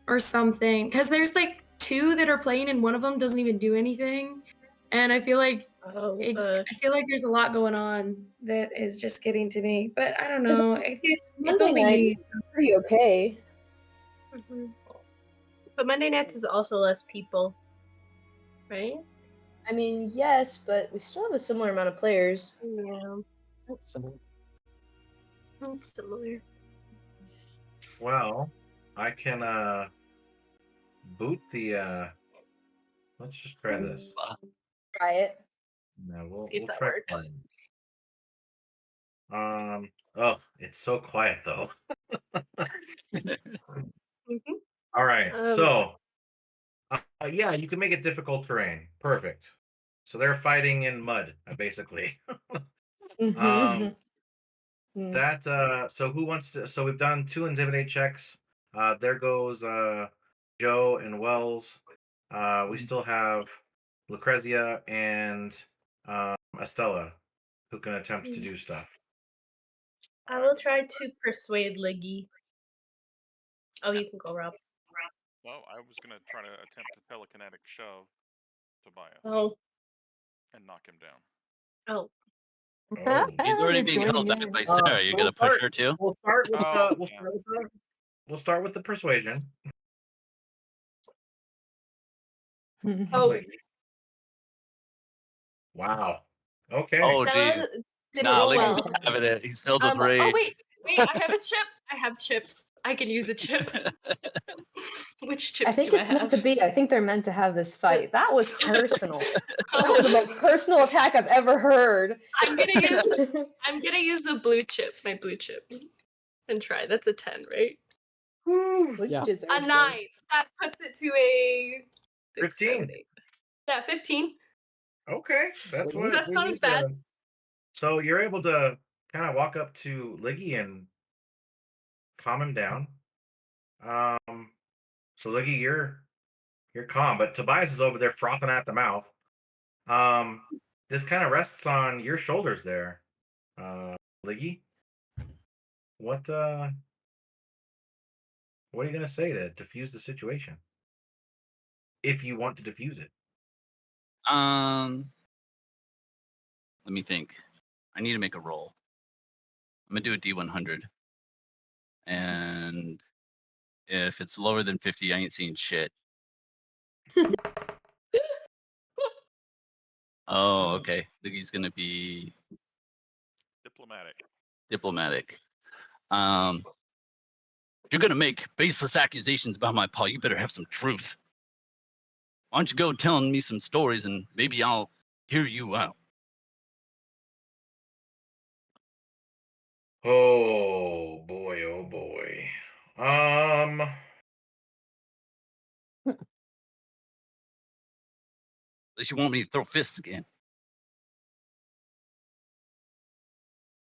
or something. Because there's like 2 that are playing and one of them doesn't even do anything. and I feel like Oh, I feel like there's a lot going on that is just getting to me. But I don't 'Cause know. I think it's Monday only me. nights are pretty okay. But Monday nights is also less people, right? I mean, yes, but we still have a similar amount of players. Yeah, That's similar. it's similar. Well, I can boot the let's just try this. Try it. No, See if we'll that try works. playing. Oh, it's so quiet though. Mhm. All right. Um, So yeah, you can make it difficult terrain. Perfect. So they're fighting in mud, basically. Mhm. That so who wants to, so we've done 2 intimidate checks. There goes Joe and Wells. We still have Lucrezia and Estella who can attempt to do stuff. I will try to persuade Liggy. Oh, you can go, Rob. Well, I was gonna try to attempt to telekinetic shove Tobias Oh, and knock him down. oh. Oh. He's already You're being joining held back in. by Sarah. You're gonna push her too? We'll start with Oh, we'll start with the persuasion. Oh, Wow. Okay. Oh, Stella geez. didn't Nah, roll Liggy's well. having it. He's filled with Oh, rage. wait, I have a chip. I have chips. I can use a chip. Which chips I think do it's I meant have? to be. I think they're meant to have this fight. That was personal. That was the Oh, most personal attack I've ever heard. I'm gonna use a blue chip, my blue chip, and try. That's a 10, right? Like, Yeah. you deserve A 9. this. That puts it to a 6, 15. 7, 8. Yeah, 15. Okay. That's So what that's we not need as bad. to. So you're able to kind of walk up to Liggy and calm him down. So Liggy, you're calm, but Tobias is over there frothing at the mouth. This kind of rests on your shoulders there, Liggy. What are you gonna say to diffuse the situation? If you want to diffuse it. Let me think. I need to make a roll. I'm gonna do a D100, and if it's lower than 50, I ain't seeing shit. Oh, okay. Liggy's gonna be Diplomatic. diplomatic. If you're gonna make baseless accusations about my pa, you better have some truth. Why don't you go telling me some stories and maybe I'll hear you out. Oh boy, oh boy. Unless you want me to throw fists again.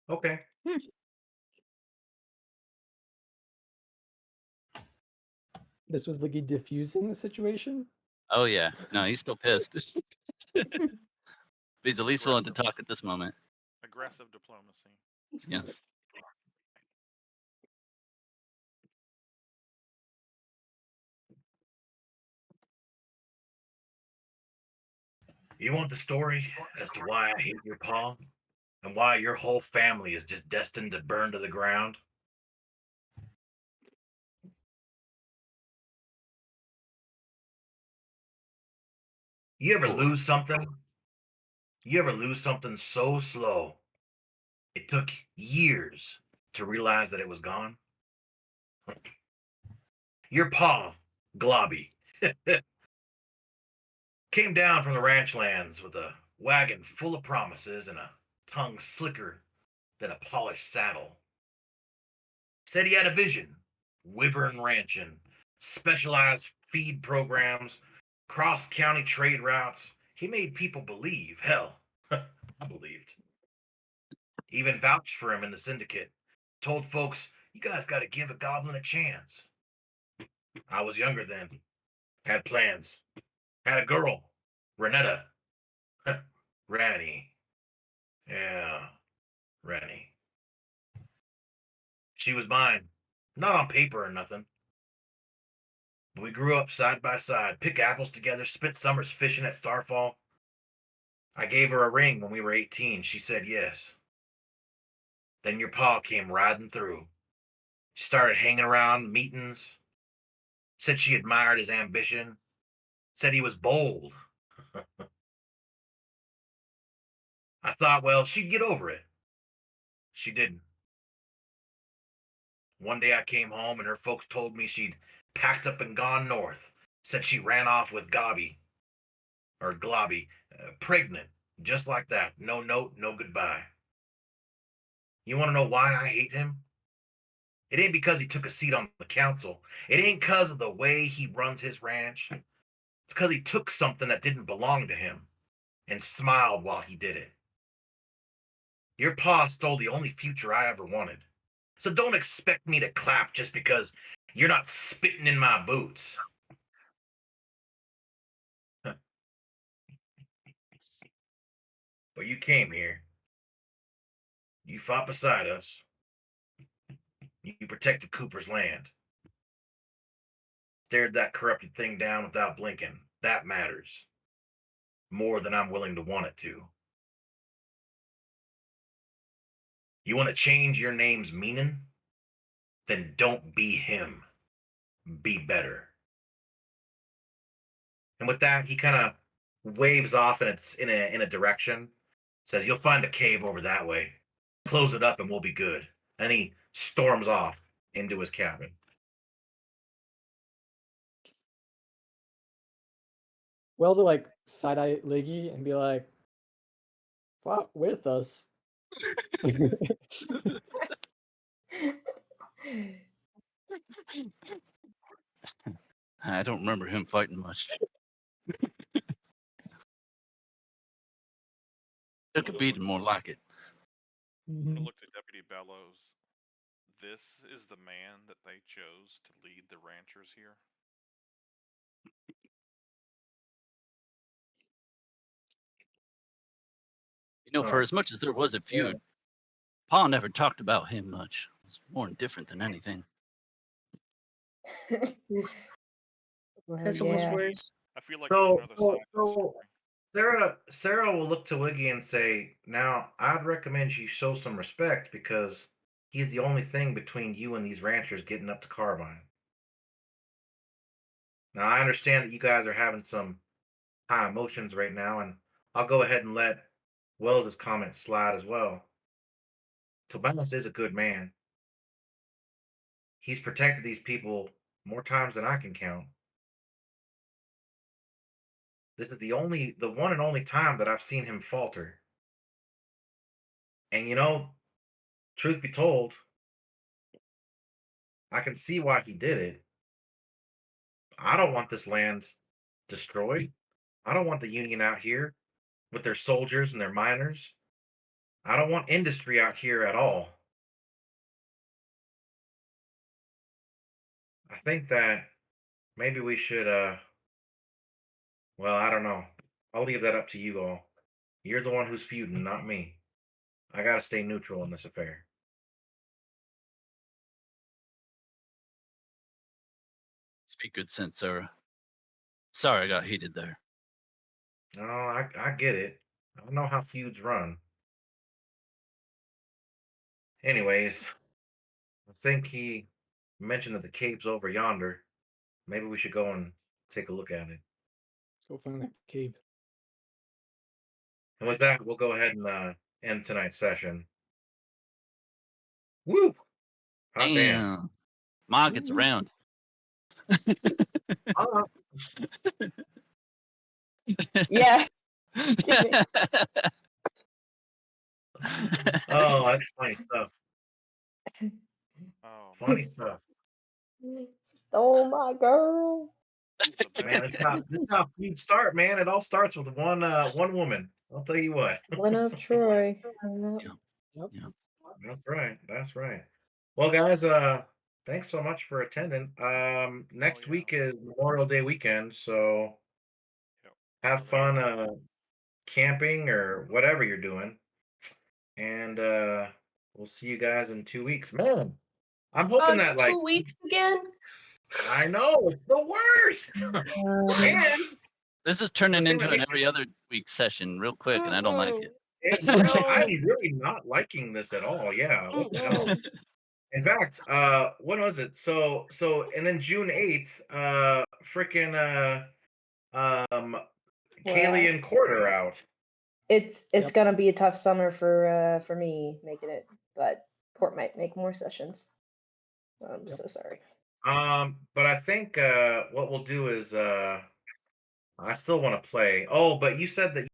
Okay. This was Liggy diffusing the situation. Oh yeah. No, he's still pissed. But he's at least willing to Aggressive. talk at this moment. Aggressive diplomacy. Yes. You want the story as to why I hate your pa? And why your whole family is just destined to burn to the ground? You ever lose something? You ever lose something so slow it took years to realize that it was gone? Your pa, Globby, came down from the ranch lands with a wagon full of promises and a tongue slicker than a polished saddle. Said he had a vision, wyvern ranching, specialized feed programs, cross-county trade routes. He made people believe. Hell, I believed. Even vouched for him in the syndicate. Told folks, you guys got to give a goblin a chance. I was younger then. Had plans. Had a girl, Renetta. Ranny. Yeah, Ranny. She was mine. Not on paper or nothing. We grew up side by side, pick apples together, spent summers fishing at Starfall. I gave her a ring when we were 18. She said yes. Then your pa came riding through. She started hanging around meetings. Said she admired his ambition. Said he was bold. I thought, well, she'd get over it. She didn't. One day I came home and her folks told me she'd packed up and gone north. Said she ran off with Gobby. Or Globby. Pregnant. Just like that. No note, no goodbye. You want to know why I hate him? It ain't because he took a seat on the council. It ain't because of the way he runs his ranch. It's because he took something that didn't belong to him and smiled while he did it. Your pa stole the only future I ever wanted. So don't expect me to clap just because you're not spitting in my boots. But you came here. You fought beside us. You protected Cooper's land. Stared that corrupted thing down without blinking. That matters. More than I'm willing to want it to. You want to change your name's meaning? Then don't be him. Be better. And with that, he kind of waves off in a direction. Says, "You'll find a cave over that way. Close it up and we'll be good." And he storms off into his cabin. Wells will like side eye Liggy and be like, "Fought with us." I don't remember him fighting much. Took a beating, more like it. I'm gonna Mhm. look to Deputy Bellows. This is the man that they chose to lead the ranchers here. You know, for as much as there was a feud, Pa never talked about him much. It was more indifferent than anything. Oof, Well, that's almost yeah. worse. I feel like there's another side to the story. Sarah will look to Wiggy and say, "Now, I'd recommend you show some respect because he's the only thing between you and these ranchers getting up to Carbine. Now, I understand that you guys are having some high emotions right now, and I'll go ahead and let Wells' comment slide as well. Tobias is a good man. He's protected these people more times than I can count. This is the one and only time that I've seen him falter. And truth be told, I can see why he did it. I don't want this land destroyed. I don't want the Union out here with their soldiers and their miners. I don't want industry out here at all. I think that maybe we should, well, I don't know. I'll leave that up to you all. You're the one who's feuding, not me. I gotta stay neutral in this affair. Speak good sense, Sarah. Sorry I got heated there. No, I get it. I know how feuds run. Anyways, I think he mentioned that the cave's over yonder. Maybe we should go and take a look at it. Let's go find that cave. And with that, we'll go ahead and end tonight's session. Woo! Hot damn. Damn. Ma gets around. Uh, Yeah. oh, that's funny stuff. Oh, Funny stuff. Stole my girl. this is a Man, bad this is how feuds start, man. It all starts with one woman. I'll tell you what. Lena of Troy. Yep. Yeah. That's right. That's right. Well, guys, thanks so much for attending. Next yeah. week is Memorial Day weekend, so Yep. have fun camping or whatever you're doing. And we'll see you guys in 2 weeks. Man, I'm hoping It's that like 2 weeks again. I know it's the worst. And This is turning thing into that an makes every other week session real quick, and I don't like it. I'm really not liking this at all. Yeah, what the hell? In fact, when was it? So and then June 8th, freaking Kaylee and Court are out. It's Yep. gonna be a tough summer for me making it, but Court might make more sessions. I'm so sorry. But I think what we'll do is I still want to play. Oh, but you said that